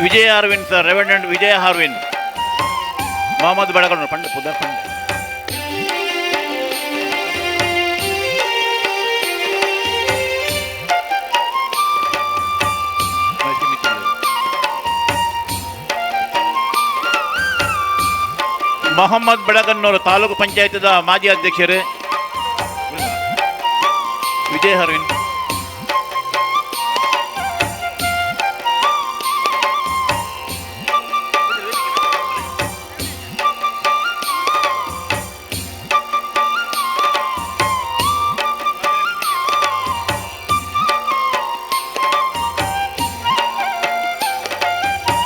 ವಿಜಯ ಹಾರ್ವಿನ್ sir, reverend Vijaya ಹಾರ್ವಿನ್, Mohammed ಬೆಳಗಣ್ಣು ಪಂಡ ಪುದ ಪಂಡ. ಮೊಹಮ್ಮದ್ ಬೆಳಗನ್ನೂರು ತಾಲೂಕು ಪಂಚಾಯತ್ದ ಮಾಜಿ ಅಧ್ಯಕ್ಷರು ವಿಜಯ ಹಾರ್ವಿನ್.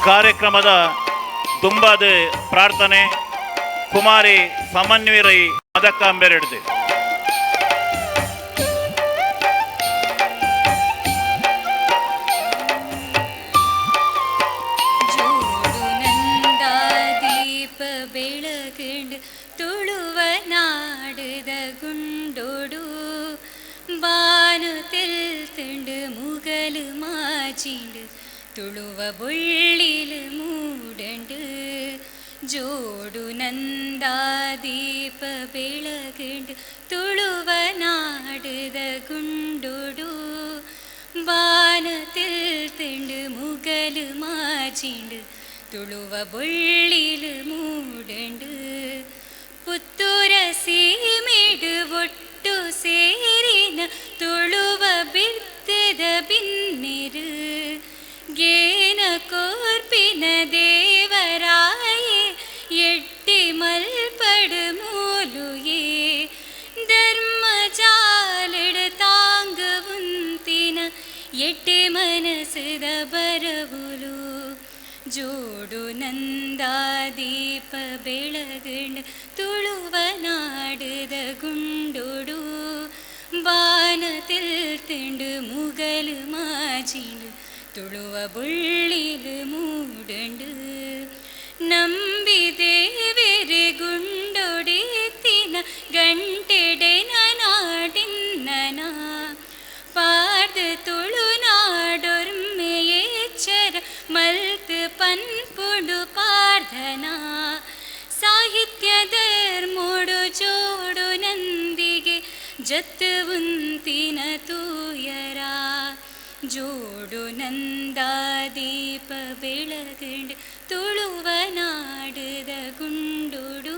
ಕಾರ್ಯಕ್ರಮದ ದುಂಬಾದ ಪ್ರಾರ್ಥನೆ ಕುಮಾರಿ ಸಮನ್ವೀರೈ ಮದಕ್ಕಾಂಬೆರೆಡ್ದು. ಜೋಡು ನಂದ ದೀಪ ಬೆಳಗಂಡು ತುಳುವ ನಾಡದ ಗುಂಡೋಡು ಬಾನು ತೆಲ್ತಂಡು ಮುಗಲು ಮಾಚಿಂಡು ತುಳುವ ಬೊಳ್ಳಿಲು ಮೂಡಂಡು. ಜೋಡು ನಂದ ದೀಪ ಬೆಳಗಂಡು ತುಳುವ ನಾಡದ ಗುಂಡೋಡು ಬಾನ ತೆಲ್ತಂಡು ಮುಗಲು ಮಾಚಿಂಡು ತುಳುವ ಬೊಳ್ಳಿಲು ಮೂಡಂಡು. ಪುತ್ತೂರ ಸೀಮೆಡು ಒಟ್ಟು ಸೇರಿನ ತುಳುವ ಬಿತ್ತದ ಬಿನ್ನಿರು ಗೇನ ಕೋರ್ಪಿನ ದೇವರಾಯೇ ಎಟ್ಟಿ ಮಲ್ಪಡು ಮೂಲುಯೇ ಧರ್ಮ ಜಾಲಡ ತಾಂಗ ಉಂತಿನ ಎಟ್ಟಿ ಮನಸದ ಬರವುಲು. ಜೋಡು ನಂದ ದೀಪ ಬೆಳಗಂಡು ತುಳುವ ನಾಡದ ಗುಂಡೋಡು ಬಾನ ತೆಲ್ತಂಡು ಮುಗಲು ಮಾಚಿಂಡು ತುಳುವ ಬೊಳ್ಳಿಲು ಮೂಡಂಡು. ನಂಬಿದೇವೆರೆ ಗುಂಡೊಡೆತ್ತಿನ ಗಂಟೆಡೆನ ನಾಡಿನ್ನನ ಪಾರ್ದ ತುಳುನಾಡೊರ್ಮೆಯೇಚ್ಚರ ಮಲ್ತ್ ಪನ್ಪುಡು ಪಾರ್ಧನ. ಸಾಹಿತ್ಯ ಧರ್ಮೋಡು ಜೋಡು ನಂದಿಗೆ ಜತ್ತು ಉಂತಿನ ತೂಯರ. ಜೋಡು ನಂದ ದೀಪ ಬೆಳಗಂಡು ತುಳುವ ನಾಡದ ಗುಂಡೋಡು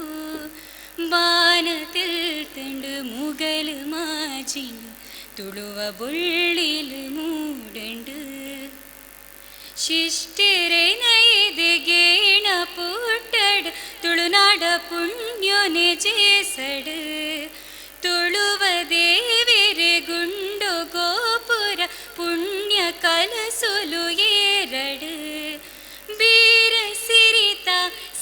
ಬಾನ ತೆಲ್ತಂಡು ಮುಗಲು ಮಾಚಿಂಡು ತುಳುವ ಬೊಳ್ಳಿಲು ಮೂಡಂಡು. ಶಿಷ್ಟಿರೆ ನೈದೆ ಗೇಣ ಪುಟ್ಟಡು ತುಳುನಾಡ ಪುಣ್ಯನೆ ಜೇಸಡು. ತುಳುವ ದೇವಿರೆ ಗುಂಡು ಗೋಪುರ ಪುಣ್ಯ ಕಲಸುಲು ಏರಡು. ಬೀರ ಸಿರಿತ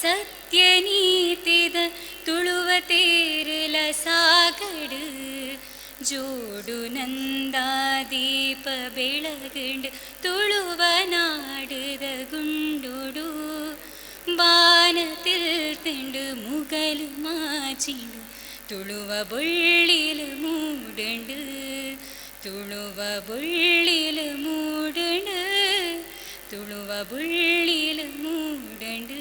ಸತ್ಯ ನೀತಿದ ತುಳುವ ತೇರಲ ಸಾಗಡು. ಜೋಡು ನಂದ ದೀಪ ಬೆಳಗಂಡು ತುಳುವ ನಾಡದ ಗುಂಡೋಡು ಬಾನ ತೆಲ್ತಂಡು ಮುಗಲು ಮಾಚಿಂಡು ತುಳುವ ಬೊಳ್ಳಿಲು ಮೂಡಂಡು. ತುಳುವ ಬೊಳ್ಳಿಲು ಮೂಡಂಡು ತುಳುವ ಬೊಳ್ಳಿಲು ಮೂಡಂಡು.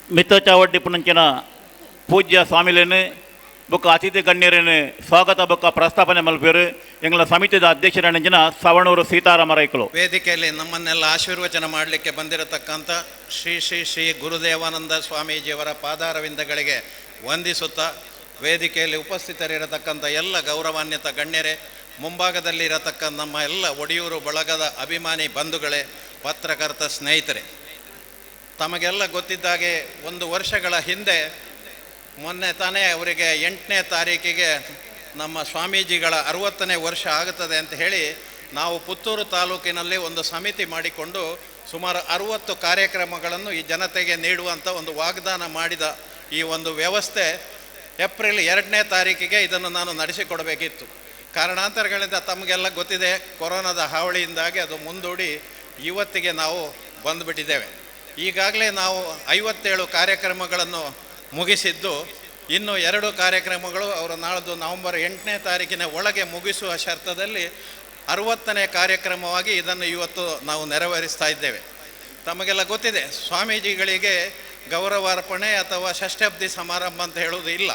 ಮಿತ್ತಚಾವಡ್ಡಿ ಪುಣಂಚಿನ ಪೂಜ್ಯ ಸ್ವಾಮಿಲೇನು ಬೊಕ್ಕ ಅತಿಥಿ ಗಣ್ಯರೇನು ಸ್ವಾಗತ ಬೊಕ್ಕ ಪ್ರಸ್ತಾಪನೆ ಮಲ್ಪೇರು ಎಂಗಳ ಸಮಿತಿದ ಅಧ್ಯಕ್ಷರಂಜಿನ ಸವಣೂರು ಸೀತಾರಾಮ ರೈಕಲು. ವೇದಿಕೆಯಲ್ಲಿ ನಮ್ಮನ್ನೆಲ್ಲ ಆಶೀರ್ವಚನ ಮಾಡಲಿಕ್ಕೆ ಬಂದಿರತಕ್ಕಂಥ ಶ್ರೀ ಶ್ರೀ ಶ್ರೀ ಗುರುದೇವಾನಂದ ಸ್ವಾಮೀಜಿಯವರ ಪಾದಾರವಿಂದಗಳಿಗೆ ವಂದಿಸುತ್ತಾ, ವೇದಿಕೆಯಲ್ಲಿ ಉಪಸ್ಥಿತರಿರತಕ್ಕಂಥ ಎಲ್ಲ ಗೌರವಾನ್ವಿತ ಗಣ್ಯರೇ, ಮುಂಭಾಗದಲ್ಲಿರತಕ್ಕ ನಮ್ಮ ಎಲ್ಲ ಒಡಿಯೂರು ಬಳಗದ ಅಭಿಮಾನಿ ಬಂಧುಗಳೇ, ಪತ್ರಕರ್ತ ಸ್ನೇಹಿತರೆ, ತಮಗೆಲ್ಲ ಗೊತ್ತಿದ್ದಾಗೆ 1 ವರ್ಷಗಳ ಹಿಂದೆ ಮೊನ್ನೆ ತಾನೇ ಅವರಿಗೆ 8ನೇ ತಾರೀಕಿಗೆ ನಮ್ಮ ಸ್ವಾಮೀಜಿಗಳ 60ನೇ ವರ್ಷ ಆಗುತ್ತದೆ ಅಂತ ಹೇಳಿ ನಾವು ಪುತ್ತೂರು ತಾಲೂಕಿನಲ್ಲಿ ಒಂದು ಸಮಿತಿ ಮಾಡಿಕೊಂಡು ಸುಮಾರು 60 ಕಾರ್ಯಕ್ರಮಗಳನ್ನು ಈ ಜನತೆಗೆ ನೀಡುವಂಥ ಒಂದು ವಾಗ್ದಾನ ಮಾಡಿದ ಈ ಒಂದು ವ್ಯವಸ್ಥೆ ಏಪ್ರಿಲ್ 2ನೇ ತಾರೀಕಿಗೆ ಇದನ್ನು ನಾನು ನಡೆಸಿಕೊಡಬೇಕಿತ್ತು. ಕಾರಣಾಂತರಗಳಿಂದ ತಮಗೆಲ್ಲ ಗೊತ್ತಿದೆ, ಕೊರೋನಾದ ಹಾವಳಿಯಿಂದಾಗಿ ಅದು ಮುಂದೂಡಿ ಇವತ್ತಿಗೆ ನಾವು ಬಂದುಬಿಟ್ಟಿದ್ದೇವೆ. ಈಗಾಗಲೇ ನಾವು 57 ಕಾರ್ಯಕ್ರಮಗಳನ್ನು ಮುಗಿಸಿದ್ದು, ಇನ್ನು 2 ಕಾರ್ಯಕ್ರಮಗಳು ಅವರು ನಾಳ್ದು ನವೆಂಬರ್ 8ನೇ ತಾರೀಕಿನ ಒಳಗೆ ಮುಗಿಸುವ ಶರ್ತದಲ್ಲಿ 60ನೇ ಕಾರ್ಯಕ್ರಮವಾಗಿ ಇದನ್ನು ಇವತ್ತು ನಾವು ನೆರವೇರಿಸ್ತಾ ಇದ್ದೇವೆ. ತಮಗೆಲ್ಲ ಗೊತ್ತಿದೆ, ಸ್ವಾಮೀಜಿಗಳಿಗೆ ಗೌರವಾರ್ಪಣೆ ಅಥವಾ ಷಷ್ಠಬ್ದಿ ಸಮಾರಂಭ ಅಂತ ಹೇಳೋದು ಇಲ್ಲ.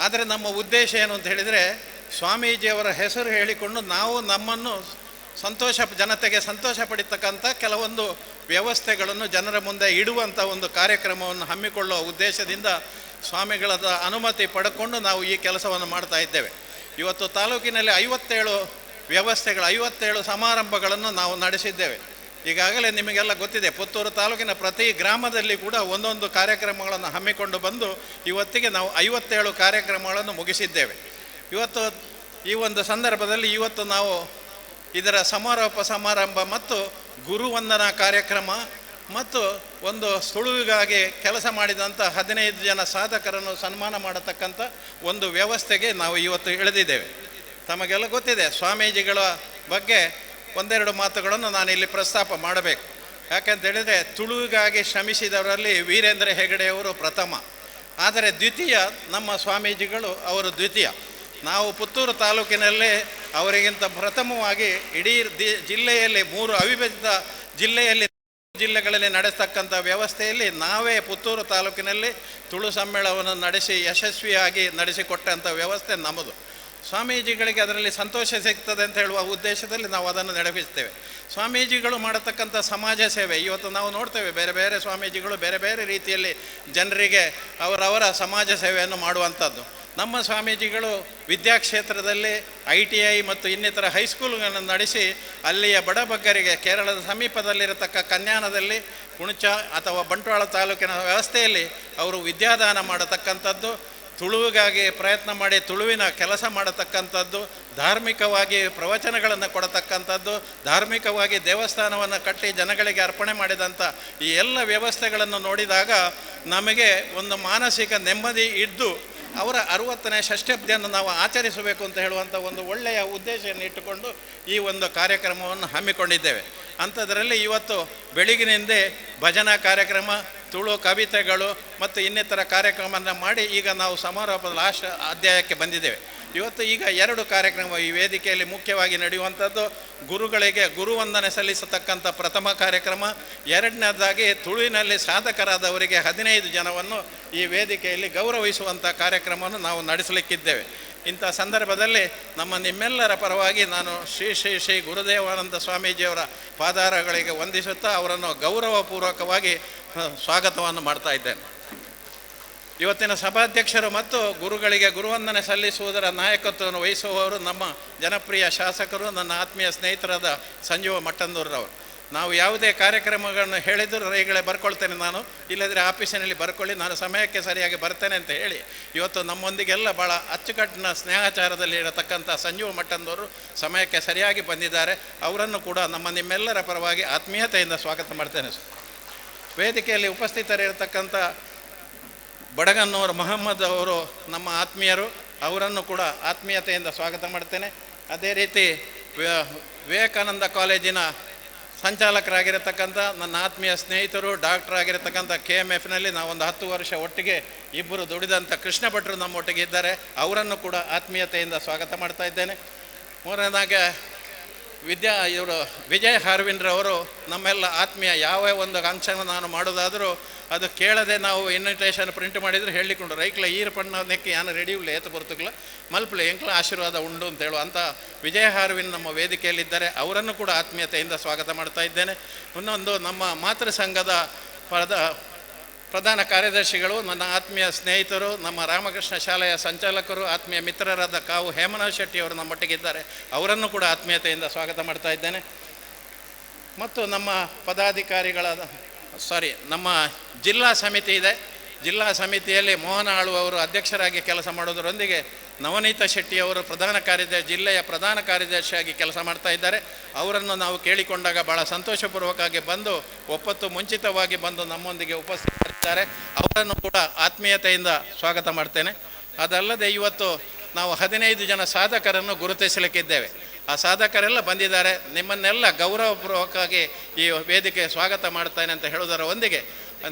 ಆದರೆ ನಮ್ಮ ಉದ್ದೇಶ ಏನು ಅಂತ ಹೇಳಿದರೆ, ಸ್ವಾಮೀಜಿಯವರ ಹೆಸರು ಹೇಳಿಕೊಂಡು ನಾವು ನಮ್ಮನ್ನು ಜನತೆಗೆ ಸಂತೋಷ ಪಡಿತಕ್ಕಂಥ ಕೆಲವೊಂದು ವ್ಯವಸ್ಥೆಗಳನ್ನು ಜನರ ಮುಂದೆ ಇಡುವಂಥ ಒಂದು ಕಾರ್ಯಕ್ರಮವನ್ನು ಹಮ್ಮಿಕೊಳ್ಳುವ ಉದ್ದೇಶದಿಂದ ಸ್ವಾಮಿಗಳದ ಅನುಮತಿ ಪಡ್ಕೊಂಡು ನಾವು ಈ ಕೆಲಸವನ್ನು ಮಾಡ್ತಾ ಇದ್ದೇವೆ. ಇವತ್ತು ತಾಲೂಕಿನಲ್ಲಿ 57 ವ್ಯವಸ್ಥೆಗಳು, 57 ಸಮಾರಂಭಗಳನ್ನು ನಾವು ನಡೆಸಿದ್ದೇವೆ. ಈಗಾಗಲೇ ನಿಮಗೆಲ್ಲ ಗೊತ್ತಿದೆ, ಪುತ್ತೂರು ತಾಲೂಕಿನ ಪ್ರತಿ ಗ್ರಾಮದಲ್ಲಿ ಕೂಡ ಒಂದೊಂದು ಕಾರ್ಯಕ್ರಮಗಳನ್ನು ಹಮ್ಮಿಕೊಂಡು ಬಂದು ಇವತ್ತಿಗೆ ನಾವು 57 ಕಾರ್ಯಕ್ರಮಗಳನ್ನು ಮುಗಿಸಿದ್ದೇವೆ. ಇವತ್ತು ಈ ಒಂದು ಸಂದರ್ಭದಲ್ಲಿ ಇವತ್ತು ನಾವು ಇದರ ಸಮಾರೋಪ ಸಮಾರಂಭ ಮತ್ತು ಗುರುವಂದನಾ ಕಾರ್ಯಕ್ರಮ ಮತ್ತು ಒಂದು ಸುಳುವಿಗಾಗಿ ಕೆಲಸ ಮಾಡಿದಂಥ 15 ಜನ ಸಾಧಕರನ್ನು ಸನ್ಮಾನ ಮಾಡತಕ್ಕಂಥ ಒಂದು ವ್ಯವಸ್ಥೆಗೆ ನಾವು ಇವತ್ತು ಇಳಿದಿದ್ದೇವೆ. ತಮಗೆಲ್ಲ ಗೊತ್ತಿದೆ, ಸ್ವಾಮೀಜಿಗಳ ಬಗ್ಗೆ ಒಂದೆರಡು ಮಾತುಗಳನ್ನು ನಾನು ಇಲ್ಲಿ ಪ್ರಸ್ತಾಪ ಮಾಡಬೇಕು. ಯಾಕೆಂತೇಳಿದರೆ, ತುಳುವಿಗಾಗಿ ಶ್ರಮಿಸಿದವರಲ್ಲಿ ವೀರೇಂದ್ರ ಹೆಗಡೆಯವರು ಪ್ರಥಮ, ಆದರೆ ದ್ವಿತೀಯ ನಮ್ಮ ಸ್ವಾಮೀಜಿಗಳು ಅವರು ದ್ವಿತೀಯ. ನಾವು ಪುತ್ತೂರು ತಾಲೂಕಿನಲ್ಲೇ ಅವರಿಗಿಂತ ಪ್ರಥಮವಾಗಿ ಇಡೀ ಜಿಲ್ಲೆಯಲ್ಲಿ 3 ಅವಿಭಜಿತ ಜಿಲ್ಲೆಗಳಲ್ಲಿ ನಡೆಸ್ತಕ್ಕಂಥ ವ್ಯವಸ್ಥೆಯಲ್ಲಿ ನಾವೇ ಪುತ್ತೂರು ತಾಲೂಕಿನಲ್ಲಿ ತುಳು ಸಮ್ಮೇಳನವನ್ನು ನಡೆಸಿ ಯಶಸ್ವಿಯಾಗಿ ನಡೆಸಿಕೊಟ್ಟಂಥ ವ್ಯವಸ್ಥೆ ನಮ್ಮದು. ಸ್ವಾಮೀಜಿಗಳಿಗೆ ಅದರಲ್ಲಿ ಸಂತೋಷ ಸಿಗ್ತದೆ ಅಂತ ಹೇಳುವ ಉದ್ದೇಶದಲ್ಲಿ ನಾವು ಅದನ್ನು ನಡೆಸಿಸ್ತೇವೆ. ಸ್ವಾಮೀಜಿಗಳು ಮಾಡತಕ್ಕಂಥ ಸಮಾಜ ಸೇವೆ ಇವತ್ತು ನಾವು ನೋಡ್ತೇವೆ. ಬೇರೆ ಬೇರೆ ಸ್ವಾಮೀಜಿಗಳು ಬೇರೆ ಬೇರೆ ರೀತಿಯಲ್ಲಿ ಜನರಿಗೆ ಅವರವರ ಸಮಾಜ ಸೇವೆಯನ್ನು ಮಾಡುವಂಥದ್ದು. ನಮ್ಮ ಸ್ವಾಮೀಜಿಗಳು ವಿದ್ಯಾಕ್ಷೇತ್ರದಲ್ಲಿ ITI ಮತ್ತು ಇನ್ನಿತರ ಹೈಸ್ಕೂಲ್ಗಳನ್ನು ನಡೆಸಿ ಅಲ್ಲಿಯ ಬಡಬಗ್ಗರಿಗೆ ಕೇರಳದ ಸಮೀಪದಲ್ಲಿರತಕ್ಕ ಕನ್ಯಾನದಲ್ಲಿ ಕುಣಚ ಅಥವಾ ಬಂಟ್ವಾಳ ತಾಲೂಕಿನ ವ್ಯವಸ್ಥೆಯಲ್ಲಿ ಅವರು ವಿದ್ಯಾದಾನ ಮಾಡತಕ್ಕಂಥದ್ದು, ತುಳುವಿಗಾಗಿ ಪ್ರಯತ್ನ ಮಾಡಿ ತುಳುವಿನ ಕೆಲಸ ಮಾಡತಕ್ಕಂಥದ್ದು, ಧಾರ್ಮಿಕವಾಗಿ ಪ್ರವಚನಗಳನ್ನು ಕೊಡತಕ್ಕಂಥದ್ದು, ಧಾರ್ಮಿಕವಾಗಿ ದೇವಸ್ಥಾನವನ್ನು ಕಟ್ಟಿ ಜನಗಳಿಗೆ ಅರ್ಪಣೆ ಮಾಡಿದಂಥ ಈ ಎಲ್ಲ ವ್ಯವಸ್ಥೆಗಳನ್ನು ನೋಡಿದಾಗ ನಮಗೆ ಒಂದು ಮಾನಸಿಕ ನೆಮ್ಮದಿ ಇದ್ದು ಅವರ 60ನೇ ಷಷ್ಠಬ್ದಿಯನ್ನು ನಾವು ಆಚರಿಸಬೇಕು ಅಂತ ಹೇಳುವಂಥ ಒಂದು ಒಳ್ಳೆಯ ಉದ್ದೇಶವನ್ನು ಇಟ್ಟುಕೊಂಡು ಈ ಒಂದು ಕಾರ್ಯಕ್ರಮವನ್ನು ಹಮ್ಮಿಕೊಂಡಿದ್ದೇವೆ. ಅಂಥದ್ರಲ್ಲಿ ಇವತ್ತು ಬೆಳಗಿನಿಂದ ಭಜನಾ ಕಾರ್ಯಕ್ರಮ, ತುಳು ಕವಿತೆಗಳು ಮತ್ತು ಇನ್ನಿತರ ಕಾರ್ಯಕ್ರಮವನ್ನು ಮಾಡಿ ಈಗ ನಾವು ಸಮಾರೋಪದ ಲಾಸ್ಟ್ ಅಧ್ಯಾಯಕ್ಕೆ ಬಂದಿದ್ದೇವೆ. ಇವತ್ತು ಈಗ 2 ಕಾರ್ಯಕ್ರಮ ಈ ವೇದಿಕೆಯಲ್ಲಿ ಮುಖ್ಯವಾಗಿ ನಡೆಯುವಂಥದ್ದು, ಗುರುಗಳಿಗೆ ಗುರುವಂದನೆ ಸಲ್ಲಿಸತಕ್ಕಂಥ ಪ್ರಥಮ ಕಾರ್ಯಕ್ರಮ, ಎರಡನೇದಾಗಿ ತುಳುವಿನಲ್ಲಿ ಸಾಧಕರಾದವರಿಗೆ 15 ಜನವನ್ನು ಈ ವೇದಿಕೆಯಲ್ಲಿ ಗೌರವಿಸುವಂಥ ಕಾರ್ಯಕ್ರಮವನ್ನು ನಾವು ನಡೆಸಲಿಕ್ಕಿದ್ದೇವೆ. ಇಂಥ ಸಂದರ್ಭದಲ್ಲಿ ನಿಮ್ಮೆಲ್ಲರ ಪರವಾಗಿ ನಾನು ಶ್ರೀ ಶ್ರೀ ಶ್ರೀ ಗುರುದೇವಾನಂದ ಸ್ವಾಮೀಜಿಯವರ ಪಾದಾರಗಳಿಗೆ ವಂದಿಸುತ್ತಾ ಅವರನ್ನು ಗೌರವಪೂರ್ವಕವಾಗಿ ಸ್ವಾಗತವನ್ನು ಮಾಡ್ತಾ ಇದ್ದೇನೆ. ಇವತ್ತಿನ ಸಭಾಧ್ಯಕ್ಷರು ಮತ್ತು ಗುರುಗಳಿಗೆ ಗುರುವಂದನೆ ಸಲ್ಲಿಸುವುದರ ನಾಯಕತ್ವವನ್ನು ವಹಿಸುವವರು ನಮ್ಮ ಜನಪ್ರಿಯ ಶಾಸಕರು, ನನ್ನ ಆತ್ಮೀಯ ಸ್ನೇಹಿತರಾದ ಸಂಜೀವ ಮಟ್ಟಂದೂರವರು. ನಾವು ಯಾವುದೇ ಕಾರ್ಯಕ್ರಮಗಳನ್ನು ಹೇಳಿದರೂ ರೈಗಳೇ ಬರ್ಕೊಳ್ತೇನೆ, ನಾನು ಇಲ್ಲದ್ರೆ ಆಫೀಸಿನಲ್ಲಿ ಬರ್ಕೊಳ್ಳಿ, ನಾನು ಸಮಯಕ್ಕೆ ಸರಿಯಾಗಿ ಬರ್ತೇನೆ ಅಂತ ಹೇಳಿ ಇವತ್ತು ನಮ್ಮೊಂದಿಗೆಲ್ಲ ಭಾಳ ಅಚ್ಚುಕಟ್ಟಿನ ಸ್ನೇಹಾಚಾರದಲ್ಲಿ ಇರತಕ್ಕಂಥ ಸಂಜೀವ ಮಟ್ಟಂದವರು ಸಮಯಕ್ಕೆ ಸರಿಯಾಗಿ ಬಂದಿದ್ದಾರೆ. ಅವರನ್ನು ಕೂಡ ನಿಮ್ಮೆಲ್ಲರ ಪರವಾಗಿ ಆತ್ಮೀಯತೆಯಿಂದ ಸ್ವಾಗತ ಮಾಡ್ತೇನೆ. ವೇದಿಕೆಯಲ್ಲಿ ಉಪಸ್ಥಿತರಿರತಕ್ಕಂಥ ಬಡಗನ್ನೂರು ಮಹಮ್ಮದ್ ಅವರು ನಮ್ಮ ಆತ್ಮೀಯರು, ಅವರನ್ನು ಕೂಡ ಆತ್ಮೀಯತೆಯಿಂದ ಸ್ವಾಗತ ಮಾಡ್ತೇನೆ. ಅದೇ ರೀತಿ ವಿವೇಕಾನಂದ ಕಾಲೇಜಿನ ಸಂಚಾಲಕರಾಗಿರತಕ್ಕಂಥ ನನ್ನ ಆತ್ಮೀಯ ಸ್ನೇಹಿತರು, ಡಾಕ್ಟರ್ ಆಗಿರತಕ್ಕಂಥ KMFನಲ್ಲಿ ನಾವೊಂದು 10 ವರ್ಷ ಒಟ್ಟಿಗೆ ಇಬ್ಬರು ದುಡಿದಂಥ ಕೃಷ್ಣ ಭಟ್ರು ನಮ್ಮೊಟ್ಟಿಗೆ ಇದ್ದಾರೆ, ಅವರನ್ನು ಕೂಡ ಆತ್ಮೀಯತೆಯಿಂದ ಸ್ವಾಗತ ಮಾಡ್ತಾ ಇದ್ದೇನೆ. ಮೂರನೇದಾಗಿ ಇವರು ವಿಜಯ್ ಹಾರ್ವಿನ್ರವರು ನಮ್ಮೆಲ್ಲ ಆತ್ಮೀಯ. ಯಾವ ಒಂದು ಅಂಶನ ನಾನು ಮಾಡೋದಾದರೂ ಅದು ಕೇಳದೆ ನಾವು ಇನ್ವಿಟೇಷನ್ ಪ್ರಿಂಟ್ ಮಾಡಿದರೆ ಹೇಳಿಕೊಂಡು ರೈಕ್ಲ ಈರು ಪಣ್ಣಕ್ಕೆ ಯಾನು ರೆಡಿ ಇಲ್ಲ ಏತು ಬರ್ತುಗ್ಲ ಮಲ್ಪಲೆ ಎಂಕ್ಲ ಆಶೀರ್ವಾದ ಉಂಡು ಅಂತ ಹೇಳುವ ಅಂಥ ವಿಜಯ್ ಹಾರ್ವಿನ್ ನಮ್ಮ ವೇದಿಕೆಯಲ್ಲಿದ್ದಾರೆ, ಅವರನ್ನು ಕೂಡ ಆತ್ಮೀಯತೆಯಿಂದ ಸ್ವಾಗತ ಮಾಡ್ತಾ ಇದ್ದೇನೆ. ಇನ್ನೊಂದು ನಮ್ಮ ಮಾತೃ ಸಂಘದ ಪ್ರಧಾನ ಕಾರ್ಯದರ್ಶಿಗಳು, ನನ್ನ ಆತ್ಮೀಯ ಸ್ನೇಹಿತರು, ನಮ್ಮ ರಾಮಕೃಷ್ಣ ಶಾಲೆಯ ಸಂಚಾಲಕರು, ಆತ್ಮೀಯ ಮಿತ್ರರಾದ ಕಾವು ಹೇಮನಾಥ್ ಶೆಟ್ಟಿ ಅವರು ನಮ್ಮೊಟ್ಟಿಗಿದ್ದಾರೆ, ಅವರನ್ನು ಕೂಡ ಆತ್ಮೀಯತೆಯಿಂದ ಸ್ವಾಗತ ಮಾಡ್ತಾ ಇದ್ದೇನೆ. ಮತ್ತು ನಮ್ಮ ಪದಾಧಿಕಾರಿಗಳಾದ ನಮ್ಮ ಜಿಲ್ಲಾ ಸಮಿತಿ ಇದೆ. ಜಿಲ್ಲಾ ಸಮಿತಿಯಲ್ಲಿ ಮೋಹನ ಆಳ್ವ ಅವರು ಅಧ್ಯಕ್ಷರಾಗಿ ಕೆಲಸ ಮಾಡೋದರೊಂದಿಗೆ ನವನೀತ ಶೆಟ್ಟಿಯವರು ಜಿಲ್ಲೆಯ ಪ್ರಧಾನ ಕಾರ್ಯದರ್ಶಿಯಾಗಿ ಕೆಲಸ ಮಾಡ್ತಾ ಇದ್ದಾರೆ. ಅವರನ್ನು ನಾವು ಕೇಳಿಕೊಂಡಾಗ ಭಾಳ ಸಂತೋಷಪೂರ್ವಕವಾಗಿ ಬಂದು ಒಪ್ಪತ್ತು ಮುಂಚಿತವಾಗಿ ಬಂದು ನಮ್ಮೊಂದಿಗೆ ಉಪಸ್ಥಿತರಿದ್ದಾರೆ. ಅವರನ್ನು ಕೂಡ ಆತ್ಮೀಯತೆಯಿಂದ ಸ್ವಾಗತ ಮಾಡ್ತೇನೆ. ಅದಲ್ಲದೆ ಇವತ್ತು ನಾವು 15 ಜನ ಸಾಧಕರನ್ನು ಗುರುತಿಸಲಿಕ್ಕಿದ್ದೇವೆ. ಆ ಸಾಧಕರೆಲ್ಲ ಬಂದಿದ್ದಾರೆ. ನಿಮ್ಮನ್ನೆಲ್ಲ ಗೌರವಪೂರ್ವಕವಾಗಿ ಈ ವೇದಿಕೆ ಸ್ವಾಗತ ಮಾಡ್ತೇನೆ ಅಂತ ಹೇಳುವುದರ ಒಂದಿಗೆ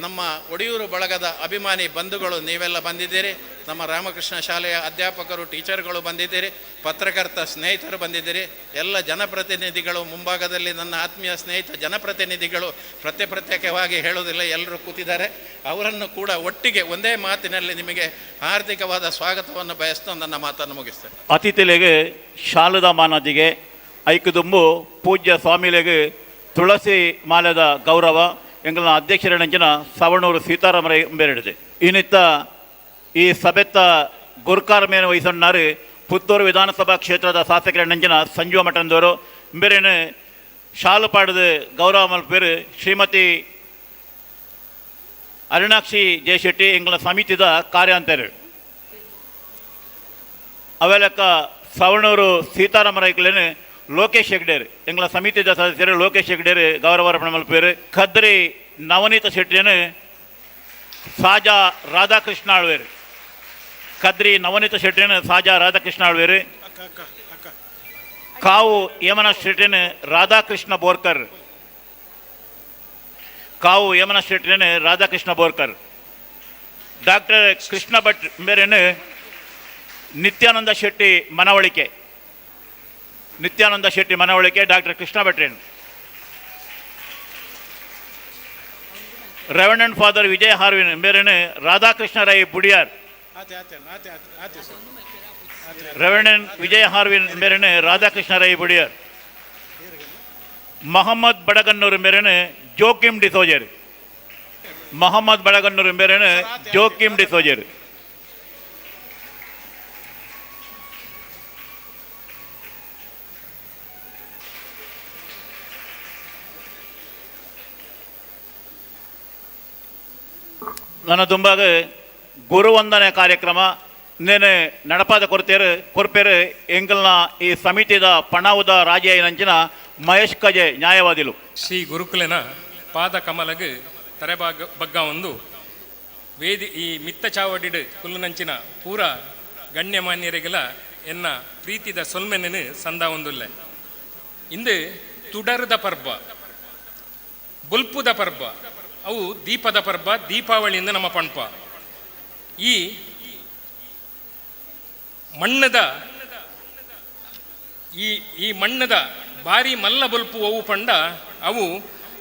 ನಮ್ಮ ಒಡಿಯೂರು ಬಳಗದ ಅಭಿಮಾನಿ ಬಂಧುಗಳು ನೀವೆಲ್ಲ ಬಂದಿದ್ದೀರಿ. ನಮ್ಮ ರಾಮಕೃಷ್ಣ ಶಾಲೆಯ ಅಧ್ಯಾಪಕರು, ಟೀಚರ್ಗಳು ಬಂದಿದ್ದೀರಿ. ಪತ್ರಕರ್ತ ಸ್ನೇಹಿತರು ಬಂದಿದ್ದೀರಿ. ಎಲ್ಲ ಜನಪ್ರತಿನಿಧಿಗಳು ಮುಂಭಾಗದಲ್ಲಿ ನನ್ನ ಆತ್ಮೀಯ ಸ್ನೇಹಿತ ಜನಪ್ರತಿನಿಧಿಗಳು ಪ್ರತ್ಯೇಕವಾಗಿ ಹೇಳೋದಿಲ್ಲ, ಎಲ್ಲರೂ ಕೂತಿದ್ದಾರೆ. ಅವರನ್ನು ಕೂಡ ಒಟ್ಟಿಗೆ ಒಂದೇ ಮಾತಿನಲ್ಲಿ ನಿಮಗೆ ಹಾರ್ದಿಕವಾದ ಸ್ವಾಗತವನ್ನು ಬಯಸ್ತಾ ನನ್ನ ಮಾತನ್ನು ಮುಗಿಸ್ತೇನೆ. ಅತಿಥಿಗಳಿಗೆ ಶಾಲದ ಮಾನದಿಗೆ ಐಕುದುಂಬು ಪೂಜ್ಯ ಸ್ವಾಮಿಗಳಿಗೆ ತುಳಸಿ ಮಾಲೆದ ಗೌರವ ಎಂಗಳ ಅಧ್ಯಕ್ಷರಂಚಿನ ಸವಣೂರು ಸೀತಾರಾಮರ ಬೇರೆಡಿದೆ. ಇನ್ನಿತ್ತ ಈ ಸಭೆತ್ತ ಗುರ್ಕಾರ್ ಮೇನ ವಹಿಸೊನ್ನಾರು ಪುತ್ತೂರು ವಿಧಾನಸಭಾ ಕ್ಷೇತ್ರದ ಶಾಸಕರಂಚಿನ ಸಂಜೀವ ಮಠಂದವರು ಬೇರೆನು ಶಾಲು ಪಾಡದ ಗೌರವ ಮಲ್ಪೇರು ಶ್ರೀಮತಿ ಅರುಣಾಕ್ಷಿ ಜಯಶೆಟ್ಟಿ ಎಂಗಳ ಸಮಿತಿದ ಕಾರ್ಯಾಂತರು ಅವೆಲಕ್ಕ ಸವಣೂರು ಸೀತಾರಾಮರೈಕಲೇನು ಲೋಕೇಶ್ ಹೆಗ್ಡೇರ್ ಎಂಗಳ ಸಮಿತಿಯ ಸದಸ್ಯರು ಲೋಕೇಶ್ ಹೆಗ್ಡೇರ್ ಗೌರವಾರ್ಪಣೆ ಮಲ್ಪೇರು. ಖದ್ರಿ ನವನೀತ ಶೆಟ್ಟಿಯನ್ನು ಸಾಜಾ ರಾಧಾಕೃಷ್ಣ ಆಳ್ವೇರು. ಖದ್ರಿ ನವನೀತ ಶೆಟ್ಟಿಯನ್ನು ಸಾಜಾ ರಾಧಾಕೃಷ್ಣ ಆಳ್ವೇರು. ಕಾವು ಯಮನ ಶೆಟ್ಟಿಯನ್ನು ರಾಧಾಕೃಷ್ಣ ಬೋರ್ಕರ್. ಕಾವು ಯಮನ ಶೆಟ್ಟಿಯನ್ನು ರಾಧಾಕೃಷ್ಣ ಬೋರ್ಕರ್. ಡಾಕ್ಟರ್ ಕೃಷ್ಣ ಭಟ್ ಬೇರೆಯನ್ನು ನಿತ್ಯಾನಂದ ಶೆಟ್ಟಿ ಮನವಳಿಕೆ. ನಿತ್ಯಾನಂದ ಶೆಟ್ಟಿ ಮನವಳಿಕೆ ಡಾಕ್ಟರ್ ಕೃಷ್ಣ ಭಟ್ರೇನು. ರೆವರೆಂಡ್ ಫಾದರ್ ವಿಜಯ ಹಾರ್ವಿನ್ ಬೇರೆನು ರಾಧಾಕೃಷ್ಣ ರೈ ಬುಡಿಯಾರ್. ರೆವರೆಂಡ್ ವಿಜಯ ಹಾರ್ವಿನ್ ಬೇರೆನು ರಾಧಾಕೃಷ್ಣ ರೈ ಬುಡಿಯಾರ್. ಮೊಹಮ್ಮದ್ ಬಡಗನ್ನೂರು ಬೇರೆನು ಜೋಕಿಮ್ ಡಿಸೋಜರ್. ಮೊಹಮ್ಮದ್ ಬಡಗನ್ನೂರು ಬೇರೆನು ಜೋಕಿಮ್ ಡಿಸೋಜರ್. ನನ್ನ ದುಂಬಾಗ ಗುರುವಂದನೆ ಕಾರ್ಯಕ್ರಮ నేను నడపాద కొరపేరు ఎంగల్న ఈ సమితిద పణావుద రాజయ్యనంచిన ಮಹೇಶ್ ಕಜೆ ನ್ಯಾಯವಾದಿಲು. ಶ್ರೀ ಗುರುಕುಲನ ಪಾದ ಕಮಲಗ್ ತರೆಬಾಗ ಬಗ್ಗ ಒಂದು ಈ ಮಿತ್ತ ಚಾವಡಿಡ್ ಕುಲ್ಲುನಂಚಿನ ಪೂರ ಗಣ್ಯಮಾನ್ಯರಿಗೆಲ್ಲ ಎನ್ನ ಪ್ರೀತಿದ ಸೊಲ್ಮೆನನು ಸಂದ ಒಂದುಲ್ಲ. ಇಂದು ತುಡರದ ಪರ್ಬ, ಬುಲ್ಪುದ ಪರ್ಬ, ಅವು ದೀಪದ ಪರ್ಬ, ದೀಪಾವಳಿಯಿಂದ ನಮ್ಮ ಪಣ್ಪ. ಈ ಮಣ್ಣದ ಈ ಮಣ್ಣದ ಭಾರಿ ಮಲ್ಲ ಬಲ್ಪು ಅವು ಪಂಡ ಅವು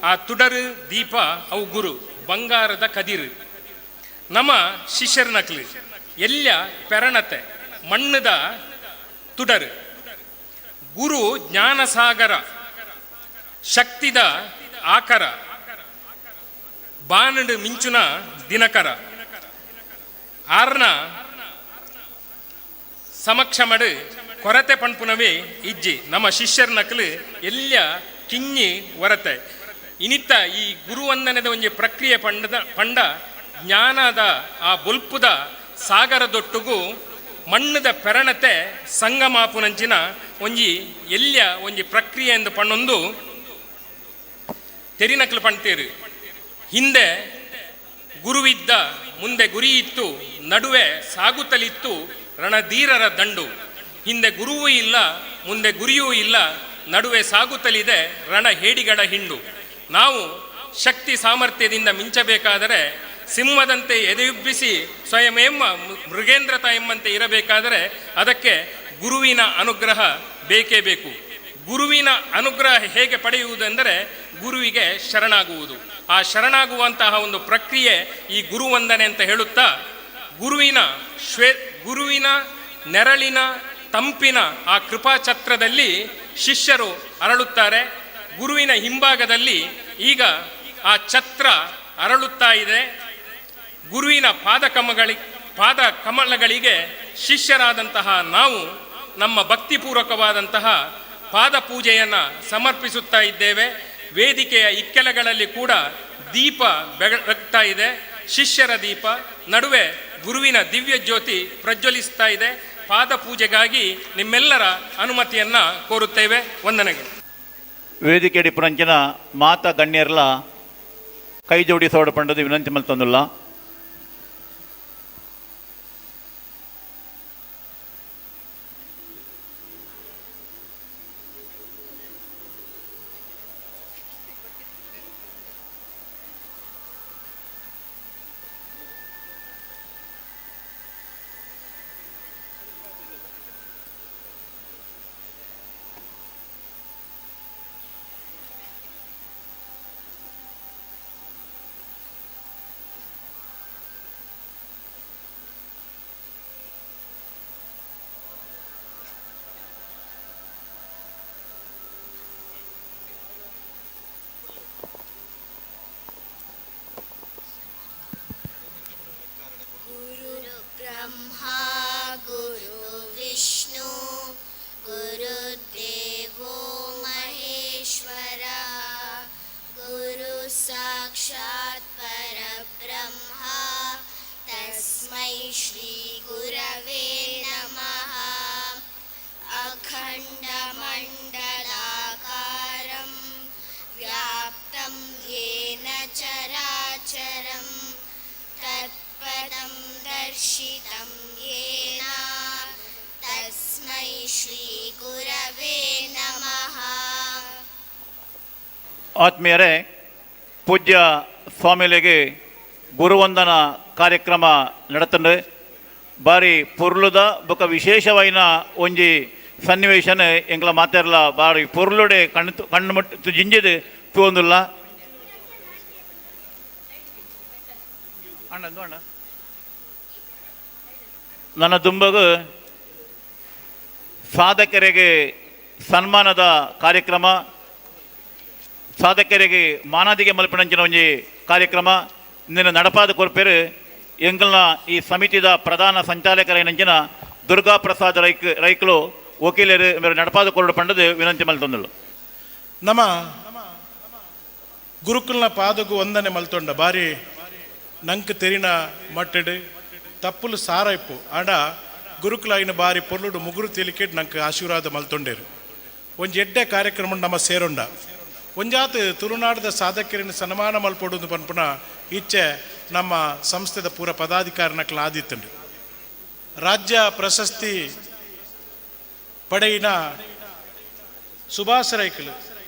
ಆ ತುಡರು ದೀಪ ಅವು ಗುರು ಬಂಗಾರದ ಕದಿರು ನಮ್ಮ ಶಿಷ್ಯರ ನಕ್ಲು ಎಲ್ಲ ಪೆರಣತೆ ಮಣ್ಣದ ತುಡರು ಗುರು ಜ್ಞಾನಸಾಗರ ಶಕ್ತಿದ ಆಕರ ಬಾನಡು ಮಿಂಚುನ ದಿನಕರ ಆರ್ನ ಸಮಕ್ಷ ಮಡು ಕೊರತೆ ಪಣ್ಪುನವೇ ಇಜ್ಜಿ ನಮ್ಮ ಶಿಷ್ಯರ ನಕಲು ಎಲ್ಲ ಕಿಂಜಿ ಹೊರತೆ ಇನಿತ್ತ ಈ ಗುರುವಂದನದ ಒಂಜಿ ಪ್ರಕ್ರಿಯೆ ಪಂಡ ಜ್ಞಾನದ ಆ ಬೊಲ್ಪುದ ಸಾಗರದೊಟ್ಟುಗೂ ಮಣ್ಣದ ಪೆರಣತೆ ಸಂಗಮಾಪುನಂಚಿನ ಒಂಜಿ ಎಲ್ಲ ಒಂಜಿ ಪ್ರಕ್ರಿಯೆ ಎಂದು ಪಣ್ಣೊಂದು ತೆರಿನಕಲು ಪಣ್ತೇರು. ಹಿಂದೆ ಗುರುವಿದ್ದ, ಮುಂದೆ ಗುರಿ ಇತ್ತು, ನಡುವೆ ಸಾಗುತ್ತಲಿತ್ತು ರಣಧೀರರ ದಂಡು. ಹಿಂದೆ ಗುರುವೂ ಇಲ್ಲ, ಮುಂದೆ ಗುರಿಯೂ ಇಲ್ಲ, ನಡುವೆ ಸಾಗುತ್ತಲಿದೆ ರಣ ಹೇಡಿಗಳ ಹಿಂಡು. ನಾವು ಶಕ್ತಿ ಸಾಮರ್ಥ್ಯದಿಂದ ಮಿಂಚಬೇಕಾದರೆ, ಸಿಂಹದಂತೆ ಎದೆಯುಬ್ಬಿಸಿ ಸ್ವಯಂಎಂಬ ಮೃಗೇಂದ್ರತ ಎಂಬಂತೆ ಇರಬೇಕಾದರೆ ಅದಕ್ಕೆ ಗುರುವಿನ ಅನುಗ್ರಹ ಬೇಕೇ ಬೇಕು. ಗುರುವಿನ ಅನುಗ್ರಹ ಹೇಗೆ ಪಡೆಯುವುದೆಂದರೆ ಗುರುವಿಗೆ ಶರಣಾಗುವುದು. ಆ ಶರಣಾಗುವಂತಹ ಒಂದು ಪ್ರಕ್ರಿಯೆ ಈ ಗುರುವಂದನೆ ಅಂತ ಹೇಳುತ್ತಾ, ಗುರುವಿನ ನೆರಳಿನ ತಂಪಿನ ಆ ಕೃಪಾಛತ್ರದಲ್ಲಿ ಶಿಷ್ಯರು ಅರಳುತ್ತಾರೆ. ಗುರುವಿನ ಹಿಂಭಾಗದಲ್ಲಿ ಈಗ ಆ ಛತ್ರ ಅರಳುತ್ತಾ ಇದೆ. ಗುರುವಿನ ಪಾದ ಕಮಲಗಳಿಗೆ ಶಿಷ್ಯರಾದಂತಹ ನಾವು ನಮ್ಮ ಭಕ್ತಿಪೂರ್ವಕವಾದಂತಹ ಪಾದ ಪೂಜೆಯನ್ನು ಸಮರ್ಪಿಸುತ್ತಾ ಇದ್ದೇವೆ. ವೇದಿಕೆಯ ಇಕ್ಕೆಲಗಳಲ್ಲಿ ಕೂಡ ದೀಪ ಬೆಳಗ್ತಾ ಇದೆ, ಶಿಷ್ಯರ ದೀಪ. ನಡುವೆ ಗುರುವಿನ ದಿವ್ಯ ಜ್ಯೋತಿ ಪ್ರಜ್ವಲಿಸ್ತಾ ಇದೆ. ಪಾದ ಪೂಜೆಗಾಗಿ ನಿಮ್ಮೆಲ್ಲರ ಅನುಮತಿಯನ್ನು ಕೋರುತ್ತೇವೆ. ವಂದನೆಗಳು. ವೇದಿಕೆ ಡಿಪುನಂಚಿನ ಮಾತ ಗಣ್ಯರ್ಲ ಕೈ ಜೋಡಿಸೋಡು ಪಂಡದು ವಿನಂತಿ ಮಲ್ತಂದುಲ್ಲ. ब्रह्मा गुरु विष्णु गुरुदेवो महेश्वरः गुरु साक्षात् परब्रह्मा तस्मै श्री गुरवे नमः. अखण्डमण्डलाकारं व्याप्तं येन चराचरं तत्पदं दर्शितं येन तस्मै श्री गुरवे नमः. ಆತ್ಮೀಯರೇ, ಪೂಜ್ಯ ಸ್ವಾಮಿಗಳಿಗೆ ಗುರುವಂದನ ಕಾರ್ಯಕ್ರಮ ನಡತಂಡು ಬಾರಿ ಪುರ್ಲುದ ಬೊಕ ವಿಶೇಷವೈನ ಒಂಜಿ ಸನ್ನಿವೇಶನ ಎಂಗ್ಲ ಮಾತಾಡಲ ಬಾರಿ ಪುರ್ಲುಡೆ ಕಣ್ಣು ಮುಟ್ಟು ಜಿಂಜಿದು ತೂಂದುಲ್ಲ ಅಣ್ಣ ಅಣ್ಣ ನನ್ನ ದುಂಬಗು ಸಾಧಕರಿಗೆ ಸನ್ಮಾನದ ಕಾರ್ಯಕ್ರಮ, ಸಾಧಕರಿಗೆ ಮಾನಾದಿಗೆ ಮಲ್ಪಣಂಚಿನ ಒಂಜಿ ಕಾರ್ಯಕ್ರಮ ಇಂದಿನ ನಡಪಾದ ಕೊರ್ಪೇರು ಎಂಗಲ್ನ ಈ ಸಮಿತಿದ ಪ್ರಧಾನ ಸಂಚಾಲಕರೈನಂಚಿನ ದುರ್ಗಾ ಪ್ರಸಾದ್ ರೈಕಲು ವಕೀಲರು ಮೇರೆ ನಡಪಾದ ಕೊರಡು ಪಂಡದು ವಿನಂತಿ ಮಲ್ತೊಂದಳು. ನಮ್ಮ ಗುರುಕುಲ್ನ ಪಾದಗೂ ವಂದನೆ ಮಲ್ತೊಂಡ ಬಾರಿ ನಂಕ್ ತೆರಿನ ಮಟ್ಟಡು ತಪ್ಪುಲು ಸಾರೈಪು ಆಡ ಗುರುಕುಲ ಐನ ಬಾರಿ ಪೊರ್ಲುಡು ಮುಗುರು ತೇಲಿಕೆಟ್ ನಂಗೆ ಆಶೀರ್ವಾದ ಮಲ್ತೊಂಡೇರು. ಒಂಜಿ ಎಡ್ಡೆ ಕಾರ್ಯಕ್ರಮ ನಮ್ಮ ಸೇರೊಂಡ ಒಂಜಾತ್ ತುಳುನಾಡದ ಸಾಧಕರಿನ ಸನ್ಮಾನ ಮಲ್ಪೊಡು ಪನ್ಪುನ ಈಚೆ ನಮ್ಮ ಸಂಸ್ಥೆದ ಪೂರ ಪದಾಧಿಕಾರಿನಕ್ಲ ಆದಿತ್ತಂಡು. ರಾಜ್ಯ ಪ್ರಶಸ್ತಿ ಪಡೆಯಿನ ಸುಭಾಷ್ ರೈಕಲು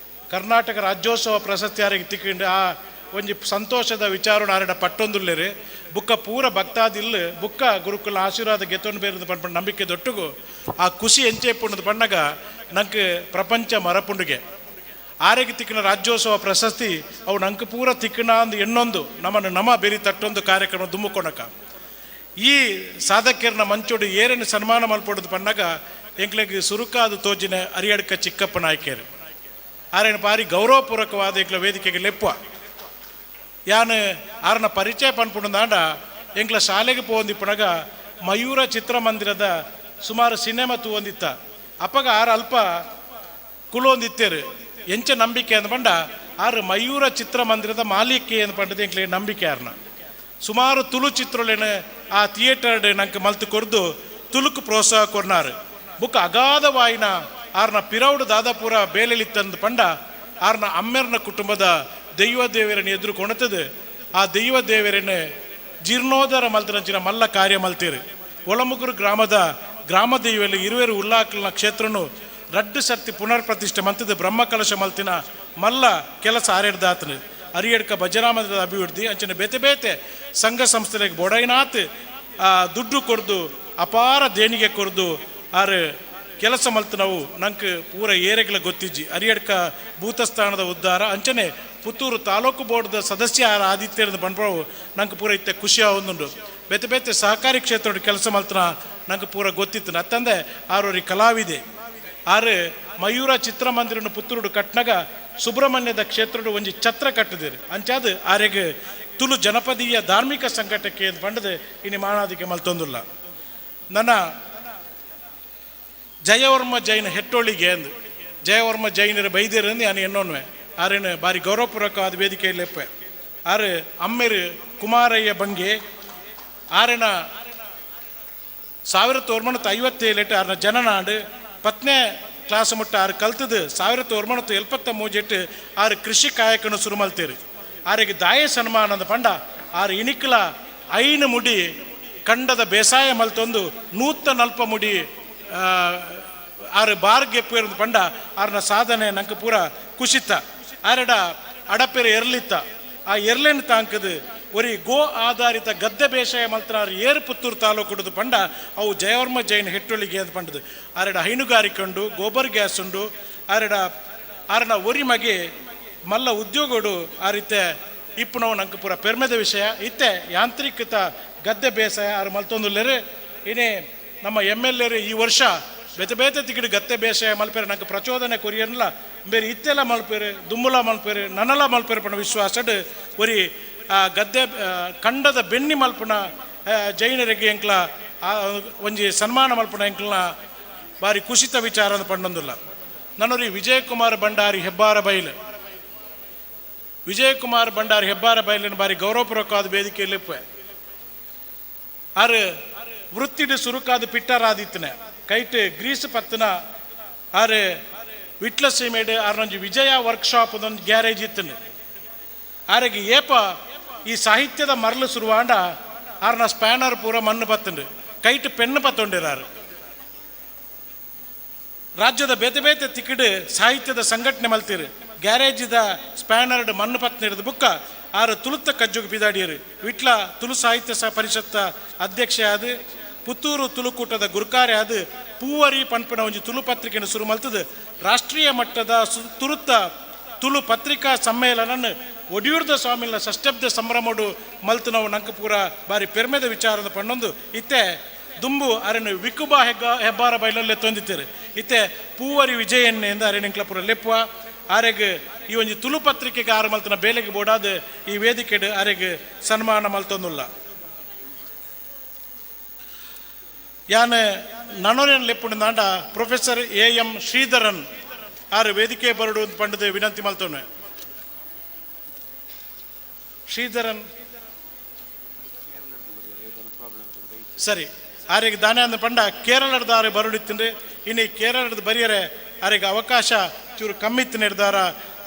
ಕರ್ನಾಟಕ ರಾಜ್ಯೋತ್ಸವ ಪ್ರಶಸ್ತಿ ಯಾರಿಗೆ ತಿಕ್ಕೊಂಡು ಆ ಒಂಜಿ ಸಂತೋಷದ ವಿಚಾರ ಆರಡ ಪಟ್ಟೊಂದುಲ್ಲೇರು ಬುಕ್ಕ ಪೂರ ಭಕ್ತಾದಿಲ್ಲ ಬುಕ್ಕ ಗುರುಕುಲ ಆಶೀರ್ವಾದ ಗೆತ್ತೊಂಡು ಬೇರೆ ಪಂಪಣ ನಂಬಿಕೆ ದೊಟ್ಟುಗು ಆ ಖುಷಿ ಎಂಚೆಪ್ಪುಂಡದು ಪಣ್ಣಗ ನಂಗೆ ಪ್ರಪಂಚ ಮರಪುಂಡಿಗೆ ಆರೆಗೆ ತಿಕ್ಕಿನ ರಾಜ್ಯೋತ್ಸವ ಪ್ರಶಸ್ತಿ ಅವು ನಂಗೆ ಪೂರ ತಿಕ್ಕಿನ ಅಂದು ಎನ್ನೊಂದು ನಮ್ಮನ್ನು ನಮ ಬೇರೆ ತಟ್ಟೊಂದು ಕಾರ್ಯಕ್ರಮ ದುಮ್ಮುಕೊಣಕ ಈ ಸಾಧಕರನ್ನ ಮಂಚೋಡು ಏರೇನು ಸನ್ಮಾನ ಮಲ್ಪೊಡದು ಪಣ್ಣಗ ಎಂಕ್ಲೆಗೆ ಸುರುಕಾದ ತೋಜಿನ ಅರಿಯಡ್ಕ ಚಿಕ್ಕಪ್ಪ ನಾಯ್ಕೇರು ಆರೇನು ಭಾರಿ ಗೌರವಪೂರ್ವಕವಾದ ಎಂಕ್ಲ ವೇದಿಕೆಗೆ ಲೆಪ್ಪ ಯಾನು ಆರನ ಪರಿಚಯ ಪನ್ಪುಂಡಾಂಡ ಎಂಕ್ಲ ಶಾಲೆಗೆ ಪೋಂದಿಪ್ಪನಾಗ ಮಯೂರ ಚಿತ್ರಮಂದಿರದ ಸುಮಾರು ಸಿನಿಮಾ ತೂವೊಂದಿತ್ತ ಅಪ್ಪಗ ಆರು ಅಲ್ಪ ಕುಲೊಂದಿತ್ತೇರು ಎಂಚ ನಂಬಿಕೆ ಅಂದ ಪಂಡ ಆರು ಮಯೂರ ಚಿತ್ರಮಂದಿರದ ಮಾಲೀಕೆ ಅಂದ ಪಂಡದ ಎಂಕ್ಲೆ ನಂಬಿಕೆ ಆರ್ನ ಸುಮಾರು ತುಳು ಚಿತ್ರಲೇನು ಆ ಥಿಯೇಟರ್ ನಂಗೆ ಮಲ್ತು ಕೊರ್ದು ತುಳುಕು ಪ್ರೋತ್ಸಾಹ ಕೊರ್ನಾರು ಬುಕ್ ಅಗಾಧವಾಯಿನ ಆರ್ನ ಪಿರೌಡು ದಾದಾಪುರ ಬೇಲೆಲಿತ್ತಂದು ಪಂಡ ಆರ್ನ ಅಮ್ಮೆರ್ನ ಕುಟುಂಬದ ದೈವ ದೇವರನ್ನು ಎದುರು ಕೊಣತದು ಆ ದೈವ ದೇವರನ್ನು ಜೀರ್ಣೋದ್ಧಾರ ಮಲ್ತನಂಚಿನ ಮಲ್ಲ ಕಾರ್ಯ ಮಲ್ತೀರು ಒಳಮುಗುರು ಗ್ರಾಮದ ಗ್ರಾಮ ದೈವಲ್ಲಿ ಇರುವೆರು ಉಲ್ಲಾಕಲ್ನ ಕ್ಷೇತ್ರನು ರಡ್ಡು ಸರ್ತಿ ಪುನರ್ ಪ್ರತಿಷ್ಠೆ ಮಂತದ ಬ್ರಹ್ಮ ಕಲಶ ಮಲ್ತಿನ ಮಲ್ಲ ಕೆಲಸ ಆರೇಡ್ದಾತನು ಅರಿಯಡ್ಕ ಭಜನಾಮದ ಅಭಿವೃದ್ಧಿ ಅಂಚಿನ ಬೇತೆ ಬೇತೆ ಸಂಘ ಸಂಸ್ಥೆಗೆ ಬೊಡೈನಾತ್ ದುಡ್ಡು ಕೊರ್ದು ಅಪಾರ ದೇಣಿಗೆ ಕೊರ್ದು ಆರು ಕೆಲಸ ಮಲ್ತು ನಾವು ನಂಗೆ ಪೂರ ಏರೆಗಳ ಗೊತ್ತಿಜ್ಜಿ ಅರಿಯಡ್ಕ ಭೂತಸ್ಥಾನದ ಉದ್ಧಾರ ಅಂಚನೆ ಪುತ್ತೂರು ತಾಲೂಕು ಬೋರ್ಡ್ದ ಸದಸ್ಯ ಆದಿತ್ಯರದ ಬಂಡ್ಬಾವು ನಂಗೆ ಪೂರ ಇತ್ತೆ ಖುಷಿ ಆವೊಂದುಂಡು ಬೇತೆ ಬೇತೆ ಸಹಕಾರಿ ಕ್ಷೇತ್ರ ಕೆಲಸ ಮಲ್ತನ ನಂಗೆ ಪೂರ ಗೊತ್ತಿತ್ತು ಅತ್ತಂದೆ ಆರೋರಿ ಕಲಾವಿದೆ ಆರು ಮಯೂರ ಚಿತ್ರಮಂದಿರನು ಪುತ್ತೂರು ಕಟ್ನಾಗ ಸುಬ್ರಹ್ಮಣ್ಯದ ಕ್ಷೇತ್ರದ ಒಂಜಿ ಛತ್ರ ಕಟ್ಟಿದಿರು ಅಂಚಾದ ಆರೆಗೆ ತುಳು ಜನಪದೀಯ ಧಾರ್ಮಿಕ ಸಂಘಟಕ್ಕೆ ಅಂತ ಬಂಡದು ಇನ್ನು ಮಾನಾದಿಗೆ ಮಲ್ತೊಂದಿಲ್ಲ ನನ್ನ ಜಯವರ್ಮ ಜೈನ ಹೆಟ್ಟೋಳಿಗೆ ಅಂದು ಜಯವರ್ಮ ಜೈನರ ಬೈದೇರು ಅಂದು ನಾನು ಎನ್ನೋನ್ವೆ ಆರೇನು ಬಾರಿ ಗೌರವಪೂರ್ವಕವಾದ ವೇದಿಕೆಯಲ್ಲಿ ಎಪ್ಪೆ ಆರು ಅಮ್ಮೆರು ಕುಮಾರಯ್ಯ ಬಂಗೆ ಆರೇನ 1957 ಆರ್ನ ಜನನಾಡು 10ನೇ ಕ್ಲಾಸ್ ಮುಟ್ಟ ಆರು ಕಲ್ತದ್ದು 1973 ಆರು ಕೃಷಿ ಕಾಯಕನು ಶುರು ಮಲ್ತೀರಿ ಆರಿಗೆ ದಾಯ ಸನ್ಮಾನದ ಪಂಡ ಆರು ಇಣಿಕಲ ಐನು ಮುಡಿ ಕಂಡದ ಬೇಸಾಯ ಮಲ್ತೊಂದು 140 ಮುಡಿ ಆರು ಬಾರ್ಗೆ ಪೇರು ಪಂಡ ಆರ್ನ ಸಾಧನೆ ನಂಗೆ ಪೂರ ಕುಶಿತ ಆರಡ ಅಡಪೆರೆ ಎರ್ಲಿತ್ತ ಆ ಎರ್ಲೆನ್ ತಾಂಕದು ಒರಿ ಗೋ ಆಧಾರಿತ ಗದ್ದೆ ಬೇಸಾಯ ಮಲ್ತನಾರು ಏರು ಪುತ್ತೂರು ತಾಲೂಕು ಪಂಡ ಅವು ಜಯವರ್ಮ ಜೈನ್ ಹೆಟ್ಟೊಳಿಗೆ ಅಂತ ಪಂಡದು ಆರಡ ಹೈನುಗಾರಿಕೆ ಉಂಡು ಗೋಬರ್ ಗ್ಯಾಸ್ ಉಂಡು ಆರನ ಒರಿ ಮಗೆ ಮಲ್ಲ ಉದ್ಯೋಗಡು ಆ ರೀತಿ ಇಪ್ಪು ನಾವು ನಂಗೆ ಪೂರ ಪೆರ್ಮೆದ ವಿಷಯ ಇತ್ತೆ ಯಾಂತ್ರಿಕತ ಗದ್ದೆ ಬೇಸಾಯ ಆರು ಮಲ್ತೊಂದುಲ್ಲೇರು ಇನ್ನೇ ನಮ್ಮ MLA ಈ ವರ್ಷ ಬೇತೆ ತಿಗಿಡು ಗದ್ದೆ ಬೇಸಾಯ ಮಲ್ಪೇರು ನಂಗೆ ಪ್ರಚೋದನೆ ಕೊರಿಯನ್ಲ ಬೇರೆ ಇತ್ತೆಲ್ಲ ಮಲ್ಪೇರು ದುಮ್ಮುಲ ಮಲ್ಪೇರು ನನ್ನಲ ಮಲ್ಪೇರು ಪಣ ವಿಶ್ವಾಸಡ್ ಒರಿ ಗದ್ದೆ ಕಂಡದ ಬೆನ್ನಿ ಮಲ್ಪನ ಜೈನರಿಗೆ ಎಂಕ್ಲ ಒಂಜಿ ಸನ್ಮಾನ ಮಲ್ಪನ ಎಂಕ್ಲನ ಬಾರಿ ಕುಸಿತ ವಿಚಾರ ಪಂಡೊಂದಿಲ್ಲ ನನ್ನೊರಿ ವಿಜಯಕುಮಾರ್ ಭಂಡಾರಿ ಹೆಬ್ಬಾರ ಬೈಲಿನ ಬಾರಿ ಗೌರವಪೂರ್ವಕವಾದ ವೇದಿಕೆಯಲ್ಲಿ ಆರು ವೃತ್ತಿಡು ಸುರುಕಾದ ಪಿಟ್ಟರಾದಿತ್ತನೆ ಕೈಟ್ ಗ್ರೀಸ್ ಪತ್ತನ ಆರು ವಿಟ್ಲ ಸೀಮೇಡು ಆರ್ನೊಂಜಿ ವಿಜಯ ವರ್ಕ್ಶಾಪ್ ಒಂದು ಗ್ಯಾರೇಜ್ ಇತ್ತನು ಆರೆಗೆ ಏಪ ಈ ಸಾಹಿತ್ಯದ ಮರಳು ಶುರುವಾಂಡ ಆರ್ನ ಸ್ಪ್ಯಾನರ್ ಪೂರ ಮಣ್ಣು ಪತ್ತಂಡು ಕೈಟ್ ಪೆನ್ನು ಪತ್ತೊಂಡಿರಾರು ರಾಜ್ಯದ ಬೇತೆ ತಿಕ್ಕಿಡು ಸಾಹಿತ್ಯದ ಸಂಘಟನೆ ಮಲ್ತೀರು ಗ್ಯಾರೇಜಿದ ಸ್ಪ್ಯಾನರ್ಡ್ ಮಣ್ಣು ಪತ್ನಿಡಿದ ಬುಕ್ಕ ಆರು ತುಳುತ್ತ ಕಜ್ಜುಗೆ ಬಿದಾಡಿಯರು ವಿಟ್ಲ ತುಳು ಸಾಹಿತ್ಯ ಪರಿಷತ್ತ ಅಧ್ಯಕ್ಷ ಆದ ಪುತ್ತೂರು ತುಳುಕೂಟದ ಗುರುಕಾರ್ಯ ಆದ ಪೂವರಿ ಪಂಪಿನ ಒಂಜಿ ತುಳು ಪತ್ರಿಕೆಯನ್ನು ಶುರು ಮಲ್ತದು ರಾಷ್ಟ್ರೀಯ ಮಟ್ಟದ ತುರುತ್ತ ತುಳು ಪತ್ರಿಕಾ ಸಮ್ಮೇಳನ ಒಡಿಯೂರ್ದ ಸ್ವಾಮಿನ ಷಷ್ಠಬ್ದ ಸಂಭ್ರಮಡು ಮಲ್ತು ನಾವು ನಂಗೆ ಪೂರ ಬಾರಿ ಪೆರ್ಮೆದ ವಿಚಾರದ ಪಣ್ಣೊಂದು ಇತ್ತೆ ದುಂಬು ಅರೆನು ವಿಕುಬಾ ಹೆಬ್ಬಾರ ಬೈಲಲ್ಲೇ ತೊಂದಿತ್ತೀರಿ ಇತ್ತೆ ಪೂವರಿ ವಿಜಯನ್ನೆಂದು ಅರೆನಿಂಕ್ಲ ಪೂರ ಲೆಪ್ಪುವ ಆರೆಗೆ ಈ ಒಂದು ತುಳು ಪತ್ರಿಕೆಗೆ ಆರು ಮಲ್ತನ ಬೇಲೆಗೆ ಬೋಡಾದ ಈ ವೇದಿಕೆಡು ಆರೆಗೆ ಸನ್ಮಾನ ಮಲ್ತೊಂದುಲ್ಲ ಯಾನ್ ನನ್ನೋರೇನು ಲೆಪ್ಪುಂಡು ನಾಂಡ ಪ್ರೊಫೆಸರ್ AM ಶ್ರೀಧರನ್ ಆರು ವೇದಿಕೆ ಬರಡು ಪಂಡದ ವಿನಂತಿ ಮಲ್ತೋನೆ ಶ್ರೀಧರನ್ ಸರಿ ಆರೆಗೆ ದಾನೆ ಅಂದ ಪಂಡ ಕೇರಳದ ಆರು ಬರಡಿತ್ತಂದ್ರೆ ಇನ್ನು ಕೇರಳದ ಬರಿಯರೆ ಆರೆಗೆ ಅವಕಾಶ ಚೂರು ಕಮ್ಮಿತ್ತು ನಿರ್ಧಾರ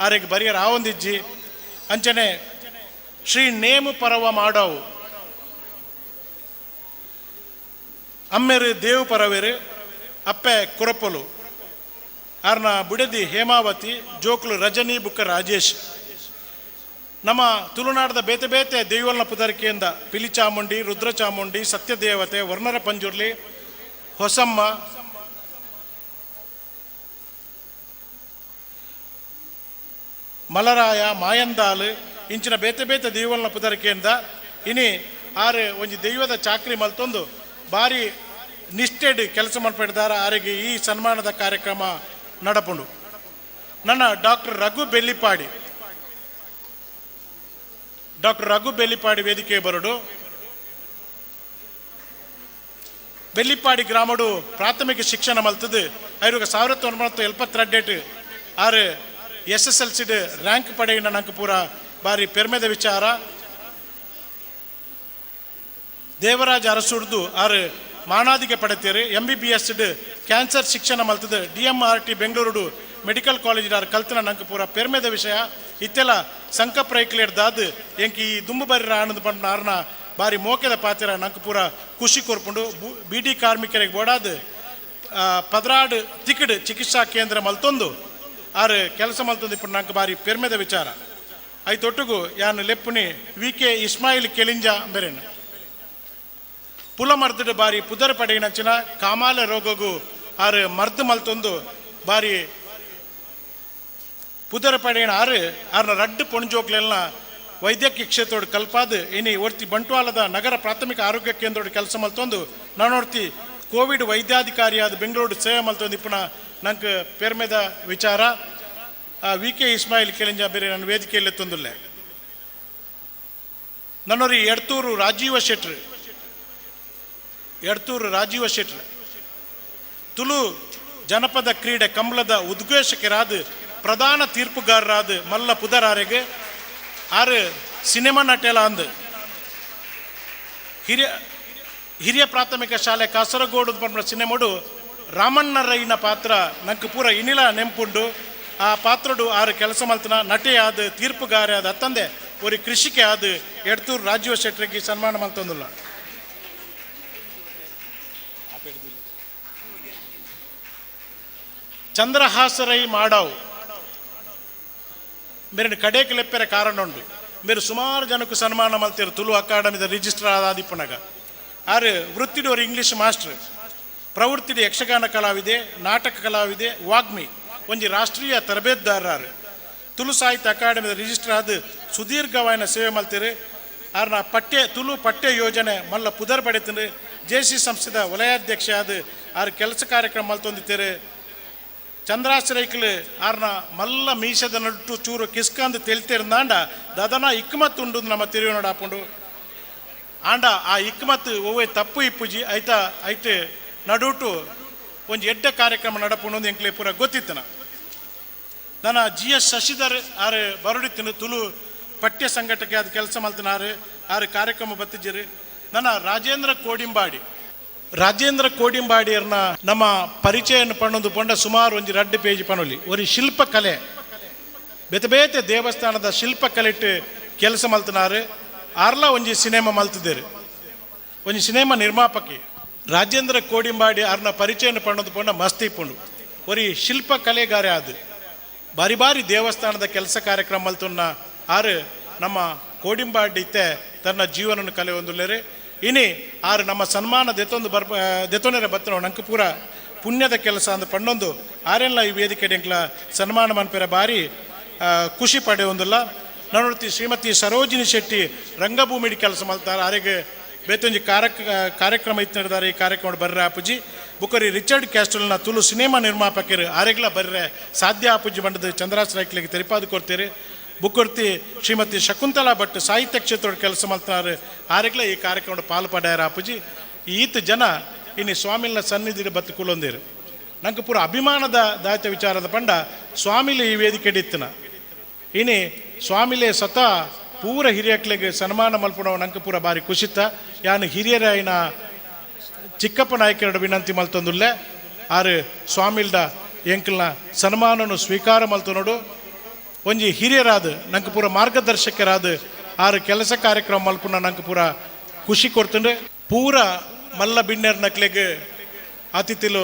ಆರೆಗೆ ಬರಿಯರ ಆವೊಂದಿಜ್ಜಿ ಅಂಚನೆ ಶ್ರೀ ನೇಮು ಪರವ ಮಾಡವು ಅಮ್ಮೆರು ದೇವು ಪರವೇರು ಅಪ್ಪೆ ಕುರಪಲು ಆರ್ನ ಬುಡದಿ ಹೇಮಾವತಿ ಜೋಕ್ಲು ರಜನಿ ಬುಕ್ಕ ರಾಜೇಶ್ ನಮ್ಮ ತುಳುನಾಡದ ಬೇತೆ ದೇವಲ್ನ ಪುದರಿಕೆಯಿಂದ ಪಿಲಿಚಾಮುಂಡಿ ರುದ್ರಚಾಮುಂಡಿ ಸತ್ಯದೇವತೆ ವರ್ಣರ ಪಂಜುರ್ಲಿ ಹೊಸಮ್ಮ ಮಲರಾಯ ಮಾಯಂದಾಲು ಇಂಚಿನ ಬೇತೆ ದೇವಲ್ನ ಪುದರಿಕೆಯಿಂದ ಇನಿ ಆರು ಒಂಜಿ ದೈವದ ಚಾಕ್ರಿ ಮಲ್ತೊಂದು ಭಾರಿ ನಿಷ್ಠೆಡ್ ಕೆಲಸ ಮಾಡ್ಬಿಡ್ದಾರ ಆರಿಗೆ ಈ ಸನ್ಮಾನದ ಕಾರ್ಯಕ್ರಮ ನಡಪುಂಡು ನನ್ನ ಡಾಕ್ಟರ್ ರಘು ಬೆಲ್ಲಿಪಾಡಿ ವೇದಿಕೆ ಬರಡು ಬೆಲ್ಲಿಪಾಡಿ ಗ್ರಾಮಡು ಪ್ರಾಥಮಿಕ ಶಿಕ್ಷಣ ಮಲ್ತದು ಅವ್ರಿಗೆ 1972 ಆರು SSLC ರ್ಯಾಂಕ್ ಪಡೆಯಿನ ನಂಗೆ ಪೂರ ಬಾರಿ ಪೆರ್ಮೆದ ವಿಚಾರ ದೇವರಾಜ ಅರಸುಡ್ದು ಆರು ಮಾನಾದಿಗೆ ಪಡೆತೀರಿ MBBS ಕ್ಯಾನ್ಸರ್ ಶಿಕ್ಷಣ ಮಲ್ತದು DMRT ಬೆಂಗಳೂರು ಮೆಡಿಕಲ್ ಕಾಲೇಜ್ ಆರು ಕಲ್ತನ ನಂಗೆ ಪೂರ ಪೆರ್ಮೆದ ವಿಷಯ ಇತ್ತೆಲ್ಲ ಸಂಕ ಪ್ರೈಕ್ಲೇಡ್ದಾದ ಎಂಕಿ ಈ ದುಂಬು ಬರ್ರ ಆನಂದ ಪಂಡ ಆರ್ನ ಬಾರಿ ಮೋಕೆದ ಪಾತಿರ ನಂಗೆ ಪೂರ ಖುಷಿ ಕೊರ್ಪುಂಡು BD ಕಾರ್ಮಿಕರಿಗೆ ಬೋಡಾದ ಪದ್ರಾಡ್ ತಿಕಿಡ್ ಚಿಕಿತ್ಸಾ ಕೇಂದ್ರ ಮಲ್ತೊಂದು ಆರು ಕೆಲಸ ಮಲ್ತೊಂದು ఇప్పుడు ನಂಗೆ ಬಾರಿ ಪೆರ್ಮೆದ ವಿಚಾರ ಐತೊಟ್ಟಿಗೂ ಯಾನು ಲೆಪ್ಪುನಿ VK ಇಸ್ಮಾಯಿಲ್ ಕೆಲಿಂಜ ಬೆರೆನು ಪುಲ ಮರ್ದಡು ಬಾರಿ ಪುದರ್ ಪಡೆಯಿನಂಚಿನ ಕಾಮಾಲ ರೋಗಗೂ ಆರು ಮರ್ದು ಮಲ್ತೊಂದು ಬಾರಿ ಪುದರ್ ಪಡೆಯಿನ ಆರ್ನ ರಡ್ಡು ಪೊಣ್ಜೋಕ್ಲೆಲ್ಲ ವೈದ್ಯಕೀಯ ಕ್ಷೇತ್ರೋಡು ಕಲ್ಪಾದು ಇನಿ ಒರ್ತಿ ಬಂಟ್ವಾಳದ ನಗರ ಪ್ರಾಥಮಿಕ ಆರೋಗ್ಯ ಕೇಂದ್ರೋಡು ಕೆಲಸ ಮಲ್ತೊಂದು ನಾನೊರ್ತಿ ಕೋವಿಡ್ ವೈದ್ಯಾಧಿಕಾರಿಯಾದ ಬೆಂಗಳೂರು ಸೇವೆ ಮಲ್ತೊಂದು ಇಪ್ಪನ ನಂಗೆ ಪೆರ್ಮೆದ ವಿಚಾರ VK ಇಸ್ಮಾಯಿಲ್ ಕೆಲಿಂಜ ಬೇರೆ ನನ್ನ ವೇದಿಕೆಯಲ್ಲಿ ತಂದುಲ್ಲೆ ನನ್ನೊರಿ ಎಡ್ತೂರು ರಾಜೀವ ಶೆಟ್ರು ತುಳು ಜನಪದ ಕ್ರೀಡೆ ಕಂಬಳದ ಉದ್ಘೋಷಕರಾದ ಪ್ರಧಾನ ತೀರ್ಪುಗಾರರಾದ ಮಲ್ಲ ಪುದರಾರೆಗೆ ಆರು ಸಿನಿಮಾ ನಟೆಲ್ಲ ಅಂದು ಹಿರಿಯ ಪ್ರಾಥಮಿಕ ಶಾಲೆ ಕಾಸರಗೋಡು ಪಂಡ ಸಿನಿಮಾಡು ರಾಮಣ್ಣ ರೈನ ಪಾತ್ರ ನಂಗೆ ಪೂರ ಇನಿಲ ನೆಂಪುಂಡು. ಆ ಪಾತ್ರಡು ಆರು ಕೆಲಸ ಮಲ್ತನ ನಟೆ ಆದ ತೀರ್ಪುಗಾರ ಆದ ಅತ್ತಂದೆ ஒரு ಕೃಷಿಕೆ ಆದ ಎಡ್ತೂರು ರಾಜೀವ ಶೆಟ್ಟರಿಗೆ ಸನ್ಮಾನ ಮಲ್ತೊಂದುಲ್ಲ. ಚಂದ್ರಹಾಸರೈ ಮಾಡಾವು ಮೇರೆ ಕಡೆಗೆ ಲೆಪ್ಪೆರ ಕಾರಣ ಉಂಡು. ಮೇರೆ ಸುಮಾರು ಜನಕ್ಕೂ ಸನ್ಮಾನ ಮಲ್ತಿರು ತುಳು ಅಕಾಡೆಮಿದ ರಿಜಿಸ್ಟ್ರಾರ್ ಆದಿಪ್ಪನಾಗ. ಆರು ವೃತ್ತಿಡು ಅವರು ಇಂಗ್ಲೀಷ್ ಮಾಸ್ಟರ್, ಪ್ರವೃತ್ತಿಡು ಯಕ್ಷಗಾನ ಕಲಾವಿದೆ, ನಾಟಕ ಕಲಾವಿದೆ, ವಾಗ್ಮಿ, ಒಂಜಿ ರಾಷ್ಟ್ರೀಯ ತರಬೇತುದಾರರು, ತುಳು ಸಾಹಿತ್ಯ ಅಕಾಡೆಮಿದ ರಿಜಿಸ್ಟರ್ ಆದ ಸುದೀರ್ಘವಾಯಿನ ಸೇವೆ ಮಲ್ತಿರು. ಆರ್ನ ತುಳು ಪಠ್ಯ ಯೋಜನೆ ಮಲ್ಲ ಪುದರ್ ಪಡೆತಂದು ಜೆಸಿ ಸಂಸ್ಥೆದ ವಲಯಾಧ್ಯಕ್ಷ ಆದ ಆರು ಕೆಲಸ ಕಾರ್ಯಕ್ರಮ ಮಲ್ತೊಂದಿತ್ತೇರು. ಚಂದ್ರಾಶ್ರೈಕಲ್ ಆರ್ನ ಮಲ್ಲ ಮೀಸದ ನಟ್ಟು ಚೂರು ಕಿಸ್ಕಂದು ತೆಲ್ತಿರ್ದಾಂಡ ದದನ ಇಕ್ಮತ್ ಉಂಡು ನಮ್ಮ ತಿರುವಿನೋಡು ಹಾಕೊಂಡು ಆಂಡ ಆ ಇಕ್ಮತ್ ಓವೇ ತಪ್ಪು ಇಪ್ಪುಜಿ ಐತ ಐಟ್ ನಡುಟು ಒಂದು ಎಡ್ಡ ಕಾರ್ಯಕ್ರಮ ನಡಪುಂಡು ಎಂಕ್ಲೆ ಪೂರ ಗೊತ್ತಿತ್ತನ. ನನ್ನ GS ಶಶಿಧರ್ ಆರು ಬರುಡಿತ್ತಿನ ತುಳು ಪಠ್ಯ ಸಂಘಟಕ್ಕೆ ಅದು ಕೆಲಸ ಮಲ್ತನಾರು ಆರು ಕಾರ್ಯಕ್ರಮ ಬತ್ತಿದ್ದೀರಿ. ನನ್ನ ರಾಜೇಂದ್ರ ಕೋಡಿಂಬಾಡಿಯರ್ನ ನಮ್ಮ ಪರಿಚಯನ ಪಣ್ಣೊಂದು ಪಂಡ ಸುಮಾರು ಒಂದು 2 ಪೇಜ್ ಪಣೊಲಿ ಒಂದು ಶಿಲ್ಪಕಲೆ ಬೇತೆ ಬೇತೆ ದೇವಸ್ಥಾನದ ಶಿಲ್ಪಕಲೆಟ್ಟು ಕೆಲಸ ಮಲ್ತನಾರು. ಆರ್ಲ ಒಂಜಿ ಸಿನಿಮಾ ಮಲ್ತಿದ್ದೇರು, ಒಂಜಿ ಸಿನಿಮಾ ನಿರ್ಮಾಪಕಿ ರಾಜೇಂದ್ರ ಕೋಡಿಂಬಾಡಿ ಆರ್ನ ಪರಿಚಯನ ಪಣ್ಣೊಂದು ಪಂಡ ಮಸ್ತಿ ಇಪ್ಪುಂಡು. ಒಂದು ಶಿಲ್ಪಕಲೆಗಾರೆ ಆದ ಬಾರಿ ಬಾರಿ ದೇವಸ್ಥಾನದ ಕೆಲಸ ಕಾರ್ಯಕ್ರಮ ಮಲ್ತುನ್ನ ಆರು ನಮ್ಮ ಕೋಡಿಂಬಾಡಿ ಇತ್ತೆ ತನ್ನ ಜೀವನವನ್ನು ಕಲೆ ಹೊಂದುಲ್ಲೇರು. ಇನಿ ಆರು ನಮ್ಮ ಸನ್ಮಾನ ದೆತ್ತೊಂದರ ಬತ್ತನ ನಂಗೆ ಪೂರ ಪುಣ್ಯದ ಕೆಲಸ ಅಂದ ಪಣ್ಣೊಂದು ಆರೆಲ್ಲ ಈ ವೇದಿಕೆ ಎಂಕ್ಲ ಸನ್ಮಾನ ಮನ್ಪೆರ ಬಾರಿ ಖುಷಿ ಪಡೆ ಹೊಂದಿಲ್ಲ. ನೋಡ್ತಿ ಶ್ರೀಮತಿ ಸರೋಜಿನಿ ಶೆಟ್ಟಿ ರಂಗಭೂಮಿಡಿ ಕೆಲಸ ಮಲ್ತಾರೆ. ಆರೆಗೆ ಬೇತೊಂಜಿ ಕಾರ್ಯಕ್ರಮ ಇತ್ತು ನಡೆದಾರೆ. ಈ ಕಾರ್ಯಕ್ರಮ ಬರ್ರೆ ಆಪುಜಿ ಬುಕ್ಕರಿ ರಿಚರ್ಡ್ ಕ್ಯಾಸ್ಟಲ್ನ ತುಳು ಸಿನಿಮಾ ನಿರ್ಮಾಪಕರು ಆರೆಗ್ಲ ಬರ್ರೆ ಸಾಧ್ಯ ಆಪುಜಿ ಬಂಡದ ಚಂದ್ರಾಶ್ರೈಕ್ಲಿಗೆ ತೆರಿಪಾದು ಕೊಡ್ತೀರಿ. ಬುಕ್ಕರ್ತಿ ಶ್ರೀಮತಿ ಶಕುಂತಲಾ ಭಟ್ ಸಾಹಿತ್ಯ ಕ್ಷೇತ್ರದ ಕೆಲಸ ಮಾಡ್ತಾರೆ. ಆರೆಗ್ಲ ಈ ಕಾರ್ಯಕ್ರಮ ಪಾಲು ಪಡ್ಯಾರ ಆಪುಜಿ. ಈತ ಜನ ಇನ್ನು ಸ್ವಾಮಿಲ್ನ ಸನ್ನಿಧಿ ಬತ್ತು ಕುಲೊಂದಿರು ನಂಗೆ ಪೂರ ಅಭಿಮಾನದ ದಾಯ್ತ ವಿಚಾರದ ಪಂಡ ಸ್ವಾಮಿಲಿ ಈ ವೇದಿಕೆ ಇತ್ತನ ಇನಿ ಸ್ವಾಮಿಲೇ ಸ್ವತಃ ಪೂರ ಹಿರಿಯಕ್ಲೆಗೆ ಸನ್ಮಾನ ಮಲ್ಪುಣವ ನಂಗೆ ಪೂರ ಬಾರಿ ಖುಷಿತ್ತ. ಯಾನು ಹಿರಿಯರ ಐನ ಚಿಕ್ಕಪ್ಪ ನಾಯಕರ ವಿನಂತಿ ಮಲ್ತೊಂದುಲ್ಲೆ ಆರು ಸ್ವಾಮಿಲ್ದ ಎಂಕಲ್ನ ಸನ್ಮಾನನು ಸ್ವೀಕಾರ ಮಲ್ತೊನೋಡು. ಒಂಜಿ ಹಿರಿಯರಾದ ನಂಗೆ ಪೂರ ಮಾರ್ಗದರ್ಶಕರಾದ ಆರು ಕೆಲಸ ಕಾರ್ಯಕ್ರಮ ಮಲ್ಪುನ ನಂಗೆ ಪೂರ ಖುಷಿ ಕೊಡ್ತಂಡು. ಪೂರ ಮಲ್ಲ ಬಿಣ್ಣೆರ್ ನಕ್ಲೆಗೆ ಅತಿಥಿಲು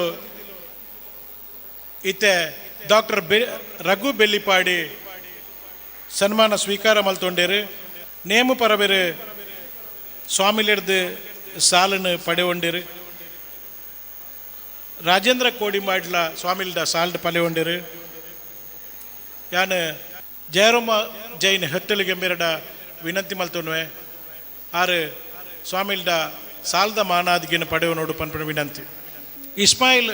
ಇತ್ತೆ ಡಾಕ್ಟರ್ ರಘು ಬೆಳ್ಳಿಪಾಡಿ ಸನ್ಮಾನ ಸ್ವೀಕಾರ ಮಲ್ತೊಂಡೇರು. ನೇಮು ಪರಬೇರು ಸ್ವಾಮಿಲಿಡ್ದು ಸಾಲನ್ನು ಪಡೆಯೊಂಡೇರು. ರಾಜೇಂದ್ರ ಕೋಡಿಮಾಡ್ಲ ಸ್ವಾಮಿಲ್ದ ಸಾಲ್ಡ್ ಪಲೆಯೊಂಡೇರು. ಯಾನು ಜಯರಾಮ ಜೈನ್ ಹೆತ್ತಲಿಗೆ ಮೇರಡ ವಿನಂತಿ ಮಲ್ತೊನ್ವೆ ಆರು ಸ್ವಾಮಿಲ್ಡ ಸಾಲ್ದ ಮಾನಾದಿಗೆನ ಪಡೆಯುವ ನೋಡು ಪನ್ಪಣ ವಿನಂತಿ. ಇಸ್ಮಾಯಿಲ್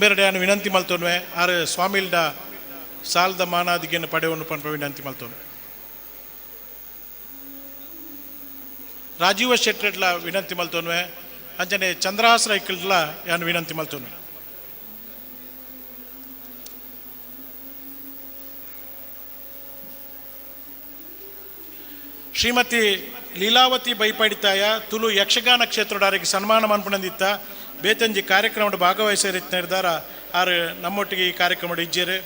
ಮೇರಡ ಯಾನು ವಿನಂತಿ ಮಲ್ತೊನ್ವೆ ಆರು ಸ್ವಾಮಿಲ್ಡ ಸಾಲ್ದ ಮಾನಾದಿಗೆನ ಪಡೆಯುವ ಪನ್ಪಣ ವಿನಂತಿ ಮಲ್ತೊನ್ವೆ. ರಾಜೀವ ಶೆಟ್ಟರ್ಲ ವಿನಂತಿ ಮಲ್ತೊನ್ವೆ ಅಂಚನೆ ಚಂದ್ರಹಾಸರೈಕಲ್ಲ ಯಾನು ವಿನಂತಿ ಮಲ್ತೊನ್ವೆ. ಶ್ರೀಮತಿ ಲೀಲಾವತಿ ಬೈಪಾಡಿತಾಯ ತುಳು ಯಕ್ಷಗಾನ ಕ್ಷೇತ್ರಡಾರಿಗೆ ಸನ್ಮಾನ ಮನ್ಪಣಂದಿತ್ತ ಬೇತಂಜಿ ಕಾರ್ಯಕ್ರಮದ ಭಾಗವಹಿಸಿರಿತ ನಿರ್ಧಾರ ಆರು ನಮ್ಮೊಟ್ಟಿಗೆ ಈ ಕಾರ್ಯಕ್ರಮ ಇಜ್ಜೇರು.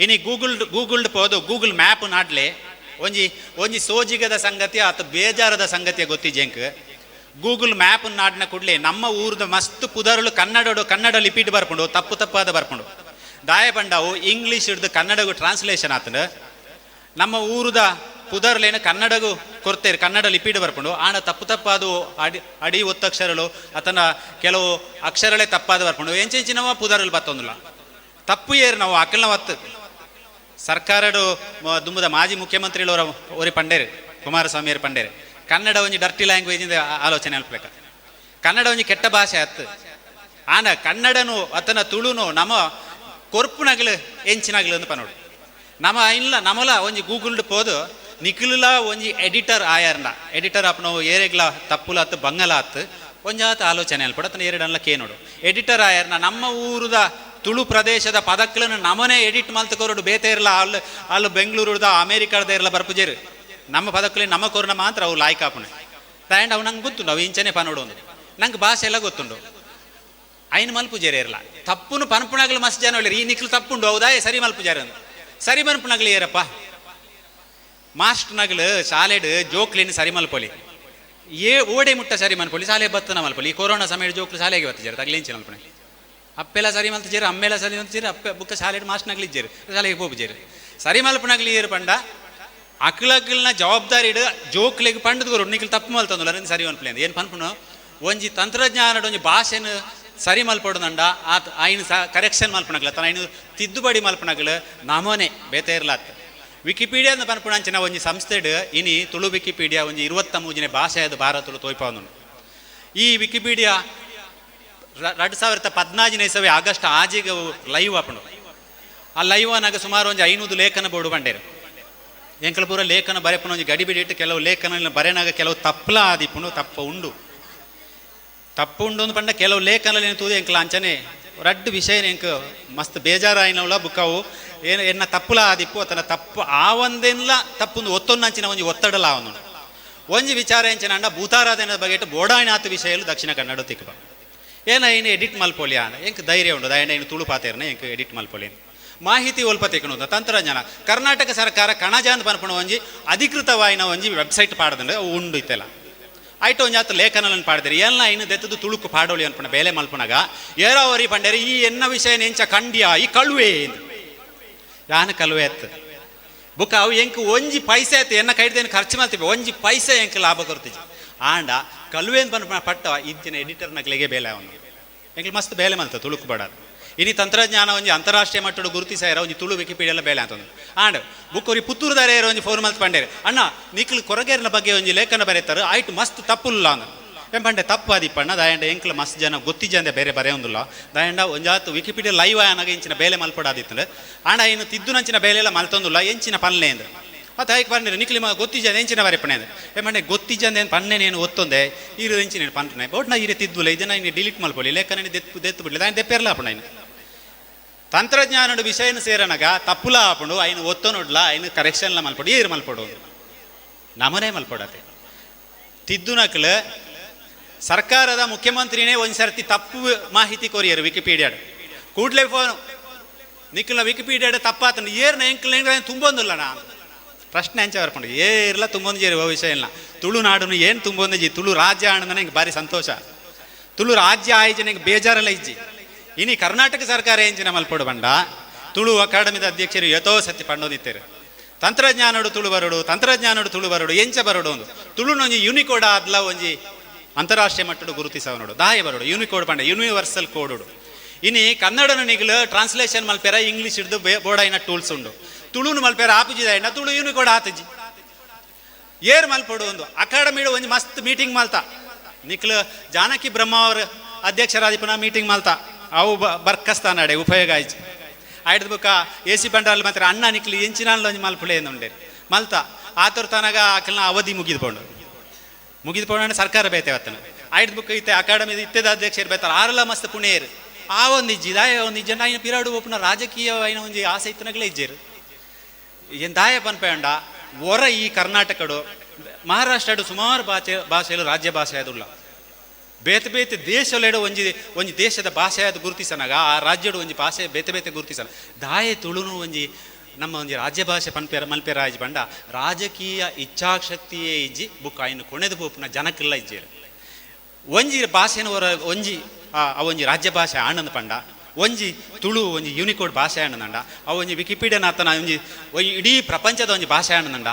ಇನಿ ಗೂಗಲ್ಡ್ ಪೋದು ಗೂಗಲ್ ಮ್ಯಾಪ್ ನಾಡ್ಲೆ ಒಂಜಿ ಒಂಜಿ ಸೋಜಿಗದ ಸಂಗತಿ ಆತ ಬೇಜಾರದ ಸಂಗತಿಯ ಗೊತ್ತಿಜೆಂಕ್ ಗೂಗಲ್ ಮ್ಯಾಪ್ ನಾಡಿನ ಕೂಡಲೇ ನಮ್ಮ ಊರದ ಮಸ್ತ್ ಪುದರ್ಲು ಕನ್ನಡ ಲಿಪಿಟ್ ಬರ್ಕೊಂಡು ತಪ್ಪಾದ ಬರ್ಕೊಂಡು ದಾಯ ಬಂಡಾವು ಇಂಗ್ಲೀಷ್ ಹಿಡ್ದು ಕನ್ನಡಗೂ ಟ್ರಾನ್ಸ್ಲೇಷನ್ ಆತಂಡು ನಮ್ಮ ಊರದ ಪುದರ್ಲೇನು ಕನ್ನಡಗೂ ಕೊರ್ತೇರು ಕನ್ನಡ ಲಿಪಿಡ್ ಬರ್ಕೊಂಡು ಆಣ ತಪ್ಪಾದು ಅಡಿ ಒತ್ತಕ್ಷರಗಳು ಆತನ ಕೆಲವು ಅಕ್ಷರಗಳೇ ತಪ್ಪಾದ ಬರ್ಕೊಂಡು ಎಂಚಿನವ ಪುದರಲ್ಲಿ ಬತ್ತೊಂದಿಲ್ಲ ತಪ್ಪು ಏರು ನಾವು ಅಕ್ಕಲ್ನ ಒತ್ತು ಸರ್ಕಾರಡು ದುಂಬದ ಮಾಜಿ ಮುಖ್ಯಮಂತ್ರಿಗಳವರ ಒರಿ ಪಂಡೇರು ಕುಮಾರಸ್ವಾಮಿಯರು ಪಂಡೇರು ಕನ್ನಡ ಒಂಜಿ ಡರ್ಟಿ ಲ್ಯಾಂಗ್ವೇಜಿಂದ ಆಲೋಚನೆ ಅಲ್ಪಲೇಕ ಕನ್ನಡ ಒಂಜಿ ಕೆಟ್ಟ ಭಾಷೆ ಆತು ಆನ ಕನ್ನಡನು ಆತನ ತುಳುನು ನಮ್ಮ ಕೊರ್ಪುನಗಳು ಎಂಚಿನಾಗ್ಲು ಅಂತ ಪನೋಡು ನಮಲ ಒಂಜಿ ಗೂಗಲ್ಡ್ ಪೋದು ನಿಖಿಲ ಒಂಜಿ ಎಡಿಟರ್ ಆಯಾರ್ನ ಎಡಿಟರ್ ಅಪ್ ನಾವು ಏರೆಗ್ಲ ತಪ್ಪುಲಾತ್ ಬಂಗಲಾತ್ ಒಂಜಾತ ಆಲೋಚನೆ ಅಲ್ಪಡ ತನ್ನ ಎರಡಲ್ಲ ಕೇನೋಡು ಎಡಿಟರ್ ಆಯಾರ್ನ ನಮ್ಮ ಊರದ ತುಳು ಪ್ರದೇಶದ ಪದಕ್ಕಳನ್ನು ನಮನೆ ಎಡಿಟ್ ಮಲ್ತಕೋರು ಬೇತೆ ಇರಲ್ಲ ಅಲ್ಲಿ ಬೆಂಗಳೂರುದ ಅಮೇರಿಕಾದ ಇರಲ್ಲ ಬರ್ಪುಜೇರು ನಮ್ಮ ಪದಕ್ಕಲೆ ನಮ್ಮ ಕೊರನ ಮಾತ್ರ ಅವು ಲಾಯ್ಕಾಪಣೆ ಆ್ಯಂಡ್ ಅವು ನಂಗೆ ಗೊತ್ತುಂಡು ಅವು ಇಂಚನೆ ಪನೋಡು ಒಂದು ನಂಗೆ ಭಾಷೆ ಎಲ್ಲ ಗೊತ್ತುಂಡು ಐನು ಮಲ್ಪುಜೇರಿ ಇರಲ್ಲ ತಪ್ಪುನು ಪನ್ಪುಣಾಗಲು ಮಸ್ತ್ ಜನ ಹೇಳಿರಿ ಈ ನಿಕ್ಲು ತಪ್ಪುಂಡು ಹೌದಾ ಸರಿ ಮಲ್ಪುಜಾರಿ ಅಂದು ಸರಿ ಮನ್ಪುಣಾಗಲಿ ಏರಪ್ಪ ಮಾಸ್ಟರ್ನಗಳು ಶಾಲೆಡ್ ಜೋಕ್ಲಿನ ಸರಿ ಮಲ್ಪೊಲಿ ಓಡೆ ಮುಟ್ಟ ಸರಿ ಮಲ್ಪೊಲಿ ಶಾಲೆ ಬತ್ತನ ಮಲ್ಪೊಲಿ ಈ ಕೊರೋನಾ ಸಮಯ ಜೋಕ್ಲು ಶಾಲೆಗೆ ಬತ್ತಿಜಾರು ತಗ್ಲಿಂಚಿ ಮಲ್ಪಣೆ ಅಪ್ಪೆಲ್ಲ ಸರಿ ಮಲ್ತಿಜೇರು ಅಮ್ಮೆಲ್ಲ ಸರಿ ಮಲ್ತಿಜೇರು ಅಪ್ಪೆ ಬುಕ್ಕ ಶಾಲೆ ಮಾಸ್ಟರ್ನಾಗ್ಲಿಜ್ಜೇರು ಶಾಲೆಗೆ ಹೋಗ್ಜೇರು ಸರಿ ಮಲ್ಪನಾಗ್ಲಿ ಏರು ಪಂಡ ಅಕ್ಲಕ್ಲನ ಜವಾಬ್ದಾರಿ ಇಡು ಜೋಕ್ಲಿಗೆ ಪಂಡದ ಗುರು ನಿಕ್ಲು ತಪ್ಪು ಮಲ್ತಂದುಲ್ಲ ಸರಿ ಮಲ್ಪಲಿ ಅಂತ ಏನು ಪನ್ಪುನು ಒಂಜಿ ತಂತ್ರಜ್ಞಾನದ ಒಂಜಿ ಭಾಷೆನ ಸರಿ ಮಲ್ಪಡೋದಂಡ ಆಯ್ನು ಕರೆಕ್ಷನ್ ಮಲ್ಪನಾಗ್ಲ ತನ್ನ ಐನು ತಿದ್ದುಬಡಿ ಮಲ್ಪನಾಗ್ಲು ನಮನೆ ಬೇತೆ ಇರ್ಲಾತ್ ವಿಕಿಪೀಡಿಯಾ ಅಂತ ಪನ್ಪುಣಂಚಿನ ಒಂಜಿ ಸಂಸ್ಥೆಡ್ ಇನಿ ತುಳು ವಿಕಿಪೀಡಿಯಾ ಒಂಜಿ 23 ಭಾಷೆಯದು ಭಾರತಲು ತೋಯ್ಪಾವನು ಈ ವಿಕಿಪೀಡಿಯಾ 2014 ಆಗಸ್ಟ್ ಆಜಿಗೆ ಲೈವ್ ಆಪಣು ಆ ಲೈವ್ ಅನ್ನಾಗ ಸುಮಾರು ಒಂಜಿ 500 ಲೇಖನ ಬೋರ್ಡು ಬಂಡೇರು ಎಂಕಲ ಪೂರ ಲೇಖನ ಬರೆಪುನ ಒಂಜಿ ಗಡಿ ಬಿಡಿಟ್ಟು ಕೆಲವು ಲೇಖನ ಬರೆನಾಗ ಕೆಲವು ತಪ್ಪಲ ಆದಿಪ್ಪುನು ತಪ್ಪು ಉಂಡು ಅಂತ ಪಂಡ ಕೆಲವು ಲೇಖನಲ್ಲಿ ತೂದು ಎಂಕಲ ಅಂಚನೆ ರಡ್ಡು ವಿಷಯ ಎಂಕ ಮಸ್ತ್ ಬೇಜಾರಾಯಿನವಳ ಬುಕ್ಕವು ಏನು ಎನ್ನ ತಪ್ಪುಲ ಆದಿಪ್ಪು ಅತನ ತಪ್ಪು ಆ ಒಂದೆಲ್ಲ ತಪ್ಪೊಂದು ಒತ್ತೊಂದಂಚಿನ ಒಂಜಿ ಒತ್ತಡಲ ಅವನು ಒಂಜಿ ವಿಚಾರ ಎಂಚಿನ ಅಂಡ ಭೂತಾರಾಧನೆ ಬಗೆಟ್ ಬೋಡಾಯಿನಾಥ ವಿಷಯಲು ದಕ್ಷಿಣ ಕನ್ನಡ ತಿಕ್ಕಬ ಏನ ಏನು ಎಡಿಟ್ ಮಲ್ಪೊಲಿಯ ಎಂಕ್ ಧೈರ್ಯ ಉಂಡು ದಯಂಡ ಏನು ತುಳು ಪಾತೇರ್ನ ಎಂಕ್ ಎಡಿಟ್ ಮಲ್ಪೊಲಿ ಮಾಹಿತಿ ಒಲ್ಪ ತೆಕ್ಕಣದ ತಂತ್ರಜ್ಞಾನ ಕರ್ನಾಟಕ ಸರ್ಕಾರ ಕಣಜ ಅಂತ ಪನ್ಪಣ ಒಂಜಿ ಅಧಿಕೃತವಾಯಿನ ಒಂಜಿ ವೆಬ್ಸೈಟ್ ಪಾಡ್ದಂದ್ರೆ ಉಂಡು ಇತ್ತೆಲ್ಲ ಆಯ್ತು ಒಂಜಾತ ಲೇಖನಗಳನ್ನು ಪಾಡಿದ್ರಿ ಎಲ್ಲ ಇನ್ನು ದೆತ್ತದು ತುಳುಕು ಪಾಡೋಳಿ ಅನ್ಪಣ ಬೇಲೆ ಮಲ್ಪನಾಗ ಏರಾವರಿ ಪಂಡೇರಿ ಈ ಎನ್ನ ವಿಷಯ ನೆಂಚ ಕಂಡ್ಯ ಈ ಕಳುವೆ ಯಾನ ಕಳುವೆ ಅತ್ತ ಬುಕ್ಕ ಅವು ಎಂಕ್ ಒಂಜಿ ಪೈಸೆ ಆಯ್ತು ಎನ್ನ ಕೈಡ್ದೇನು ಖರ್ಚು ಮಾಡ್ತೀವಿ ಒಂಜಿ ಪೈಸೆ ಎಂಕ್ ಲಾಭ ಕೊಡ್ತೀವಿ ಆಂಡ ಕಳುವೆ ಅಂತ ಪನ್ಪಣ ಪಟ್ಟ ಇಂಚಿನ ಎಡಿಟರ್ನಗ್ಲಿಗೆ ಬೇಲೆ ಅವನು ಎಂಕ್ಲು ಮಸ್ತ್ ಬೇಲೆ ಮಲ್ತ ತುಳುಕು ಬಡಾದು ಇನಿ ತಂತ್ರಜ್ಞಾನ ಒಂಜಿ ಅಂತಾರಾಷ್ಟ್ರೀಯ ಮಟ್ಟದ ಗುರುತಿಸಾರ ಒಂಜಿ ತುಳು ವಿಕಿಪೀಡಿಯಾ ಎಲ್ಲ ಬೇಲೆ ಅಂತಂದು ಆಂಡ್ ಬುಕ್ಕವ್ರಿ ಪುತ್ತೂರುದಾರೆ ಒಂಜಿ ಫೋನ್ ಮಲ್ತ್ ಪಂಡೇರು ಅಣ್ಣ ನಿಕ್ಲು ಕೊರಗೇರಿನ ಬಗ್ಗೆ ಒಂಜಿ ಲೇಖನ ಬರೀತಾರೆ ಆಯ್ತು ಮಸ್ತ್ ತಪ್ಪುಲ್ಲ ಅಂದ ಏನ್ ಪಂಡೆ ತಪ್ಪು ಆದಿಪ್ಪಣ್ಣ ದಯಂಡ ಎಂಕ್ಲ ಮಸ್ತ್ ಜನ ಗೊತ್ತಿಜಂದೆ ಬೇರೆ ಬರೆಯೊಂದಿಲ್ಲ ದಯಂಡ ಒಂಜಾತು ವಿಕಿಪೀಡಿಯಾ ಲೈವ್ ಆನಾಗ ಎಂಚಿನ ಬೇಲೆ ಮಲ್ಪಡಾದಿತ್ತಂದ್ರೆ ಆಂಡ ಇನ್ನು ತಿದ್ದುನಂಚಿನ ಬೇಲೆಲ್ಲ ಮಲ್ತೊಂದಿಲ್ಲ ಎಂಚಿನ ಪನ್ಲೆ ಅಂದ್ರೆ ಮತ್ತು ಆಯ್ಕೆ ಪಂಡೇರು ನಿಕ್ಲಿ ಗೊತ್ತಿಜಂದೆ ಎಂಚಿನ ಬರೆಪಣೆ ಅಂದ್ರೆ ಏ ಮಂಡೆ ಗೊತ್ತಿಜಂದೆ ಪನ್ನೇನೇನು ಒತ್ತೊಂದೆ ಇರು ಎಂಚಿನ ಪನ್ನೆ ಬೋಟ್ನ ಇರೇ ತಿದ್ದುಲ್ಲ ಇದನ್ನ ಇನ್ನು ಡಿಲೀಟ್ ಮಲ್ಪೊಲಿ ಲೇಖನ ದೆತ್ತು ಬಿಡ್ಲಿ ದಾಯನ್ ದೆಪ್ಪೇರ್ಲ ಪಣ್ಣ ಇನ್ನು ತಂತ್ರಜ್ಞಾನದ ವಿಷಯನ ಸೇರನಾಗ ತಪ್ಪುಲ ಹಾಕೊಂಡು ಐನು ಒತ್ತು ನೋಡ್ಲ ಐನು ಕರೆಕ್ಷನ್ಲ ಮಲ್ಪಡು ಏರು ಮಲ್ಪಡು ನಮನೇ ಮಲ್ಪಡತ್ತೆ ತಿದ್ದುನಕ್ಲು ಸರ್ಕಾರದ ಮುಖ್ಯಮಂತ್ರಿನೇ ಒಂದು ಸರ್ತಿ ತಪ್ಪು ಮಾಹಿತಿ ಕೊರಿಯರು ವಿಕಿಪೀಡಿಯಾಡ್ ಕೂಡ್ಲೆ ಫೋನು ನಿಕ್ಲ ವಿಕಿಪೀಡಿಯಾಡ್ ತಪ್ಪಾತ ಏರ್ನ ಎಂಕ್ಲ ತುಂಬೊಂದಿಲ್ಲ ನಾ ಪ್ರಶ್ನೆ ಹಂಚ ಬರ್ಕೊಂಡು ಏರ್ಲ ತುಂಬೊಂದು ಜೇರಿ ವಿಷಯ ಇಲ್ಲ ತುಳುನಾಡು ಏನು ತುಂಬೊಂದು ಜಿ ತುಳು ರಾಜ್ಯ ಆಣದ ನಂಗೆ ಭಾರಿ ಸಂತೋಷ ತುಳು ರಾಜ್ಯ ಆಯ್ಜಿ ನಂಗೆ ಬೇಜಾರಲ್ಲ ಇಜ್ಜಿ ಇನಿ ಕರ್ನಾಟಕ ಸರ್ಕಾರ ಎಂಚಿನ ಮಲ್ಪಡು ಬಂಡ ತುಳು ಅಕಾಡೆಮಿದ ಅಧ್ಯಕ್ಷರು ಯಥೋ ಸತಿ ಪಂಡೋದಿತ್ತೇರು ತಂತ್ರಜ್ಞಾನಡು ತುಳು ಬರೋಡು ಎಂಚ ಬರೋಡು ಒಂದು ತುಳುನೊಂಜಿ ಯೂನಿಕೋಡ್ ಆದ್ಲ ಒಂಜಿ ಅಂತಾರಾಷ್ಟ್ರೀಯ ಮಟ್ಟದ ಗುರುತಿಸವ ನೋಡು ದಾಯ ಬರೋಡು ಯೂನಿಕೋಡ್ ಪಂಡ ಯೂನಿವರ್ಸಲ್ ಕೋಡ್ ಇನಿ ಕನ್ನಡನ ನಿಗಲು ಟ್ರಾನ್ಸ್ಲೇಷನ್ ಮಲ್ಪೇರ ಇಂಗ್ಲೀಷ್ ಹಿಡಿದು ಬೋಡಾಯಿನ ಟೂಲ್ಸ್ ಉಂಡು ತುಳುನು ಮಲ್ಪೇರ ಆಪುಜಿದಾಯಣ್ಣ ತುಳು ಯೂನಿಕೋಡ್ ಆತಜಿ ಏರ್ ಮಲ್ಪಡು ಒಂದು ಅಕಾಡೆಮಿಡು ಒಂಜಿ ಮಸ್ತ್ ಮೀಟಿಂಗ್ ಮಲ್ತಾ ನಿಕ್ಲು ಜಾನಕಿ ಬ್ರಹ್ಮ ಅವ್ರ ಅಧ್ಯಕ್ಷರಾದಿಪುನ ಮೀಟಿಂಗ್ ಮಲ್ತಾ ಅವು ಬರ್ಕಸ್ತಾನಡೆ ಉಪಯೋಗ ಆಯ್ತು ಆಯ್ತು ಬುಕ್ಕ AC ಬಂಡಾರಲ್ಲಿ ಮಾತ್ರ ಅಣ್ಣ ನಿಕ್ಲಿ ಎಂಚಿನಾಲ್ ಒಂಜಿ ಮಲ್ಪುಳೆ ಉಂಡೆ ಮಲ್ತಾ ಆತುರ್ ತನಗ ಆಕಲ್ನ ಅವಧಿ ಮುಗಿದುಕೊಂಡು ಸರ್ಕಾರ ಬೇತೆ ಅವತ್ತನ ಆಯ್ತು ಬುಕ್ಕ ಇತ್ತೆ ಅಕಾಡೆಮಿ ಇತ್ತೆದ ಅಧ್ಯಕ್ಷರು ಬೇತಾರೆ ಆರೆಲ್ಲ ಮಸ್ತ್ ಪುಣೇರು ಆ ಒಂದು ದಾಯ ಒಂದು ಜನ ಐನ ಪಿರಾಡು ಒಪ್ಪನ ರಾಜಕೀಯ ಐನ ಒಂಜಿ ಆಸೆ ಇತ್ತನಾಗಲೇ ಇಜ್ಜೇರು ಏನು ದಾಯ ಪನ್ಪೇಂಡ ಹೊರ ಈ ಕರ್ನಾಟಕಡು ಮಹಾರಾಷ್ಟ್ರಡು ಸುಮಾರು ಭಾಷೆಲು ರಾಜ್ಯ ಭಾಷೆ ಅದುಲ್ಲ ಬೇತೆ ದೇಶಲೆಡು ಒಂಜಿ ದೇಶದ ಭಾಷೆ ಅದು ಗುರುತಿಸನಾಗ ಆ ರಾಜ್ಯಡು ಒಂಜಿ ಭಾಷೆ ಬೇತೆ ಗುರುತಿಸನ ದಾಯೆ ತುಳುನು ಒಂಜಿ ನಮ್ಮ ಒಂಜಿ ರಾಜ್ಯ ಭಾಷೆ ಮಲ್ಪೆರ ಆಯ್ಜಿ ಪಂಡ ರಾಜಕೀಯ ಇಚ್ಛಾಶಕ್ತಿಯೇ ಇಜ್ಜಿ ಬುಕ್ ಆಯ್ನ ಕೊನೆದು ಪೋಪುನ ಜನಕ್ಕೆಲ್ಲ ಇಜ್ಜೇರು ಒಂಜಿ ಭಾಷೆನ ಒಂಜಿ ಅವೊಂಜಿ ರಾಜ್ಯ ಭಾಷೆ ಆನಂದ ಪಂಡ ಒಂಜಿ ತುಳು ಒಂಜಿ ಯೂನಿಕೋಡ್ ಭಾಷೆ ಆನಂದಂಡ ಅವೊಂಜಿ ವಿಕಿಪೀಡಿಯನ್ ಆತನ ಒಂಜಿ ಇಡೀ ಪ್ರಪಂಚದ ಒಂಜಿ ಭಾಷೆ ಆನಂದಂಡ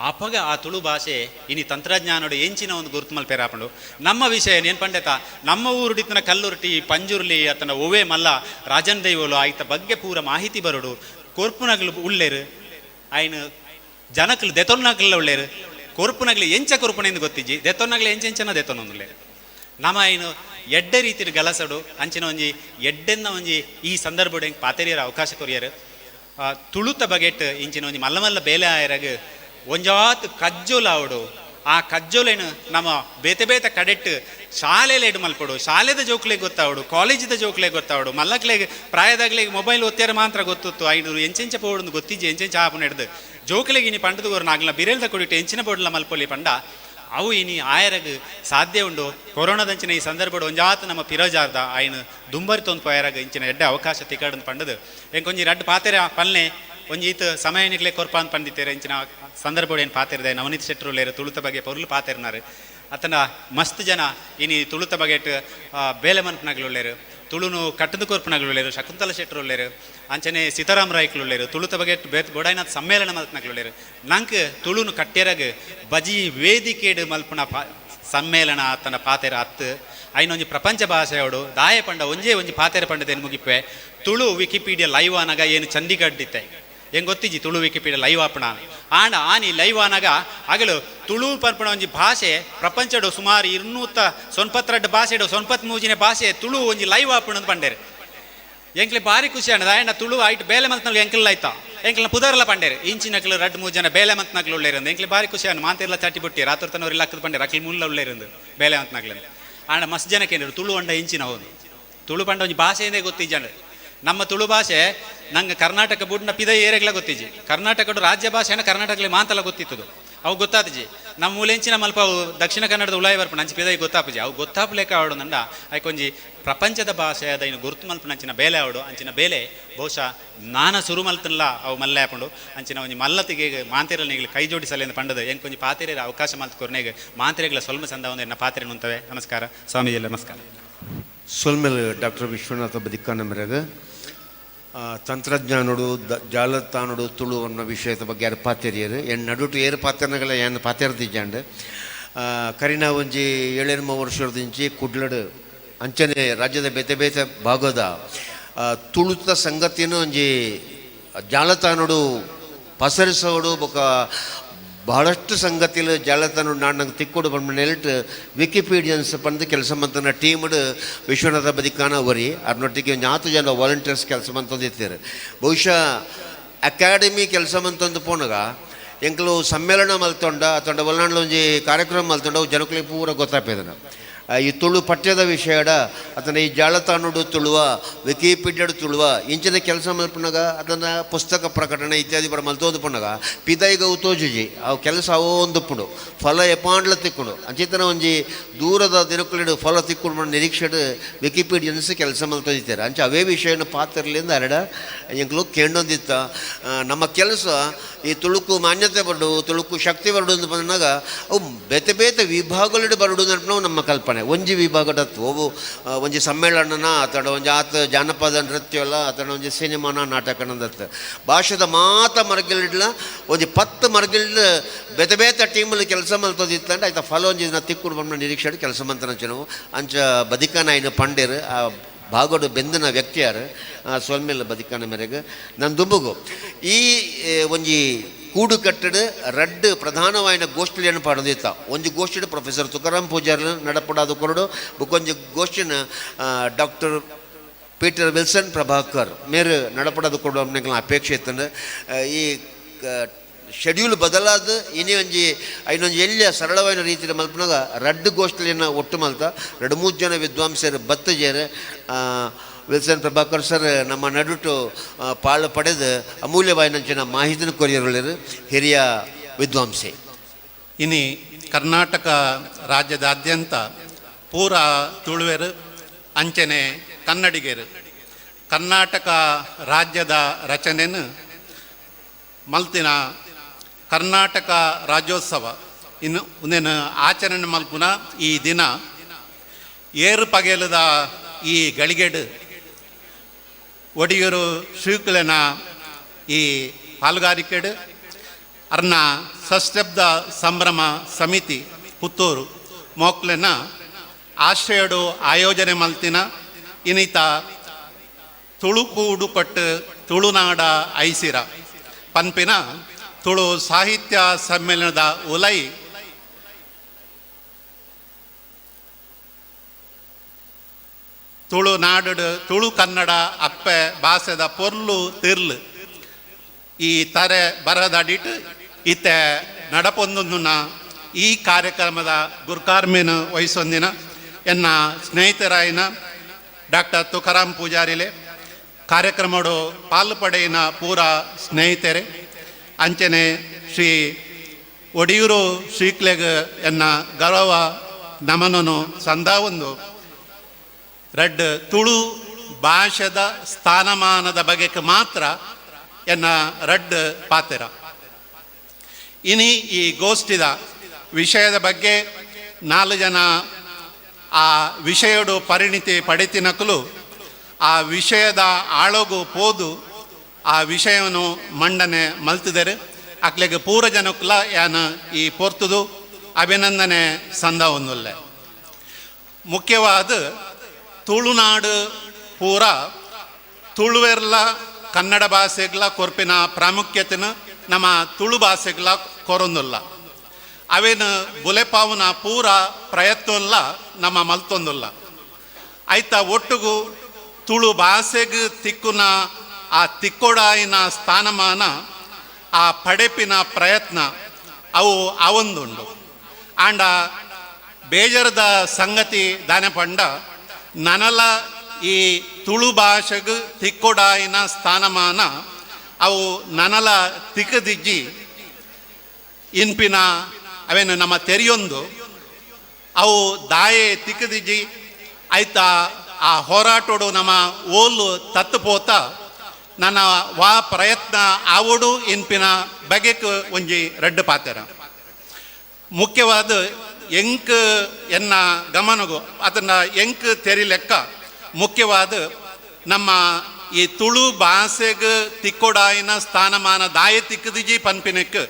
ಆಪಗ ಆ ತುಳು ಭಾಷೆ ಇನಿ ತಂತ್ರಜ್ಞಾನೋಡು ಎಂಚಿನ ಒಂದು ಗುರುತು ಮಲ್ಪೇರ ಹಾಕೊಂಡು ನಮ್ಮ ವಿಷಯ ಏನ್ ಪಂಡೆತ ನಮ್ಮ ಊರುಡಿತನ ಕಲ್ಲುರ್ಟಿ ಪಂಜುರ್ಲಿ ಅತನ ಒವೆ ಮಲ್ಲ ರಾಜನ್ ದೈವಲು ಆಯ್ತ ಬಗ್ಗೆ ಪೂರ ಮಾಹಿತಿ ಬರೋಡು ಕೊರ್ಪುನಗ್ಲು ಉಳ್ಳೇರು ಆಯ್ನ ಜನಕ್ಲು ದೆತೊನ್ನಗ್ಲ ಉಳ್ಳೇರು ಕೊರ್ಪುನಗ್ಲಿ ಎಂಚ ಕೊರ್ಪುನೆಂದು ಗೊತ್ತಿಜ್ಜಿ ದೆತೊನ್ನಗ್ಲ ಎಂಚೆಂಚನ ದೆತೊನ್ನೊಂದುಳ್ಳೇರು ನಮ್ಮ ಏನು ಎಡ್ಡೆ ರೀತಿಯ ಗಲಸಡು ಅಂಚಿನ ಒಂಜಿ ಎಡ್ಡೆನ್ನ ಒಂಜಿ ಈ ಸಂದರ್ಭ ಪಾತೆರಿಯರ ಅವಕಾಶ ಕೊರಿಯರು ತುಳುತ ಬಗೆಟ್ ಇಂಚಿನ ಒಂಜಿ ಮಲ್ಲ ಮಲ್ಲ ಬೇಲೆ ಆಯರಾಗ ಒಂಜಾತ್ ಕಜ್ಜೋಲ ಅವಡು ಆ ಕಜ್ಜೋಲೇನು ನಮ್ಮ ಬೇತೆ ಬೇತೆ ಕಡೆಟ್ ಶಾಲೆಲೆ ಇಡು ಮಲ್ಪಡು ಶಾಲೆದ ಜೋಕ್ಲೆಗೆ ಗೊತ್ತಾವಡು ಕಾಲೇಜಿದ ಜೋಕ್ಲೆಗೆ ಗೊತ್ತಾವಡು ಮಲ್ಲಕ್ಲೆಗೆ ಪ್ರಾಯದಾಗ್ಲಿಗೆ ಮೊಬೈಲ್ ಒತ್ತಾರ ಮಾತ್ರ ಗೊತ್ತಿತ್ತು ಐನೂರು ಎಂಚೆಂಚ ಪೋಡು ಗೊತ್ತಿಜ್ಜಿ ಎಂಚೆಂಚ ಆಪನ ಹಿಡ್ದು ಜೋಕ್ಲೆಗೆ ಇನಿ ಪಂಡದವ್ರು ನಾಗ್ಲ ಬಿರೇಲ್ದ ಕೊಡಿಟ್ಟು ಎಂಚಿನ ಪೋಡ್ಲ ಮಲ್ಪೊಲಿ ಪಂಡ ಅವು ಇನಿ ಆಯರಗ್ ಸಾಧ್ಯ ಉಂಡು ಕೊರೋನಾದಂಚಿನ ಈ ಸಂದರ್ಭ ಒಂಜಾತ್ ನಮ್ಮ ಪಿರೋಜಾರ್ದ ಆಯ್ನ ದುಂಬರಿ ತೊಂದು ಪೋಯರಾಗ ಇಂಚಿನ ಎಡ್ಡೆ ಅವಕಾಶ ತಿಕ್ಕಡಂದು ಪಂಡದು ಎಂಕೊಂಜಿ ರಡ್ಡು ಪಾತೆರ ಪಲ್ನೆ ಒಂಜಿ ಈತ ಸಮಯ ನಿಗ್ಲೆ ಕೊರ್ಪ ಅಂತ ಪಂಡಿತೇರೆ ಇಂಚಿನ ಸಂದರ್ಭ ಏನು ಪಾತೆರಿದೆ ನವನೀತ್ ಶೆಟ್ಟರುಳ್ಳೇರು ತುಳುತ ಬಗ್ಗೆ ಪೊರ್ಲು ಪಾತೆರ್ನಾರು ಅತನ ಮಸ್ತ್ ಜನ ಇನಿ ತುಳುತ ಬಗೆಟ್ ಬೇಲೆ ಮನ್ಪನಗ್ಲುಳ್ಳೇರು ತುಳುನು ಕಟ್ಟದ ಕೊರ್ಪನಗ್ಲುಳ್ಳೇರು ಶಕುಂತಲ ಶೆಟ್ಟರುಳ್ಳೇರು ಅಂಚನೆ ಸೀತಾರಾಮ್ ರಾಯ್ಕುಳ್ಳೇರು ತುಳುತ ಬಗೆಟ್ ಗೋಡಾಯ್ನಾಥ್ ಸಮ್ಮೇಳನ ಮಲ್ಪನಗ್ಲುಳ್ಳೇರು ನಂಗೆ ತುಳುನು ಕಟ್ಟೆರಗ್ ಬಜಿ ವೇದಿಕೆಡು ಮಲ್ಪನ ಸಮ್ಮೇಳನ ಆತನ ಪಾತೆರ ಹತ್ತು ಐನೊಂಜಿ ಪ್ರಪಂಚ ಭಾಷೆಯೋಡು ದಾಯ ಪಂಡ ಒಂಜಿ ಪಾತೆರ ಪಂಡದೇನು ಮುಗಿಪೆ ತುಳು ವಿಕಿಪೀಡಿಯಾ ಲೈವ್ ಆನಾಗ ಏನು ಚಂಡೀಗಢ್ ಇತ್ತೆ ಹೆಂಗೆ ಗೊತ್ತಿಜ್ಜಿ ತುಳು ವಿಕಿಪೀಡಿಯಾ ಲೈವ್ ಆಪಣ ಆಂಡ ಆನಿ ಲೈವ್ ಆನಾಗ ಆಗಲು ತುಳು ಪನ್ಪಣ ಒಂಜಿ ಭಾಷೆ ಪ್ರಪಂಚಡು ಸುಮಾರು 292 ಭಾಷೆಡು 93 ಭಾಷೆ ತುಳು ಒಂಜಿ ಲೈವ್ ಆಪಣ ಅಂತ ಪಂಡೇರು ಎಂಕ್ಲೆ ಭಾರಿ ಖುಷಿ ಅನ್ನದ ಆಯ್ನ ತುಳು ಆಯ್ತು ಬೇಲೆ ಮಂತ್ನಗಳು ಎಂಕ್ಲೆಲ್ಲ ಆಯ್ತಾ ಎಂಕ್ಲ ಪುದರ್ಲ ಪಂಡೇರು ಇಂಚಿನಕ್ಲು 2-3 ಜನ ಬೇಲೆ ಮಂತ್ನಗ್ಲು ಉಳ್ಳೇರಂದು ಎಂಕ್ಲೆ ಭಾರಿ ಖುಷಿ ಅನ್ನ ಮಾತೆಲ್ಲ ಚಾಟಿ ಬಿಟ್ಟಿ ರಾತ್ರಿ ತನವ್ರು ಇಲ್ಲ ಹಾಕದ್ ಪಂಡೇರು ಅಕ್ಲಿ ಮುಲ್ಲ ಉಳ್ಳೇರಂದು ಬೇಲೆ ಮಂತ್ನಗ್ಲ ಆಂಡ ಮಸ್ತ್ ಜನಕ್ಕೆ ಏನಿರು ತುಳು ಅಂಡ ಇಂಚಿನ ಹೋದು ತುಳು ಪಂಡ ಒಂಜಿ ಭಾಷೆಯಿಂದೇ ಗೊತ್ತಿಜ್ಜಂಡ ನಮ್ಮ ತುಳು ಭಾಷೆ ನಂಗೆ ಕರ್ನಾಟಕ ಬುಡ್ನ ಪಿದ ಏರೆಗ್ಲ ಗೊತ್ತಿಜ್ಜಿ ಕರ್ನಾಟಕದ ರಾಜ್ಯ ಭಾಷೆನ ಕರ್ನಾಟಕಲಿ ಮಾತಲ್ಲ ಗೊತ್ತಿತ್ತದು ಅವು ಗೊತ್ತಾತಜಿ ನಮ್ಮ ಮೂಲೆಂಚಿನ ಮಲ್ಪ ಅವು ದಕ್ಷಿಣ ಕನ್ನಡದ ಉಳಾಯಿ ಬರ್ಪಣ ಅಂಚಿ ಪಿದಾಯಿ ಗೊತ್ತಾಪಜಿ ಅವು ಗೊತ್ತಾಪಲೇಕ ಆವಡು ನಂಡ ಆಯ್ಕೊಂಜಿ ಪ್ರಪಂಚದ ಭಾಷೆ ಅದ ಇನ್ನು ಗುರುತು ಮಲ್ಪನ ಅಂಚಿನ ಬೇಲೆ ಆವಡು ಅಂಚಿನ ಬೇಲೆ ಬಹುಶಃ ನಾನ ಸುರು ಮಲ್ತನಲ್ಲ ಅವು ಮಲ್ಲೆ ಹಾಕೊಂಡು ಅಂಚಿನ ಒಂಜಿ ಮಲ್ಲತಿಗೆ ಮಾತೆರಲ್ಲಿ ನೀಗಲಿ ಕೈ ಜೋಡಿಸಲಿ ಅಂತ ಪಂಡದು ಎಂಕೊಂಜಿ ಪಾತೆರ ಅವಕಾಶ ಮಲ್ತ ಕೊರ್ನೆಗೆ ಮಾತೆರೆಗಳ ಸೊಲ್ಮ ಸಂದ ಒಂದು ಎನ್ನ ಪಾತೆರೆ ಉಂತವೆ ನಮಸ್ಕಾರ ಸ್ವಾಮೀಜಿ ನಮಸ್ಕಾರ ಸೊಲ್ಮೆಲ್ ಡಾಕ್ಟರ್ ವಿಶ್ವನಾಥ ಬದಿಕಾನ ಮೇರೆಗೆ ತಂತ್ರಜ್ಞಾನೋಡು ಜಾಲತಾನೋಡು ತುಳು ಅನ್ನೋ ವಿಷಯದ ಬಗ್ಗೆ ಯಾರು ಪಾತೆರಿಯರು ಎಣ್ಣು ನಡುಟು ಏರು ಪಾತೆರ್ನಗಳ ಏನು ಪಾತೆರ್ದಿಜ್ಜಾಂಡು ಕರಿನಾ ಒಂಜಿ 7 ವರ್ಷದಿಂಚಿ ಕುಡ್ಲಡು ಅಂಚನೆ ರಾಜ್ಯದ ಬೇತೆ ಬೇತೆ ಭಾಗದ ತುಳುತ ಸಂಗತಿಯನ್ನು ಒಂಜಿ ಜಾಲತಾನೋಡು ಪಸರಿಸೋಡು ಬೊಕ ಬಹಳಷ್ಟು ಸಂಗತಿಲು ಜಾಲತಾನ ನಾಣ್ಣಂಗೆ ತಿಕ್ಕೊಡು ಬಂದು ನೆಲ್ಟ್ ವಿಕಿಪೀಡಿಯನ್ಸ್ ಬಂದು ಕೆಲಸ ಮಂತನ ಟೀಮ್ಡು ವಿಶ್ವನಾಥ ಬದಿಕಾನ ಅವರಿ ಅದರೊಟ್ಟಿಗೆ ಒಂದು 4 ಜನ ವಾಲಂಟಿಯರ್ಸ್ ಕೆಲಸ ಮಂತಂದಿರ್ತಾರೆ ಬಹುಶಃ ಅಕಾಡೆಮಿ ಕೆಲಸ ಮಂತಂದು ಪೋನಾಗ ಎಂಕಲು ಸಮ್ಮೇಳನ ಮಲ್ತೊಂಡ ಅತೊಂಡ ಒಲ್ನಾಡ್ಲ ಒಂಜಿ ಕಾರ್ಯಕ್ರಮ ಮಲ್ತೊಂಡ ಜನಗಳಿಗೆ ಪೂರ ಗೊತ್ತಾಪೇದನ ಈ ತುಳು ಪಠ್ಯದ ವಿಷಯಡ ಅದನ್ನು ಈ ಜಾಲತಾನೋಡು ತುಳುವ ವಿಕಿಪೀಡಿಯಾಡು ತುಳುವ ಇಂಚಿನ ಕೆಲಸ ಮಲ್ಪನಾಗ ಅದನ್ನು ಪುಸ್ತಕ ಪ್ರಕಟಣೆ ಇತ್ಯಾದಿ ಬಡ ಮಲ್ತೋದು ಪುನಗ ಪಿದೈಗ ಉತೋಜುಜಿ ಅವು ಕೆಲಸ ಅವೋ ಒಂದು ಪುಡು ಫಲ ಎಪಾಂಡ್ಲ ತಿಕ್ಕೊಂಡು ಅಂಚಿತನ ಒಂಜಿ ದೂರದ ದಿನಕುಲಿಡು ಫಲ ತಿಕ್ಕೊಂಡು ನಿರೀಕ್ಷೆಡು ವಿಕಿಪೀಡಿಯನ್ಸ್ ಕೆಲಸ ಮಲ್ತೋದಿತ್ತಾರೆ ಅಂಚೆ ಅವೇ ವಿಷಯನ ಪಾತ್ರಲಿಂದ ಎರಡ ಎಂಕ್ಲು ಕೇಂಡೊಂದಿತ್ತ ನಮ್ಮ ಕೆಲಸ ಈ ತುಳುಕು ಮಾನ್ಯತೆ ಬರಡು ತುಳುಕು ಶಕ್ತಿ ಬರಡು ಅಂತ ಬಂದಾಗ ಅವು ಬೇತೆ ಬೇತೆ ವಿಭಾಗಗಳು ಬರಡು ಅಂತ ನಮ್ಮ ಕಲ್ಪನೆ ಒಂಜಿ ವಿಭಾಗದತ್ತು ಅವು ಒಂಜಿ ಸಮ್ಮೇಳನನ ಅತಡ ಒಂಜಿ ಆತ ಜಾನಪದ ನೃತ್ಯ ಅಲ್ಲ ಅತಡ ಒಂಜಿ ಸಿನಿಮಾನ ನಾಟಕನದತ್ತು ಭಾಷೆದ ಮಾತ ಮರಗಿಲ್ಡ್ಲ ಒಂಜಿ 10 ಮರಗಿಲ್ಡ್ ಬೇತೆ ಬೇತೆ ಟೀಮಲ್ಲಿ ಕೆಲಸ ಮಲ್ತೋದಿತ್ತಂಡ ಆಯ್ತಾ ಫಲ ಒಂಜಿ ತಿಕ್ಕುಡು ಬಂದ ನಿರೀಕ್ಷೆ ಕೆಲಸ ಮಂತನಂಚೆ ನಾವು ಅಂಚ ಬದಿಕಾನ ಇನ್ನು ಪಂಡೇರು ಆ ಭಾಗಡು ಬೆಂದಿನ ವ್ಯಕ್ತಿಯಾರು ಸೊಲ್ಮೇಲೆ ಬದಿಕಾನ ಮೇರೆಗೆ ನನ್ನ ದುಂಬುಗು ಈ ಒಂಜಿ ಕೂಡು ಕಟ್ಟಡು ರಡ್ಡು ಪ್ರಧಾನವಾಯಿನ ಗೋಷ್ಠಿಯನ್ನು ಪಡೆದಿತ್ತ ಒಂದು ಗೋಷ್ಠಿ ಪ್ರೊಫೆಸರ್ ತುಕಾರಾಮ್ ಪೂಜಾರಿ ನಡಪಡಾದು ಕೊರಡು ಬುಕ್ಕೊಂಜಿ ಗೋಷ್ಠಿನ ಡಾಕ್ಟರ್ ಪೀಟರ್ ವಿಲ್ಸನ್ ಪ್ರಭಾಕರ್ ಮೇರು ನಡಪಡಾದು ಕೊಡು ಅಮ್ಮನೆಗಳ ಅಪೇಕ್ಷೆ ಇತ್ತಂದ್ರೆ ಈ ಶೆಡ್ಯೂಲ್ ಬದಲಾದ ಇನ್ನೇ ಒಂಜಿ ಐನೊಂಜಿ ಎಲ್ಲ ಸರಳವಾದ ರೀತಿಯ ಮಲ್ಪನಾಗ ರಡ್ಡು ಗೋಷ್ಠಿಯನ್ನು ಒಟ್ಟು ಮಲ್ತ 2-3 ಜನ ವಿದ್ವಾಂಸರು ಬತ್ತಜೇರು ವಿಲ್ಸನ್ ಪ್ರಭಾಕರ್ ಸರ್ ನಮ್ಮ ನಡುಟು ಪಾಳು ಪಡೆದು ಅಮೂಲ್ಯವಾಯಿನಂಚಿನ ಮಾಹಿತಿನ ಕೊರಿಯರು ಹಿರಿಯ ವಿದ್ವಾಂಸೆ ಇನಿ ಕರ್ನಾಟಕ ರಾಜ್ಯದಾದ್ಯಂತ ಪೂರ ತುಳುವೆರು ಅಂಚನೆ ಕನ್ನಡಿಗರು ಕರ್ನಾಟಕ ರಾಜ್ಯದ ರಚನೆಯನ್ನು ಮಲ್ತಿನ ಕರ್ನಾಟಕ ರಾಜ್ಯೋತ್ಸವ ಇನ್ನು ಒಂದೇನು ಆಚರಣೆ ಮಲ್ಪುನ ಈ ದಿನ ಏರು ಪಗೆಲದ ಈ ಗಳಿಗೆಡು ಒಡಿಯೂರು ಶ್ರೀಕುಲನ ಈ ಪಾಲುಗಾರಿಕೆಡು ಅರ್ನ ಸಶಬ್ದ ಸಂಭ್ರಮ ಸಮಿತಿ ಪುತ್ತೂರು ಮೋಕ್ಲೆನ ಆಶ್ರಯಡು ಆಯೋಜನೆ ಮಲ್ತಿನ ಇನಿತ ತುಳುಕೂಡು ಕೊಟ್ಟು ತುಳುನಾಡ ಐಸಿರ ಪನ್ಪಿನ ತುಳು ಸಾಹಿತ್ಯ ಸಮ್ಮೇಳನದ ಉಲೈ ತುಳುನಾಡು ತುಳು ಕನ್ನಡ ಅಪ್ಪೆ ಭಾಷೆದ ಪೊರ್ಲು ತಿರ್ಲು ಈ ತಾರೆ ಬರದಡಿಟ್ಟು ಇತ್ತೆ ನಡಪೊಂದೊಂದುನ ಈ ಕಾರ್ಯಕ್ರಮದ ಗುರುಕಾರ್ಮಿನ ವಹಿಸೊಂದಿನ ಎನ್ನ ಸ್ನೇಹಿತರಾಯಿನ ಡಾಕ್ಟರ್ ತುಕಾರಾಮ್ ಪೂಜಾರಿಲೆ ಕಾರ್ಯಕ್ರಮಡು ಪಾಲು ಪಡೆಯಿನ ಪೂರ ಸ್ನೇಹಿತರೆ ಅಂಚನೆ ಶ್ರೀ ಒಡಿಯೂರು ಶ್ರೀಕ್ಲೆಗ್ ಎನ್ನ ಗೌರವ ನಮನನು ಸಂದಾವೊಂದು ರೆಡ್ ತುಳು ಭಾಷೆದ ಸ್ಥಾನಮಾನದ ಬಗೆಗೆ ಮಾತ್ರ ಎನ್ನ ರೆಡ್ ಪಾತೆರ ಇನಿ ಈ ಗೋಷ್ಠಿದ ವಿಷಯದ ಬಗ್ಗೆ 4 ಜನ ಆ ವಿಷಯಡು ಪರಿಣಿತಿ ಪಡೆತಿನಕಲು ಆ ವಿಷಯದ ಆಳೋಗು ಪೋದು ಆ ವಿಷಯವನ್ನು ಮಂಡನೆ ಮಲ್ತಿದ್ದಾರೆ ಅಕ್ಲೆಗೆ ಪೂರ ಜನಕ್ಕಲ ಯಾನ ಈ ಪೊರ್ತುದು ಅಭಿನಂದನೆ ಸಂದ ಒಂದೊಲ್ಲೆ ಮುಖ್ಯವಾದ ತುಳುನಾಡು ಪೂರ ತುಳುವೆರ್ಲ ಕನ್ನಡ ಭಾಷೆಗಳ ಕೊರ್ಪಿನ ಪ್ರಾಮುಖ್ಯತೆನ ನಮ್ಮ ತುಳು ಭಾಷೆಗಳ ಕೊರೊಂದಿಲ್ಲ ಅವೇನು ಬುಲೆಪಾವುನ ಪೂರ ಪ್ರಯತ್ನಲ್ಲ ನಮ್ಮ ಮಲ್ತೊಂದಿಲ್ಲ ಆಯ್ತಾ ಒಟ್ಟಿಗೂ ತುಳು ಭಾಷೆಗೆ ತಿಕ್ಕುನ ಆ ತಿಕ್ಕೊಡಾಯಿನ ಸ್ಥಾನಮಾನ ಆ ಪಡೆಪಿನ ಪ್ರಯತ್ನ ಅವು ಅವೊಂದುಂಡು ಆಂಡ ಬೇಜರದ ಸಂಗತಿ ದಾನೆ ಪಂಡ ನನಲ ಈ ತುಳು ಭಾಷೆಗೆ ತಿಕ್ಕೊಡಾಯಿನ ಸ್ಥಾನಮಾನ ಅವು ನನಲ ತಿಕ್ಕದಿಜ್ಜಿ ಇನ್ಪಿನ ಅವೇನು ನಮ್ಮ ತೆರೆಯೊಂದು ಅವು ದಾಯೆ ತಿಕ್ಕದಿಜ್ಜಿ ಆಯ್ತಾ ಆ ಹೋರಾಟೋಡು ನಮ್ಮ ಓಲು ತತ್ತುಪೋತ ನನ್ನ ವಾ ಪ್ರಯತ್ನ ಆವೋಡು ಇನ್ಪಿನ ಬಗೆಕ್ ಒಂಜಿ ರೆಡ್ ಪಾತೆರ ಮುಖ್ಯವಾದ ಎಂಕ್ ಎನ್ನ ಗಮನಗು ಅದನ್ನ ಎಂಕ್ ತೆರಿಲೆಕ್ಕ ಮುಖ್ಯವಾದ ನಮ್ಮ ಈ ತುಳು ಭಾಷೆಗೆ ತಿಕ್ಕೊಡಾಯಿನ ಸ್ಥಾನಮಾನ ದಾಯ ತಿಕ್ಕದಿಜಿ ಪನ್ಪಿನಕ್ಕೆ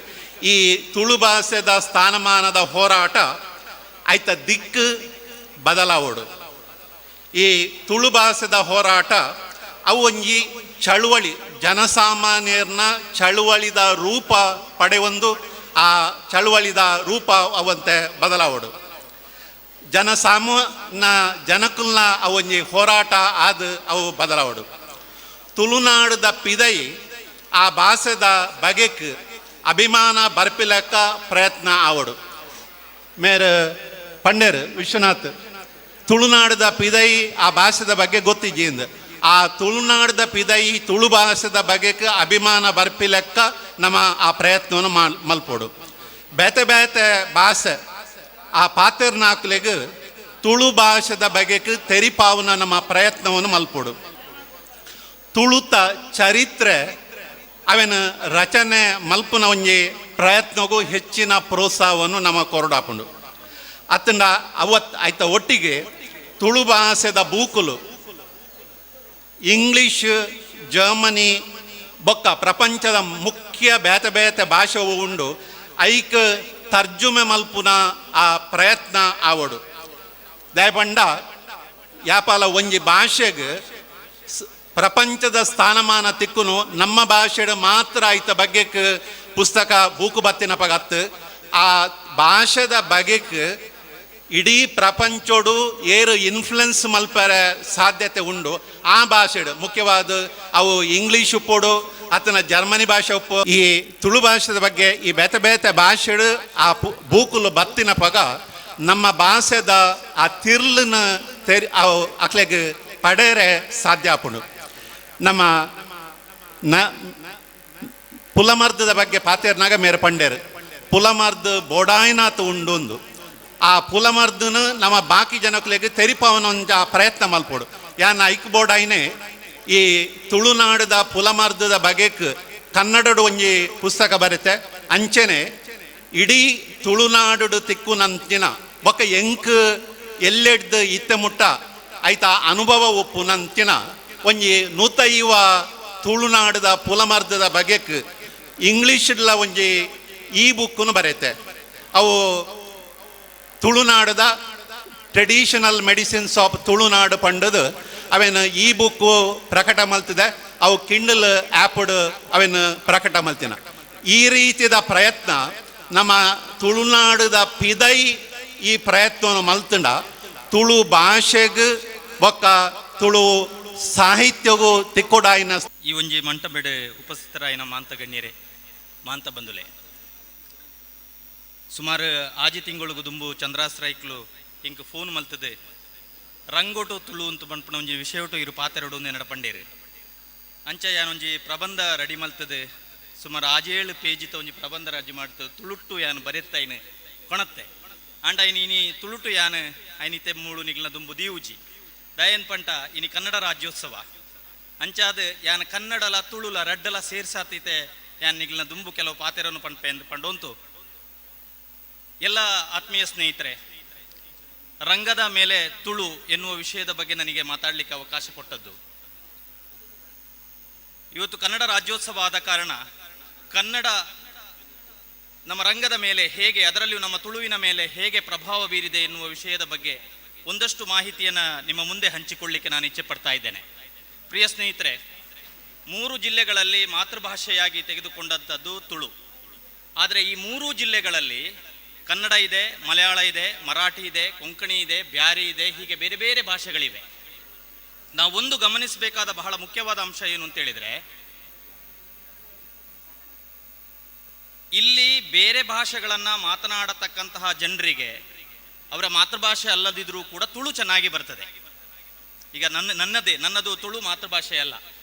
ಈ ತುಳು ಭಾಷೆದ ಸ್ಥಾನಮಾನದ ಹೋರಾಟ ಆಯ್ತ ದಿಕ್ಕು ಬದಲಾವೋಡು ಈ ತುಳು ಭಾಷೆದ ಹೋರಾಟ ಅವು ಒಂಜಿ ಚಳುವಳಿ ಜನಸಾಮಾನ್ಯರನ್ನ ಚಳುವಳಿದ ರೂಪ ಪಡೆಯೊಂದು ಆ ಚಳುವಳಿದ ರೂಪ ಅವಂತೆ ಬದಲಾವೋಡು ಜನಕುಲ್ನ ಅವೊಂಜಿ ಹೋರಾಟ ಆದ ಅವು ಬದಲಾವೋಡು ತುಳುನಾಡದ ಪಿದೈ ಆ ಭಾಷೆದ ಬಗೆಕ್ ಅಭಿಮಾನ ಬರ್ಪಿಲಕ್ಕ ಪ್ರಯತ್ನ ಆವಡು ಮೇರೆ ಪಂಡೇರು ವಿಶ್ವನಾಥ್ ತುಳುನಾಡದ ಪಿದೈ ಆ ಭಾಷೆದ ಬಗ್ಗೆ ಗೊತ್ತಿಜ್ಜಿಂದ ಆ ತುಳುನಾಡದ ಪಿದೈ ತುಳು ಭಾಷೆದ ಬಗೆಕ್ ಅಭಿಮಾನ ಬರ್ಪಿಲಕ್ಕ ನಮ್ಮ ಆ ಪ್ರಯತ್ನವನ್ನು ಮಲ್ಪೋಡು ಬೇತೆ ಬೇತೆ ಭಾಷೆ ಆ ಪಾತೆರ್ನಾಕ್ಲೆಗ್ ತುಳು ಭಾಷೆದ ಬಗೆಕ್ ತೆರಿಪಾವನ ನಮ್ಮ ಪ್ರಯತ್ನವನ್ನು ಮಲ್ಪೋಡು ತುಳುತ ಚರಿತ್ರೆ ಅವೇನು ರಚನೆ ಮಲ್ಪುನ ಒಂಜಿ ಪ್ರಯತ್ನಗೂ ಹೆಚ್ಚಿನ ಪ್ರೋತ್ಸಾಹವನ್ನು ನಮ್ಮ ಕೊರಡಾಪುಂಡು ಅತ್ತಂಡ ಅವತ್ತು ಆಯ್ತ ಒಟ್ಟಿಗೆ ತುಳು ಭಾಷೆದ ಬೂಕುಲು ಇಂಗ್ಲೀಷ್ ಜರ್ಮನಿ ಬೊಕ್ಕ ಪ್ರಪಂಚದ ಮುಖ್ಯ ಬೇತೆ ಬೇತೆ ಭಾಷೆವು ಉಂಡು ಐಕ್ ತರ್ಜುಮೆ ಮಲ್ಪುನ ಆ ಪ್ರಯತ್ನ ಆವಡು ದಯಪಂಡ ಯಾಪಲ ಒಂಜಿ ಭಾಷೆಗೆ ಪ್ರಪಂಚದ ಸ್ಥಾನಮಾನ ತಿಕ್ಕುನು ನಮ್ಮ ಭಾಷೆಡು ಮಾತ್ರ ಆಯ್ತ ಬಗೆಕ್ ಪುಸ್ತಕ ಬೂಕು ಬತ್ತಿನ ಪಗತ್ತು ಆ ಭಾಷೆದ ಬಗೆಕ್ ಇಡೀ ಪ್ರಪಂಚೋಡು ಏರು ಇನ್ಫ್ಲುಯೆನ್ಸ್ ಮಲ್ಪರ ಸಾಧ್ಯತೆ ಉಂಡು ಆ ಭಾಷೆಡು ಮುಖ್ಯವಾದ ಅವು ಇಂಗ್ಲೀಷ್ ಉಪ್ಪೋಡು ಆತನ ಜರ್ಮನಿ ಭಾಷೆ ಉಪ್ಪು ಈ ತುಳು ಭಾಷೆದ ಬಗ್ಗೆ ಈ ಬೇತೆ ಬೇತೆ ಭಾಷೆಡು ಆ ಬೂಕುಲು ಬತ್ತಿನ ಪಗ ನಮ್ಮ ಭಾಷೆದ ಆ ತಿರ್ಲನ ತೆರಿ ಅವು ಅಕ್ಲೆಗ್ ಪಡೆರೆ ಸಾಧ್ಯ ಆಪುಂಡು ನಮ್ಮ ಪುಲಮರ್ದದ ಬಗ್ಗೆ ಪಾತೇರ್ನಾಗ ಮೇರೆ ಪಂಡೇರು ಪುಲಮರ್ದ ಬೋಡಾಯಿನಾತ್ ಉಂಡೊಂದು ಆ ಪುಲಮರ್ದನ ನಮ್ಮ ಬಾಕಿ ಜನಕ್ಲೆಗ್ ತೆರಿಪವನೊಂಜ ಪ್ರಯತ್ನ ಮಲ್ಪೋಡು ಯಾನ ಐಕ್ ಬೋಡಾಯಿನೇ ಈ ತುಳುನಾಡದ ಪುಲಮರ್ದದ ಬಗೆಕ್ ಕನ್ನಡಡು ಒಂಜಿ ಪುಸ್ತಕ ಬರುತ್ತೆ ಅಂಚನೆ ಇಡೀ ತುಳುನಾಡು ತಿಕ್ಕುನಂಚಿನ ಬೊಕ್ಕ ಎಂಕ್ ಎಲ್ಲೆಡ್ದು ಇತ್ತೆ ಮುಟ್ಟ ಐತ ಅನುಭವ ಒಪ್ಪುನಂಚಿನ ಒಂಜಿ ನೂತೈವ ತುಳುನಾಡದ ಪುಲಮರ್ದದ ಬಗೆಕ್ ಇಂಗ್ಲೀಷ್ಲ ಒಂಜಿ ಈ ಬುಕ್ಕನ್ನು ಬರೆಯುತ್ತೆ. ಅವು ತುಳುನಾಡದ ಟ್ರೆಡಿಷನಲ್ ಮೆಡಿಸಿನ್ಸ್ ಆಫ್ ತುಳುನಾಡು ಪಂಡದು ಅವೇನು ಈ ಬುಕ್ಕು ಪ್ರಕಟ ಮಲ್ತಿದೆ. ಅವು ಕಿಂಡಲ್ ಆ್ಯಪ್ಡ್ ಅವೇನು ಪ್ರಕಟ ಮಲ್ತಿನ. ಈ ರೀತಿಯ ಪ್ರಯತ್ನ ನಮ್ಮ ತುಳುನಾಡದ ಪಿದೈ ಈ ಪ್ರಯತ್ನವನ್ನು ಮಲ್ತಂಡ ತುಳು ಭಾಷೆಗೆ ಬೊಕ್ಕ ತುಳು ಸಾಹಿತ್ಯಗೂ ತಿಕ್ಕೊಡಾಯಿನ ಈ ಒಂಜಿ ಮಂಟಬೆಡೆ ಉಪಸ್ಥಿತರಾಯಿನ ಮಾಂತ ಗಣ್ಯರೇ ಮಾಂತ ಬಂದುಲೆ ಸುಮಾರು ಆಜಿ ತಿಂಗಳಿಗೂ ದುಂಬು ಚಂದ್ರಾಸ್ರೈಕ್ಲು ಇಂಕ ಫೋನ್ ಮಲ್ತದೆ ರಂಗೋಟು ತುಳು ಅಂತ ಬಂದ್ಪಣ ಒಂಜಿ ವಿಷಯಟು ಇರು ಪಾತೆರಡು ನೆನಡ ಪಂಡೇರು ಅಂಚ ಯಾನೊಂಜಿ ಪ್ರಬಂಧ ರೆಡಿ ಮಲ್ತದೆ. ಸುಮಾರು 7 ಪೇಜಿತ ಒಂಜಿ ಪ್ರಬಂಧ ರಜಿ ಮಾಡ್ತದೆ. ತುಳುಟ್ಟು ಯಾನು ಬರೆತ್ತಾಯಿನ ಕೊಣತ್ತೆ ಅಂಡ ಇನಿ ತುಳುಟು ಯಾನು ಐನಿತೆ ಮೂಳು ನಿಗ್ಲ ದುಂಬು ದೀವುಜಿ ದಯನ್ ಪಂಟ ಇನಿ ಕನ್ನಡ ರಾಜ್ಯೋತ್ಸವ ಅಂಚಾದ ಯಾನ ಕನ್ನಡಲ ತುಳುಲ ರಡ್ಡಲ ಸೇರ್ಸಾತೈತೆ ಯಾನ್ ನಿಗ್ಲ ದುಂಬು ಕೆಲವು ಪಾತೆರನ್ನು ಪಂಡೋಂತು. ಎಲ್ಲ ಆತ್ಮೀಯ ಸ್ನೇಹಿತರೆ, ರಂಗದ ಮೇಲೆ ತುಳು ಎನ್ನುವ ವಿಷಯದ ಬಗ್ಗೆ ನನಗೆ ಮಾತಾಡಲಿಕ್ಕೆ ಅವಕಾಶ ಕೊಟ್ಟದ್ದು. ಇವತ್ತು ಕನ್ನಡ ರಾಜ್ಯೋತ್ಸವ ಆದ ಕಾರಣ ಕನ್ನಡ ನಮ್ಮ ರಂಗದ ಮೇಲೆ ಹೇಗೆ, ಅದರಲ್ಲಿಯೂ ನಮ್ಮ ತುಳುವಿನ ಮೇಲೆ ಹೇಗೆ ಪ್ರಭಾವ ಬೀರಿದೆ ಎನ್ನುವ ವಿಷಯದ ಬಗ್ಗೆ ಒಂದಷ್ಟು ಮಾಹಿತಿಯನ್ನು ನಿಮ್ಮ ಮುಂದೆ ಹಂಚಿಕೊಳ್ಳಿಕ್ಕೆ ನಾನು ಇಚ್ಛೆ ಪಡ್ತಾ ಇದ್ದೇನೆ. ಪ್ರಿಯ ಸ್ನೇಹಿತರೆ, 3 ಜಿಲ್ಲೆಗಳಲ್ಲಿ ಮಾತೃಭಾಷೆಯಾಗಿ ತೆಗೆದುಕೊಂಡಂಥದ್ದು ತುಳು. ಆದರೆ ಈ 3 ಜಿಲ್ಲೆಗಳಲ್ಲಿ ಕನ್ನಡ ಇದೆ, ಮಲಯಾಳ ಇದೆ, ಮರಾಠಿ ಇದೆ, ಕೊಂಕಣಿ ಇದೆ, ಬ್ಯಾರಿ ಇದೆ, ಹೀಗೆ ಬೇರೆ ಬೇರೆ ಭಾಷೆಗಳಿವೆ. ನಾವು ಒಂದು ಗಮನಿಸಬೇಕಾದ ಬಹಳ ಮುಖ್ಯವಾದ ಅಂಶ ಏನು ಅಂತ ಹೇಳಿದ್ರೆ, ಇಲ್ಲಿ ಬೇರೆ ಭಾಷೆಗಳನ್ನು ಮಾತನಾಡತಕ್ಕಂತಹ ಜನರಿಗೆ ಅವರ ಮಾತೃಭಾಷೆ ಅಲ್ಲದಿದ್ರೂ ಕೂಡ ತುಳು ಚೆನ್ನಾಗಿ ಬರ್ತದೆ. ಈಗ ನನ್ನದು ತುಳು ಮಾತೃಭಾಷೆ ಅಲ್ಲ,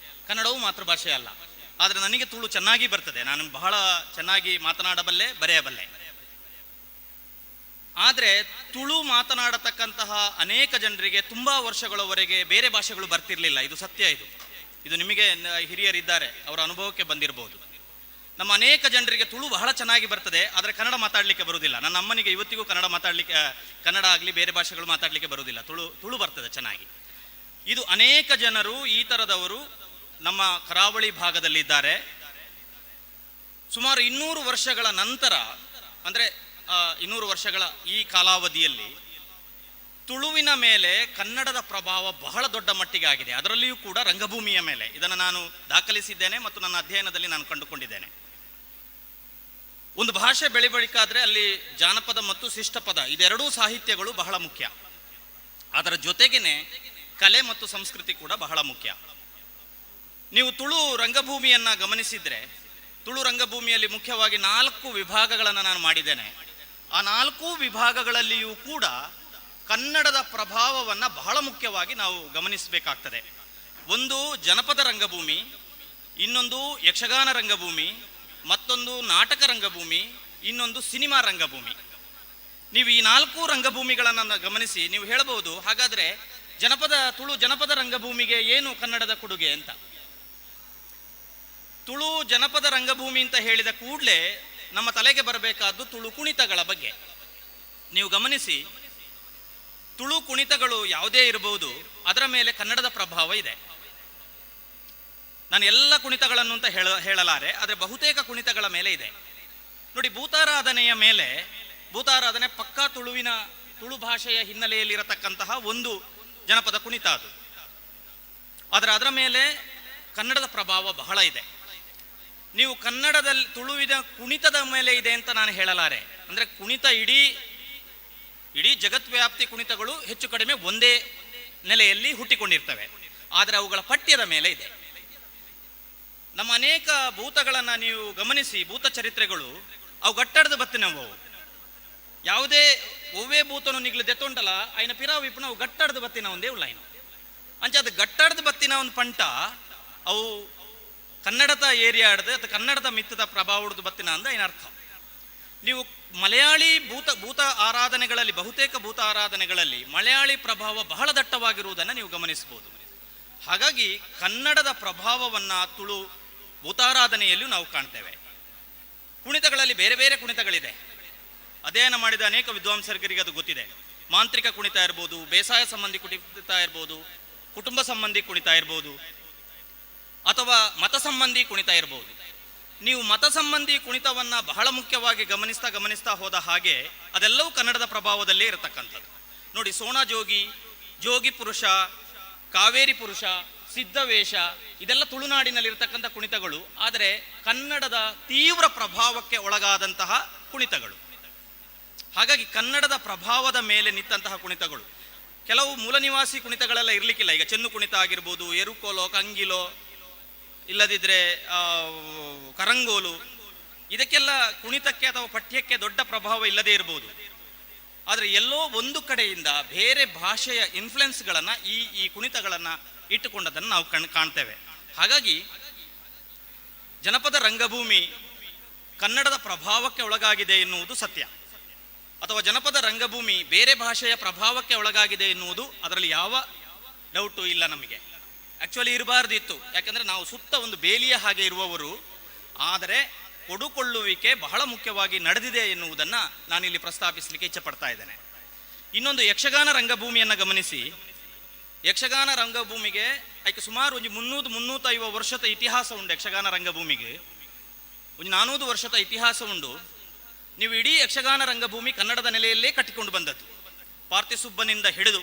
ಕನ್ನಡವೂ ಮಾತೃಭಾಷೆ ಅಲ್ಲ, ಆದರೆ ನನಗೆ ತುಳು ಚೆನ್ನಾಗಿ ಬರ್ತದೆ. ನಾನು ಬಹಳ ಚೆನ್ನಾಗಿ ಮಾತನಾಡಬಲ್ಲೆ, ಬರೆಯಬಲ್ಲೆ. ಆದರೆ ತುಳು ಮಾತನಾಡತಕ್ಕಂತಹ ಅನೇಕ ಜನರಿಗೆ ತುಂಬ ವರ್ಷಗಳವರೆಗೆ ಬೇರೆ ಭಾಷೆಗಳು ಬರ್ತಿರ್ಲಿಲ್ಲ. ಇದು ಸತ್ಯ. ಇದು ನಿಮಗೆ ಹಿರಿಯರಿದ್ದಾರೆ, ಅವರ ಅನುಭವಕ್ಕೆ ಬಂದಿರಬಹುದು. ನಮ್ಮ ಅನೇಕ ಜನರಿಗೆ ತುಳು ಬಹಳ ಚೆನ್ನಾಗಿ ಬರ್ತದೆ, ಆದರೆ ಕನ್ನಡ ಮಾತಾಡಲಿಕ್ಕೆ ಬರುವುದಿಲ್ಲ. ನನ್ನ ಅಮ್ಮನಿಗೆ ಇವತ್ತಿಗೂ ಕನ್ನಡ ಆಗಲಿ ಬೇರೆ ಭಾಷೆಗಳು ಮಾತಾಡಲಿಕ್ಕೆ ಬರುವುದಿಲ್ಲ. ತುಳು ಬರ್ತದೆ ಚೆನ್ನಾಗಿ. ಇದು ಅನೇಕ ಜನರು ಈ ಥರದವರು ನಮ್ಮ ಕರಾವಳಿ ಭಾಗದಲ್ಲಿದ್ದಾರೆ. ಸುಮಾರು 200 ವರ್ಷಗಳ ನಂತರ, ಅಂದರೆ 200 ವರ್ಷಗಳ ಈ ಕಾಲಾವಧಿಯಲ್ಲಿ ತುಳುವಿನ ಮೇಲೆ ಕನ್ನಡದ ಪ್ರಭಾವ ಬಹಳ ದೊಡ್ಡ ಮಟ್ಟಿಗೆ ಆಗಿದೆ. ಅದರಲ್ಲಿಯೂ ಕೂಡ ರಂಗಭೂಮಿಯ ಮೇಲೆ. ಇದನ್ನು ನಾನು ದಾಖಲಿಸಿದ್ದೇನೆ ಮತ್ತು ನನ್ನ ಅಧ್ಯಯನದಲ್ಲಿ ನಾನು ಕಂಡುಕೊಂಡಿದ್ದೇನೆ. ಒಂದು ಭಾಷೆ ಬೆಳಿಬೇಕಾದ್ರೆ ಅಲ್ಲಿ ಜಾನಪದ ಮತ್ತು ಶಿಷ್ಟಪದ ಇದೆರಡೂ ಸಾಹಿತ್ಯಗಳು ಬಹಳ ಮುಖ್ಯ. ಅದರ ಜೊತೆಗೇನೆ ಕಲೆ ಮತ್ತು ಸಂಸ್ಕೃತಿ ಕೂಡ ಬಹಳ ಮುಖ್ಯ. ನೀವು ತುಳು ರಂಗಭೂಮಿಯನ್ನು ಗಮನಿಸಿದರೆ, ತುಳು ರಂಗಭೂಮಿಯಲ್ಲಿ ಮುಖ್ಯವಾಗಿ 4 ವಿಭಾಗಗಳನ್ನು ನಾನು ಮಾಡಿದ್ದೇನೆ. ಆ 4 ವಿಭಾಗಗಳಲ್ಲಿಯೂ ಕೂಡ ಕನ್ನಡದ ಪ್ರಭಾವವನ್ನು ಬಹಳ ಮುಖ್ಯವಾಗಿ ನಾವು ಗಮನಿಸಬೇಕಾಗ್ತದೆ. ಒಂದು ಜನಪದ ರಂಗಭೂಮಿ, ಇನ್ನೊಂದು ಯಕ್ಷಗಾನ ರಂಗಭೂಮಿ, ಮತ್ತೊಂದು ನಾಟಕ ರಂಗಭೂಮಿ, ಇನ್ನೊಂದು ಸಿನಿಮಾ ರಂಗಭೂಮಿ. ನೀವು ಈ 4 ರಂಗಭೂಮಿಗಳನ್ನು ಗಮನಿಸಿ ನೀವು ಹೇಳಬಹುದು, ಹಾಗಾದರೆ ತುಳು ಜನಪದ ರಂಗಭೂಮಿಗೆ ಏನು ಕನ್ನಡದ ಕೊಡುಗೆ ಅಂತ. ತುಳು ಜನಪದ ರಂಗಭೂಮಿ ಅಂತ ಹೇಳಿದ ಕೂಡಲೇ ನಮ್ಮ ತಲೆಗೆ ಬರಬೇಕಾದ್ದು ತುಳು ಕುಣಿತಗಳ ಬಗ್ಗೆ. ನೀವು ಗಮನಿಸಿ, ತುಳು ಕುಣಿತಗಳು ಯಾವುದೇ ಇರಬಹುದು, ಅದರ ಮೇಲೆ ಕನ್ನಡದ ಪ್ರಭಾವ ಇದೆ. ನಾನು ಎಲ್ಲ ಕುಣಿತಗಳನ್ನು ಅಂತ ಹೇಳಲಾರೆ, ಆದರೆ ಬಹುತೇಕ ಕುಣಿತಗಳ ಮೇಲೆ ಇದೆ. ನೋಡಿ, ಭೂತಾರಾಧನೆಯ ಮೇಲೆ, ಭೂತಾರಾಧನೆ ಪಕ್ಕಾ ತುಳು ಭಾಷೆಯ ಹಿನ್ನೆಲೆಯಲ್ಲಿರತಕ್ಕಂತಹ ಒಂದು ಜನಪದ ಕುಣಿತ ಅದು. ಆದರೆ ಅದರ ಮೇಲೆ ಕನ್ನಡದ ಪ್ರಭಾವ ಬಹಳ ಇದೆ. ನೀವು ಕನ್ನಡದಲ್ಲಿ ತುಳುವಿನ ಕುಣಿತದ ಮೇಲೆ ಇದೆ ಅಂತ ನಾನು ಹೇಳಲಾರೆ. ಅಂದರೆ ಕುಣಿತ ಇಡೀ ಜಗದ್ವ್ಯಾಪ್ತಿ ಕುಣಿತಗಳು ಹೆಚ್ಚು ಕಡಿಮೆ ಒಂದೇ ನೆಲೆಯಲ್ಲಿ ಹುಟ್ಟಿಕೊಂಡಿರ್ತವೆ, ಆದರೆ ಅವುಗಳ ಪಠ್ಯದ ಮೇಲೆ ಇದೆ. ನಮ್ಮ ಅನೇಕ ಭೂತಗಳನ್ನು ನೀವು ಗಮನಿಸಿ, ಭೂತ ಚರಿತ್ರೆಗಳು ಅವು ಗಟ್ಟಡದ ಬತ್ತಿನವು. ಯಾವುದೇ ಒವ್ವೇ ಭೂತನು ನಿಗ್ಲು ದೆತ್ತೊಂಟಲ್ಲ ಆಯ್ನ ಪಿರಾವಿಪ್ಪನ ಅವು ಗಟ್ಟಡದ ಬತ್ತಿನ ಒಂದೇ ಉಳ್ಳಾಯ್ನು ಅಂಚೆ ಅದು ಗಟ್ಟಡದ ಬತ್ತಿನ ಒಂದು ಪಂಟ ಅವು ಕನ್ನಡದ ಏರಿಯಾ ಆಡ್ದು ಅದು ಕನ್ನಡದ ಮಿತ್ತದ ಪ್ರಭಾವ ಹೊಡೆದು ಬತ್ತಿನ ಅಂದ ಏನರ್ಥ. ನೀವು ಮಲಯಾಳಿ ಭೂತ ಆರಾಧನೆಗಳಲ್ಲಿ, ಬಹುತೇಕ ಭೂತ ಆರಾಧನೆಗಳಲ್ಲಿ ಮಲಯಾಳಿ ಪ್ರಭಾವ ಬಹಳ ದಟ್ಟವಾಗಿರುವುದನ್ನು ನೀವು ಗಮನಿಸಬಹುದು. ಹಾಗಾಗಿ ಕನ್ನಡದ ಪ್ರಭಾವವನ್ನು ತುಳು ಭೂತಾರಾಧನೆಯಲ್ಲೂ ನಾವು ಕಾಣ್ತೇವೆ. ಕುಣಿತಗಳಲ್ಲಿ ಬೇರೆ ಬೇರೆ ಕುಣಿತಗಳಿದೆ. ಅಧ್ಯಯನ ಮಾಡಿದ ಅನೇಕ ವಿದ್ವಾಂಸರಿಗೆ ಅದು ಗೊತ್ತಿದೆ. ಮಾಂತ್ರಿಕ ಕುಣಿತ ಇರ್ಬೋದು, ಬೇಸಾಯ ಸಂಬಂಧಿ ಕುಣಿತ ಇರ್ಬೋದು, ಕುಟುಂಬ ಸಂಬಂಧಿ ಕುಣಿತ ಇರ್ಬೋದು, ಅಥವಾ ಮತ ಸಂಬಂಧಿ ಕುಣಿತ ಇರ್ಬೋದು. ನೀವು ಮತ ಸಂಬಂಧಿ ಕುಣಿತವನ್ನು ಬಹಳ ಮುಖ್ಯವಾಗಿ ಗಮನಿಸ್ತಾ ಹೋದ ಹಾಗೆ ಅದೆಲ್ಲವೂ ಕನ್ನಡದ ಪ್ರಭಾವದಲ್ಲೇ ಇರತಕ್ಕಂಥದ್ದು. ನೋಡಿ, ಸೋಣಾಜೋಗಿ, ಜೋಗಿ ಪುರುಷ, ಕಾವೇರಿ ಪುರುಷ, ಸಿದ್ಧವೇಷ ಇದೆಲ್ಲ ತುಳುನಾಡಿನಲ್ಲಿರ್ತಕ್ಕಂಥ ಕುಣಿತಗಳು. ಆದರೆ ಕನ್ನಡದ ತೀವ್ರ ಪ್ರಭಾವಕ್ಕೆ ಒಳಗಾದಂತಹ ಕುಣಿತಗಳು. ಹಾಗಾಗಿ ಕನ್ನಡದ ಪ್ರಭಾವದ ಮೇಲೆ ನಿಂತಹ ಕುಣಿತಗಳು. ಕೆಲವು ಮೂಲ ನಿವಾಸಿ ಕುಣಿತಗಳೆಲ್ಲ ಇರಲಿಕ್ಕಿಲ್ಲ. ಈಗ ಚೆನ್ನು ಕುಣಿತ ಆಗಿರ್ಬೋದು, ಎರುಕೋಲೋ, ಕಂಗಿಲೋ, ಇಲ್ಲದಿದ್ದರೆ ಕರಂಗೋಲು, ಇದಕ್ಕೆಲ್ಲ ಕುಣಿತಕ್ಕೆ ಅಥವಾ ಪಠ್ಯಕ್ಕೆ ದೊಡ್ಡ ಪ್ರಭಾವ ಇಲ್ಲದೇ ಇರ್ಬೋದು. ಆದರೆ ಎಲ್ಲೋ ಒಂದು ಕಡೆಯಿಂದ ಬೇರೆ ಭಾಷೆಯ ಇನ್ಫ್ಲುಯೆನ್ಸ್ಗಳನ್ನು ಈ ಕುಣಿತಗಳನ್ನು ಇಟ್ಟುಕೊಂಡದನ್ನು ನಾವು ಕಾಣ್ತೇವೆ. ಹಾಗಾಗಿ ಜನಪದ ರಂಗಭೂಮಿ ಕನ್ನಡದ ಪ್ರಭಾವಕ್ಕೆ ಒಳಗಾಗಿದೆ ಎನ್ನುವುದು ಸತ್ಯ, ಅಥವಾ ಜನಪದ ರಂಗಭೂಮಿ ಬೇರೆ ಭಾಷೆಯ ಪ್ರಭಾವಕ್ಕೆ ಒಳಗಾಗಿದೆ ಎನ್ನುವುದು ಅದರಲ್ಲಿ ಯಾವ ಡೌಟು ಇಲ್ಲ ನಮಗೆ. ಆ್ಯಕ್ಚುಲಿ ಇರಬಾರ್ದಿತ್ತು, ಯಾಕಂದರೆ ನಾವು ಸುತ್ತ ಒಂದು ಬೇಲಿಯ ಹಾಗೆ ಇರುವವರು. ಆದರೆ ಕೊಡುಕೊಳ್ಳುವಿಕೆ ಬಹಳ ಮುಖ್ಯವಾಗಿ ನಡೆದಿದೆ ಎನ್ನುವುದನ್ನು ನಾನಿಲ್ಲಿ ಪ್ರಸ್ತಾಪಿಸಲಿಕ್ಕೆ ಇಚ್ಛೆ ಪಡ್ತಾ ಇದ್ದೇನೆ. ಇನ್ನೊಂದು ಯಕ್ಷಗಾನ ರಂಗಭೂಮಿಯನ್ನು ಗಮನಿಸಿ. ಯಕ್ಷಗಾನ ರಂಗಭೂಮಿಗೆ ಅದಕ್ಕೆ ಸುಮಾರು ಒಂದು 300-350 ವರ್ಷದ ಇತಿಹಾಸ ಉಂಟು. ಯಕ್ಷಗಾನ ರಂಗಭೂಮಿಗೆ ಒಂದು 400 ವರ್ಷದ ಇತಿಹಾಸ ಉಂಟು. ನೀವು ಇಡೀ ಯಕ್ಷಗಾನ ರಂಗಭೂಮಿ ಕನ್ನಡದ ನೆಲೆಯಲ್ಲೇ ಕಟ್ಟಿಕೊಂಡು ಬಂದದ್ದು. ಪಾರ್ಥಿಸುಬ್ಬನಿಂದ ಹಿಡಿದು,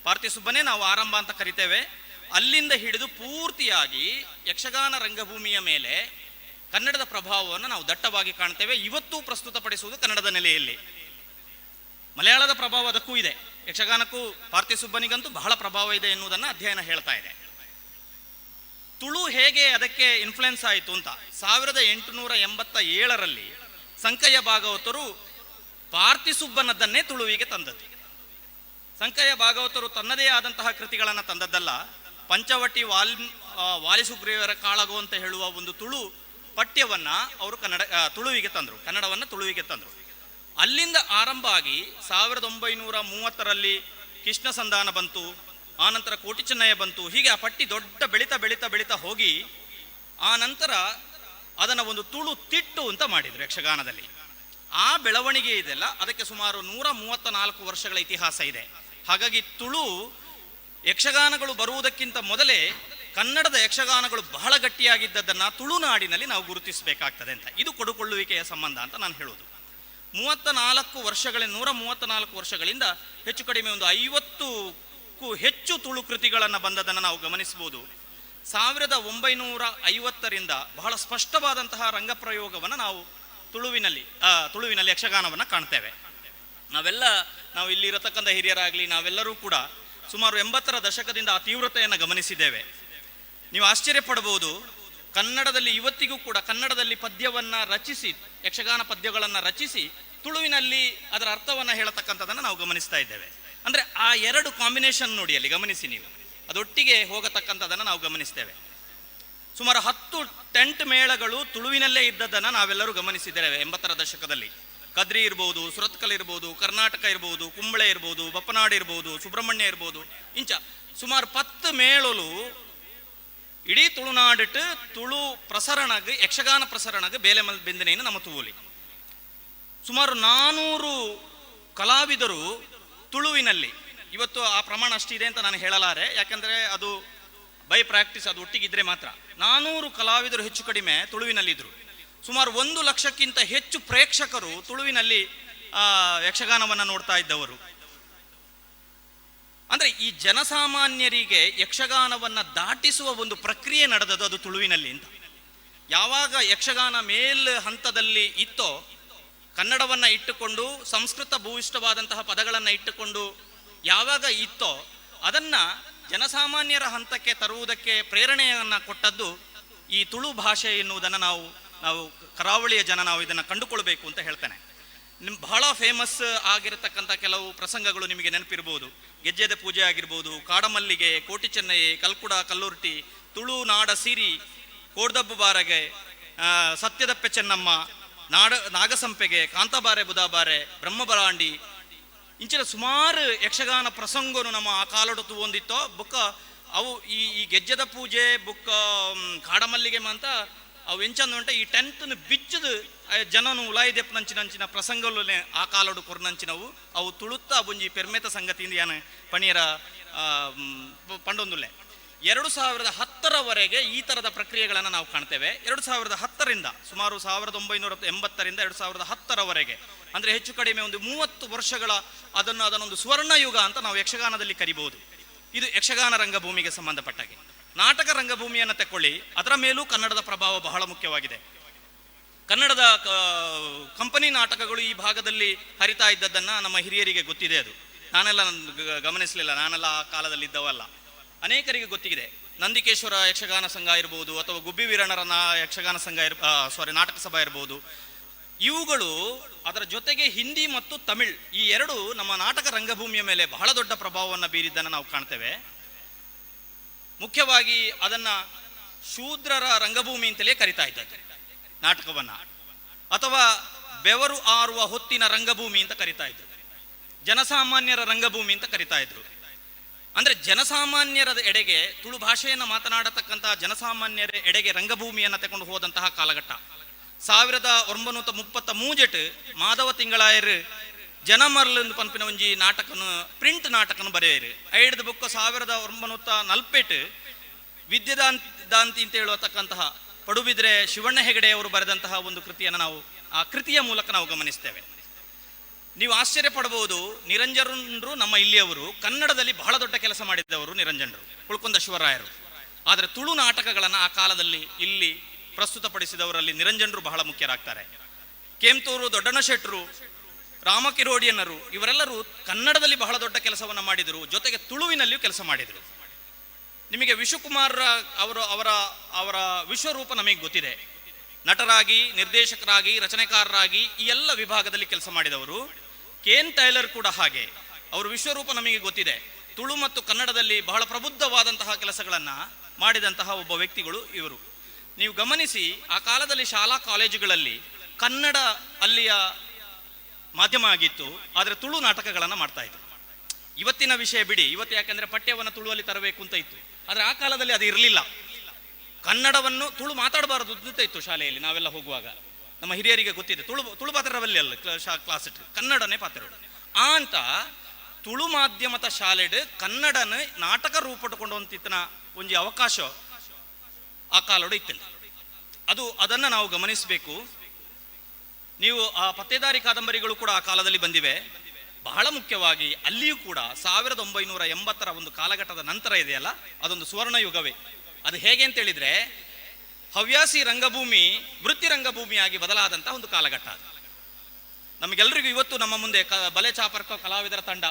ಪಾರ್ಥಿಸುಬ್ಬನೇ ನಾವು ಆರಂಭ ಅಂತ ಕರಿತೇವೆ, ಅಲ್ಲಿಂದ ಹಿಡಿದು ಪೂರ್ತಿಯಾಗಿ ಯಕ್ಷಗಾನ ರಂಗಭೂಮಿಯ ಮೇಲೆ ಕನ್ನಡದ ಪ್ರಭಾವವನ್ನು ನಾವು ದಟ್ಟವಾಗಿ ಕಾಣ್ತೇವೆ. ಇವತ್ತೂ ಪ್ರಸ್ತುತಪಡಿಸುವುದು ಕನ್ನಡದ ನೆಲೆಯಲ್ಲಿ. ಮಲಯಾಳದ ಪ್ರಭಾವ ಅದಕ್ಕೂ ಇದೆ. ಯಕ್ಷಗಾನಕ್ಕೂ ಪಾರ್ಥಿಸುಬ್ಬನಿಗಂತೂ ಬಹಳ ಪ್ರಭಾವ ಇದೆ ಎನ್ನುವುದನ್ನು ಅಧ್ಯಯನ ಹೇಳ್ತಾ ಇದೆ. ತುಳು ಹೇಗೆ ಅದಕ್ಕೆ ಇನ್ಫ್ಲುಯೆನ್ಸ್ ಆಯಿತು ಅಂತ 1887ರಲ್ಲಿ ಸಂಕಯ್ಯ ಭಾಗವತರು ಪಾರ್ಥಿಸುಬ್ಬನದ್ದನ್ನೇ ತುಳುವಿಗೆ ತಂದದ್ದು. ಸಂಕಯ್ಯ ಭಾಗವತರು ತನ್ನದೇ ಆದಂತಹ ಕೃತಿಗಳನ್ನು ತಂದದ್ದಲ್ಲ, ಪಂಚವಟಿ ವಾಲಿಸುಗ್ರೀವರ ಕಾಳಗು ಅಂತ ಹೇಳುವ ಒಂದು ತುಳು ಪಠ್ಯವನ್ನು ಅವರು ತುಳುವಿಗೆ ತಂದರು, ಕನ್ನಡವನ್ನು ತುಳುವಿಗೆ ತಂದರು. ಅಲ್ಲಿಂದ ಆರಂಭ ಆಗಿ 1930ರಲ್ಲಿ ಕೃಷ್ಣ ಸಂಧಾನ ಬಂತು, ಆನಂತರ ಕೋಟಿ ಚೆನ್ನಯ್ಯ ಬಂತು. ಹೀಗೆ ಆ ಪಟ್ಟಿ ದೊಡ್ಡ ಬೆಳೀತಾ ಹೋಗಿ ಆ ನಂತರ ಅದನ್ನು ಒಂದು ತುಳು ತಿಟ್ಟು ಅಂತ ಮಾಡಿದರು ಯಕ್ಷಗಾನದಲ್ಲಿ. ಆ ಬೆಳವಣಿಗೆ ಇದೆಲ್ಲ ಅದಕ್ಕೆ ಸುಮಾರು 134 ವರ್ಷಗಳ ಇತಿಹಾಸ ಇದೆ. ಹಾಗಾಗಿ ತುಳು ಯಕ್ಷಗಾನಗಳು ಬರುವುದಕ್ಕಿಂತ ಮೊದಲೇ ಕನ್ನಡದ ಯಕ್ಷಗಾನಗಳು ಬಹಳ ಗಟ್ಟಿಯಾಗಿದ್ದದ್ದನ್ನು ತುಳುನಾಡಿನಲ್ಲಿ ನಾವು ಗುರುತಿಸಬೇಕಾಗ್ತದೆ ಅಂತ. ಇದು ಕೊಡುಕೊಳ್ಳುವಿಕೆಯ ಸಂಬಂಧ ಅಂತ ನಾನು ಹೇಳೋದು. 134 ವರ್ಷಗಳಿಂದ ಹೆಚ್ಚು ಕಡಿಮೆ ಒಂದು 50ಕ್ಕೂ ಹೆಚ್ಚು ತುಳು ಕೃತಿಗಳನ್ನು ಬಂದದನ್ನು ನಾವು ಗಮನಿಸಬಹುದು. 1950ರಿಂದ ಬಹಳ ಸ್ಪಷ್ಟವಾದಂತಹ ರಂಗಪ್ರಯೋಗವನ್ನು ನಾವು ತುಳುವಿನಲ್ಲಿ ಯಕ್ಷಗಾನವನ್ನು ಕಾಣ್ತೇವೆ. ನಾವು ಇಲ್ಲಿ ಇರತಕ್ಕಂಥ ಹಿರಿಯರಾಗಲಿ ನಾವೆಲ್ಲರೂ ಕೂಡ ಸುಮಾರು 80ರ ದಶಕದಿಂದ ಆ ತೀವ್ರತೆಯನ್ನು ಗಮನಿಸಿದ್ದೇವೆ. ನೀವು ಆಶ್ಚರ್ಯಪಡಬಹುದು, ಕನ್ನಡದಲ್ಲಿ ಇವತ್ತಿಗೂ ಕೂಡ ಕನ್ನಡದಲ್ಲಿ ಪದ್ಯವನ್ನು ರಚಿಸಿ, ಯಕ್ಷಗಾನ ಪದ್ಯಗಳನ್ನು ರಚಿಸಿ ತುಳುವಿನಲ್ಲಿ ಅದರ ಅರ್ಥವನ್ನು ಹೇಳತಕ್ಕಂಥದ್ದನ್ನು ನಾವು ಗಮನಿಸ್ತಾ ಇದ್ದೇವೆ. ಅಂದರೆ ಆ ಎರಡು ಕಾಂಬಿನೇಷನ್ ನೋಡಿ, ಅಲ್ಲಿ ಗಮನಿಸಿ ನೀವು, ಅದೊಟ್ಟಿಗೆ ಹೋಗತಕ್ಕಂಥದ್ದನ್ನು ನಾವು ಗಮನಿಸ್ತೇವೆ. ಸುಮಾರು 10 ಟೆಂಟ್ ಮೇಳಗಳು ತುಳುವಿನಲ್ಲೇ ಇದ್ದದ್ದನ್ನು ನಾವೆಲ್ಲರೂ ಗಮನಿಸಿದ್ದೇವೆ 80ರ ದಶಕದಲ್ಲಿ. ಕದ್ರಿ ಇರ್ಬೋದು, ಸುರತ್ಕಲ್ ಇರ್ಬೋದು, ಕರ್ನಾಟಕ ಇರ್ಬೋದು, ಕುಂಬಳೆ ಇರ್ಬೋದು, ಬಪ್ಪನಾಡು ಇರ್ಬೋದು, ಸುಬ್ರಹ್ಮಣ್ಯ ಇರ್ಬೋದು, ಇಂಚ ಸುಮಾರು 10 ಮೇಳಲು ಇಡೀ ತುಳುನಾಡಿಟ್ಟು ತುಳು ಪ್ರಸರಣಗೆ, ಯಕ್ಷಗಾನ ಪ್ರಸರಣಗೆ ಬೇಲೆ ಮಲ್ ಬೆಂದನೇನು ನಮ್ಮ ತೂಲಿ. ಸುಮಾರು 400 ಕಲಾವಿದರು ತುಳುವಿನಲ್ಲಿ. ಇವತ್ತು ಆ ಪ್ರಮಾಣ ಅಷ್ಟಿದೆ ಅಂತ ನಾನು ಹೇಳಲಾರೆ, ಯಾಕಂದರೆ ಅದು ಬೈ ಪ್ರಾಕ್ಟೀಸ್, ಅದು ಒಟ್ಟಿಗಿದ್ರೆ ಮಾತ್ರ. 400 ಕಲಾವಿದರು ಹೆಚ್ಚು ಕಡಿಮೆ ತುಳುವಿನಲ್ಲಿದ್ದರು. ಸುಮಾರು 1 ಲಕ್ಷಕ್ಕಿಂತ ಹೆಚ್ಚು ಪ್ರೇಕ್ಷಕರು ತುಳುವಿನಲ್ಲಿ ಯಕ್ಷಗಾನವನ್ನು ನೋಡ್ತಾ ಇದ್ದವರು. ಅಂದರೆ ಈ ಜನಸಾಮಾನ್ಯರಿಗೆ ಯಕ್ಷಗಾನವನ್ನು ದಾಟಿಸುವ ಒಂದು ಪ್ರಕ್ರಿಯೆ ನಡೆದದ್ದು ಅದು ತುಳುವಿನಲ್ಲಿ ಅಂತ. ಯಾವಾಗ ಯಕ್ಷಗಾನ ಮೇಲ್ ಹಂತದಲ್ಲಿ ಇತ್ತೋ, ಕನ್ನಡವನ್ನು ಇಟ್ಟುಕೊಂಡು ಸಂಸ್ಕೃತ ಭೂಯಿಷ್ಠವಾದಂತಹ ಪದಗಳನ್ನು ಇಟ್ಟುಕೊಂಡು ಯಾವಾಗ ಇತ್ತೋ, ಅದನ್ನು ಜನಸಾಮಾನ್ಯರ ಹಂತಕ್ಕೆ ತರುವುದಕ್ಕೆ ಪ್ರೇರಣೆಯನ್ನು ಕೊಟ್ಟದ್ದು ಈ ತುಳು ಭಾಷೆ ಎನ್ನುವುದನ್ನು ನಾವು ಕರಾವಳಿಯ ಜನ ನಾವು ಇದನ್ನು ಕಂಡುಕೊಳ್ಬೇಕು ಅಂತ ಹೇಳ್ತೇನೆ. ಬಹಳ ಫೇಮಸ್ ಆಗಿರತಕ್ಕಂಥ ಕೆಲವು ಪ್ರಸಂಗಗಳು ನಿಮಗೆ ನೆನಪಿರ್ಬೋದು. ಗೆಜ್ಜೆದ ಪೂಜೆ ಆಗಿರ್ಬೋದು, ಕಾಡಮಲ್ಲಿಗೆ, ಕೋಟಿ ಚೆನ್ನಯ್ಯ, ಕಲ್ಕುಡ ಕಲ್ಲುರ್ಟಿ, ತುಳುನಾಡ ಸಿರಿ, ಕೋಡ್ದಬ್ಬು ಬಾರಗೆ, ಸತ್ಯದಪ್ಪೆ ಚೆನ್ನಮ್ಮ, ನಾಗಸಂಪೆಗೆ, ಕಾಂತಬಾರೆ ಬುಧಾಬಾರೆ, ಬ್ರಹ್ಮಬರಾಂಡಿ, ಇಂಚಿನ ಸುಮಾರು ಯಕ್ಷಗಾನ ಪ್ರಸಂಗನು ನಮ್ಮ ಆ ಕಾಲೊಡತು ಹೊಂದಿತ್ತೋ ಬುಕ್ಕ ಅವು ಈ ಗೆಜ್ಜೆದ ಪೂಜೆ ಬುಕ್ಕ ಕಾಡಮಲ್ಲಿಗೆ ಅಂತ ಅವು ಎಂಚಂದು ಉಂಟೆ ಈ ಟೆಂಟ್ನ ಬಿಚ್ಚದು ಜನನು ಉಲಾಯಿದೆಪ್ಪನಂಚಿನಂಚಿನ ಪ್ರಸಂಗಲೇ ಆ ಕಾಲೋಡು ಕೊರ್ನಂಚಿನವು ಅವು ತುಳುತ್ತಾ ಒಂಜಿ ಪೆರ್ಮೆತ ಸಂಗತಿಯಿಂದ ಯಾನ ಪಣಿಯರ ಪಂಡೊಂದುಲ್ಲೆ 2010ರವರೆಗೆ ಈ ಥರದ ಪ್ರಕ್ರಿಯೆಗಳನ್ನು ನಾವು ಕಾಣ್ತೇವೆ. 2010ರಿಂದ ಸುಮಾರು 1980ರಿಂದ 2010ರವರೆಗೆ ಅಂದರೆ ಹೆಚ್ಚು ಕಡಿಮೆ ಒಂದು 30 ವರ್ಷಗಳ ಅದನ್ನೊಂದು ಸುವರ್ಣಯುಗ ಅಂತ ನಾವು ಯಕ್ಷಗಾನದಲ್ಲಿ ಕರಿಬಹುದು. ಇದು ಯಕ್ಷಗಾನ ರಂಗಭೂಮಿಗೆ ಸಂಬಂಧಪಟ್ಟಾಗೆ. ನಾಟಕ ರಂಗಭೂಮಿಯನ್ನು ತಕ್ಕೊಳ್ಳಿ, ಅದರ ಮೇಲೂ ಕನ್ನಡದ ಪ್ರಭಾವ ಬಹಳ ಮುಖ್ಯವಾಗಿದೆ. ಕನ್ನಡದ ಕಂಪನಿ ನಾಟಕಗಳು ಈ ಭಾಗದಲ್ಲಿ ಹರಿತಾ ಇದ್ದದ್ದನ್ನು ನಮ್ಮ ಹಿರಿಯರಿಗೆ ಗೊತ್ತಿದೆ. ಅದು ನಾನೆಲ್ಲ ಗಮನಿಸಲಿಲ್ಲ, ನಾನೆಲ್ಲ ಆ ಕಾಲದಲ್ಲಿದ್ದವಲ್ಲ. ಅನೇಕರಿಗೆ ಗೊತ್ತಿದೆ. ನಂದಿಕೇಶ್ವರ ಯಕ್ಷಗಾನ ಸಂಘ ಇರ್ಬೋದು, ಅಥವಾ ಗುಬ್ಬಿ ವೀರಣ್ಣರ ಯಕ್ಷಗಾನ ಸಂಘ ನಾಟಕ ಸಭಾ ಇರ್ಬೋದು. ಇವುಗಳು ಅದರ ಜೊತೆಗೆ ಹಿಂದಿ ಮತ್ತು ತಮಿಳ್ ಈ ಎರಡು ನಮ್ಮ ನಾಟಕ ರಂಗಭೂಮಿಯ ಮೇಲೆ ಬಹಳ ದೊಡ್ಡ ಪ್ರಭಾವವನ್ನು ಬೀರಿದ್ದನ್ನು ನಾವು ಕಾಣ್ತೇವೆ. ಮುಖ್ಯವಾಗಿ ಅದನ್ನು ಶೂದ್ರರ ರಂಗಭೂಮಿ ಅಂತಲೇ ಕರಿತಾ ಇದ್ದದ್ದು ನಾಟಕವನ್ನು, ಅಥವಾ ಬೆವರು ಆರುವ ಹೊತ್ತಿನ ರಂಗಭೂಮಿ ಅಂತ ಕರಿತಾ ಇದ್ರು, ಜನಸಾಮಾನ್ಯರ ರಂಗಭೂಮಿ ಅಂತ ಕರಿತಾ ಇದ್ರು. ಅಂದರೆ ಜನಸಾಮಾನ್ಯರ ಎಡೆಗೆ, ತುಳು ಭಾಷೆಯನ್ನು ಮಾತನಾಡತಕ್ಕಂತಹ ಜನಸಾಮಾನ್ಯರ ಎಡೆಗೆ ರಂಗಭೂಮಿಯನ್ನು ತಗೊಂಡು ಹೋದಂತಹ ಕಾಲಘಟ್ಟ. 1933 ಮಾಧವ ತಿಂಗಳಾಯರು ಜನಮರ್ಲು ಪಂಪಿನ ಒಂಜಿ ನಾಟಕನು ಪ್ರಿಂಟ್ ನಾಟಕನು ಬರೆಯರು. ಐಡ್ದ ಬುಕ್ಕ 1940 ವಿದ್ಯಾದಾಂತಿ ಅಂತ ಹೇಳುವತಕ್ಕಂತಹ ಪಡುಬಿದ್ರೆ ಶಿವಣ್ಣ ಹೆಗಡೆಯವರು ಬರೆದಂತಹ ಒಂದು ಕೃತಿಯನ್ನು ನಾವು ಆ ಕೃತಿಯ ಮೂಲಕ ನಾವು ಗಮನಿಸ್ತೇವೆ. ನೀವು ಆಶ್ಚರ್ಯ ಪಡಬಹುದು, ನಿರಂಜನರು ನಮ್ಮ ಇಲ್ಲಿಯವರು ಕನ್ನಡದಲ್ಲಿ ಬಹಳ ದೊಡ್ಡ ಕೆಲಸ ಮಾಡಿದ್ದವರು ನಿರಂಜನರು, ಉಳ್ಕೊಂಡ ಶಿವರಾಯರು. ಆದರೆ ತುಳು ನಾಟಕಗಳನ್ನು ಆ ಕಾಲದಲ್ಲಿ ಇಲ್ಲಿ ಪ್ರಸ್ತುತಪಡಿಸಿದವರಲ್ಲಿ ನಿರಂಜನರು ಬಹಳ ಮುಖ್ಯರಾಗ್ತಾರೆ. ಕೇಮ್ತೂರು ದೊಡ್ಡಣ್ಣ ಶೆಟ್ಟರು, ರಾಮಕಿರೋಡಿಯನ್ನರು ಇವರೆಲ್ಲರೂ ಕನ್ನಡದಲ್ಲಿ ಬಹಳ ದೊಡ್ಡ ಕೆಲಸವನ್ನು ಮಾಡಿದರು, ಜೊತೆಗೆ ತುಳುವಿನಲ್ಲಿಯೂ ಕೆಲಸ ಮಾಡಿದರು. ನಿಮಗೆ ವಿಶ್ವಕುಮಾರ್ ಅವರ ವಿಶ್ವರೂಪ ನಮಗೆ ಗೊತ್ತಿದೆ. ನಟರಾಗಿ, ನಿರ್ದೇಶಕರಾಗಿ, ರಚನೆಕಾರರಾಗಿ ಈ ಎಲ್ಲ ವಿಭಾಗದಲ್ಲಿ ಕೆಲಸ ಮಾಡಿದವರು. ಕೇನ್ ಟೈಲರ್ ಕೂಡ ಹಾಗೆ, ಅವರು ವಿಶ್ವರೂಪ ನಮಗೆ ಗೊತ್ತಿದೆ. ತುಳು ಮತ್ತು ಕನ್ನಡದಲ್ಲಿ ಬಹಳ ಪ್ರಬುದ್ಧವಾದಂತಹ ಕೆಲಸಗಳನ್ನು ಮಾಡಿದಂತಹ ಒಬ್ಬ ವ್ಯಕ್ತಿಗಳು ಇವರು. ನೀವು ಗಮನಿಸಿ, ಆ ಕಾಲದಲ್ಲಿ ಶಾಲಾ ಕಾಲೇಜುಗಳಲ್ಲಿ ಕನ್ನಡ ಅಲ್ಲಿಯ ಮಾಧ್ಯಮ ಆಗಿತ್ತು, ಆದರೆ ತುಳು ನಾಟಕಗಳನ್ನು ಮಾಡ್ತಾ ಇದ್ರು. ಇವತ್ತಿನ ವಿಷಯ ಬಿಡಿ, ಇವತ್ತು ಯಾಕೆಂದ್ರೆ ಪಠ್ಯವನ್ನು ತುಳುವಲ್ಲಿ ತರಬೇಕು ಅಂತ ಇತ್ತು, ಆದರೆ ಆ ಕಾಲದಲ್ಲಿ ಅದು ಇರಲಿಲ್ಲ. ಕನ್ನಡವನ್ನು ತುಳು ಮಾತಾಡಬಾರದು ಅಂತ ಇತ್ತು ಶಾಲೆಯಲ್ಲಿ. ನಾವೆಲ್ಲ ಹೋಗುವಾಗ ನಮ್ಮ ಹಿರಿಯರಿಗೆ ಗೊತ್ತಿದೆ, ತುಳು ಪಾತ್ರವಲ್ಲಿ ಅಲ್ಲ ಕ್ಲಾಸ್ ಇಟ್ಟು ಕನ್ನಡನೇ ಪಾತ್ರ ಅಂತ ತುಳು ಮಾಧ್ಯಮದ ಶಾಲೆಡ್ ಕನ್ನಡನ ನಾಟಕ ರೂಪಟ್ಟುಕೊಂಡಂತಿತ್ತನ ಒಂಜಿ ಅವಕಾಶ ಆ ಕಾಲೋಡು ಇತ್ತಿಲ್ಲ. ಅದನ್ನು ನಾವು ಗಮನಿಸಬೇಕು. ನೀವು ಆ ಪತ್ತೇದಾರಿ ಕಾದಂಬರಿಗಳು ಕೂಡ ಆ ಕಾಲದಲ್ಲಿ ಬಂದಿವೆ. ಬಹಳ ಮುಖ್ಯವಾಗಿ ಅಲ್ಲಿಯೂ ಕೂಡ 1980ರ ಒಂದು ಕಾಲಘಟ್ಟದ ನಂತರ ಇದೆಯಲ್ಲ, ಅದೊಂದು ಸುವರ್ಣಯುಗವೇ. ಅದು ಹೇಗೆ ಅಂತ ಹೇಳಿದ್ರೆ, ಹವ್ಯಾಸಿ ರಂಗಭೂಮಿ ವೃತ್ತಿ ರಂಗಭೂಮಿಯಾಗಿ ಬದಲಾದಂತಹ ಒಂದು ಕಾಲಘಟ್ಟ ಅದು. ನಮಗೆಲ್ಲರಿಗೂ ಇವತ್ತು ನಮ್ಮ ಮುಂದೆ ಬಲೆ ಚಾಪರ್ಕ ಕಲಾವಿದರ ತಂಡ,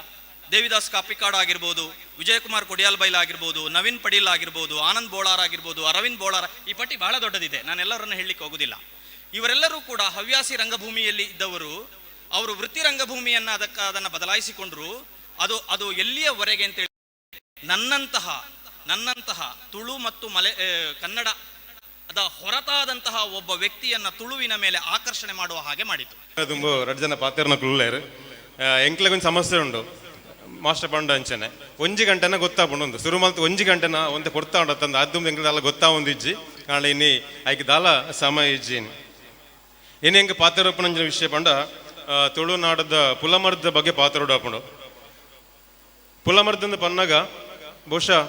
ದೇವಿದಾಸ್ ಕಾಪಿಕಾಡು ಆಗಿರ್ಬೋದು, ವಿಜಯಕುಮಾರ್ ಕೊಡಿಯಾಲ್ ಬೈಲ್ ಆಗಿರ್ಬೋದು, ನವೀನ್ ಪಡೀಲ್ ಆಗಿರ್ಬೋದು, ಆನಂದ್ ಬೋಳಾರ್ ಆಗಿರ್ಬೋದು, ಅರವಿಂದ್ ಬೋಳಾರ್, ಈ ಪಟ್ಟಿ ಬಹಳ ದೊಡ್ಡದಿದೆ, ನಾನೆಲ್ಲರನ್ನು ಹೇಳಲಿಕ್ಕೆ ಹೋಗುದಿಲ್ಲ. ಇವರೆಲ್ಲರೂ ಕೂಡ ಹವ್ಯಾಸಿ ರಂಗಭೂಮಿಯಲ್ಲಿ ಇದ್ದವರು. ಅವರು ವೃತ್ತಿ ರಂಗಭೂಮಿಯನ್ನು ಅದನ್ನು ಬದಲಾಯಿಸಿಕೊಂಡ್ರು. ಅದು ಎಲ್ಲಿಯವರೆಗೆ ಅಂತೇಳಿ ನನ್ನಂತಹ ತುಳು ಮತ್ತು ಕನ್ನಡ ಅದ ಹೊರತಾದಂತಹ ಒಬ್ಬ ವ್ಯಕ್ತಿಯನ್ನ ತುಳುವಿನ ಮೇಲೆ ಆಕರ್ಷಣೆ ಮಾಡುವ ಹಾಗೆ ಮಾಡಿತು. ತುಂಬ 2 ಜನ ಪಾತ್ರನ ಕುಳ್ಳೇರು ಎಂಕ್ಲೆಗೊಂದು ಸಮಸ್ಯೆ ಉಂಡು. ಮಾಸ್ಟರ್ ಪಂಡ ಅಂಚನೆ 1 ಗಂಟೆನ ಗೊತ್ತಾಪುಂಡು, ಶುರು ಮಲ್ತು 1 ಗಂಟೆನ ಒಂತೆ ಕೊಡ್ತಾ ಉಂಡತ್ತಂದು ಅದು ಎಂಕ್ಲೆಲ್ಲ ಗೊತ್ತಾ ಒಂದಿಜ್ಜಿ ನಾಳೆ ಇನ್ನಿ ಆಯ್ಕೆ ದಾಲ ಸಮಯ ಇಜ್ಜಿನಿ ಇನ್ನು ಹೆಂಗೆ ಪಾತ್ರರೂಪಣಂಜಿನ ವಿಷಯ ಪಂಡ ತುಳುನಾಡದ ಪುಲಮರ್ದ ಬಗ್ಗೆ ಪಾತ್ರೋಡು ಹಾಪುಂಡು. ಪುಲಮರ್ದಂದು ಪನ್ನಾಗ ಬಹುಶಃ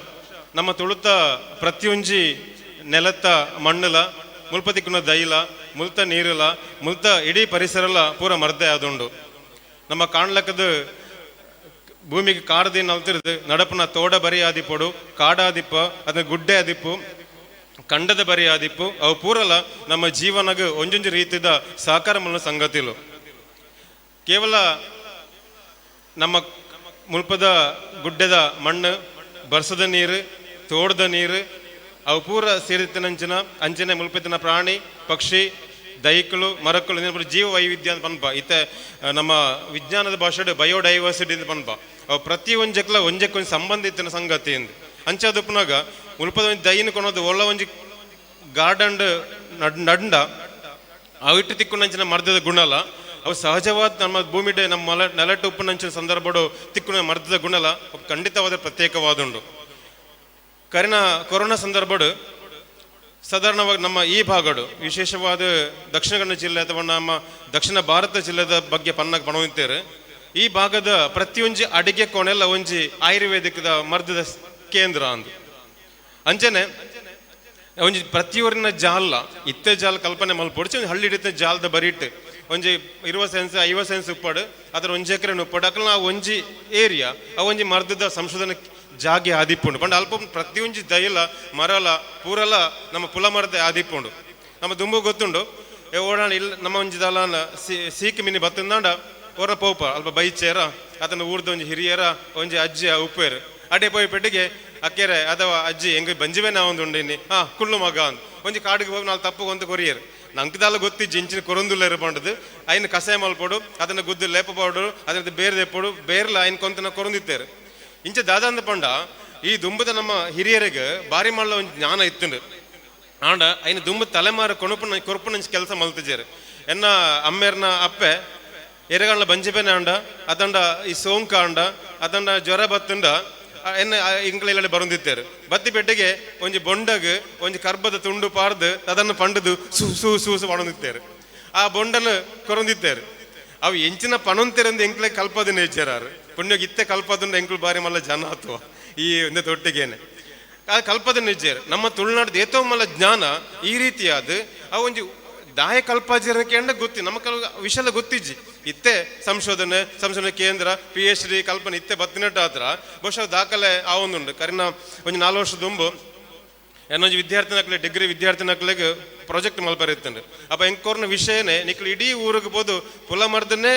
ನಮ್ಮ ತುಳುತ ಪ್ರತಿಯೊಂಜಿ ನೆಲತ್ತ ಮಣ್ಣಲ ಮುಲ್ಪತಿಕ್ಕುನ ದೈಲ ಮುಲ್ತ ನೀರಲ ಮುಲ್ತ ಇಡೀ ಪರಿಸರಲ ಪೂರ ಮರ್ದೆ ಆದುಂಡು. ನಮ್ಮ ಕಾಣ್ಲಕ್ಕದ ಭೂಮಿಗೆ ಕಾಡದಿನ ಅಲ್ತಿರ್ದು ನಡಪನ ತೋಡ ಬರಿ ಆದಿಪ್ಪಡು, ಕಾಡಾದಿಪ್ಪ ಅದನ್ನ ಗುಡ್ಡೆ ಆದಿಪ್ಪು, ಕಂಡದ ಬರಿ ಆದಿಪ್ಪು ಅವು ಪೂರಲ ನಮ್ಮ ಜೀವನಗ ಒಂಜೊಂಜು ರೀತಿದ ಸಹಕಾರ ಮಲ್ಲ ಸಂಗತಿಲು. ಕೇವಲ ನಮ್ಮ ಮುಲ್ಪದ ಗುಡ್ಡೆದ ಮಣ್ಣು, ಬರ್ಸದ ನೀರು, ತೋಡದ ನೀರು ಅವು ಪೂರ ಸೇರಿತಿನಂಚಿನ ಅಂಚನೆ ಮುಲ್ಪತಿನ ಪ್ರಾಣಿ ಪಕ್ಷಿ ದೈಕಲು ಮರಕ್ಕಳು ಜೀವ ವೈವಿಧ್ಯ ಅಂತ ಪನ್ಪ. ಇತ್ತೆ ನಮ್ಮ ವಿಜ್ಞಾನದ ಭಾಷೆ ಬಯೋಡೈವರ್ಸಿಟಿ ಅಂತ ಪನ್ಪ. ಅವು ಪ್ರತಿ ಒಂಜಕ್ಲ ಒಂಜಕ್ಕೊಂದು ಸಂಬಂಧಿತಿನ ಸಂಗತಿ ಎಂದು ಅಂಚದು ಪುನಾಗ ಮುಲ್ಪದ ಒಂದು ದೈನ ಕೊನೋದು ಒಳ್ಳ ಒಂಜಿ ಗಾರ್ಡನ್ ನಡ್ಡ ಅವು ಇಟ್ಟು ತಿಕ್ಕುನಂಚಿನ ಮರ್ದದ ಗುಣಲ ಅವು ಸಹಜವಾದ ನಮ್ಮ ಭೂಮಿಡೆ ನಮ್ಮ ನೆಲಟ್ಟು ಉಪ್ಪುನಂಚಿನ ಸಂದರ್ಭಡು ತಿಕ್ಕುನ ಮರ್ದದ ಗುಣಲ ಖಂಡಿತವಾದ ಪ್ರತ್ಯೇಕವಾದುಂಡು. ಕರಿನ ಕೊರೋನಾ ಸಂದರ್ಭಡು ಸಾಧಾರಣವಾಗಿ ನಮ್ಮ ಈ ಭಾಗಡು ವಿಶೇಷವಾದ ದಕ್ಷಿಣ ಕನ್ನಡ ಜಿಲ್ಲೆ ಅಥವಾ ನಮ್ಮ ದಕ್ಷಿಣ ಭಾರತ ಜಿಲ್ಲೆದ ಬಗ್ಗೆ ಪನ್ನಕ್ಕೆ ಪಣವಿತ್ತೇರು. ಈ ಭಾಗದ ಪ್ರತಿಯೊಂಜಿ ಅಡಿಗೆ ಕೋಣೆಲ್ಲ ಒಂಜಿ ಆಯುರ್ವೇದಿಕದ ಮರ್ದದ ಕೇಂದ್ರ ಅಂದು ಅಂಚನೆ ಒಂಜಿ ಪ್ರತಿಯೊರಿನ ಜಾಲ ಇತ್ತೆ ಜಾಲ ಕಲ್ಪನೆ ಮಲ್ಪೊಡ್ಚಿ ಒಂದು ಹಳ್ಳಿ ಹಿಡಿತ ಜಾಲದ ಬರೀಟ್ ಒಂಜಿ 20 ಸೆನ್ಸ್ 50 ಸೆನ್ಸ್ ಉಪ್ಪಡು ಅದರ 1 ಎಕರೆ ಉಪ್ಪಡು ಅಕಲ್ನ ಆ ಒಂಜಿ ಏರಿಯಾ ಆ ಒಂಜಿ ಮರ್ದದ ಸಂಶೋಧನೆ ಜಾಗೆ ಆದಿಪ್ಪುಂಡು ಪಂಡ ಅಲ್ಪ ಪ್ರತಿಯೊಂಜಿ ದೈಲ ಮರಲ ಪೂರಲ ನಮ್ಮ ಪುಲ ಮರದ ಆದಿಪ್ಪುಂಡು. ನಮ್ಮ ದುಂಬು ಗೊತ್ತುಂಡು ಓಡಾಣ ಇಲ್ಲ ನಮ್ಮ ಒಂಜಿ ದಲಾನ ಸೀಕಿ ಮಿನಿ ಬತ್ತಂದಾಂಡ ಹೊರ ಪೋಪ ಅಲ್ಪ ಬೈಚೇರ ಅದನ್ನು ಊರ್ದ ಒಂಜಿ ಹಿರಿಯರ ಒಂಜಿ ಅಜ್ಜಿ ಉಪ್ಪೇರು ಅಡೆ ಪೋಯಿ ಪೆಟ್ಟಿಗೆ ಅಕ್ಕೆರೆ ಅಥವಾ ಅಜ್ಜಿ ಹೆಂಗೆ ಬಂಜಿವೆ ನಾ ಒಂದು ಉಂಡಿನಿ ಕುಳ್ಳು ಮಗ ಅಂತ ಒಂಜಿ ಕಾಡಿಗೆ ಹೋಗಿ ನಾಲ್ ತಪ್ಪು ಒಂದು ಕೊರಿಯರು ನಂಗದಲ್ಲ ಗೊತ್ತಿಜ್ಜಿ ಇಂಚಿನ ಕೊರೊಂದುಲ್ಲೇರು ಪಂಡದು ಐನ ಕಸಾಯ ಮಲ್ಪೋಡು ಅದನ್ನು ಗುದ್ದು ಲೇಪ ಪಾಡು ಅದ್ರದ್ದು ಬೇರೆ ತೆಪ್ಪೋಡು ಬೇರ್ಲ ಐನ್ ಕೊಂತನ ಕೊರೊಂದಿತ್ತೇರು ಇಂಚ ದಾದಂದ ಪಂಡ ಈ ದುಂಬದ ನಮ್ಮ ಹಿರಿಯರಿಗೆ ಬಾರಿ ಮಾಡಲ ಒಂದು ಜ್ಞಾನ ಇತ್ತುಂಡು ಆಂಡ ಐನ ದುಂಬ ತಲೆಮಾರು ಕೊರಪು ಕೆಲಸ ಮಲ್ತಿಜೇರು ಎನ್ನ ಅಮ್ಮೇರ್ನ ಅಪ್ಪೆ ಎರೆಗಣ್ಣ ಬಂಜಿಪೇನೆ ಅಂಡ ಅದಂಡ ಈ ಸೋಂಕ ಅಂಡ ಅದಂಡ ಜ್ವರ ಬತ್ತುಂಡ ಎನ್ನ ಇಂಗ್ಲಲ್ಲಿ ಬರುಂದಿತ್ತೇರು ಬತ್ತಿ ಪೆಟ್ಟಿಗೆ ಒಂಜಿ ಬೊಂಡಗ್ ಒಂಜಿ ಕರ್ಬದ ತುಂಡು ಪಾರ್ದು ಅದನ್ನು ಪಂಡದು ಸೂಸು ಪಣೊಂದಿತ್ತೇರು ಆ ಬೊಂಡನ್ನು ಕೊರೊಂದಿತ್ತೇರು ಅವು ಎಂಚಿನ ಪಣೊಂತಿರಂದು ಎಂಕ್ಲೆ ಕಲ್ಪದ ನೇಚರಾರು ಪುಣ್ಯಗೆ ಇತ್ತೆ ಕಲ್ಪದುಂಡ ಎಂಕ್ಲು ಬಾರಿ ಮಲ್ಲ ಜನ ಅಥವಾ ಈ ಒಂದು ತೊಟ್ಟಿಗೇನೆ ಆ ಕಲ್ಪದ ನೇಚರ್ ನಮ್ಮ ತುಳುನಾಡು ಏತೋ ಮಲ್ಲ ಜ್ಞಾನ ಈ ರೀತಿಯಾದ ಆ ಒಂಜಿ ದಾಯ ಕಲ್ಪಾಜರಕ್ಕೆ ಎಂಡ ಗೊತ್ತಿ ನಮ್ಮ ವಿಷಯ ಗೊತ್ತಿಜ್ಜಿ ಇತ್ತೆ ಸಂಶೋಧನೆ ಕೇಂದ್ರ PhD ಕಲ್ಪನೆ ಇತ್ತೆ ಬತ್ತಿನಟ್ಟು ಆತ್ರ ಬಹುಶಃ ದಾಖಲೆ ಆ ಒಂದುಂಡು ಕರಿನ ಒಂದು 4 ವರ್ಷ ದುಂಬು ಏನೊಂದು ವಿದ್ಯಾರ್ಥಿನಕ್ಲೆ ಡಿಗ್ರಿ ವಿದ್ಯಾರ್ಥಿನಕ್ಲೆಗೆ ಪ್ರಾಜೆಕ್ಟ್ ಮಲ್ಪರಿತ್ತಂಡು ಅಪ್ಪ ಎಂಕೋರ್ನ ವಿಷಯನೇ ನಿಕ್ಲು ಇಡೀ ಊರಿಗೆ ಬೋದು ಪುಲ ಮರ್ದನ್ನೇ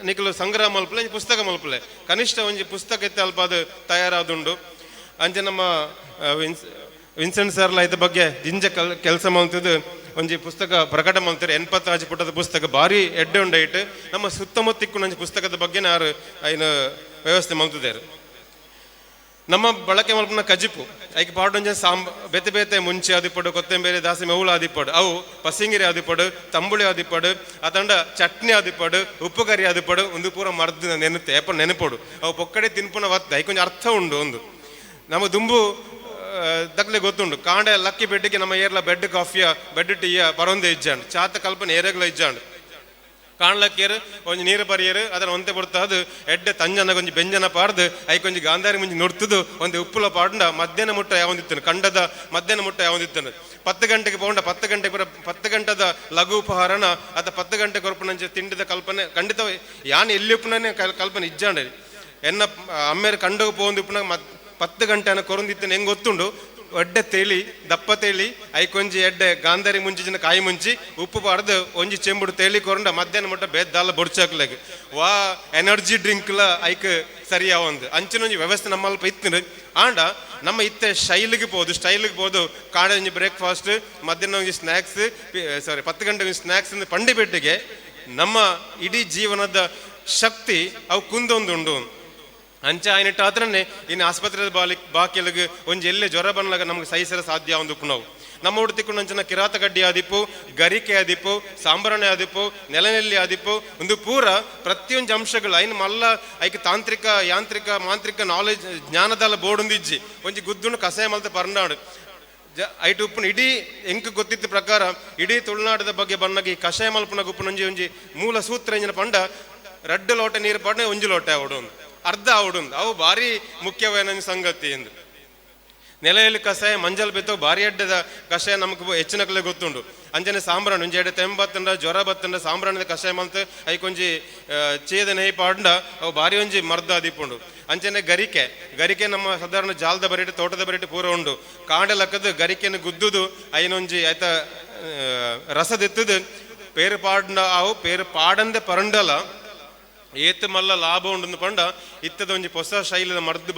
ನಿಕ್ಲು ಸಂಗ್ರಹ ಮಲ್ಪಲೆ ಪುಸ್ತಕ ಮಲ್ಪಲೆ ಕನಿಷ್ಠ ಒಂಜಿ ಪುಸ್ತಕ ಇತ್ತೆ ಅಲ್ಪ ಅದು ತಯಾರಾದುಂಡು ಅಂಚೆ ನಮ್ಮ ವಿನ್ಸೆಂಟ್ ಸರ್ಲ ಇದ್ರ ಬಗ್ಗೆ ದಿಂಜ ಕೆಲಸ ಮಾಡ್ತಿದ್ದು ಒಂಜಿ ಪುಸ್ತಕ ಪ್ರಕಟ ಮಾಡ್ತಾರೆ 85 ಪುಟದ ಪುಸ್ತಕ ಭಾರಿ ಎಡ್ಡೆ ಉಂಡೈಟ್ ನಮ್ಮ ಸುತ್ತಮುತ್ತಿಕ್ಕು ನಂಜಿ ಪುಸ್ತಕದ ಬಗ್ಗೆ ಯಾರು ಐನು ವ್ಯವಸ್ಥೆ ಮಾಡ್ತಿದ್ದಾರೆ. ನಮ್ಮ ಬಳಕೆ ಮಲ್ಪನ ಕಜಿಪು ಐಕ್ ಪಾಡೊಂಜ ಬೇತೆ ಬೇತೆ ಮುಂಚೆ ಆದಿಪ್ಪಡು ಕೊತ್ತಂಬೇರಿ ದಾಸಿ ಮೆವುಳು ಆದಿಪ್ಪಡು ಅವು ಪಸಿಂಗಿರಿ ಆದಿಪ್ಪಡು ತಂಬುಳಿ ಆದಿಪ್ಪಡು ಅದಂಡ ಚಟ್ನಿ ಆದಿಪ್ಪಡು ಉಪ್ಪು ಕರಿ ಆದಿಪ್ಪಡು ಒಂದು ಪೂರ ಮರ್ದ ನೆನತೆ ಏಪ ನೆನಪಡು ಅವು ಪೊಕ್ಕಡೆ ತಿನ್ಪುನ ಒತ್ತ ಐಕೊಂಜ ಅರ್ಥ ಉಂಡು ಒಂದು ನಮ್ಮ ದುಂಬು ದಕ್ಲೆ ಗೊತ್ತುಂಡು ಕಾಂಡೆ ಲಕ್ಕಿ ಬೆಡ್ಡಿಗೆ ನಮ್ಮ ಏರ್ಲ ಬೆಡ್ ಕಾಫಿಯ ಬೆಡ್ ಟೀಯ ಪರೊಂದೆ ಇಜ್ಜಾಂಡು ಚಾತ ಕಲ್ಪನೆ ಏರೆಗ್ಲ ಇಜ್ಜಾಂಡು ಕಾಣ್ಲಕ್ಕೇರು ಒಂಜಿ ನೀರು ಪರಿಯರು ಅದನ್ನ ಒಂತೆ ಬಿಡ್ತಾ ಅದು ಎಡ್ಡೆ ತಂಜನ ಕೊಂಚ ಬೆಂಜನ ಪಾಡ್ದು ಐಕೊಂಜಿ ಗಾಂಧಾರಿ ಮುಂಜಿ ನುಡ್ತದು ಒಂದು ಉಪ್ಪುಲ ಪಾಡ್ಡ ಮಧ್ಯಾಹ್ನ ಮುಟ್ಟ ಯಾವಂದಿತ್ತನು ಕಂಡದ ಮಧ್ಯಾಹ್ನ ಮುಟ್ಟ ಯಾವಂದಿತ್ತನು 10 ಗಂಟೆಗೆ ಪೋಂಡ 10 ಗಂಟೆಗೆ ಪೂರ 10 ಗಂಟದ ಲಘು ಉಪಹಾರನ ಅದ 10 ಗಂಟೆ ಕೊರಪುನಂಚ ತಿಂಡಿದ ಕಲ್ಪನೆ ಖಂಡಿತ ಯಾನ್ ಎಲ್ಲಿ ಉಪ್ಪನೇ ಕಲ್ಪನೆ ಇಜ್ಜಾಂಡೆ ಎನ್ನ ಅಮ್ಮೇರು ಕಂಡೋಗಿ ಪೋಂದು ಉಪ್ಪನ 10 ಗಂಟೆನ ಕೊರೊಂದಿತ್ತೇನೆ ಹೆಂಗೆ ಗೊತ್ತುಂಡು ಒಡ್ಡೆ ತೇಲಿ ದಪ್ಪ ತೇಲಿ ಐಕೊಂಜಿ ಎಡ್ಡೆ ಗಾಂಧಾರಿ ಮುಂಚಿನ ಕಾಯಿ ಮುಂಚಿ ಉಪ್ಪು ಪಾಡ್ದು ಒಂಜಿ ಚೆಂಬುಡು ತೇಲಿ ಕೊರಂಡ ಮಧ್ಯಾಹ್ನ ಮುಟ್ಟ ಬೇದ್ದಾಲ ಬೊಡ್ಚಾಕ್ಲೆಗ್ ವಾ ಎನರ್ಜಿ ಡ್ರಿಂಕ್ಲ ಐಕ್ ಸರಿಯಾ ಒಂದು ಅಂಚಿನೊಂಜಿ ವ್ಯವಸ್ಥೆ ನಮ್ಮಲ್ಪ ಇತ್ತು ಆಂಡ ನಮ್ಮ ಇತ್ತೆ ಸ್ಟೈಲಿಗೆ ಪೋದು ಕಾಡ ಒಂಜಿ ಬ್ರೇಕ್ಫಾಸ್ಟ್ ಮಧ್ಯಾಹ್ನ ಒಂಜಿ ಸ್ನ್ಯಾಕ್ಸ್ 10 ಗಂಟೆ ಸ್ನ್ಯಾಕ್ಸ್ ಪಂಡಿ ಬೆಟ್ಟಿಗೆ ನಮ್ಮ ಇಡೀ ಜೀವನದ ಶಕ್ತಿ ಅವು ಕುಂದೊಂದುಂಡು ಅಂಚ ಆಯ್ನಿಟ್ಟು ಆತ್ರನೇ ಇನ್ನು ಆಸ್ಪತ್ರೆ ಬಾಕಿಲಿಗೆ ಒಂಜಿ ಎಲ್ಲೇ ಜ್ವರ ಬಂದಾಗ ನಮ್ಗೆ ಸಹಿಸಲು ಸಾಧ್ಯ ಒಂದು ನಾವು ನಮ್ಮ ಹುಡ್ತಿಕೊಂಡು ಅಂಚನ ಕಿರಾತ ಗಡ್ಡಿ ಆದಿಪ್ಪು ಗರಿಕೆ ಆದಿಪ್ಪು ಸಾಂಬ್ರಾಣಿ ಆದಿಪ್ಪು ನೆಲನೆಲ್ಲಿ ಆದಿಪ್ಪು ಒಂದು ಪೂರ ಪ್ರತಿಯೊಂದು ಅಂಶಗಳು ಐನು ಮಲ್ಲ ಐಕೆ ತಾಂತ್ರಿಕ ಯಾಂತ್ರಿಕ ಮಾಂತ್ರಿಕ ನಾಲೆಜ್ ಜ್ಞಾನದಲ್ಲ ಬೋಡೊಂದಿಜ್ಜಿ ಒಂಜಿ ಗುದ್ದುನು ಕಸಾಯ ಮಲ್ತೆ ಪರ್ನಾಡು ಐಟು ಉಪ್ಪುನ ಇಡೀ ಎಂಕ್ ಗೊತ್ತಿದ್ದ ಪ್ರಕಾರ ಇಡೀ ತುಳುನಾಡದ ಬಗ್ಗೆ ಬಂದಾಗ ಈ ಕಷಾಯ ಮಲ್ಪನ ಗುಪ್ಪುನ ಒಂಜಿ ಮೂಲ ಸೂತ್ರ ಎಂಜಿನ ಪಂಡ 2 ಲೋಟ ನೀರು ಪಡ್ನೆ 1 ಲೋಟ ಆವಡು ಅರ್ಧ ಆವಡುಂದು ಅವು ಭಾರಿ ಮುಖ್ಯವಾದ ಸಂಗತಿ ಎಂದು ನೆಲೆಯಲ್ಲಿ ಕಷಾಯ ಮಂಜಲ್ ಬೆತ್ತೋ ಭಾರಿ ಅಡ್ಡದ ಕಷಾಯ ನಮಗೆ ಹೆಚ್ಚಿನಕಲೆ ಗೊತ್ತುಂಡು ಅಂಜನೆ ಸಾಂಬ್ರಾಣಿ ಒಂಜಿ ಎಡೆ ತೆಂಬತ್ತಂಡ ಜ್ವರ ಬತ್ತಂಡ ಸಾಂಬ್ರಾಣಿದ ಕಷಾಯ ಮಲ್ತು ಐಕೊಂಜಿ ಚೇದ ನೆಯಿ ಪಾಂಡ ಅವು ಭಾರಿ ಒಂಜಿ ಮರ್ದ ಆದಿಪ್ಪುಂಡು ಅಂಚನೆ ಗರಿಕೆ ನಮ್ಮ ಸಾಧಾರಣ ಜಾಲದ ಬರಿಟ್ಟು ತೋಟದ ಬರಿಟ್ಟು ಪೂರ ಉಂಡು ಕಾಂಡೆ ಲಕ್ಕದ ಗರಿಕೆಯನ್ನು ಗುದ್ದುದು ಐನೊಂಜಿ ಆಯ್ತ ರಸದೆತ್ತದು ಪೇರು ಪಾಂಡ ಅವು ಪೇರು ಪಾಡಂದೆ ಪರಂಡಲ ಏತು ಮಲ್ಲ ಲಾಭ ಉಂಡು ಪಂಡ ಇತ್ತದ ಒಂಜಿ ಹೊಸ ಶೈಲಿದ ಮರ್ದು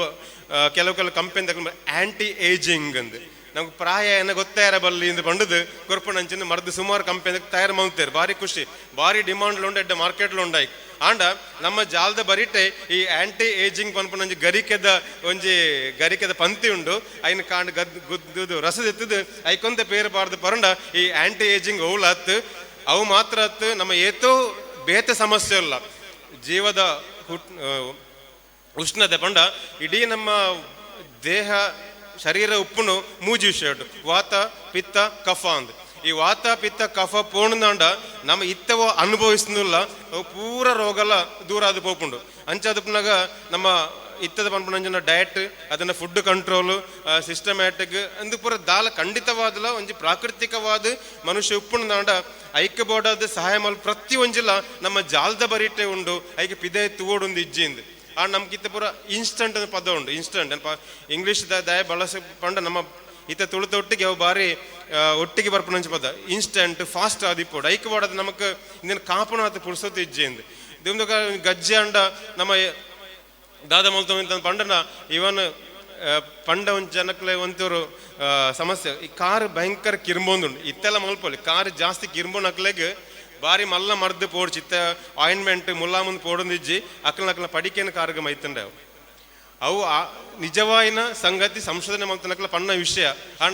ಕೆಲವು ಕಂಪನಿ ಆಂಟಿ ಏಜಿಂಗ್ ಅಂದು ನಮ್ಗೆ ಪ್ರಾಯ ಏನ ಗೊತ್ತಾರ ಬಲ್ಲಿ ಇಂದು ಪಂಡದು ಕೊರ್ಪಣಂಚಿನ ಮರ್ದು ಸುಮಾರು ಕಂಪನಿ ತಯಾರು ಮಾಡ್ತಾರೆ ಭಾರಿ ಖುಷಿ ಭಾರಿ ಡಿಮಾಂಡ್ ಉಂಡು ಎಡ್ಡೆ ಮಾರ್ಕೆಟ್ಲು ಉಂಡಾಯ್ತು ಆಂಡ ನಮ್ಮ ಜಾಲದ ಬರಿಟೆ ಈ ಆಂಟಿ ಏಜಿಂಗ್ ಪನ್ಪನಂಜಿ ಗರಿಕೆದ ಪಂತಿ ಉಂಡು ಐನ ಕಾಂಡ್ ಗುದ್ದು ರಸದೆತ್ತದು ಐಕೊಂತ ಪೇರು ಪಾರ್ದು ಪರಂಡ ಈ ಆಂಟಿ ಏಜಿಂಗ್ ಅವಳು ಹತ್ತು ಅವು ಮಾತ್ರ ಹತ್ತು ನಮ್ಮ ಏತೋ ಬೇತೆ ಸಮಸ್ಯೆ ಇಲ್ಲ ಜೀವದ ಉಷ್ಣತೆ ಪಂಡ ಇಡೀ ನಮ್ಮ ದೇಹ ಶರೀರ ಉಪ್ಪುನು ಮೂಜಿ ವಿಷಯ ವಾತ ಪಿತ್ತ ಕಫ ಅಂದ್ ಈ ವಾತ ಪಿತ್ತ ಕಫ ಪೋಣದಾಂಡ ನಮ್ಮ ಇತ್ತವ ಅನುಭವಿಸ್ನಿಲ್ಲ ಅವು ಪೂರ ರೋಗಲ ದೂರ ಅದು ಪೋಪುಂಡು ಅಂಚಾದಪ್ಪನಾಗ ನಮ್ಮ ಇತ್ತದ ಪನ್ಪುನಂಜನ ಡಯಟ್ ಅದನ್ನ ಫುಡ್ ಕಂಟ್ರೋಲು ಸಿಸ್ಟಮ್ಯಾಟಿಕ್ ಅಂದು ಪೂರ ದಾಲ ಖಂಡಿತವಾದಲ ಒಂಜಿ ಪ್ರಾಕೃತಿಕವಾದ ಮನುಷ್ಯ ಉಪ್ಪುಣದಾಂಡ ಐಕ್ಯ ಬೋರ್ಡಾದ ಸಹಾಯ ಮಲ್ ಪ್ರತಿ ಒಂಜಿಲ್ಲ ನಮ್ಮ ಜಾಲದ ಬರೀಟೆ ಉಂಡು ಐಕೆ ಪಿದೆ ತೂವೊಂದು ಇಜ್ಜಿಂದು ಆ ನಮ್ಗಿತ್ತ ಪೂರ ಇನ್ಸ್ಟಂಟ್ ಅಂತ ಪದ ಉಂಡು ಇನ್ಸ್ಟಂಟ್ ಇಂಗ್ಲೀಷ್ ದಯ ಬಳಸ ಪಂಡ ನಮ್ಮ ಇತ್ತ ತುಳಿತ ಒಟ್ಟಿಗೆ ಅವು ಬಾರಿ ಒಟ್ಟಿಗೆ ಬರ್ಪುನಂಚ ಪದ ಇನ್ಸ್ಟಂಟ್ ಫಾಸ್ಟ್ ಆದಿಪ್ಪೋಡು ಐಕ್ಯ ಬೋರ್ಡದ ನಮಕ್ ಇಂದಿನ ಕಾಪನ ಆತ ಪುರ್ಸೊತ್ತು ಇಜ್ಜಿಂದು ದುಮ್ದು ಗಜ್ಜೆ ಅಂಡ ನಮ್ಮ ದಾದ ಮೊಲ್ತ ಪಂಡನ ಇವನ್ ಪಂಡ ಒಂದು ಜನಕ್ಲೆ ಒಂಚೂರು ಸಮಸ್ಯೆ ಈ ಕಾರ್ ಭಯಂಕರ ಕಿರ್ಬೊಂದುಂಡು ಇತ್ತೆಲ್ಲ ಮಲ್ಪೊಲಿ ಕಾರ್ ಜಾಸ್ತಿ ಕಿರ್ಬೋನಕ್ಲೆಗ್ ಬಾರಿ ಮಲ್ಲ ಮರ್ದು ಪೋಡ್ಚಿ ಇತ್ತ ಆಯಿಂಟ್ಮೆಂಟ್ ಮುಲ್ಲಾ ಮುಂದೆ ಪೋಡೊಂದಿಜ್ಜಿ ಅಕ್ಲ ಪಡಿಕೆನ ಕಾರ್ಗ ಮೈತಂಡೆ ಅವು ನಿಜವಾಯಿನ ಸಂಗತಿ ಸಂಶೋಧನೆ ಮಾಡ್ತನಕ್ಲ ಪಣ್ಣ ವಿಷಯ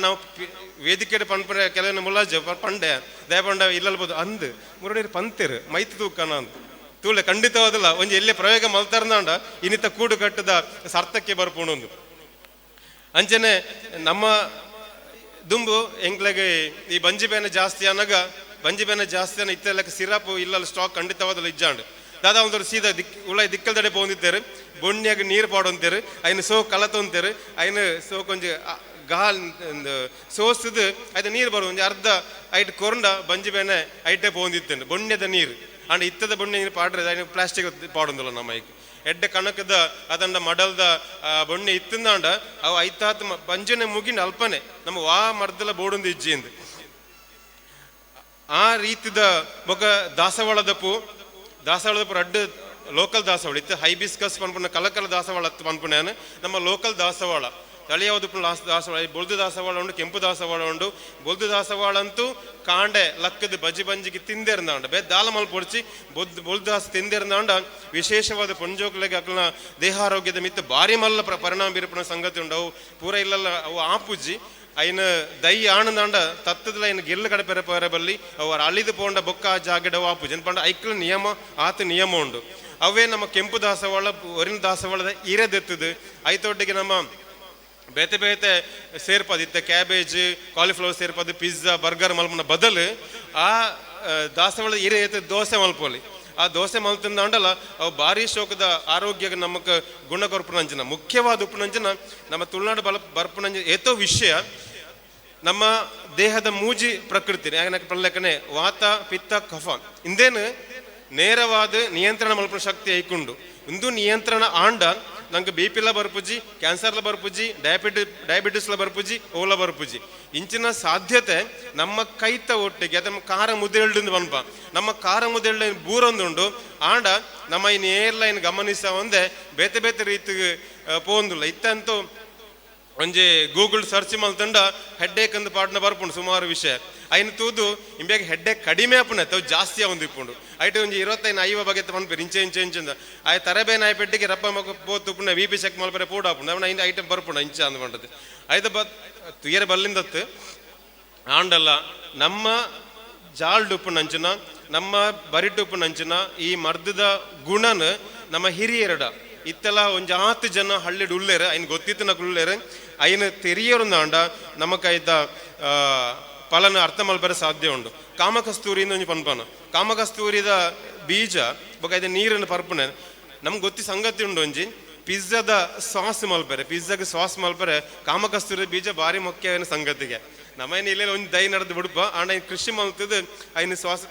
ನಾವು ವೇದಿಕೆ ಪಂಪರೆ ಕೆಲವನ್ನ ಮುಲ್ಲಾಜ್ ಪಂಡೆ ದಯಪಂಡ ಇಲ್ಲಲ್ಬೋದು ಅಂದ್ ಮುರಡಿರು ಪಂತಿರು ಮೈತ್ ತೂಕನ ಅಂತ ತೂಳೆ ಖಂಡಿತವಾದಲ್ಲ ಒಂಜಿ ಎಲ್ಲೇ ಪ್ರಯೋಗ ಮಲ್ತಾರ್ನಾಂಡ ಇನ್ನಿತ ಕೂಡು ಕಟ್ಟದ ಸಾರ್ಥಕ್ಕೆ ಬರ್ಪುಣೊಂದು ಅಂಚನೆ ನಮ್ಮ ದುಂಬು ಎಂಕ್ಲೆಗೆ ಈ ಬಂಜಿಬೇನೆ ಜಾಸ್ತಿ ಅನ್ನಾಗ ಬಂಜಿಬೇನೆ ಜಾಸ್ತಿ ಅನ್ನ ಇತ್ತೆಲ್ಲಕ್ಕೆ ಸಿರಪ್ ಇಲ್ಲಲ್ಲ ಸ್ಟಾಕ್ ಖಂಡಿತವಾದಲ್ಲ ಇಜ್ಜಾಂಡು ದಾದಾ ಒಂದು ಸೀದಾ ಉಳಾಯಿ ದಿಕ್ಕಲ್ ದಡೆ ಪೋಂದಿತ್ತೇರು ಬೊಣ್ಣಿಯಾಗ ನೀರು ಪಾಡೊಂತೇರು ಐನು ಸೋ ಕಲತೊಂತೇರು ಐನು ಸೋ ಕೊಂಚ ಗಾಲ್ ಸೋಸದು ಐದು ನೀರು ಬರು ಒಂಜಿ ಅರ್ಧ ಐಟ್ ಕೊರಂಡ ಬಂಜಿಬೇನೆ ಐಟೆ ಪೋಂದಿತ್ತೇನೆ ಬೊಣ್ಣೆದ ನೀರು ಅಂಡ್ ಇತ್ತದ ಬೊಣ್ಣೆ ನೀರು ಪಾಡ್ರೆ ಐನು ಪ್ಲಾಸ್ಟಿಕ್ ಪಾಡೊಂದಿಲ್ಲ ನಮ್ಮ ಐಕ್ ಎಡ್ಡೆ ಕಣಕದ ಅದಂಡ ಮಡಲ್ದ ಬೊಣ್ಣೆ ಇತ್ತಂದಾಂಡ ಅವು ಐತಾತ್ ಬಂಜನೆ ಮುಗಿನ ಅಲ್ಪನೆ ನಮ್ಮ ವಾ ಮರ್ದಲ ಬೋಡೊಂದು ಇಜ್ಜಿಂದು ಆ ರೀತಿದ ಬೊಕ ದಾಸವಾಳದ ಪೂ ಅಡ್ಡ ಲೋಕಲ್ ದಾಸವಾಳ ಇತ್ತು ಹೈಬಿಸ್ಕಸ್ ಪನ್ಪುಣ ಕಲಕಲ ದಾಸವಾಳ ಪನ್ಪುಣ್ಯಾನ ನಮ್ಮ ಲೋಕಲ್ ದಾಸವಾಳ ತಳಿ ಯಾವುದು ದಾಸವಾಳ ಬೊಲ್ದು ದಾಸವಾಳ ಉಂಡು ಕೆಂಪು ದಾಸವಾಳ ಉಂಡು ಬೊಲ್ದು ದಾಸವಾಳ ಅಂತೂ ಕಾಂಡೆ ಲಕ್ಕದ ಬಜ್ಜಿ ಬಂಜಿಗೆ ತಿಂದಿರ್ದಾಂಡ ಬೇ ದಾಲ ಮಲ್ ಪೊಡ್ಚಿ ಬೊಲ್ದು ದಾಸ ತಿಂದಿರ್ದಾಂಡ ವಿಶೇಷವಾದ ಪೊಂಜೋಕ್ಲೆಗೆ ಅಕ್ಲ ದೇಹಾರೋಗ್ಯದ ಮಿತ್ತ ಭಾರಿ ಮಲ್ಲ ಪರಿಣಾಮ ಬೀರ್ಪಣ ಸಂಗತಿ ಉಂಡು ಅವು ಪೂರ ಇಲ್ಲಲ್ಲ ಅವು ಆಪುಜಿ ಐನ ದೈ ಆನಂದಾಂಡ ತತ್ತದಲ್ಲ ಐನ ಗೆಲ್ಲ ಕಡೆ ಪೆರ ಬಲ್ಲಿ ಅವರ ಅಳಿದು ಪೋಂಡ ಬೊಕ್ಕ ಜಾಗಡ ವಾಪು ಜನಪಂಡ ಐಕ್ಲ ನಿಯಮ ಆತ ನಿಯಮ ಉಂಡು ಅವೇ ನಮ್ಮ ಕೆಂಪು ದಾಸವಾಳ ಒರಿನ ದಾಸವಾಳದ ಇರದೆತ್ತದು ಐತೊಟ್ಟಿಗೆ ನಮ್ಮ ಬೇತೆ ಬೇತೆ ಸೇರ್ಪದ ಇತ್ತ ಕ್ಯಾಬೇಜ್ ಕಾಲಿಫ್ಲವರ್ ಸೇರ್ಪದ ಪಿಜ್ಜಾ ಬರ್ಗರ್ ಮಲ್ಪನ ಬದಲು ಆ ದಾಸವಾಳದ ಇರ ಎತ್ತ ದೋಸೆ ಮಲ್ಪೋಲಿ ಆ ದೋಸೆ ಮಲ್ತಂದಾಂಡಲ್ಲ ಅವು ಭಾರಿ ಶೋಕದ ಆರೋಗ್ಯ ನಮಕ್ ಗುಣ ಕೊರ್ಪುನಂಜನ ಮುಖ್ಯವಾದ ಉಪನಂಜನ ನಮ್ಮ ತುಳುನಾಡು ಬರ್ಪುನಂಜನ ಏತೋ ವಿಷಯ ನಮ್ಮ ದೇಹದ ಮೂಜಿ ಪ್ರಕೃತಿ ಪಲ್ಲಕ್ಕನೆ ವಾತ ಪಿತ್ತ ಕಫ ಇಂದೇನು ನೇರವಾದ ನಿಯಂತ್ರಣ ಮಲ್ಪನ ಶಕ್ತಿ ಐಕೊಂಡು ಇಂದು ನಿಯಂತ್ರಣ ಆಂಡ ನಂಗೆ BP ಬರ್ಪುಜಿ ಕ್ಯಾನ್ಸರ್ಲ ಬರ್ಪುಜಿ ಡಯಾಬಿಟಿಸ್ಲ ಬರ್ಪುಜಿ ಓಲ ಬರ್ಪುಜಿ ಇಂಚಿನ ಸಾಧ್ಯತೆ ನಮ್ಮ ಕೈತ ಒಟ್ಟಿಗೆ ಅದಮ್ಮ ಕಾರ ಮುದೆಳ್ದು ಬನ್ಪ ನಮ್ಮ ಕಾರ ಮುದೆಳ್ಳ ಬೂರೊಂದುಂಡು ಆಂಡ ನಮ್ಮ ಇನ್ನು ಏರ್ಲೈನ್ ಗಮನಿಸ ಒಂದೇ ಬೇತೆ ಬೇತೆ ರೀತಿಗೆ ಪೋಂದುಲ್ಲ ಇತ್ತಂತೂ ಒಂಜಿ ಗೂಗಲ್ ಸರ್ಚ್ ಮಲ್ತಂಡ ಹೆಡ್ಡೇಕ್ ಅಂದ್ ಪಾಡ್ನ ಬರ್ಪುಂಡು ಸುಮಾರು ವಿಷಯ ಐನು ತೂದು ಇಂಬ್ಯಾಗ ಹೆಡ್ಡೇಕ್ ಕಡಿಮೆ ಆಪುನೆ ತಾವು ಜಾಸ್ತಿ ಆವಂದಿಪ್ಪುಂಡು ಐಟು ಒಂಜಿ 25 ಬಗೆ ಪನ್ಪೇರು ಇಂಚೆಂಚೆಂಚಿಂದ ಆಯ್ ತರಬೇನ ಆಯ್ ಪೆಟ್ಟಿಗೆ ರಪ್ಪ ಮಗ ಪೋತುಪ್ಪುನ BP ಚೆಕ್ ಮಲ್ಪರೆ ಪೂಡ ಆಪುಂಡು ಅವನ ಐದು ಐಟಮ್ ಬರ್ಪುಂಡು ಇಂಚ ಅಂದ್ ಪಂಡದು ಐದು ತುಯರ ಬಲ್ಲಿಂದತ್ತು ಆಂಡಲ್ಲ ನಮ್ಮ ಜಾಲ್ಡುಪ್ಪು ನಂಚಿನ ನಮ್ಮ ಬರಿಟುಪ್ಪು ನಂಚಿನ ಈ ಮರ್ದದ ಗುಣನ ನಮ್ಮ ಹಿರಿಯರಡ ಇತ್ತೆಲ್ಲ ಒಂಜಿ 10 ಜನ ಹಳ್ಳಿಡ್ ಉಳ್ಳೇರು ಐನ್ ಗೊತ್ತಿತ್ತು ನಕ್ ಉಳ್ಳೇರು ಐನು ತೆರಿಯೋರುಂದಾಂಡ ನಮಕೈತ ಫಲನ ಅರ್ಥ ಮಲ್ಪರೆ ಸಾಧ್ಯ ಉಂಡು ಕಾಮಕಸ್ತೂರಿಯಿಂದ ಒಂಜಿ ಪನ್ಪನ ಕಾಮಕಸ್ತೂರಿದ ಬೀಜ ಬೊಕ ನೀರನ್ನು ಪರ್ಪನೆ ನಮ್ಗೆ ಗೊತ್ತಿ ಸಂಗತಿ ಉಂಡು ಒಂಜಿ ಪಿಜ್ಜಾದ ಸಾಸ್ ಮಲ್ಪರೆ ಪಿಜ್ಜಾಗೆ ಸಾಸ್ ಮಲ್ಪರೆ ಕಾಮಕಸ್ತೂರಿ ಬೀಜ ಭಾರಿ ಮುಖ್ಯವಾದ ಸಂಗತಿಗೆ ನಮ್ಮೈನ ಇಲ್ಲೇ ಒಂದು ದೈ ನಡೆದು ಬಿಡುಪ ಆಂಡ ಕೃಷಿ ಮಲ್ತದ ಐನು ಸಾಸ್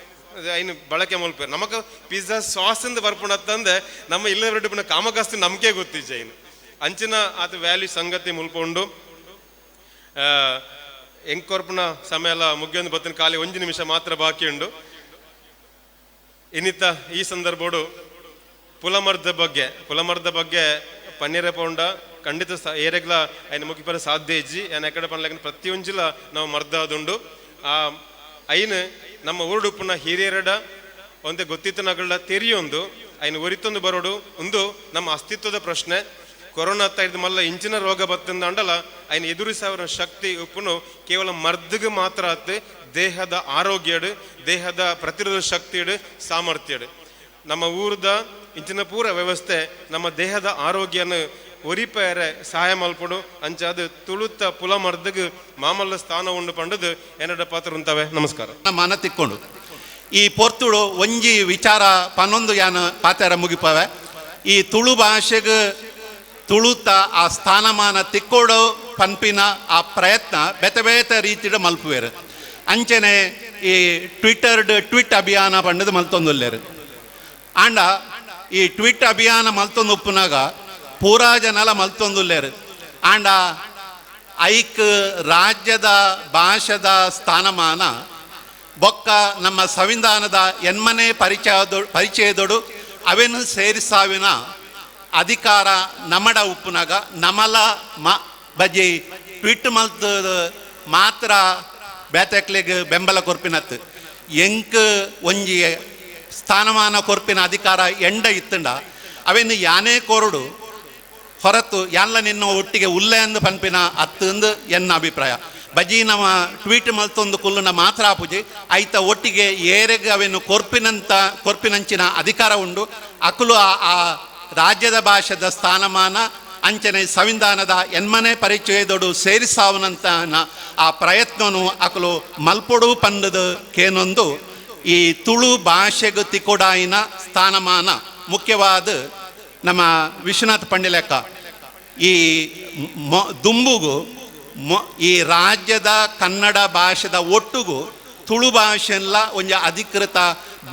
ಐನು ಬಳಕೆ ಮಲ್ಪೇರು ನಮಗ ಪಿಜ್ಜಾ ಸಾಸ್ ಇಂದ ಬರ್ಪುಣತ್ತಂದೆ ನಮ್ಮ ಇಲ್ಲೇ ಬಿಡುಪನ ಕಾಮಕಸ್ತು ನಮ್ಗೆ ಗೊತ್ತಿಜ್ಜ ಐನು ಅಂಚಿನ ಅದು ವ್ಯಾಲ್ಯೂ ಸಂಗತಿ ಮುಲ್ಪುಂಡು ಎಂಕೊರ್ಪನ ಸಮಯ ಎಲ್ಲ ಮುಗಿಯೊಂದು ಬತ್ತಿನ ಖಾಲಿ 1 ನಿಮಿಷ ಮಾತ್ರ ಬಾಕಿ ಉಂಡು ಇನ್ನಿತ್ತ ಈ ಸಂದರ್ಭಡು ಪುಲಮರ್ದ ಬಗ್ಗೆ ಪನ್ನೀರ ಪೌಂಡ ಖಂಡಿತ ಏರೆಗ್ಲ ಐನ ಮುಗಿಪರ ಸಾಧ್ಯ ಇಜ್ಜಿ ಏನ್ ಎಕಡೆ ಪನ್ಲಕ್ಕ ಪ್ರತಿಯೊಂಜಿಲ ನಾವು ಮರ್ದ ಅದುಂಡು ಆ ಐನು ನಮ್ಮ ಊರುಡುಪ್ಪುನ ಹಿರಿಯರಡ ಒಂದೇ ಗೊತ್ತಿತ್ತನಗಳ ತೆರಿಯೊಂದು ಐನು ಒರಿತೊಂದು ಬರೋಡು ಒಂದು ನಮ್ಮ ಅಸ್ತಿತ್ವದ ಪ್ರಶ್ನೆ ಕೊರೋನಾ ಇದ್ದ ಮಲ್ಲ ಇಂಚಿನ ರೋಗ ಬತ್ತಂದ ಅಂಡಲ ಐನು ಎದುರಿಸವರ ಶಕ್ತಿ ಉಪ್ಪುನು ಕೇವಲ ಮರ್ದಗೆ ಮಾತ್ರ ಆತು ದೇಹದ ಆರೋಗ್ಯಡು ದೇಹದ ಪ್ರತಿರೋಧ ಶಕ್ತಿಯಡು ಸಾಮರ್ಥ್ಯಡು ನಮ್ಮ ಊರದ ಇಂಚಿನ ಪೂರ ವ್ಯವಸ್ಥೆ ನಮ್ಮ ದೇಹದ ಆರೋಗ್ಯನ ಒರಿಪೇರೆ ಸಹಾಯ ಮಲ್ಪಡು ಅಂಚಾದ ತುಳುತ್ತ ಪುಲ ಮರ್ದಗ್ ಮಾಮಲ್ಲ ಸ್ಥಾನ ಉಂಡು ಪಂಡದು ಎನ್ನಡ ಪಾತ್ರ ಉಂತವೆ. ನಮಸ್ಕಾರ. ಮನ ತಿಕ್ಕೊಂಡು ಈ ಪೊರ್ತುಡು ಒಂಜಿ ವಿಚಾರ ಪನ್ನೊಂದು ಯಾನ ಪಾತೆರ ಮುಗಿಪವೆ. ಈ ತುಳು ಭಾಷೆಗೆ ತುಳುತ ಆ ಸ್ಥಾನಮಾನ ತಿಕ್ಕೋಡು ಪನ್ಪಿನ ಆ ಪ್ರಯತ್ನ ಬೇತೆ ಬೇತೆ ರೀತಿಯ ಮಲ್ಪುವೇರು. ಅಂಚನೆ ಈ ಟ್ವಿಟ್ ಅಭಿಯಾನ ಪಂಡದು ಮಲ್ತೊಂದುಲ್ಲೇರು. ಆಂಡ ಈ ಟ್ವಿಟ್ ಅಭಿಯಾನ ಮಲ್ತೊಂದು ಉಪ್ಪುನಾಗ ಪೂರಾ ಜನಲ ಮಲ್ತೊಂದುಲ್ಲೇರು. ಆಂಡ ಐಕ್ ರಾಜ್ಯದ ಭಾಷೆದ ಸ್ಥಾನಮಾನ ಬೊಕ್ಕ ನಮ್ಮ ಸಂವಿಧಾನದ ಎನ್ಮನೆ ಪರಿಚಯದೊಡು ಅವೇನು ಸೇರಿಸಾವಿನ ಅಧಿಕಾರ ನಮಡ ಉಪ್ಪುನಾಗ ನಮಲ ಬಜಿ ಟ್ವಿಟ್ ಮಲ್ತ ಮಾತ್ರ ಬೇತೆಕ್ಲಿಗೆ ಬೆಂಬಲ ಕೊರ್ಪಿನತ್ತು ಎಂಕ್ ಒಂಜಿ ಸ್ಥಾನಮಾನ ಕೊರ್ಪಿನ ಅಧಿಕಾರ ಎಂಡ ಇತ್ತಂಡ ಅವೇನು ಯಾನೇ ಕೊರಡು ಹೊರತು ಯಾನ್ಲ ನಿನ್ನ ಒಟ್ಟಿಗೆ ಉಲ್ಲೆ ಅಂದು ಪನ್ಪಿನ ಅತ್ತಂದು ಎನ್ನ ಅಭಿಪ್ರಾಯ. ಬಜಿ ನಮ್ಮ ಟ್ವೀಟ್ ಮಲ್ತೊಂದು ಕುಲ್ಲುನ ಮಾತ್ರ ಆಪುಜಿ ಐತ ಒಟ್ಟಿಗೆ ಏರೆಗೆ ಅವೇನು ಕೊರ್ಪಿನಂಚಿನ ಅಧಿಕಾರ ಉಂಡು ಅಕುಲು ಆ ರಾಜ್ಯದ ಭಾಷೆದ ಸ್ಥಾನಮಾನ ಅಂಚನೆ ಸಂವಿಧಾನದ ಎನ್ಮನೆ ಪರಿಚಯದೊಡು ಸೇರಿಸಾವನಂತ ಆ ಪ್ರಯತ್ನನು ಅಕಲು ಮಲ್ಪೊಡು ಪಂಡದು ಕೇನೊಂದು ಈ ತುಳು ಭಾಷೆಗೆ ತಿಕೊಡಾಯಿನ ಸ್ಥಾನಮಾನ ಮುಖ್ಯವಾದ ನಮ್ಮ ವಿಶ್ವನಾಥ್ ಪಂಡಿಲೆಕ್ಕ ಈ ದುಂಬುಗು ಈ ರಾಜ್ಯದ ಕನ್ನಡ ಭಾಷೆದ ಒಟ್ಟುಗು ತುಳು ಭಾಷೆಲ್ಲ ಒಂಜ ಅಧಿಕೃತ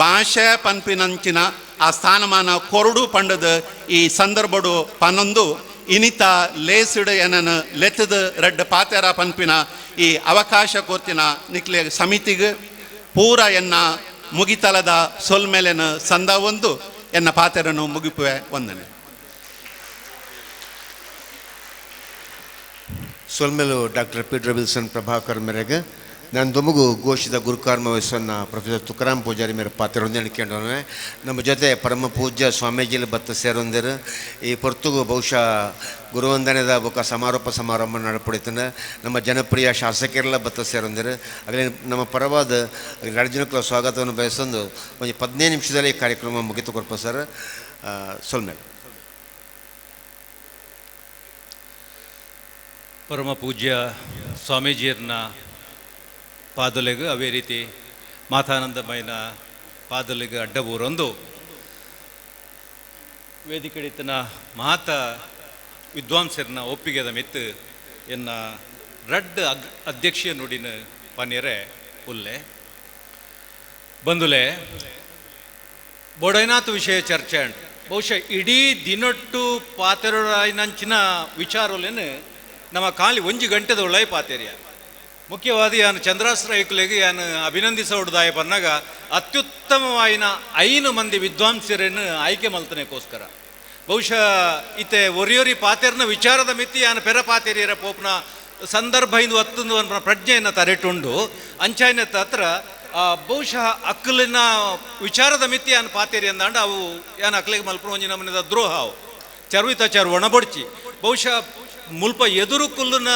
ಭಾಷೆ ಪನ್ಪಿನಂಚಿನ ಆ ಸ್ಥಾನಮಾನ ಕೊರಡು ಪಂಡದ ಈ ಸಂದರ್ಭಡು ಪನ್ನೊಂದು ಇನಿತ ಲೇಸಿಡು ಏನನ್ನು ಲೆತ್ತದ ರೆಡ್ ಪಾತೆರ ಪನ್ಪಿನ ಈ ಅವಕಾಶ ಕೊರ್ತಿನ ನಿಕ್ಲೆ ಸಮಿತಿಗೆ ಪೂರ ಎನ್ನ ಮುಗಿತಲದ ಸೊಲ್ಮೇಲೆನ ಸಂದ ಒಂದು ಎನ್ನ ಪಾತೆರನು ಮುಗಿಪುವೆ ಒಂದನೆ. ಸೊಲ್ಮೇಲು ಡಾಕ್ಟರ್ ಪೀಟರ್ ವಿಲ್ಸನ್ ಪ್ರಭಾಕರ್ ಮೇರೆಗೆ ನಾನು ದುಮಗು ಘೋಷಿತ ಗುರುಕಾರ್ಮ ವಯಸ್ಸನ್ನು ಪ್ರೊಫೆಸರ್ ತುಕಾರಾಮ್ ಪೂಜಾರಿ ಮೇರೆ ಪಾತ್ರ ಹೊಂದಿಕೊಂಡವನೇ ನಮ್ಮ ಜೊತೆ ಪರಮ ಪೂಜ್ಯ ಸ್ವಾಮೀಜಿಲಿ ಬತ್ತ ಸೇರೊಂದಿರು ಈ ಪೊರ್ತುಗು ಬಹುಶಃ ಗುರುವಂದನೆದ ಬೊಕ್ಕ ಸಮಾರಂಭ ನಡಪಡಿತಾನೆ ನಮ್ಮ ಜನಪ್ರಿಯ ಶಾಸಕರೆಲ್ಲ ಬತ್ತ ಸೇರೊಂದಿರು ಆಗಲೇ ನಮ್ಮ ಪರವಾದ ರಾಜ್ಯಕ್ಕೆ ಸ್ವಾಗತವನ್ನು ಬಯಸೊಂದು ಒಂದು 15 ನಿಮಿಷದಲ್ಲಿ ಈ ಕಾರ್ಯಕ್ರಮ ಮುಗಿತು ಕೊಡ್ಪ ಸರ್. ಸೊಲ್ಮೇಲೆ ಪರಮ ಪೂಜ್ಯ ಸ್ವಾಮೀಜಿಯರ್ನ ಪಾದಲೆಗೆ ಅವೇ ರೀತಿ ಮಾತಾನಂದಮಯನ ಪಾದಲೆಗೆ ಅಡ್ಡಬೂರೊಂದು ವೇದಿಕೆಡಿತನ ಮಹಾತ ವಿದ್ವಾಂಸರನ್ನ ಒಪ್ಪಿಗೆದ ಮಿತ್ತು ಎನ್ನ ರಡ್ ಅಧ್ಯಕ್ಷೀಯ ನುಡಿನ ಪನ್ಯರೆ ಉಲ್ಲೆ ಬಂದುಲೆ ಬೋಡೈನಾಥ್ ವಿಷಯ ಚರ್ಚೆ ಅಂಡ್ ಬಹುಶಃ ಇಡೀ ದಿನೊಟ್ಟು ಪಾತೆರೊಳಂಚಿನ ವಿಚಾರಲೇನು ನಮ್ಮ ಖಾಲಿ 1 ಗಂಟೆದ ಒಳ್ಳೆ ಪಾತೆರಿಯ ಮುಖ್ಯವಾದ ಯಾನು ಚಂದ್ರಾಸ್ತ್ರೈಕುಲೆಗೆ ಯಾನು ಅಭಿನಂದಿಸೋಡ್ದಾಯ ಪನ್ನಾಗ ಅತ್ಯುತ್ತಮವಾಯಿನ 5 ಮಂದಿ ವಿದ್ವಾಂಸರನ್ನು ಆಯ್ಕೆ ಮಲ್ತನೆಗೋಸ್ಕರ ಬಹುಶಃ ಇತ್ತೆ ಒರಿಯೊರಿ ಪಾತೆರ್ನ ವಿಚಾರದ ಮಿತಿ ಯಾನು ಪೆರ ಪಾತೆರಿಯರ ಪೋಪ್ನ ಸಂದರ್ಭ ಇಂದು ಹತ್ತೊಂದು ಅನ್ನ ಪ್ರಜ್ಞೆಯನ್ನು ತರೆಟುಂಡು ಅಂಚಾಯ್ನ ಹತ್ರ ಬಹುಶಃ ಅಕ್ಕಲಿನ ವಿಚಾರದ ಮಿತಿ ಯಾನು ಪಾತೆರಿ ಅಂದಾಂಡ ಅವು ಯಾನು ಅಕ್ಕಲಿಗೆ ಮಲ್ಪನ ಒಂಜಿ ನಮನಿದ ದ್ರೋಹ ಅವು ಚರ್ವಿತಾಚಾರು ಒಣಬೊಡ್ಚಿ ಬಹುಶಃ ಮುಲ್ಪ ಎದುರು ಕುಲ್ಲುನ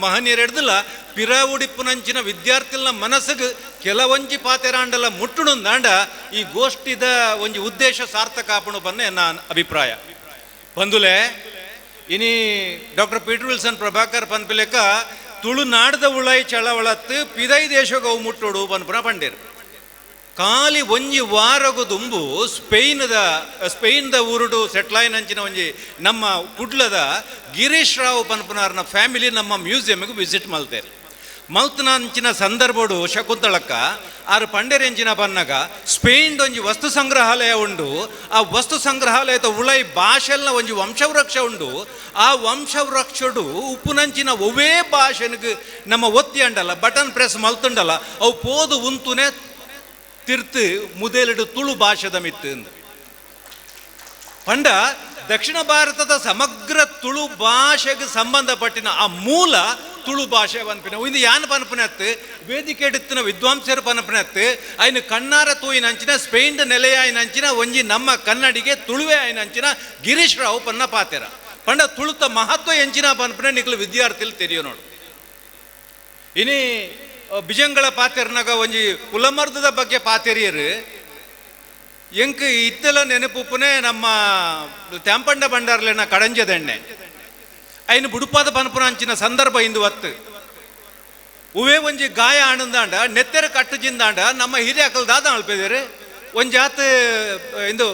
ಮಹನೀಯರು ಹಿಡ್ದಿಲ್ಲ ಪಿರ ಉಡಿಪ್ಪುನಂಚಿನ ವಿದ್ಯಾರ್ಥಿಗಳ ಮನಸ್ಸಿಗೆ ಕೆಲವೊಂಜಿ ಪಾತೆರಾಂಡಲ ಮುಟ್ಟುಣಂದಾಂಡ ಈ ಗೋಷ್ಠಿದ ಒಂಜಿ ಉದ್ದೇಶ ಸಾರ್ಥಕ ಆಪಣು ಬನ್ನೆ ನನ್ನ ಅಭಿಪ್ರಾಯ. ಬಂದುಲೆ ಇನಿ ಡಾಕ್ಟರ್ ಪೀಟರ್ ವಿಲ್ಸನ್ ಪ್ರಭಾಕರ್ ಪನ್ಪಿಲೆಕ ತುಳುನಾಡದ ಉಳೈ ಚಳವಳತ್ತು ಪಿದೈ ದೇಶಗ ಅವು ಮುಟ್ಟೋಡು ಪನ್ಪುನ ಪಂಡೇರು ಖಾಲಿ ಒಂಜಿ ವಾರಗು ದುಂಬು ಸ್ಪೇನ್ದ ಊರುಡು ಸೆಟ್ಲಾಯ್ನಂಚಿನ ಒಂಜಿ ನಮ್ಮ ಕುಡ್ಲದ ಗಿರೀಶ್ ರಾವ್ ಪನ್ಪುನಾರ್ನ ಫ್ಯಾಮಿಲಿ ನಮ್ಮ ಮ್ಯೂಸಿಯಂಗೆ ವಿಸಿಟ್ ಮಲ್ತೇರಿ ಮಲ್ತನಂಚಿನ ಸಂದರ್ಭಡು ಶಕುಂತಳಕ್ಕ ಆರು ಪಂಡೇರೆಂಚಿನ ಪನ್ನಗ ಸ್ಪೇನ್ದ ಒಂಜಿ ವಸ್ತು ಸಂಗ್ರಹಾಲಯ ಉಂಡು ಆ ವಸ್ತು ಸಂಗ್ರಹಾಲಯದ ಉಳೈ ಭಾಷೆಲ್ನ ಒಂಜಿ ವಂಶವೃಕ್ಷ ಉಂಡು ಆ ವಂಶವೃಕ್ಷಡು ಉಪ್ಪುನಂಚಿನ ಒವೇ ಭಾಷೆನಿಗೆ ನಮ್ಮ ಒತ್ತಿ ಅಂಡಲ್ಲ ಬಟನ್ ಪ್ರೆಸ್ ಮಲ್ತುಂಡಲ್ಲ ಅವು ಪೋದು ಉಂತುನೆ ತಿರ್ತು ಮುದೇಲಿಡು ತುಳು ಭಾಷೆದ ಮಿತ್ತು ಪಂಡ ದಕ್ಷಿಣ ಭಾರತದ ಸಮಗ್ರ ತುಳು ಭಾಷೆಗೆ ಸಂಬಂಧಪಟ್ಟಿನ ಆ ಮೂಲ ತುಳು ಭಾಷೆ ಪನ್ಪಿನ ಇಂದು ಯಾನ್ ಪನ್ಪನತ್ತು ವೇದಿಕೆ ಎಡುತ್ತಿನ ವಿದ್ವಾಂಸರು ಪನ್ಪನತ್ತು ಅಯ್ನ ಕಣ್ಣಾರ ತೂಯಿನಂಚಿನ ಸ್ಪೇನ್ ನೆಲೆಯಾಯಿನಂಚಿನ ಒಂಜಿ ನಮ್ಮ ಕನ್ನಡಿಗೆ ತುಳುವೆ ಆಯ್ನಂಚಿನ ಗಿರೀಶ್ ರಾವ್ ಪನ್ನ ಪಾತೆರ ಪಂಡ ತುಳುತ ಮಹತ್ವ ಎಂಚಿನ ಪನ್ಪನ ನಿಕ್ಲು ವಿದ್ಯಾರ್ಥಿಗಳು ತೆರೆಯೋ ನೋಡು. ಇನಿ ಬಿಜಂಗಳ ಪಾತೆರ್ನಾಗ ಒಂಜಿ ಕುಲಮರ್ದದ ಬಗ್ಗೆ ಪಾತೆರಿಯರು ಎಂಕ್ ಇತ್ತೆಲ ನೆನಪುಪ್ಪನೆ ನಮ್ಮ ತ್ಯಾಂಪಂಡ ಬಂಡಾರ್ಲೆನ ಕಡಂಜದೆಣ್ಣೆ ఆయన ಬುಡುಪಾದ ಪನ್ಪುನಾಂಚಿನ ಸಂದರ್ಭ ಇಂದು ಹೊತ್ತು ಉವೇ ಒಂಜಿ ಗಾಯ ಆನಂದಾಂಡ ನೆತ್ತೆರ ಕಟ್ಟಜಿಂದಾಂಡ ನಮ್ಮ ಹಿರಿಯಕಲ್ ದಾದ ಅಲ್ಪೇದಾರೆ ಒಂಜಾತ್ ಇಂದು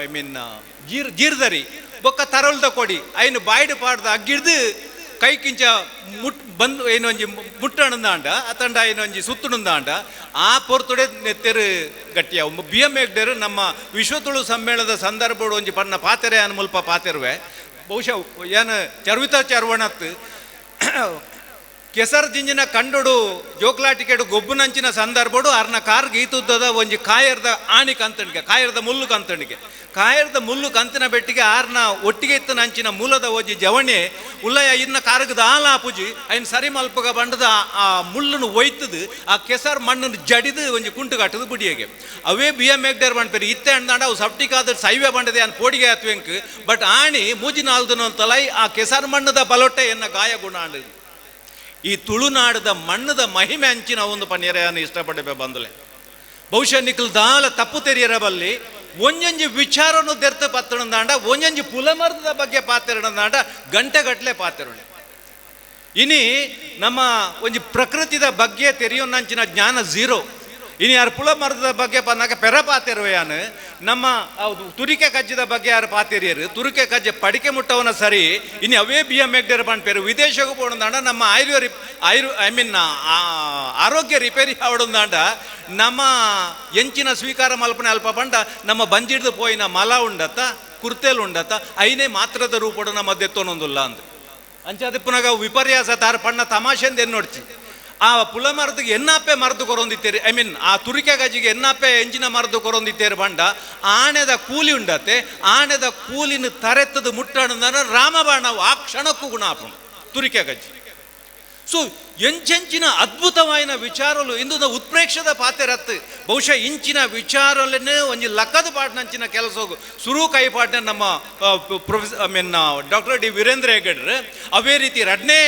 ಐ ಮೀನ್ ಜೀರ್ದರಿ ಬೊಕ್ಕ ತರಲ್ದ ಕೊಡಿ ಐನು ಬಾಯ್ಡು ಪಾಡ್ದ ಅಗ್ಗಿಡ್ದು ಕೈ ಕಿಂಚ ಬಂದು ಏನೊಂಜಿ ಮುಟ್ಟಣಂದಾಂಡ ಅತಂಡ ಏನೊಂಜಿ ಸುತ್ತುಣಂದಾಂಡ ಆ ಪೊರ್ತುಡೆ ನೆತ್ತೆರು ಗಟ್ಟಿಯ ಬಿ ಎಮ್ ಎಗ್ಡರು ನಮ್ಮ ವಿಶ್ವತುಳು ಸಮ್ಮೇಳನದ ಸಂದರ್ಭ ಒಂಜಿ ಪನ್ನ ಪಾತೆರೆ ಅನ್ ಮುಲ್ಪ ಪಾತೆರುವೆ ಬಹುಶಃ ಏನು ಚರ್ವಿತ ಚರ್ವಣತ್ ಕೆಸರ್ ಜಿಂಜಿನ ಕಂಡುಡು ಜೋಕ್ಲಾಟಿಕೆಡು ಗೊಬ್ಬುನಂಚಿನ ಸಂದರ್ಭಡು ಅರ್ನ ಕಾರ್ಗೆ ಈತುದ್ದದ ಒಂಜಿ ಕಾಯರ್ದ ಆಣಿ ಕಂತಣಿಗೆ ಕಾಯರ್ದ ಮುಳ್ಳು ಕಂತಣಿಗೆ ಕಾಯರ್ದ ಮುಳ್ಳು ಕಂತಿನ ಬೆಟ್ಟಿಗೆ ಆರ್ನ ಒಟ್ಟಿಗೆ ಇತ್ತು ನಂಚಿನ ಮೂಲದ ಓಜಿ ಜವಣೆ ಉಲ್ಲಯ ಇನ್ನ ಕಾರ್ಗದ ಆಲ ಪೂಜಿ ಐನ್ ಸರಿ ಮಲ್ಪಗ ಬಂಡದ ಆ ಮುಳ್ಳನ್ನು ಒಯ್ತದು ಆ ಕೆಸರ್ ಮಣ್ಣನ್ನು ಜಡಿದು ಒಂಜಿ ಕುಂಟು ಕಟ್ಟದು ಬುಡಿಯಗೆ ಅವೇ ಬಿ ಎಮ್ ಎಗ್ಡರ್ ಬಂಡ್ಪೇರಿ ಇತ್ತೆ ಅಂದಾಂಡ ಅವು ಸಪ್ಟಿಕಾದ ಸೈವೆ ಬಂಡದೆ ಅನ್ ಪೋಡಿಗೆ ಆತ್ವೆಂಕ್ ಬಟ್ ಆಣಿ ಮೂಜಿನಾಲ್ದನು ಅಂತಲೈ ಆ ಕೆಸರ್ ಮಣ್ಣದ ಬಲೊಟ್ಟೆ ಎನ್ನ ಗಾಯ ಗುಣ ಆಂಡದು ಈ ತುಳುನಾಡದ ಮಣ್ಣದ ಮಹಿಮೆ ಅಂಚಿನ ಒಂದು ಪನ್ಯರೆಯನ್ನು ಇಷ್ಟಪಡಬೇ ಬಂದಲೆ ಬಹುಶಃ ನಿಖಲ್ ದಾಲ ತಪ್ಪು ತೆರೆಯರಬಲ್ಲಿ ಒಂಜೊಂಜಿ ವಿಚಾರನು ದೆರ್ತ ಪತ್ತಣದಾಂಡ ಒಂಜೊಂಜಿ ಪುಲಮರ್ದದ ಬಗ್ಗೆ ಪಾತೆರಡದಾಂಡ ಗಂಟೆಗಟ್ಟಲೆ ಪಾತೆರಡೆ ಇನಿ ನಮ್ಮ ಒಂಜಿ ಪ್ರಕೃತಿದ ಬಗ್ಗೆ ತೆರೆಯೋನಂಚಿನ ಜ್ಞಾನ ಝೀರೋ ಇನಿ ಯಾರು ಪುಲಮರ್ದದ ಬಗ್ಗೆ ಬಂದಾಗ ಪೆರ ಪಾತೆರುವೆಯಾನು ನಮ್ಮ ತುರಿಕೆ ಕಜ್ಜದ ಬಗ್ಗೆ ಯಾರು ಪಾತೆರಿಯರು ತುರಿಕೆ ಕಜ್ಜೆ ಪಡಿಕೆ ಮುಟ್ಟವನ ಸರಿ ಇನ್ನು ಅವೇ ಬಿ ಎಮ್ ಎಗ್ಡರ್ ಬಂಡ್ಪೇರು ವಿದೇಶಕ್ಕೂ ಪೋಣದಾಂಡ ನಮ್ಮ ಐ ಮೀನ್ ಆರೋಗ್ಯ ರಿಪೇರಿ ಆವಡೊಂದಾಂಡ ನಮ್ಮ ಎಂಚಿನ ಸ್ವೀಕಾರ ಮಲ್ಪನೆ ಅಲ್ಪ ಬಂಡ ನಮ್ಮ ಬಂಜಿಡ್ದು ಪೋಯಿನ ಮಲ ಉಂಡತ್ತ ಕುರ್ತೇಲು ಉಂಡತ್ತ ಐನೇ ಮಾತ್ರದ ರೂಪಡು ನಮ್ಮ ದೆತ್ತೋನೊಂದುಲ್ಲ ಅಂದ ಅಂಚಾದ ಪುನಗ ವಿಪರ್ಯಾಸ ತಾರ ಪಣ್ಣ ತಮಾಷೆಂದು ಎನ್ನೋಡ್ಚಿ ಆ ಪುಲ ಮರದಿಗೆ ಎನ್ನಾಪೆ ಮರದು ಕೊರೊಂದಿತ್ತೇರಿ ಐ ಮೀನ್ ಆ ತುರಿಕೆ ಗಜಿಗೆ ಎನ್ನಾಪೆ ಎಂಜಿನ ಮರದು ಕೊರೊಂದಿತ್ತೇರಿ ಬಂಡ ಆನೆದ ಕೂಲಿ ಉಂಡತ್ತೆ ಆನೆದ ಕೂಲಿನ ತರೆತ್ತದು ಮುಟ್ಟಾಡ ರಾಮಬಾಣ ಆ ಕ್ಷಣಕ್ಕೂ ಗುಣ ಆಪುಂಡು ತುರಿಕೆ ಗಜ್ಜಿ ಸೊ ಎಂಚೆಂಚಿನ ಅದ್ಭುತವಾಯಿನ ವಿಚಾರಲು ಇಂದು ಉತ್ಪ್ರೇಕ್ಷದ ಪಾತೆರತ್ತು ಬಹುಶಃ ಇಂಚಿನ ವಿಚಾರಲೇ ಒಂಜಿ ಲಕ್ಕದ ಪಾಟ್ನಂಚಿನ ಕೆಲಸ ಹೋಗು ಸುರು ಕೈ ಪಾಟ್ನ ನಮ್ಮ professor I mean doctor D Veerendra Hegde ಅವೇ ರೀತಿ ಎರಡನೇ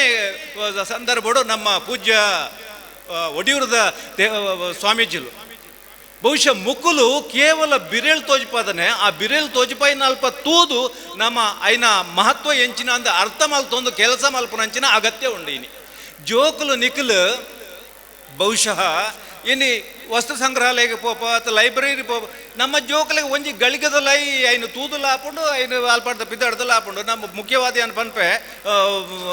ಸಂದರ್ಭಡು ನಮ್ಮ ಪೂಜ್ಯ ಒಡಿಯೂರದ ಸ್ವಾಮೀಜಿಲು ಬಹುಶಃ ಮುಕ್ಕುಲು ಕೇವಲ ಬಿರೇಲ್ ತೋಜ್ಪಾದನೆ ಆ ಬಿರೇಲ್ ತೋಜ್ಪಾಯಿನ ಅಲ್ಪ ತೂದು ನಮ್ಮ ಐನ ಮಹತ್ವ ಎಂಚಿನ ಅಂದ ಅರ್ಥ ಮಲ್ತೊಂದು ಕೆಲಸ ಮಲ್ಪನಂಚಿನ ಅಗತ್ಯ ಉಂಡು ಇನಿ ಜೋಕುಲು ನಿಖಲು ಬಹುಶಃ ಇನ್ನು ವಸ್ತು ಸಂಗ್ರಹಾಲಯಕ್ಕೆ ಪೋಪ ಅಥವಾ ಲೈಬ್ರರಿ ಪೋಪ ನಮ್ಮ ಜೋಕಲಿಗೆ ಒಂಜಿ ಗಳಿಗದಲ್ಲ ಐನು ತೂದುಲ್ಲ ಹಾಕೊಂಡು ಐನು ಅಲ್ಪಾಡ್ದ ಪಿದ್ದಾಡ್ದಲ್ಲ ಹಾಕೊಂಡು ನಮ್ಮ ಮುಖ್ಯವಾದಿ ಅನ್ ಪನ್ಪೆ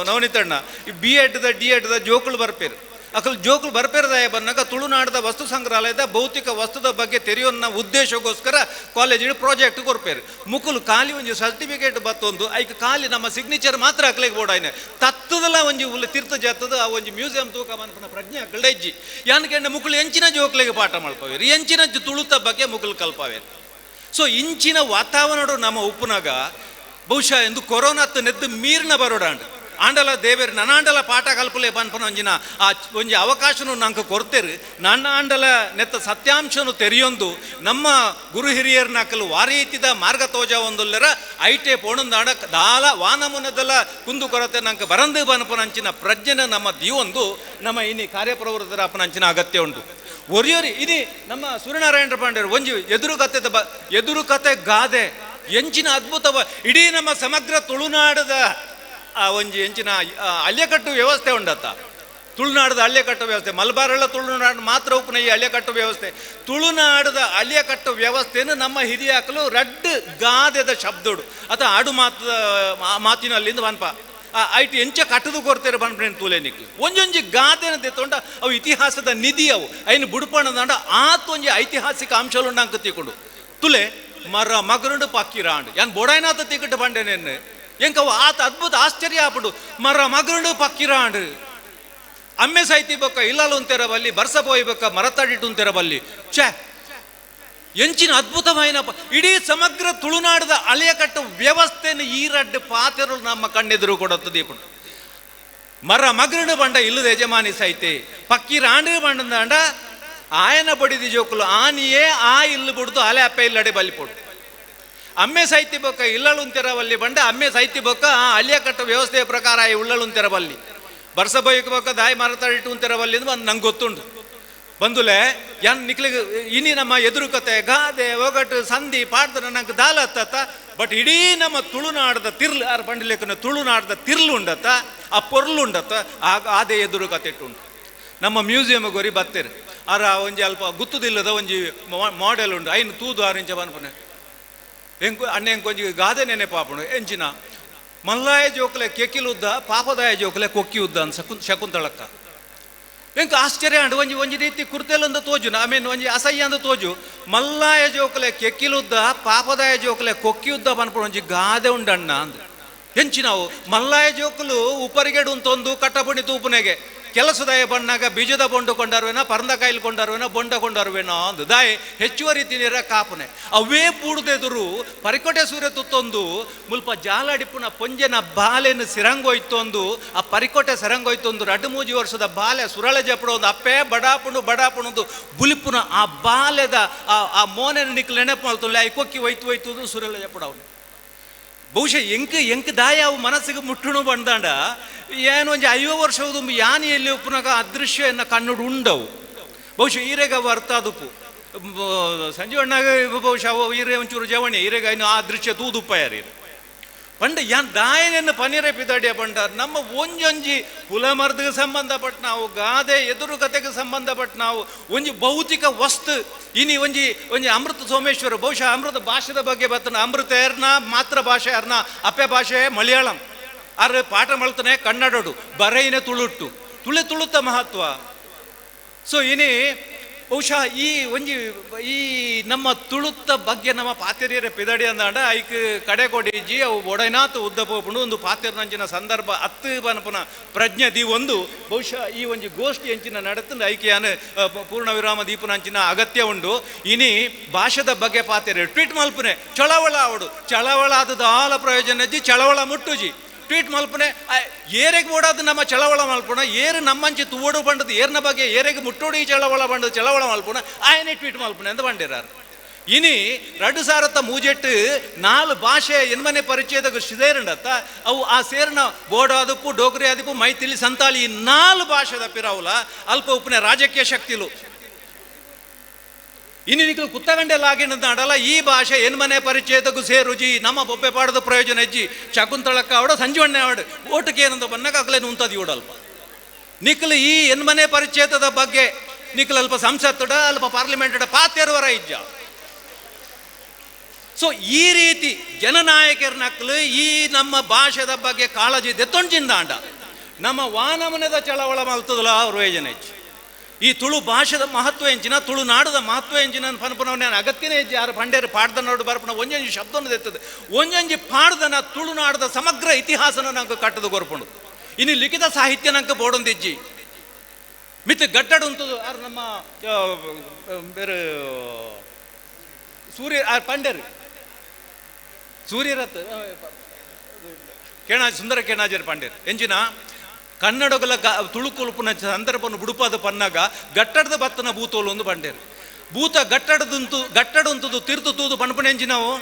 ನವನಿತಣ್ಣ ಈ ಬಿ ಎಡ್ದ ಡಿ ಎಡ್ದ ಜೋಕುಲು ಬರ್ಪೇರು ಅಕಲ್ ಜೋಕುಲು ಬರ್ಪೇರದಾಯ ಬಂದಾಗ ತುಳುನಾಡದ ವಸ್ತು ಸಂಗ್ರಹಾಲಯದ ಭೌತಿಕ ವಸ್ತುದ ಬಗ್ಗೆ ತೆರೆಯೋನ್ನ ಉದ್ದೇಶಕ್ಕೋಸ್ಕರ ಕಾಲೇಜಿಗೆ ಪ್ರಾಜೆಕ್ಟ್ ಕೊರ್ಪೇರು ಮುಕ್ಕುಲು ಖಾಲಿ ಒಂಜಿ ಸರ್ಟಿಫಿಕೇಟ್ ಬತ್ತೊಂದು ಐಕ್ ಖಾಲಿ ನಮ್ಮ ಸಿಗ್ನೇಚರ್ ಮಾತ್ರ ಹಾಕ್ಲಿಕ್ಕೆ ಬೋಡಾಯ್ನೆ ತತ್ತದಲ್ಲ ಒಂಜಿ ಉಲ್ಲ ತೀರ್ಥ ಜಾತದ ಆ ಒಂಜಿ ಮ್ಯೂಸಿಯಂ ತೂಕ ಮನ್ಪನ ಪ್ರಜ್ಞೆ ಹಾಕಲ್ಡಜ್ಜಿ ಯಾನಕೆಂಡ ಮುಕ್ಕುಲು ಎಂಚಿನ ಜೋಕ್ಲಿಗೆ ಪಾಠ ಮಾಡ್ಪಾವೇರು ಎಂಚಿನ ತುಳುತ ಬಗ್ಗೆ ಮುಕ್ಕುಲು ಕಲ್ಪಾವೇರು ಸೊ ಇಂಚಿನ ವಾತಾವರಣ ನಮ್ಮ ಉಪ್ಪುನಾಗ ಬಹುಶಃ ಎಂದು ಕೊರೋನಾತ್ತು ನೆದ್ದು ಮೀರಿನ ಬರೋಡಾಂಡ್ ಆಂಡಲ ದೇವೇರು ನನಾಂಡಲ ಪಾಠ ಕಲ್ಪಲೆ ಪನ್ಪನ ಒಂಜಿನ ಆ ಒಂಜಿ ಅವಕಾಶನು ನಂಗೆ ಕೊಡ್ತೇರು ನನ್ನ ಆಂಡಲ ನೆತ್ತ ಸತ್ಯಾಂಶನು ತೆರೆಯೊಂದು ನಮ್ಮ ಗುರು ಹಿರಿಯರ್ ನಾಕಲು ವಾರೀತಿದ ಮಾರ್ಗ ತೋಜ ಒಂದೊಲ್ಲರ ಐಟೆ ಪೋಣಂದಾಡ ದಾಲ ವಾನಮುನದಲ್ಲ ಕುಂದು ಕೊರತೆ ನಂಗೆ ಬರಂದು ಪನ್ಪನಂಚಿನ ಪ್ರಜ್ಞೆನ ನಮ್ಮ ದೀವೊಂದು ನಮ್ಮ ಇನಿ ಕಾರ್ಯಪ್ರವೃತ್ತರ ಅಪನಂಚಿನ ಅಗತ್ಯ ಉಂಟು ಒರಿಯೋರಿ ಇನಿ ನಮ್ಮ ಸೂರ್ಯನಾರಾಯಣ ಪಾಂಡ್ಯರು ಒಂಜಿ ಎದುರು ಕತೆ ಗಾದೆ ಎಂಚಿನ ಅದ್ಭುತವ ಇಡೀ ನಮ್ಮ ಸಮಗ್ರ ತುಳುನಾಡದ ಆ ಒಂಜಿ ಎಂಚಿನ ಅಲ್ಯಕಟ್ಟು ವ್ಯವಸ್ಥೆ ಉಂಡತ್ತ ತುಳುನಾಡದ ಅಲ್ಯಕಟ್ಟು ವ್ಯವಸ್ಥೆ ಮಲಬಾರಲ್ಲ ತುಳುನಾಡು ಮಾತ್ರ ಉಪ್ಪನ ಈ ಅಲ್ಯಕಟ್ಟು ವ್ಯವಸ್ಥೆ ತುಳುನಾಡದ ಅಲ್ಯಕಟ್ಟು ವ್ಯವಸ್ಥೆಯನ್ನು ನಮ್ಮ ಹಿರಿಯಾಕಲು ರಡ್ಡು ಗಾದೆದ ಶಬ್ದೋಡು ಅಥವಾ ಆಡು ಮಾತಿನಲ್ಲಿಂದ ಬನ್ಪ ಐಟಿ ಎಂಚ ಕಟ್ಟದು ಕೊಡ್ತೇವೆ ಬನ್ಪೇನು ತೂಲೆನಿಕ್ಲು ಒಂಜೊಂಜಿ ಗಾದೆನ ತೆತ್ತೊಂಡ ಅವು ಇತಿಹಾಸದ ನಿಧಿ ಅವು ಐನು ಬುಡ್ಪಣ್ಣದಂಡ ಆತೊಂಜಿ ಐತಿಹಾಸಿಕ ಅಂಶಲು ನಂಗೆ ತಿಕ್ಕೊಂಡು ತುಲೆ ಮರ ಮಗರುಂಡು ಪಕ್ಕಿರಾಂಡು ಯಾನ್ ಬೊಡಾಯ್ನಾತ ತಿಕ್ಕಟ್ಟು ಬಂಡೇನೇನು ಎಂಕವು ಆತ ಅದ್ಭುತ ಆಶ್ಚರ್ಯ ಆಪಡು ಮರ ಮಗರುಂಡು ಪಕ್ಕಿರಾಂಡು ಅಮ್ಮೆ ಸಾಯ್ತಿ ಬೊಕ್ಕ ಇಲ್ಲಲು ಅಂತೆರ ಬಲ್ಲಿ ಬರ್ಸ ಪೋಯ್ ಬೊಕ್ಕ ಮರತಾಡಿಟ್ಟು ಅಂತೆರ ಬಲ್ಲಿ ಛೇ ಎಂಚಿನ ಅದ್ಭುತವಾಯಿನ ಇಡೀ ಸಮಗ್ರ ತುಳುನಾಡದ ಅಲೆಯಕಟ್ಟು ವ್ಯವಸ್ಥೆಯನ್ನು ಈ ರಡ್ಡು ಪಾತೆರು ನಮ್ಮ ಕಣ್ಣೆದುರು ಕೊಡುತ್ತದೆ ಮರ ಮಗರುಂಡು ಬಂಡ ಇಲ್ಲದ ಯಜಮಾನಿ ಸೈತೆ ಪಕ್ಕಿರಾಂಡು ಬಂಡ ಆಯನ ಬಡಿದಿ ಜೋಕುಲು ಆನಿಯೇ ಆ ಇಲ್ಲು ಬಿಡ್ದು ಅಲೆ ಅಪ್ಪೆ ಇಲ್ಲಡೆ ಬಲ್ಲಿ ಪೊಡು ಅಮ್ಮೆ ಸಾಹಿತ್ಯ ಬೊಕ್ಕ ಇಲ್ಲಳುಂತೆರವಲ್ಲಿ ಬಂಡ ಅಮ್ಮೆ ಸಾಹಿತ್ಯ ಬೊಕ್ಕ ಆ ಅಲಿಯಕಟ್ಟ ವ್ಯವಸ್ಥೆಯ ಪ್ರಕಾರ ಉಳ್ಳಳುಂತೆರವಲ್ಲಿ ಬರ್ಸ ಬೈಕ್ ಬೊಕ್ಕ ದಾಯಿ ಮರತಾಡಿಟ್ಟು ಅಂತೆರವಲ್ಲಿ ಅಂತ ನಂಗೆ ಗೊತ್ತುಂಟು ಬಂದುಲೆ ಯಾನ್ ನಿಕ್ಲಿಗೆ ಇನಿ ನಮ್ಮ ಎದುರು ಕತೆ ಗಾದೆ ಒಗಟು ಸಂಧಿ ಪಾಡ್ದ ನಂಗೆ ದಾಲತ್ತ ಬಟ್ ಇಡೀ ನಮ್ಮ ತುಳುನಾಡದ ತಿರ್ಲು ಯಾರು ಪಂಡಿಲೇಖನ ತುಳುನಾಡದ ತಿರ್ಲು ಉಂಡತ್ತ ಆ ಪೊರ್ಲು ಉಂಡತ್ತ ಆಗ ಅದೇ ಎದುರು ಕತೆ ಉಂಟು. ನಮ್ಮ ಮ್ಯೂಸಿಯಂ ಗೋರಿ ಬತ್ತೇರು ಆರ ಒಂಜಿ ಅಲ್ಪ ಗುತ್ತುದಿಲ್ಲದ ಒಂಜಿ ಮಾಡೆಲ್ ಉಂಡು ಐನು ತೂದು 6 ಇಂಚ ಬನ್ಪನೆ ಎಂಕು ಅಣ್ಣೆ ಕೊಂಜಿ ಗಾದೆ ನೆನೆ ಪಾಪುಂಡು ಎಂಚಿನ ಮಲ್ಲಾಯ ಜೋಕಲೆ ಕೆಕ್ಕಿಲುದ್ದ ಪಾಪದಾಯ ಜೋಕಲೆ ಕೊಕ್ಕಿ ಉದ್ದ ಅಂತ ಶಕುಂತಳಕ್ಕ ಎಂಕ ಆಶ್ಚರ್ಯ ಅಂಡು ಒಂಜಿ ರೀತಿ ಕುರ್ತೆಲಂದ ತೋಜು ಆಮೇಲೆ ಒಂಜಿ ಅಸಹ್ಯ ಅಂದ ತೋಜು ಮಲ್ಲಾಯ ಜೋಕಲೆ ಕೆಕ್ಕಿಲುದ್ದ ಪಾಪದಾಯ ಜೋಕಲೆ ಕೊಕ್ಕಿ ಉದ್ದ ಬನ್ಪುಡು ಒಂಜಿ ಗಾದೆ ಉಂಡಣ್ಣ ಅಂದ ಎಂಚಿನಾವು ಮಲ್ಲಾಯ ಜೋಕುಲು ಉಪರಿಗೆಡು ಅಂತೊಂದು ಕಟ್ಟಪುಣಿ ತೂಪುನೆಗೆ ಕೆಲಸದಾಯ ಬಣ್ಣಾಗ ಬೀಜದ ಬೊಂಡು ಕೊಂಡಾರುವೇನ ಪರಂದ ಕಾಯಿಲ್ ಕೊಂಡಾರುವೇನ ಬೊಂಡ ಕೊಂಡಾರುವೇನೋ ಅಂದು ದಾಯ್ ಹೆಚ್ಚುವರಿ ತಿನ್ನಿರ ಕಾಪುನೆ ಅವೇ ಬೂಡ್ದೆದುರು ಪರಿಕೋಟೆ ಸೂರ್ಯ ತುತ್ತೊಂದು ಮುಲ್ಪ ಜಾಲಡಿಪುನ ಪೊಂಜೆನ ಬಾಲೆನ ಸಿರಂಗೋಯ್ತೊಂದು ಆ ಪರಿಕೋಟೆ ಸರಂಗೋಯ್ತೊಂದು 2-3 ವರ್ಷದ ಬಾಲೆ ಸುರಳೆ ಜಪಡ ಒಂದು ಅಪ್ಪೆ ಬಡಾಪುಣದು ಬುಲಿಪುನ ಆ ಬಾಲೆದ ಆ ಮೋನೆನ ನಿಕ್ಲು ನೆನಪು ಮಾಡ್ತೊಂದು ಐ ಕೊಕ್ಕಿ ಒಯ್ತು ಸುರಳೆ ಜಪಡ ಅವನು ಬಹುಶಃ ಎಂಕ್ ದಾಯ ಅವು ಮನಸ್ಸಿಗೆ ಮುಟ್ಟುಣು ಬಂದಾಂಡ ಏನು ಒಂಜಿ 50 ವರ್ಷದ ಯಾನಿ ಎಲ್ಲಿ ಉಪ್ಪುನಾಗ ಅದೃಶ್ಯ ಎನ್ನ ಕಣ್ಣುಡು ಉಂಡವು ಬಹುಶಃ ಈರೆಗ ವರ್ತಾದುಪ್ಪು ಸಂಜೀವಣ್ಣಾಗ ಬಹುಶಃ ಈರೆ ಒಂಚೂರು ಜವಣಿ ಈರೆಗ ಇನ್ನು ಆ ದೃಶ್ಯ ತೂದುಪ್ಪ ಯಾರೀರು ಪಂಡ ಯಾನ್ ದಾಯನೆನ್ನು ಪನೀರೆ ಪಿದಾಡಿಯ ಪಂಡ ನಮ್ಮ ಒಂಜೊಂಜಿ ಕುಲಮರ್ದಿಗೆ ಸಂಬಂಧಪಟ್ಟ ನಾವು ಗಾದೆ ಎದುರು ಕತೆಗೆ ಸಂಬಂಧಪಟ್ಟ ನಾವು ಒಂಜಿ ಭೌತಿಕ ವಸ್ತು ಇನಿ ಒಂಜಿ ಅಮೃತ ಸೋಮೇಶ್ವರ ಬಹುಶಃ ಅಮೃತ ಭಾಷೆದ ಬಗ್ಗೆ ಬರ್ತನ ಅಮೃತ ಯಾರನ ಮಾತೃ ಭಾಷೆ ಯಾರನ ಅಪ್ಪೆ ಭಾಷೆ ಮಲಯಾಳಂ ಆದ್ರೆ ಪಾಠ ಮಳ್ತಾನೆ ಕನ್ನಡಡು ಬರೈನೆ ತುಳುಟ್ಟು ತುಳುತ್ತ ಮಹತ್ವ ಸೊ ಇನಿ ಬಹುಶಃ ಈ ನಮ್ಮ ತುಳುತ್ತ ಬಗ್ಗೆ ನಮ್ಮ ಪಾತೆರಿಯರ ಪಿದಡಿ ಅಂದಾಂಡ ಐಕ್ ಕಡೆ ಕೊಡಿಜಿ ಅವು ಒಡನಾತು ಉದ್ದಪೋಪುಂಡು ಒಂದು ಪಾತೆರ ನಂಚಿನ ಸಂದರ್ಭ ಹತ್ತು ಬನಪುನ ಪ್ರಜ್ಞೆ ದಿ ಒಂದು ಬಹುಶಃ ಈ ಒಂಜಿ ಗೋಷ್ಠಿ ಎಂಚಿನ ನಡೆತಂದು ಐಕ್ ಯಾನು ಪೂರ್ಣ ವಿರಾಮ ದೀಪನಂಚಿನ ಅಗತ್ಯ ಉಂಡು ಇನಿ ಭಾಷೆದ ಬಗ್ಗೆ ಪಾತೆರೆ ಟ್ವೀಟ್ ಮಲ್ಪನೆ ಚಳವಳ ಅವಡು ಚಳವಳ ಆದದ ಆಲ ಪ್ರಯೋಜನ ಅಜ್ಜಿ ಚಳವಳ ಮುಟ್ಟುಜಿ ಟ್ವೀಟ್ ಮಲ್ಪನೆ ಏರೆಗೆ ಓಡೋದು ನಮ್ಮ ಚಳವಳ ಮಲ್ಪುಣ ಏರು ನಮ್ಮಂಚಿ ತೂಡು ಬಂಡದು ಏರ್ನ ಬಗ್ಗೆ ಏರೆಗೆ ಮುಟ್ಟೋಡಿ ಚಳವಳ ಬಂಡದು ಚಳವಳ ಮಲ್ಪುಣ ಆಯನೇ ಟ್ವೀಟ್ ಮಲ್ಪನೆ ಅಂತ ಬಂಡಿರಾರು ಇನಿ 2000 ಮೂಜೆಟ್ಟು 4 ಭಾಷೆ ಎನ್ಮನೆ ಪರಿಚಯದಾಗ ಸೇರಂಡತ್ತ ಅವು ಆ ಸೇರಿನ ಬೋಡೋ ಅದಪ್ಪು ಡೋಗ್ರಿ ಅದಪ್ಪು ಮೈತಿಲಿ ಸಂತಾಲಿ 4 ಭಾಷೆದ ಪಿರಾವುಲ ಅಲ್ಪ ಉಪ್ಪನೆ ರಾಜಕೀಯ ಶಕ್ತಿಲು ಇನ್ನು ನಿಕ್ಲು ಕುತ್ತಗಂಡೆಲ್ಲ ಆಗಿನದ ಅಡಲ್ಲ ಈ ಭಾಷೆ ಎನ್ಮನೆ ಪರಿಚಯದಗೂ ಸೇರುಜಿ ನಮ್ಮ ಬೊಬ್ಬೆ ಪಾಡದ ಪ್ರಯೋಜನ ಹೆಜ್ಜಿ ಶಕುಂತಳಕ್ಕ ಅವಡ ಸಂಜೀವಣ್ಣೆ ಅವಡು ಓಟಕ್ಕೆ ಏನಂತ ಬನ್ನಾಗ ಅಗ್ಲೇನು ಉಂತದಿ ಓಡಲ್ಪ ನಿಕ್ಲು ಈ ಎನ್ಮನೆ ಪರಿಚಯದ ಬಗ್ಗೆ ನಿಕ್ಲು ಅಲ್ಪ ಸಂಸತ್ತುಡ ಅಲ್ಪ ಪಾರ್ಲಿಮೆಂಟ್ ಪಾತೆರುವರ ಇಜ್ಜ ಸೊ ಈ ರೀತಿ ಜನನಾಯಕರ ನಕ್ಲು ಈ ನಮ್ಮ ಭಾಷೆದ ಬಗ್ಗೆ ಕಾಳಜಿ ದೆತ್ತೊಂಜಿಂದ ಅಂಡ ನಮ್ಮ ವಾನಮನದ ಚಳವಳ ಮಲ್ತದಲ್ಲ ಅವ್ರ ಯೋಜನೆ ಹೆಚ್ಚು ಈ ತುಳು ಭಾಷೆದ ಮಹತ್ವ ಎಂಚಿನ ತುಳುನಾಡದ ಮಹತ್ವ ಎಂಚಿನ ಪನ್ಪುನವನ್ನ ಅಗತ್ಯನೇ ಹೆಜ್ಜೆ ಯಾರು ಪಂಡೇರು ಪಾಡ್ದ ನೋಡು ಬರ್ಪನ ಒಂಜೊಂಜಿ ಶಬ್ದವನ್ನು ತೆತ್ತದ ಒಂಜೊಂಜಿ ಪಾಡ್ದನ ತುಳುನಾಡದ ಸಮಗ್ರ ಇತಿಹಾಸನ ನಂಗೆ ಕಟ್ಟದು ಗೊರ್ಪುಂಡು ಇನ್ನು ಲಿಖಿತ ಸಾಹಿತ್ಯ ನಂಗೆ ಬೋಡೊಂದಿಜ್ಜಿ ಮಿತ್ ಗಟ್ಟಡು ಅಂತದು ಯಾರು ನಮ್ಮ ಬೇರೆ ಪಂಡೇರು ಸೂರ್ಯರತ್ ಸುಂದರ ಕೇಣಾಜರ್ ಪಂಡೇರು ಎಂಚಿನ ಕನ್ನಡಗಳ ತುಳುಕುಲುಪುನ ಸಂದರ್ಭವನ್ನು ಬುಡುಪಾದ ಪನ್ನಾಗ ಗಟ್ಟಡದ ಬತ್ತನ ಭೂತೋಲು ಒಂದು ಬಂಡೇರು ಭೂತ ಗಟ್ಟಡಂತದು ತಿರ್ತು ತೂದು ಪಣಪಣೆಂಜಿ ನಾವು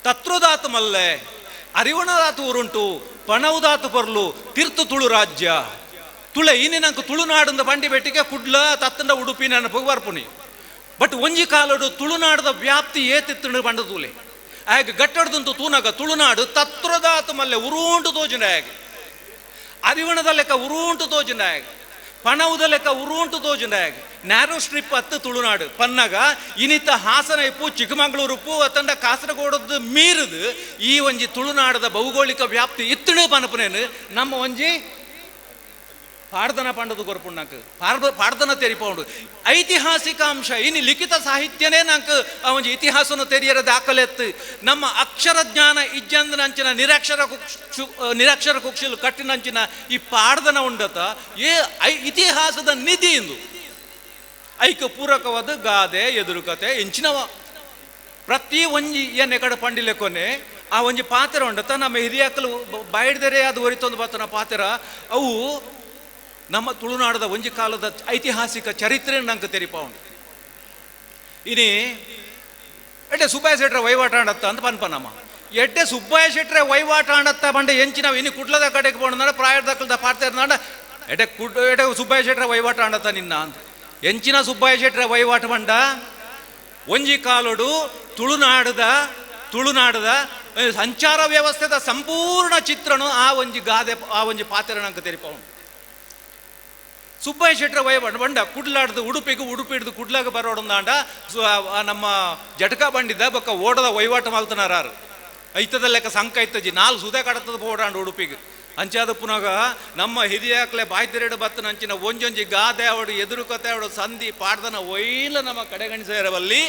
ತತ್ರುದಾತು ಮಲ್ಲೆ ಅರಿವಣದಾತು ಊರುಂಟು ಪಣವುದಾತು ಪರ್ಲು ತಿರ್ತು ತುಳು ರಾಜ್ಯ ತುಳೆ ಇನಿ ನಂಗೆ ತುಳುನಾಡಿಂದ ಬಂಡಿ ಬೆಟ್ಟಿಗೆ ಕುಡ್ಲ ತತ್ತಂಡ ಉಡುಪಿ ನನ್ನ ಪುಗವರ್ಪುನಿ ಬಟ್ ಒಂಜಿ ಕಾಲಡು ತುಳುನಾಡದ ವ್ಯಾಪ್ತಿ ಏತಿತ್ತು ಬಂಡ ತೂಲೆ ಆಗ ಗಟ್ಟಡದಂತು ತೂನಾಗ ತುಳುನಾಡು ತತ್ರುದಾತು ಮಲ್ಲೆ ಉರುಂಟು ತೋಜಿನ ಹೇಗೆ ಅರಿವಣದ ಲೆಕ್ಕ ಉರುಂಟು ತೋಜಿನಾಗ ಪಣವುದ ಲೆಕ್ಕ ಉರುಂಟು ತೋಜಿನಾಗ ನ್ಯಾರೋ ಸ್ಟ್ರಿಪ್ 10 ತುಳುನಾಡು ಪನ್ನಾಗ ಇನಿತ ಹಾಸನ ಇಪ್ಪು ಚಿಕ್ಕಮಗಳೂರು ಉಪ್ಪು ಅತ್ತಂಡ ಕಾಸರಗೋಡದ್ದು ಮೀರುದು ಈ ಒಂಜಿ ತುಳುನಾಡದ ಭೌಗೋಳಿಕ ವ್ಯಾಪ್ತಿ ಇತ್ತಣು ಪನಪನೇನು ನಮ್ಮ ಒಂಜಿ ಪಾಡ್ದನ ಪಂಡದು ಗೊರ್ಪುಣ್ಣಾಕ ಪಾಡ್ದನ ತೆರಿಪೌಂಡು ಐತಿಹಾಸಿಕ ಅಂಶ ಇನ್ನು ಲಿಖಿತ ಸಾಹಿತ್ಯನೇ ನಂಗೆ ಒಂಜಿ ಇತಿಹಾಸನ ತೆರಿಯರ ದಾಖಲೆತ್ತು ನಮ್ಮ ಅಕ್ಷರ ಜ್ಞಾನ ಇಜ್ಜಂದನಂಚಿನ ನಿರಕ್ಷರ ಕುಕ್ಷಿಲು ಕಟ್ಟಿನಂಚಿನ ಈ ಪಾಡ್ದನ ಉಂಡತ ಇತಿಹಾಸದ ನಿಧಿ ಇಂದು ಐಕ ಪೂರಕವಾದ ಗಾದೆ ಎದುರುಕತೆ ಎಂಚಿನವ ಪ್ರತಿ ಒಂಜಿ ಏನ್ ಕಡೆ ಪಂಡಿಲೆ ಕೊನೆ ಆ ಒಂಜಿ ಪಾತ್ರ ಉಂಡತ ನಮ್ಮ ಹಿರಿಯಕ್ಕಲು ಬಾಯಿಡ್ದರೆ ಅದು ಒರಿತೊಂದು ಬರ್ತನ ಪಾತ್ರ ಅವು ನಮ್ಮ ತುಳುನಾಡದ ಒಂಜಿ ಕಾಲದ ಐತಿಹಾಸಿಕ ಚರಿತ್ರೆ ನಂಗೆ ತೆರಿಪ ಉಂಟು ಇನಿ ಎಡ್ಡೆ ಸುಬ್ಬಯ್ಯ ಶೆಟ್ರ ವಹಿವಾಟ ಆಡತ್ತ ಅಂತ ಪನ್ಪನಮ್ಮ ಎಡ್ಡೆ ಸುಬ್ಬಯ್ಯ ಶೆಟ್ರೆ ವಹಿವಾಟ ಆಡತ್ತ ಬಂಡೆ ಎಂಚಿ ನಾವು ಇನ್ನು ಕುಡ್ಲದ ಕಡೆಗೆ ಬೋಣ ಪ್ರಾಯದಕ್ಕಲ್ದ ಪಾಡ್ತಾ ಇರ್ನಾಡ ಎಡೆ ಸುಬ್ಬಯ್ಯ ಶೆಟ್ರ ವಹಿವಾಟ ಆಡತ್ತ ನಿನ್ನ ಅಂತ ಎಂಚಿನ ಸುಬ್ಬಯ್ಯ ಶೆಟ್ರ ವಹಿವಾಟ ಬಂಡ ಒಂಜಿ ಕಾಲುಡು ತುಳುನಾಡದ ಸಂಚಾರ ವ್ಯವಸ್ಥೆದ ಸಂಪೂರ್ಣ ಚಿತ್ರನು ಆ ಒಂಜಿ ಪಾತ್ರೆನಂಕ ತೆರಿಪವನು. ಸುಬ್ಬಯ್ಯ ಶೆಟ್ರ ಬಂಡ ಕುಡ್ಲಾಡ್ದು ಉಡುಪಿಡ್ದು ಕುಡ್ಲಾಗ ಬರೋಡಂದಾಂಡ ನಮ್ಮ ಜಟಕ ಬಂಡಿದ್ದ ಬೊಕ್ಕ ಓಡದ ವಹಿವಾಟ ಮಲ್ತನಾರು ಐತದ ಲೆಕ್ಕ ಸಂಕ ಐತಜಿ 4 ಸುದೆ ಕಡತದ ಓಡಾಂಡು ಉಡುಪಿಗೆ ಅಂಚಾದ ಪುನಗ ನಮ್ಮ ಹಿರಿಯಾಕ್ಲೆ ಬಾಯ್ತಿರೆಡು ಬತ್ತನ ಅಂಚಿನ ಒಂಜೊಂಜಿ ಗಾದೆ ಅವಡು ಎದುರು ಕತೆ ಅವಡು ಸಂಧಿ ಪಾಡ್ದನ ಒಯ್ಲ ನಮ್ಮ ಕಡೆಗಣಿಸಿರವಲ್ಲಿ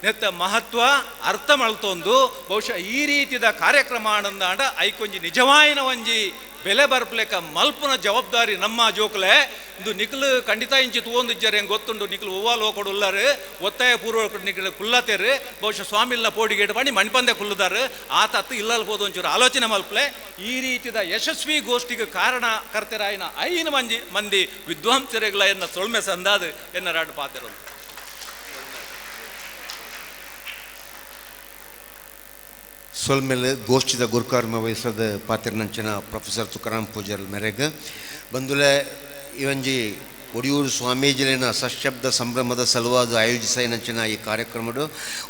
ನೆತ್ತ ಮಹತ್ವ ಅರ್ಥ ಮಲ್ತೊಂದು ಬಹುಶಃ ಈ ರೀತಿಯ ಕಾರ್ಯಕ್ರಮ ಆನಂದಾಂಡ ಐಕೊಂಜಿ ನಿಜವಾಯಿನ ಒಂಜಿ ಬೆಲೆ ಬರ್ಪ್ಲೆಕ್ಕ ಮಲ್ಪನ ಜವಾಬ್ದಾರಿ ನಮ್ಮ ಜೋಕಲೆ ಇದು ನಿಖಲು ಖಂಡಿತ ಇಂಚಿ ತೂವೊಂದಿಜ್ಜಾರೆ ಹೆಂಗೆ ಗೊತ್ತುಂಡು ನಿಖಲು ಹೂವಾಲು ಹೋಗೋಡು ಉಲ್ಲಾರು ಒತ್ತಾಯ ಪೂರ್ವ ನಿಖಲು ಕುಲ್ಲತ್ತೇರು ಬಹುಶಃ ಸ್ವಾಮಿಲ್ನ ಪೋಡಿಗೇಟ್ ಮಾಡಿ ಮಣಿಪಂದೆ ಕುಲ್ಲದಾರು ಆತತ್ತು ಇಲ್ಲಲ್ಬೋದು ಒಂಚೂರು ಆಲೋಚನೆ ಮಲ್ಪಲೆ ಈ ರೀತಿಯ ಯಶಸ್ವಿ ಗೋಷ್ಠಿಗೆ ಕಾರಣಕರ್ತರಾಯಿನ ಐನು ಮಂದಿ ವಿದ್ವಾಂಸರೆಗಳ ಎನ್ನ ಸೊಳ್ಮೆ ಸಂದಾದ ಎನ್ನ ರಾಡು ಪಾತಿರೋದು. ಸೊಲ್ಮೇಲೆ ಗೋಷ್ಠಿದ ಗುರುಕಾರ್ಮ ವಹಿಸದ ಪಾತಿರ್ನಂಚಿನ ಪ್ರೊಫೆಸರ್ ತುಕಾರಾಮ್ ಪೂಜಾರಿ ಮೇರೆಗೆ ಬಂದುಲೆ ಇವಂಜಿ ಒಡಿಯೂರು ಸ್ವಾಮೀಜಿಲಿನ ಸಶಬ್ದ ಸಂಭ್ರಮದ ಸಲುವಾಗಿ ಆಯೋಜಿಸೈನಂಚಿನ ಈ ಕಾರ್ಯಕ್ರಮಡು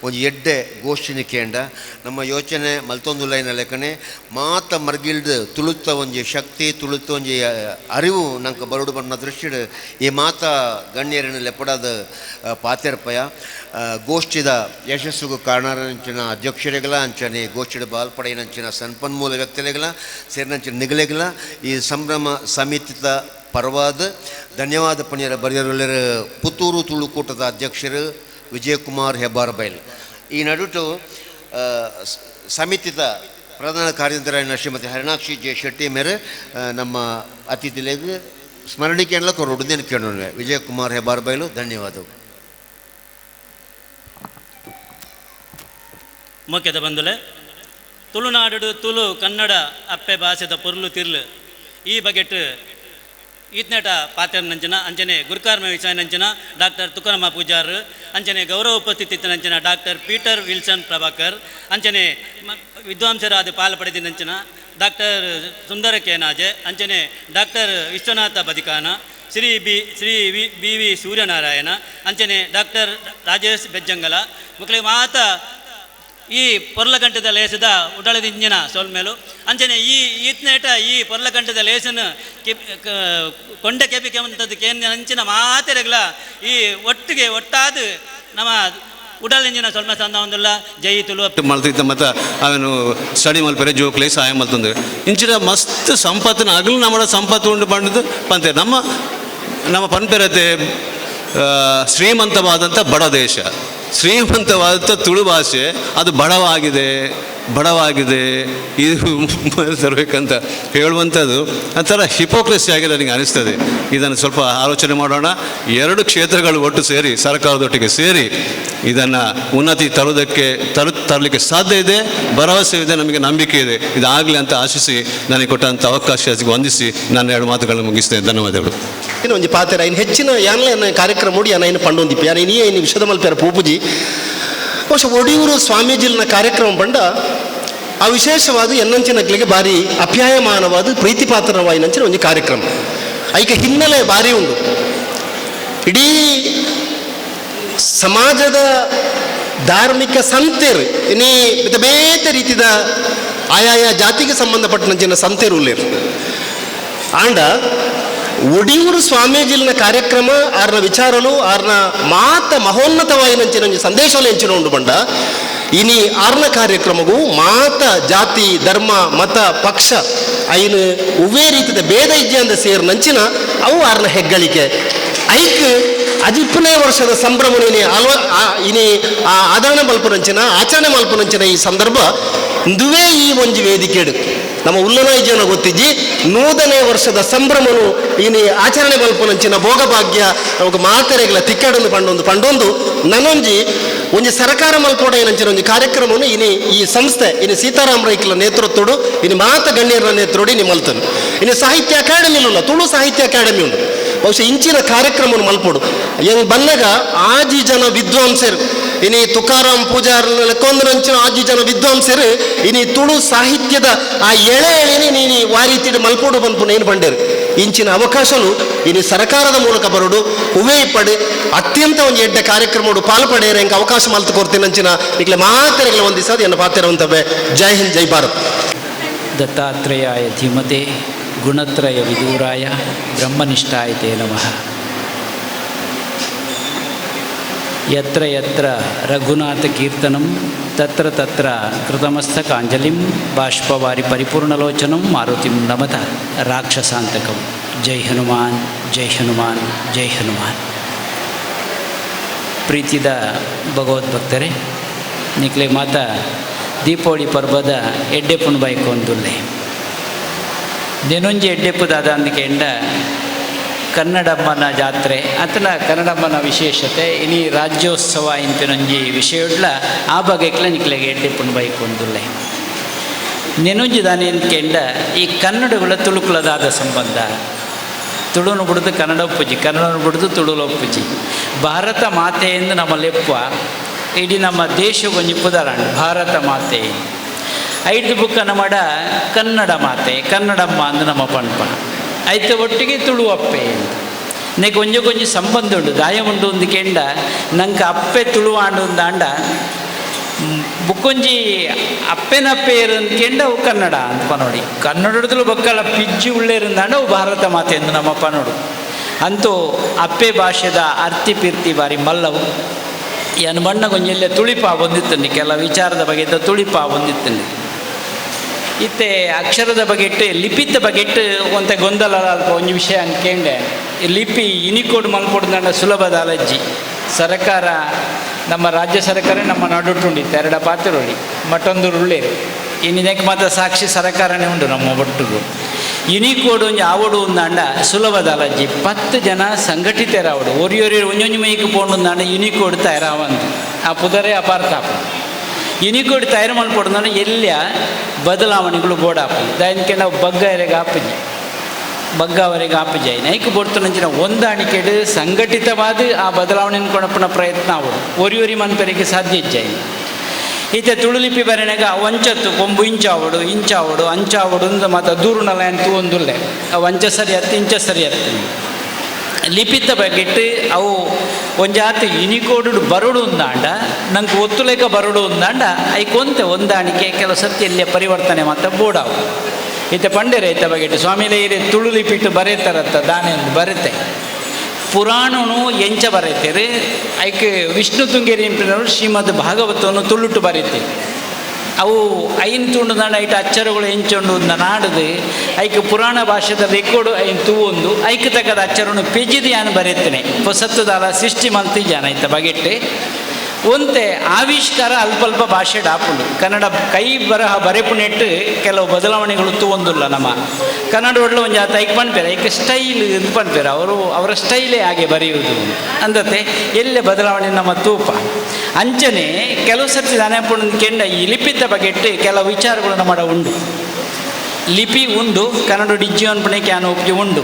ಒಂದು ಎಡ್ಡೆ ಗೋಷ್ಠಿನಿ ಕೇಂಡ ನಮ್ಮ ಯೋಚನೆ ಮಲ್ತೊಂದುಲೈನ ಲೆಕ್ಕನೆ ಮಾತ ಮರ್ಗಿಲ್ದು ತುಳುತ್ತ ಒಂಜಿ ಶಕ್ತಿ ತುಳುತ್ತ ಒಂಜಿ ಅರಿವು ನಂಗೆ ಬರುಡು ಬಣ್ಣ ದೃಷ್ಟಿಡು ಈ ಮಾತ ಗಣ್ಯರಿನ ಲೆಪ್ಪಡಾದ ಪಾತೆರ್ಪಯ ಗೋಷ್ಠಿದ ಯಶಸ್ಸುಗೂ ಕಾರಣರಂಚಿನ ಅಧ್ಯಕ್ಷರಿಗಳ ಅಂಚನೆ ಗೋಷ್ಠಿದ ಬಾಲ್ಪಡೆಯಂಚಿನ ಸಂಪನ್ಮೂಲ ವ್ಯಕ್ತಿಗಳ ಸೇರಿನಂಚಿನ ನಿಗಲೆಗಳ ಈ ಸಂಭ್ರಮ ಸಮಿತಿದ ಪರವಾದ ಧನ್ಯವಾದ ಪಣ್ಯರ ಬರೆಯರೊಲ್ಲರ ಪುತ್ತೂರು ತುಳುಕೂಟದ ಅಧ್ಯಕ್ಷರು ವಿಜಯಕುಮಾರ್ ಹೆಬ್ಬಾರಬೈಲ್. ಈ ನಡುಟು ಸಮಿತಿದ ಪ್ರಧಾನ ಕಾರ್ಯದರ್ಶಿ ಶ್ರೀಮತಿ ಹರಿಣಾಕ್ಷಿ ಜೆ ಶೆಟ್ಟಿ ಮೇರೆ ನಮ್ಮ ಅತಿಥಿಗಳಿಗೆ ಸ್ಮರಣಿಕೆ ಎಲ್ಲ ಕೊರೊಡುದೇನು ಕೇಳೋಣ. ವಿಜಯಕುಮಾರ್ ಹೆಬ್ಬಾರಬೈಲು ಧನ್ಯವಾದವು. ಮುಖ್ಯದ ಬಂಧುಲೆ ತುಳುನಾಡು ತುಳು ಕನ್ನಡ ಅಪ್ಪೆ ಭಾಷೆದ ಪೊರ್ಲು ತಿರ್ಲು ಈ ಬಗೆಟ್ ಈತ್ನೇಟ ಪಾತ್ರಂಚನ ಅಂಚನೆ ಗುರುಕಾರ್ಮ ವಿಷಯನಂಚನ ಡಾಕ್ಟರ್ ತುಕಾರಾಮ ಪೂಜಾರ್ ಅಂಚನೆ ಗೌರವ ಉಪಸ್ಥಿತಿನಂಚನ ಡಾಕ್ಟರ್ ಪೀಟರ್ ವಿಲ್ಸನ್ ಪ್ರಭಾಕರ್ ಅಂಚನೆ ವಿದ್ವಾಂಸರಾದ ಪಾಲು ಪಡೆದಿನಂಚನ ಡಾಕ್ಟರ್ ಸುಂದರ ಕೇನಾಜೆ ಅಂಚನೆ doctor Vishwanatha Badikana Shri B V Suryanarayana ಅಂಚನೆ ಡಾಕ್ಟರ್ ರಾಜೇಶ್ ಬೆಜ್ಜಂಗಲ ಮುಖ್ಯ ಮಾತ ಈ ಪೊರ್ಲಗಂಟದ ಲೇಸದ ಉಡಳದಿಂಜಿನ ಸೋಲ್ಮೇಲು ಅಂಚನೆ ಈತ್ನೇಟ ಈ ಪೊರ್ಲಗಂಟದ ಲೇಸನ್ನು ಕೊಂಡ ಕೆಪಿಕೆಂಥದ್ದು ಅಂಚಿನ ಮಾತೆರೆಗಳ ಈ ಒಟ್ಟಾದ ನಮ್ಮ ಉಡಲಿಂಜಿನ ಸೊಲ್ಮ ಸಂದ ಒಂದಿಲ್ಲ ಜೈ ತುಳು ಮಲ್ತಿದ್ದ ಮತ್ತು ಅವನು ಸ್ಟಡಿ ಮಲ್ಪರೆ ಜೋಕ್ಲೆ ಸಹಾಯ ಮಲ್ತಂದ್ರೆ ಇಂಚಿನ ಮಸ್ತ್ ಸಂಪತ್ತಿನ ಆಗಲು ನಮ್ಮ ಸಂಪತ್ತು ಉಂಡು ಬಂಡದು ಪಂತೆ ನಮ್ಮ ಪನ್ಪೆರತೆ ಶ್ರೀಮಂತವಾದಂಥ ಬಡ ದೇಶ, ಶ್ರೀಮಂತವಾದಂಥ ತುಳು ಭಾಷೆ ಅದು ಬಡವಾಗಿದೆ ಇದು ತರಬೇಕಂತ ಹೇಳುವಂಥದ್ದು ಒಂಥರ ಹಿಪೋಕ್ರೆಸಿ ಆಗಿ ನನಗೆ ಅನಿಸ್ತದೆ. ಇದನ್ನು ಸ್ವಲ್ಪ ಆಲೋಚನೆ ಮಾಡೋಣ. 2 ಕ್ಷೇತ್ರಗಳು ಒಟ್ಟು ಸೇರಿ ಸರ್ಕಾರದೊಟ್ಟಿಗೆ ಸೇರಿ ಇದನ್ನು ಉನ್ನತಿ ತರಲಿಕ್ಕೆ ಸಾಧ್ಯ ಇದೆ, ಭರವಸೆ ಇದೆ, ನಮಗೆ ನಂಬಿಕೆ ಇದೆ. ಇದಾಗಲಿ ಅಂತ ಆಶಿಸಿ ನನಗೆ ಕೊಟ್ಟಂಥ ಅವಕಾಶ ವಂದಿಸಿ ನಾನು 2 ಮಾತುಗಳನ್ನು ಮುಗಿಸ್ತೇನೆ. ಧನ್ಯವಾದಗಳು. ಇನ್ನು ಒಂದು ಪಾತ್ರ ಇನ್ನು ಹೆಚ್ಚಿನ ಯಾನ ಕಾರ್ಯಕ್ರಮ ಮೂಡಿ ಏನು ಪಂಡೊಂದಿಪ್ಪು ಯಾರು ಇನ್ನು ವಿಷದ ಮಲ್ಪೇರ ಪೂಪುಜಿ ಬಹುಶಃ ಒಡಿಯೂರು ಸ್ವಾಮೀಜಿಲಿನ ಕಾರ್ಯಕ್ರಮ ಬಂಡ ಆ ವಿಶೇಷವಾದ ಎನ್ನಂಚಿನಗಳಿಗೆ ಭಾರಿ ಅಪ್ಯಾಯಮಾನವಾದ ಪ್ರೀತಿಪಾತ್ರವಾಯಿನಂಚಿನ ಒಂದು ಕಾರ್ಯಕ್ರಮ ಐಕೆ ಹಿನ್ನೆಲೆ ಭಾರಿ ಉಂಟು. ಇಡೀ ಸಮಾಜದ ಧಾರ್ಮಿಕ ಸಂತೆರು ಇನ್ನೀ ಬೇತೆ ರೀತಿಯ ಆಯಾಯ ಜಾತಿಗೆ ಸಂಬಂಧಪಟ್ಟಂಚಿನ ಸಂತೆರು ಉಲ್ಲೇರು ಆಂಡ ಒಡಿಯೂರು ಸ್ವಾಮೀಜಿಲಿನ ಕಾರ್ಯಕ್ರಮ ಆರ್ನ ವಿಚಾರಲು ಆರ್ನ ಮಾತ ಮಹೋನ್ನತವಾಯಿನಂಚಿನ ಸಂದೇಶಲು ಹೆಂಚಿನ ಉಂಡು ಬಂಡ ಇನಿ ಆರ್ನ ಕಾರ್ಯಕ್ರಮಗೂ ಮಾತ ಜಾತಿ ಧರ್ಮ ಮತ ಪಕ್ಷ ಐನು ಉವೇ ರೀತಿಯ ಭೇದ ಇಜ್ಜೆ ಸೇರ್ ನಂಚಿನ ಅವು ಆರ್ನ ಹೆಗ್ಗಳಿಕೆ ಐಕ್ 15ನೇ ವರ್ಷದ ಸಂಭ್ರಮ ಇನಿ ಆದರಣೆ ಮಲ್ಪನಂಚಿನ ಆಚರಣೆ ಮಲ್ಪನಂಚಿನ ಈ ಸಂದರ್ಭ ಇಂದುವೇ ಈ ಒಂಜಿ ವೇದಿಕೆಡು ನಮ್ಮ ಉಲ್ಲನಾಯಿ ಜನ ಗೊತ್ತಿಜ್ಜಿ 100ನೇ ವರ್ಷದ ಸಂಭ್ರಮನು ಇನಿ ಆಚರಣೆ ಮಲ್ಪನಂಚಿನ ಭೋಗಭಾಗ್ಯ ನಮಗೆ ಮಾತೆರೆಗಳ ತಿಕ್ಕಡನ್ನು ಪಂಡೊಂದು ನನೊಂಜಿ ಒಂಜಿ ಸರ್ಕಾರ ಮಲ್ಪೋಡ ಏನಂಚಿನ ಒಂಜಿ ಕಾರ್ಯಕ್ರಮವನ್ನು ಈ ಸಂಸ್ಥೆ ಸೀತಾರಾಮ್ ರೈಕ್ಲ ನೇತೃತ್ವಡು ಮಾತ ಗಣ್ಯರ ನೇತೃತ್ವಡು ಮಲ್ತನು ಸಾಹಿತ್ಯ ಅಕಾಡೆಮಿ ಇಲ್ಲ, ತುಳು ಸಾಹಿತ್ಯ ಅಕಾಡೆಮಿ ಉಂಟು. ಬಹುಶಃ ಇಂಚಿನ ಕಾರ್ಯಕ್ರಮವನ್ನು ಮಲ್ಪೋಡು ಹೆಂಗ್ ಬನ್ನಗ ಆಜಿ ಜನ ವಿದ್ವಾಂಸರು ತುಕಾರಾಮ್ ಪೂಜಾರ್ ಲೆಕ್ಕೊಂದರಂಚಿನ ಆಜಿ ಜನ ವಿದ್ವಾಂಸರು ತುಳು ಸಾಹಿತ್ಯದ ಆ ಎಳೆ ನೀನು ವಾರೀತಿಡು ಮಲ್ಪೋಡು ಬಂದ್ಪುಣ ಏನು ಬಂಡೇರು ಇಂಚಿನ ಅವಕಾಶನು ಇನ್ನು ಸರ್ಕಾರದ ಮೂಲಕ ಬರೋಡು ಉವೇ ಪಡೆ ಅತ್ಯಂತ ಒಂದು ಎಡ್ಡ ಕಾರ್ಯಕ್ರಮ ಪಾಲ್ಪಡೆಯರೆ ಎಂಗೆ ಅವಕಾಶ ಮಲ್ತು ಕೊಡ್ತೀನಿ ಅಂಚಿನ ಈಗಲೇ ಮಾತೆರೆಗಳ ಒಂದಿಸೋದು ಎನ್ನ ಪಾತಿರುವಂತವೆ. ಜೈ ಹಿಂದ್ ಜೈ ಭಾರತ್. ದತ್ತಾತ್ರೇಯಾಯ ಧೀಮತೆ ಗುಣತ್ರಯ ವಿದೂರಾಯ ಬ್ರಹ್ಮನಿಷ್ಠಾಯ ತೇ ನಮಃ. ಯತ್ರ ಯತ್ರ ರಘುನಾಥ ಕೀರ್ತನಂ ತತ್ರ ತತ್ರ ಕೃತಮಸ್ತಕಾಂಜಲಿಂ ಬಾಷ್ಪವಾರಿ ಪರಿಪೂರ್ಣಲೋಚನಂ ಮಾರುತಿಂ ನಮತ ರಾಕ್ಷಸಾಂತಕಂ. ಜೈ ಹನುಮಾನ್ ಜೈ ಹನುಮಾನ್ ಜೈ ಹನುಮಾನ್. ಪ್ರೀತಿದ ಭಗವದ್ಭಕ್ತರೇ, ನಿಕ್ಲೆ ಮಾತ ದೀಪಾವಳಿ ಪರ್ವದ ಎಡ್ಡೆಪ್ಪನ ಬೈಕ್ ಒಂದುಲ್ಲೆ ನೆನೊಂಜಿ ಎಡ್ಡೆಪ್ಪದಾದ ಅಂದಿಕೆಂಡ ಕನ್ನಡಮ್ಮನ ಜಾತ್ರೆ ಅತನ ಕನ್ನಡಮ್ಮನ ವಿಶೇಷತೆ ಇನಿ ರಾಜ್ಯೋತ್ಸವ ಇಂಪಿನೊಂಜಿ ವಿಷಯಡ್ಲ ಆ ಬಗೆಕ್ಲ ನಿಕ್ಲೆಗೆ ಎಡ್ಡೆಪ್ಪನ ಬೈಕ್ ಒಂದುಲ್ಲೆ ನೆನೊಂಜಿ ದಾನಿ ಅಂದ್ಕೆಂಡ ಈ ಕನ್ನಡಗಳ ತುಳುಕುಲದಾದ ಸಂಬಂಧ. ತುಳುನು ಬಿಡ್ದು ಕನ್ನಡ ಒಪ್ಪುಜಿ, ಕನ್ನಡನು ಬಿಡ್ದು ತುಳುಲು ಒಪ್ಪುಜಿ. ಭಾರತ ಮಾತೆ ಎಂದು ನಮ್ಮ ಲೆಪ್ಪ ಇಡೀ ನಮ್ಮ ದೇಶಗೊಂದು ಪುದಾರಾಂಡ್ ಭಾರತ ಮಾತೆ. ಐದು ಬುಕ್ಕನ ಮಾಡ ಕನ್ನಡ ಮಾತೆ ಕನ್ನಡಮ್ಮ ಅಂದು ನಮ್ಮ ಪಣ್ಪ ಐತೆ ಒಟ್ಟಿಗೆ ತುಳು ಅಪ್ಪೆ ಅಂತ ನೆಗೆ ಕೊಂಚ ಸಂಬಂಧ ಉಂಡು ದಾಯ ಉಂಡು ಅಂದ್ಕೆಂಡ ನಂಗೆ ಅಪ್ಪೆ ತುಳುವಾಂಡು ಅಂದಾಂಡ ಬುಕ್ಕೊಂಜಿ ಅಪ್ಪೆನಪ್ಪೆ ಅಂದ್ಕೆಂಡ ಅವು ಕನ್ನಡ ಅಂತ ನೋಡಿ. ಕನ್ನಡದಲ್ಲೂ ಬಕ್ಕಳ ಪಿಜ್ಜಿ ಉಳ್ಳೇರಿಂದಾಂಡ ಅವು ಭಾರತ ಮಾತೆ ಎಂದು ನಮ್ಮಪ್ಪ ನೋಡು. ಅಂತೂ ಅಪ್ಪೆ ಭಾಷೆದ ಅರ್ತಿ ಪಿರ್ತಿ ಬಾರಿ ಮಲ್ಲವು. ಏನು ಬಣ್ಣ ಕೊಂಚೆಲ್ಲ ತುಳಿಪ ಬಂದಿತ್ತಂಡಿ, ಕೆಲ ವಿಚಾರದ ಬಗ್ಗೆ ತುಳಿಪ ಬಂದಿತ್ತಂಡಿ. ಇತ್ತೆ ಅಕ್ಷರದ ಬಗೆಟ್ಟು ಲಿಪಿತ ಬಗೆಟ್ಟು ಒಂತೆ ಗೊಂದಲ ಅಲ್ಪ ಒಂದು ವಿಷಯ ಅನ್ಕೊಂಡೆ. ಲಿಪಿ ಇನಿಕೋಡ್ ಮಲ್ಕೊಡ್ದಂಡ ಸುಲಭದ ಅಲಜ್ಜಿ ಸರ್ಕಾರ ನಮ್ಮ ರಾಜ್ಯ ಸರ್ಕಾರ ನಮ್ಮ ನಡುಟುಂಡಿತ್ತು ಎರಡ ಪಾತ್ರೊಳಿ ಮತ್ತೊಂದು ಉಳ್ಳೇರು ಇನ್ನಿದಕ್ಕೆ ಮಾತ್ರ ಸಾಕ್ಷಿ ಸರ್ಕಾರನೇ ಉಂಟು ನಮ್ಮ ಒಟ್ಟಿಗೂ. ಇನಿಕೋಡು ಒಂಜಿ ಆವಡು ಉಂದಾಂಡ ಸುಲಭದ ಅಲಜ್ಜಿ 10 ಜನ ಸಂಘಟಿತರಾವಡು ಒರಿಯೊರಿ ಒಂಜೊಂಜಿ ಮೈക്ക് പോണ്ടുಂದಾಂಡ ಇನಿಕೋಡು ತಯಾರಾವಂದು ಆ ಪುದರೇ ಅಪಾರ್ತಾಪ. ಇನಿಕೋಡು ತಯಾರು ಮಾಡ್ಕೊಡ್ದಾಂಡ ಎಲ್ಲ ಬದಲಾವಣೆಗಳು ಬೋಡಾಪು ದಾಯನ್ಕೆ ನಾವು ಬಗ್ಗವರೆಗೆ ಆಪಜಿ ಬಗ್ಗ ಅವರಿಗೆ ಆಪಜಾಯಿ ನೈಕು ಬೋಡ್ತನಂಚಿನ ಹೊಂದಾಣಿಕೆಡು ಸಂಘಟಿತವಾದ ಆ ಬದಲಾವಣೆಯನ್ನು ಕೊಡಪ್ಪನ ಪ್ರಯತ್ನ ಆವಡು ಒರಿ ಮನ್ಪರಿಗೆ ಸಾಧ್ಯ ಇಜ್ಜಾಯಿ. ಈತೆ ತುಳುಲಿಪಿ ಬರೆನಾಗ ವಂಚತ್ತು ಕೊಂಬು ಇಂಚಾವಡು ಅಂಚಾವಡು ಅಂದ ಮತ್ತು ದೂರುನಲ್ಲ ಅಂತ ಒಂದುಲ್ಲೆ ವಂಚ ಸರಿ ಹತ್ತು ಇಂಚ ಸರಿ ಹತ್ತೀನಿ ಲಿಪಿತ ಬಗೆಟ್ಟು ಅವು ಒಂಜಾತು ಇನಿಕೋಡು ಬರಡು ಅಂದಾಂಡ ನಂಗೆ ಒತ್ತುಲೇಕ ಬರಡು ಅಂದಾಂಡ ಐಕೊಂತೆ ಹೊಂದಾಣಿಕೆ ಕೆಲವು ಸತ್ಯ ಎಲ್ಲೇ ಪರಿವರ್ತನೆ ಮಾತ್ರ ಬೋಡಾವು. ಈತ ಪಂಡೆರೆ ಈತ ಬಗೆಟ್ಟು ಸ್ವಾಮಿಲೇ ಇರೇ ತುಳು ಲಿಪಿಟ್ಟು ಬರೀತಾರತ್ತ ದಾನೆ ಬರುತ್ತೆ ಪುರಾಣನು ಎಂಚ ಬರೀತೀರಿ ಐಕೆ ವಿಷ್ಣು ತುಂಗೇರಿ ಎಂಪಿನವರು ಶ್ರೀಮದ್ ಭಾಗವತವನ್ನು ತುಳುಟ್ಟು ಬರೀತೀರಿ. ಅವು ಐನು ತುಂಡುದಾಂಡ ಐಟ ಅಚ್ಚರಗಳು ಎಂಚೊಂಡು ನಾಡುದು ಐಕೆ ಪುರಾಣ ಭಾಷೆದ ರೆಕಾರ್ಡು ಐನು ತೂವೊಂದು ಐಕೆ ತಕ್ಕದ ಅಚ್ಚರವನ್ನು ಪೆಜಿದು ಯಾನು ಬರೀತೇನೆ ಹೊಸತ್ತದಾಲ ಸೃಷ್ಟಿ ಮಲ್ತಿದ್ದಾನ ಐತ ಬಗೆಟ್ಟೆ ಒಂತೆ ಆವಿಷ್ಕಾರ ಅಲ್ಪ ಭಾಷೆ ಡಾಪುಂಡು. ಕನ್ನಡ ಕೈ ಬರಹ ಬರೆಪುನೆಟ್ಟು ಕೆಲವು ಬದಲಾವಣೆಗಳು ತೂವೊಂದಿಲ್ಲ ನಮ್ಮ ಕನ್ನಡ ಒಳ್ಳೆ ಒಂದು ಜಾತ ಐಕ್ ಪನ್ಪೇರ ಐಕೆ ಸ್ಟೈಲ್ ಇದು ಪನ್ಪೇರ ಅವರ ಸ್ಟೈಲೇ ಹಾಗೆ ಬರೆಯುವುದು ಅಂದತೆ ಎಲ್ಲೇ ಬದಲಾವಣೆ ನಮ್ಮ ತೂಪ ಅಂಚನೆ ಕೆಲವು ಸರ್ತಿ ನಾನೇಪುಂಡು ಕೆಂಡ ಈ ಲಿಪಿತ ಬಗೆಟ್ಟು ಕೆಲವು ವಿಚಾರಗಳು ನಮ್ಮ ಉಂಡು. ಲಿಪಿ ಉಂಡು ಕನ್ನಡ ಡಿಜ್ಜಿ ಅನ್ಪಣೆಗೆ ಯಾನು ಒಪ್ಪಿಗೆ ಉಂಡು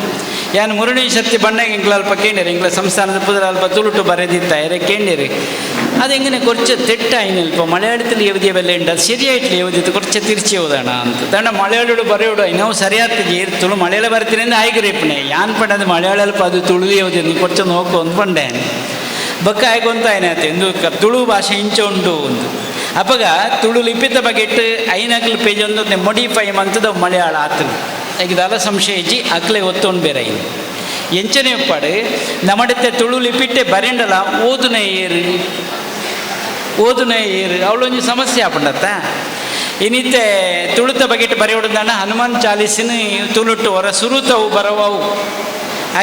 ಯಾನು ಮುರುಣಿ ಸರ್ತಿ ಬಣ್ಣಗೆ ಇಂಗ್ಲ ಅಲ್ಪ ಕೇಂಡಿರಿ ಇಂಗ್ಲ ಸಂಸ್ಥಾನದ ಪುದರ ಅಲ್ಪ ತುಳುಟು ಬರೆದಿತ್ತಾರೆ ಕೇಂಡಿರಿ അതെങ്ങനെ കുറച്ച് തെറ്റായിന് ഇപ്പോൾ മലയാളത്തിൽ എഴുതിയ വല്ലുണ്ട് അത് ശരിയായിട്ടില്ല എഴുതിയത് കുറച്ച് തിരിച്ചു എഴുതണം ಅಂತ ದಂಡ ಮಲಯಾಳೋಡು ಬರೆಯೋಡು ನಾವು ಸರಿಯಾದ ತುಳು ಮಲಯಾಳ ಬರ್ತೀನಿ ಆಯ್ಗ್ರೇಪಣೆ ಯಾನ್ ಪಂಡ ಅದು ಮಲಯಾಳಲ್ಪ ಅದು ತುಳು ಎഴുതി കുറച്ച് നോക്കും ഒന്ന് പണ്ടേ ಬೊಕ್ಕ ಆಯ್ಕೊಂತ ಏನಾಯ್ತು ಎಂದು ತುಳು ಭಾಷೆ ಇಂಚ ಉಂಟು ಒಂದು ಅಪ್ಪಗ ತುಳು ಲಿಪಿತ ಬಗೆಟ್ಟು ಐನಕ್ಲು ಪೇಜ್ ಒಂದು ಮೊಡಿಫೈ ಮಂತದ ಮಲಯಾಳ ಆತಲು ಇದೆಲ್ಲ ಸಂಶಯ ಇಜ್ಜಿ ಅಕ್ಲೆ ಒತ್ತೊಂಡು ಬೇರೆ ಐನು ಎಂಚನೆ ಒಪ್ಪಾಡು ನಮ್ಮಡತ್ತೆ ತುಳು ಲಿಪಿಟ್ಟೆ ಬರೆಂಡಲ್ಲ ಓದುನೇ ಏರು ಅವಳೊಂದು ಸಮಸ್ಯೆ ಆಪಂಡತ್ತ ಇನ್ನಿತ್ತೆ ತುಳುತ ಬಗೆಟ್ಟು ಬರೆಯೋಡ್ದಾಂಡ ಹನುಮಾನ್ ಚಾಲೀಸಿನ ತುಳುಟ್ಟು ಹೊರ ಸುರುತವು ಬರವವು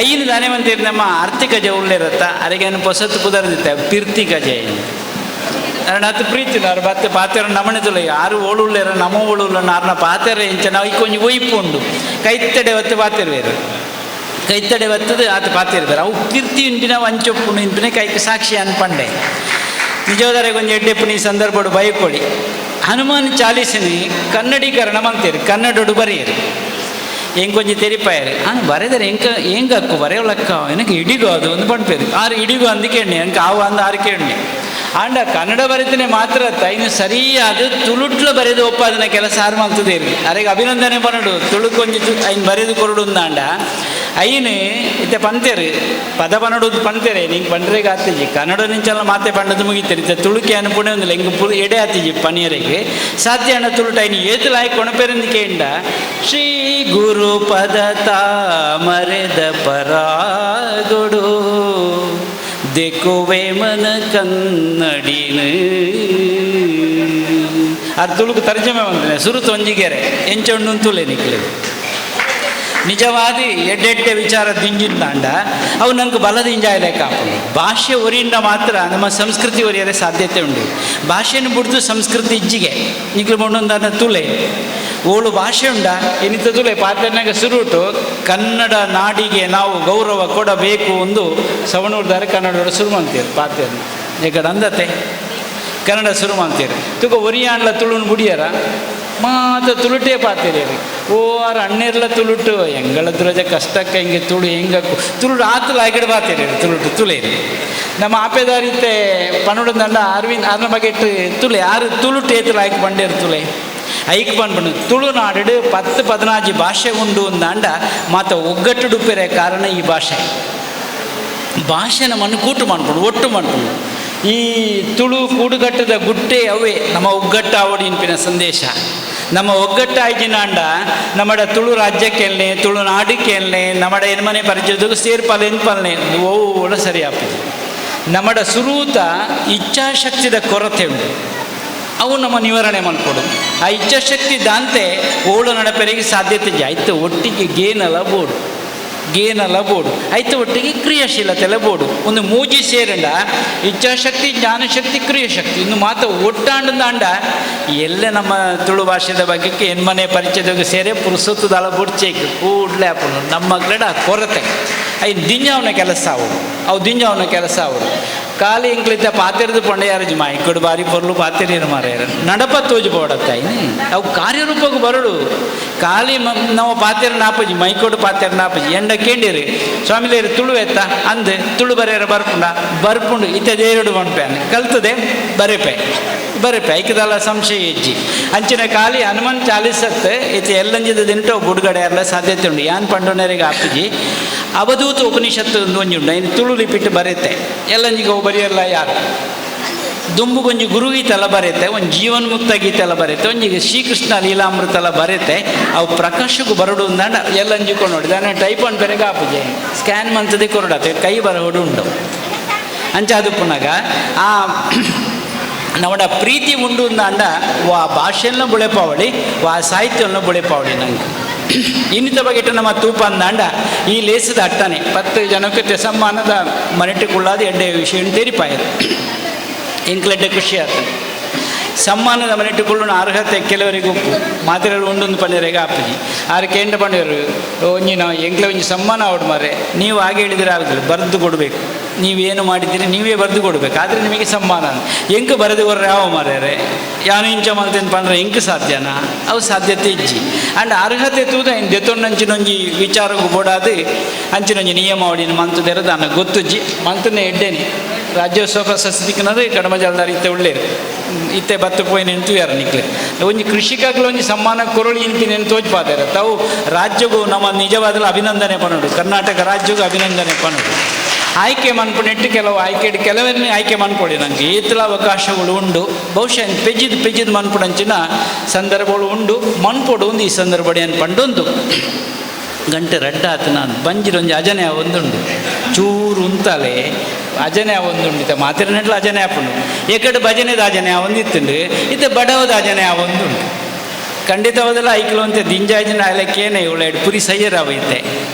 ಐನು ದಾನೆ ಮಂತೀರಿ ನಮ್ಮ ಆರ್ಥಿಕ ಜ ಉಳ್ಳೇರತ್ತ ಅರಿಗೇನು ಹೊಸತ್ತು ಪುದರ್ದಿತ್ತೆ ಪಿರ್ತಿ ಗಜ ಅರಣ ಹತ್ತು ಪ್ರೀತಿ ಅವ್ರ ಬತ್ತೆ ಪಾತೆರ ನಮಣಿದಲ್ಲ ಯಾರು ಓಳುಳ್ಳೇರ ನಮ್ಮ ಓಳುಲ್ಲ ನಾರ್ನ ಪಾತೆರ ಇಂಚ ನಾವು ಕೊಂಚ ಒಯ್ಪುಂಡು ಕೈತಡೆ ಹೊತ್ತು ಪಾತಿರ್ವೇರು ಕೈತಡೆ ಹೊತ್ತದು ಆತ ಪಾತಿರ್ತಾರೆ ಅವು ಪಿರ್ತಿ ಇಂಟಿನ ವಂಚೊಪ್ಪುಂಡು ಇಂಪಿನ ಕೈಗೆ ಸಾಕ್ಷಿ ಅನ್ಪಂಡೆ ನಿಜವಾದರೆ ಕೊಂಚ ಎಡ್ಡೆಪ್ಪು ಈ ಸಂದರ್ಭಡು ಬೈಕೊಳಿ ಹನುಮಾನ್ ಚಾಲೀಸಿನಿ ಕನ್ನಡೀಕರಣ ಮಂತೀರಿ ಕನ್ನಡೋಡು ಬರೆಯಿರಿ ಹೆಂಗೆ ಕೊಂಚ ತೆರಿಪಾಯರು ಬರೆದರೆ ಹೆಂಗಕ್ಕು ಬರೆಯೋಲಕ್ಕ எனக்கு இடிகோ அது வந்து பண்பேரு ஆறு இடிகோ வந்து கேண்ணி எனக்கு ஆவு அந்த ஆறு கேண்ணி ಆಂಡ ಕನ್ನಡ ಬರೀತನೆ ಮಾತ್ರ ಇನ್ನು ಸರಿಯಾದ ತುಳುಟ್ಲ ಬರೆದು ಒಪ್ಪಾದನ ಕೆಲಸ ಆರು ಮಾಡ್ತದೆ ಅರೆಗೆ ಅಭಿನಂದನೆ ಪನ್ನಡು ತುಳುಕೊಂಜಿ ಐನ್ ಬರೆದು ಕೊರಡು ಅಂಡ ಐನು ಇತ್ತೆ ಪಂತೇರು ಪದ ಪನ್ನಡು ಪಂತೇರೆ ನಿಂಗೆ ಪಂಡ್ರೆಗೆ ಆತಿಜಿ ಕನ್ನಡ ನಿಂಚಲ್ಲ ಮಾತೆ ಪಂಡದು ಮುಗಿತೀರಿ ಇತ್ತೆ ತುಳುಕೆ ಅನ್ಪುಣೆ ಒಂದಿಲ್ಲ ಹಿಂಗೆ ಪುಲ್ ಎಡೆ ಆತಿಜಿ ಪನಿಯರಿಗೆ ಸಾಧ್ಯ ಅಣ್ಣ ತುಳುಟ ಐನು ಏತಲಾಯ್ ಕೊಣಪೇರಂದಿಕೆ ಇಂಡ ಶ್ರೀ ಗುರು ಪದ ಮರೆದ ಪರಾಗೊಡು ದೇಕೋವೆ ಮನ ಕನ್ನಡಿನ ಅದು ತುಳುಕು ತರ್ಜಮೆ ಬಂದಿದೆ ಸುರುತು ಒಂಜಿಗೆರೆ ಎಂಚೊಂಡು ತುಲೆ ನಿಕ್ಲಿದೆ ನಿಜವಾದಿ ಎಡ್ಡೆಡ್ಡೆ ವಿಚಾರ ದಿಂಜಿಂದಾಂಡ ಅವು ನನಗೆ ಬಲದ ಇಂಜಾಯ್ಲೆಕ್ಕ ಹಾಕೊಂಡು ಭಾಷೆ ಒರಿಯಿಂದ ಮಾತ್ರ ನಮ್ಮ ಸಂಸ್ಕೃತಿ ಒರಿಯರೆ ಸಾಧ್ಯತೆ ಉಂಟು ಭಾಷೆಯನ್ನು ಬಿಡ್ದು ಸಂಸ್ಕೃತಿ ಇಜ್ಜಿಗೆ ನಿಕ್ಲು ಮೊಂಡೊಂದನ್ನ ತುಲೆ ಓಳು ಭಾಷೆ ಉಂಡ ಎನಿತ ತುಲೆ ಪಾತ್ರನಾಗ ಸುರುಟು ಕನ್ನಡ ನಾಡಿಗೆ ನಾವು ಗೌರವ ಕೊಡಬೇಕು ಒಂದು ಸವಣೂರ್ದಾರೆ ಕನ್ನಡ ಶುರು ಮಾಡ್ತೀರಿ ಪಾತ್ರನ ಈಗ ಅಂದತೆ ಕನ್ನಡ ಶುರು ಮಾಡ್ತೀರಿ ತುಗ ಒರಿಯಾಣ್ಲ ತುಳುನ್ ಬುಡಿಯರ ಮಾತ ತುಳುಟೇ ಪಾತೀರಿ ಓ ಆರು ಅಣ್ಣೆರ್ಲ ತುಳುಟು ಎಂಗಳ ಧ್ವಜ ಕಷ್ಟಕ್ಕೆ ಹಿಂಗೆ ತುಳು ಹೆಂಗ ತುಳುಡು ಆತಲ ಆಗಿಡ ಪಾತೀರಿ ತುಳುಟು ತುಳೇರಿ ನಮ್ಮ ಆಪೇದಾರಿತೆ ಪನ್ನೊಂದಂಡ ಅರವಿಂದ್ ಅರ್ನ ಬಗೆಟ್ ತುಳೆ ಆರು ತುಳುಟು ಏತಲ ಆಯ್ಕೆ ಬಂಡೇರು ತುಳೆ ಐಕ್ ಬಂದ್ಬಂಡು ತುಳುನಾಡು 10-14 ಭಾಷೆ ಉಂಡು ಅಂದಾಂಡ ಮಾತ ಒಗ್ಗಟ್ಟುಡುಪೆರೆ ಕಾರಣ ಈ ಭಾಷೆ ನಮ್ಮನ್ನು ಕೂಟು ಮಾಡ್ಕೊಂಡು ಒಟ್ಟು ಮಾಡ್ಕೊಂಡು ಈ ತುಳು ಕೂಡುಗಟ್ಟದ ಗುಟ್ಟೆ ಅವೇ ನಮ್ಮ ಒಗ್ಗಟ್ಟು ಆವಡಿನ್ಪಿನ ಸಂದೇಶ ನಮ್ಮ ಒಗ್ಗಟ್ಟು ಆಯ್ಜಿನಾಂಡ ನಮ್ಮಡ ತುಳು ರಾಜ್ಯಕ್ಕೆಲ್ಲೇ ತುಳುನಾಡಿಕೆಲ್ಲೇ ನಮ್ಮಡ ಎನ್ಮನೆ ಪರಿಚಯದಾಗ ಸೇರ್ಪಲ್ಲೆ ಎನ್ಪಲ್ಲೆ ಓಳ ಸರಿ ಆಪಿದೆ ನಮ್ಮಡ ಸುರೂತ ಇಚ್ಛಾಶಕ್ತಿದ ಕೊರತೆ ಉಂಟು ಅವು ನಮ್ಮ ನಿವಾರಣೆ ಮಾಡ್ಕೊಡು ಆ ಇಚ್ಛಾಶಕ್ತಿ ದಾಂತೆ ಓಳು ನಡಪೆರೆಗೆ ಸಾಧ್ಯತೆ ಆಯ್ತು ಒಟ್ಟಿಗೆ ಗೇನಲ್ಲ ಬೋಡು ಆಯ್ತು ಒಟ್ಟಿಗೆ ಕ್ರಿಯಾಶೀಲತೆಲ್ಲ ಬೋಡು ಒಂದು ಮೂಜಿ ಸೇರಂಡ ಇಚ್ಛಾಶಕ್ತಿ ಜ್ಞಾನಶಕ್ತಿ ಕ್ರಿಯಾಶಕ್ತಿ ಇನ್ನು ಮಾತ ಒಟ್ಟಾಂಡ ಎಲ್ಲ ನಮ್ಮ ತುಳು ಭಾಷೆದ ಬಗ್ಗೆ ಎನ್ಮನೆ ಪರಿಚಯದಾಗ ಸೇರೆ ಪುರುಸೊತ್ತುದಾಳ ಬುಡ್ಚೇಕ್ ಕೂಡ್ಲೆ ಹಾಕೊಂಡು ನಮ್ಮ ಮಕ್ಕಳ ಕೊರತೆ ಐದು ದಿಂಜಾವನ ಕೆಲಸ ಅವು ದಿಂಜಾವನ ಕೆಲಸ ಖಾಲಿ ಇಂಕ್ಲಿದ್ದ ಪಾತಿರದು ಪೊಂಡೆಯಾರಜು ಮಾಯ್ಕೊಡು ಬಾರಿ ಪೊರ್ಲು ಪಾತಿರಿಯರು ಮಾರ್ಯಾರ ನಡಪ ತೋಜು ಬೋಡತ್ತಾಯಿನಿ ಅವು ಕಾರ್ಯರೂಪಕ್ಕೆ ಬರಡು ಖಾಲಿ ನಾವು ಪಾತಿರ ನಾಪಜಿ ಮೈಕೊಡು ಪಾತಿರ ನಾಪಜಿ ಎಂಡ ಕೇಂಡಿರಿ ಸ್ವಾಮಿಲೇರು ತುಳು ಎತ್ತ ಅಂದು ತುಳು ಬರೆಯರ ಬರ್ಪುಂಡು ಇತ್ತದೇರಡು ಮಣ್ಪೇನೆ ಕಲ್ತದೆ ಬರೆಪೆ ಐಕದಲ್ಲ ಸಂಶಯ ಹೆಜ್ಜಿ ಅಂಚಿನ ಖಾಲಿ ಹನುಮಾನ್ ಚಾಲಿಸತ್ ಇತ್ತೆ ಎಲ್ಲಂಜಿದ ದಿನಟು ಬುಡ್ಗಡೆ ಎಲ್ಲ ಸಾಧ್ಯತೆ ಉಂಟು ಯಾನ್ ಪಂಡೋನರಿಗೆ ಆಪಿಜಿ ಅವಧೂತ ಉಪನಿಷತ್ತು ಒಂಜಿ ಉಂಟು ಇನ್ನು ತುಳು ಲಿಪಿಟ್ಟು ಬರೆಯುತ್ತೆ ಎಲ್ಲಂಜಿಗೆ ಅವು ಬರೆಯಲ್ಲ ಯಾರು ದುಂಬುಗೊಂಜಿ ಗುರುಗೀತೆಲ್ಲ ಬರೆಯುತ್ತೆ ಒಂದು ಜೀವನ್ಮುಕ್ತ ಗೀತೆಲ್ಲ ಬರೆಯುತ್ತೆ ಒಂಜಿಗೆ ಶ್ರೀಕೃಷ್ಣ ಲೀಲಾಮೃತ ಎಲ್ಲ ಬರೆಯುತ್ತೆ ಅವು ಪ್ರಕಾಶಕ್ಕೂ ಬರಡು ಅಂದಾಂಡ ಎಲ್ಲಂಜಿಕೊಂಡು ನೋಡಿ ನಾನು ಟೈಪ್ ಅನ್ ಬೇರೆಗೆ ಆಪುಜೆ ಸ್ಕ್ಯಾನ್ ಮಂತದೆ ಕೊರಡತ್ತೆ ಕೈ ಬರೋಡು ಉಂಟು ಅಂಚ ಅದು ಪುನಗ ಆ ನಮ್ಮಡ ಪ್ರೀತಿ ಉಂಡು ಅಂದಾಂಡ ವಾ ಭಾಷೆಯನ್ನು ಬುಳೆಪಾವಳಿ ವಾ ಸಾಹಿತ್ಯವನ್ನು ಬುಳೆಪಾವಳಿ ನಂಗೆ ಇನ್ನಿತ ಬಗೆಟ್ಟು ನಮ್ಮ ತೂಪ ಅಂದಾಂಡ ಈ ಲೇಸದ ಅಟ್ಟನೆ 10 ಜನಕ್ಕೆ ಸಮ್ಮಾನದ ಮನೆಟ್ಟುಕೊಳ್ಳಾದ ಎಡ್ಡೆ ವಿಷಯ ತೆರಿಪಾಯರು ಎಂಕ್ಲೆಡ್ಡೆ ಖುಷಿ ಆಗ್ತದೆ ಸಮ್ಮಾನದ ಮನೆಟ್ಟುಕೊಳ್ಳೋಣ ಅರ್ಹತೆ ಕೆಲವರಿಗೂ ಮಾತಿರಲು ಒಂದೊಂದು ಪಂದ್ಯರಿಗೆ ಆಪಜಿ ಆರು ಕೇಂದ್ರ ಪಂಡ್ಯರು ಒಂಜಿನ ಎಂಕ್ಲೆ ಒಂಜಿ ಸಮ್ಮಾನ ಔಟ್ ಮಾರೆ ನೀವು ಹಾಗೆ ಹೇಳಿದರೆ ಆಗೋದಿಲ್ಲ ಬರೆದು ಕೊಡಬೇಕು ನೀವೇನು ಮಾಡಿದ್ದೀರಿ ನೀವೇ ಬರೆದು ಕೊಡಬೇಕು ಆದರೆ ನಿಮಗೆ ಸಮ್ಮಾನ ಎಂಕ ಬರೆದು ಕೊರ್ರೆ ಯಾವ ಮಾರ್ಯಾರೆ ಯಾನು ಇಂಚ ಮಂತೇನು ಪಂಡ್ರೆ ಎಂಕ ಸಾಧ್ಯನಾ ಅವು ಸಾಧ್ಯತೆ ಇಜ್ಜಿ ಆ್ಯಂಡ್ ಅರ್ಹತೆ ತೂದ ಇನ್ನು ದೆತ್ತೊಂಡಂಚಿನೊಂಜಿ ವಿಚಾರಕ್ಕೂ ಬೋಡಾದು ಅಂಚಿನೊಂಜಿ ನಿಯಮಾವಳಿನ ಮಂತದೆರ ನಾನು ಗೊತ್ತುಜ್ಜಿ ಮಂತನೇ ಎಡ್ಡೇನಿ ರಾಜ್ಯೋತ್ಸವ ಪ್ರಶಸ್ತಿಕ್ಕಿನದು ಕಡಿಮೆ ಜಲ್ದಾರಿ ಇತ್ತೆ ಒಳ್ಳೇರು ಇತ್ತೆ ಬತ್ತು ಪೋಯಿ ನೆಂತು ಯಾರು ನಿಕ್ಲೆ ಒಂಜಿ ಕೃಷಿಕಾಗ್ಲು ಒಂಜಿ ಸಮ್ಮಾನ ಕೊರಳಿ ಇಂಪಿ ನೆನ್ ತೋಜ್ಪಾದಾರೆ ತಾವು ರಾಜ್ಯಗೂ ನಮ್ಮ ನಿಜವಾದಲು ಅಭಿನಂದನೆ ಪನ್ನೋಡು ಕರ್ನಾಟಕ ರಾಜ್ಯಗೂ ಅಭಿನಂದನೆ ಪನ್ನೋಡು ಆಯ್ಕೆ ಮನ್ಪುನೆಟ್ಟು ಕೆಲವು ಕೆಲವನ್ನೇ ಆಯ್ಕೆ ಮನ್ಕೊಡಿ ನನಗೆ ಏತಲ ಅವಕಾಶಗಳು ಉಂಡು ಬಹುಶಃ ಪೆಜ್ಜಿದ್ ಮನ್ಪುಡಂಚಿನ ಸಂದರ್ಭಗಳು ಉಂಡು ಮನ್ಪೊಡು ಒಂದು ಈ ಸಂದರ್ಭ ಏನು ಪಂಡೊಂದು ಗಂಟೆ ರಡ್ಡ ಆತು ನಾನು ಬಂಜಿರೊಂಜಿ ಅಜನೆ ಒಂದುಂಡು ಚೂರು ಉಂತಲೆ ಅಜನೆ ಒಂದುಂಡು ಮಾತಿರನೆಟ್ಲು ಅಜನೆ ಆಪುಂಡು ಏಕಡೆ ಭಜನೆದ ಅಜನೆ ಒಂದಿತ್ತುಂಡು ಇತ್ತೆ ಬಡವದ ಅಜನೆ ಒಂದುಂಡು ಖಂಡಿತವಾದಲ್ಲ ಐಕ್ಲವಂತೆ ದಿಂಜಾಜಿನ ಅಲಕ್ಕೇನೆ ಇವಳು ಪುರಿ ಸಯ್ಯರಾವೈತೆ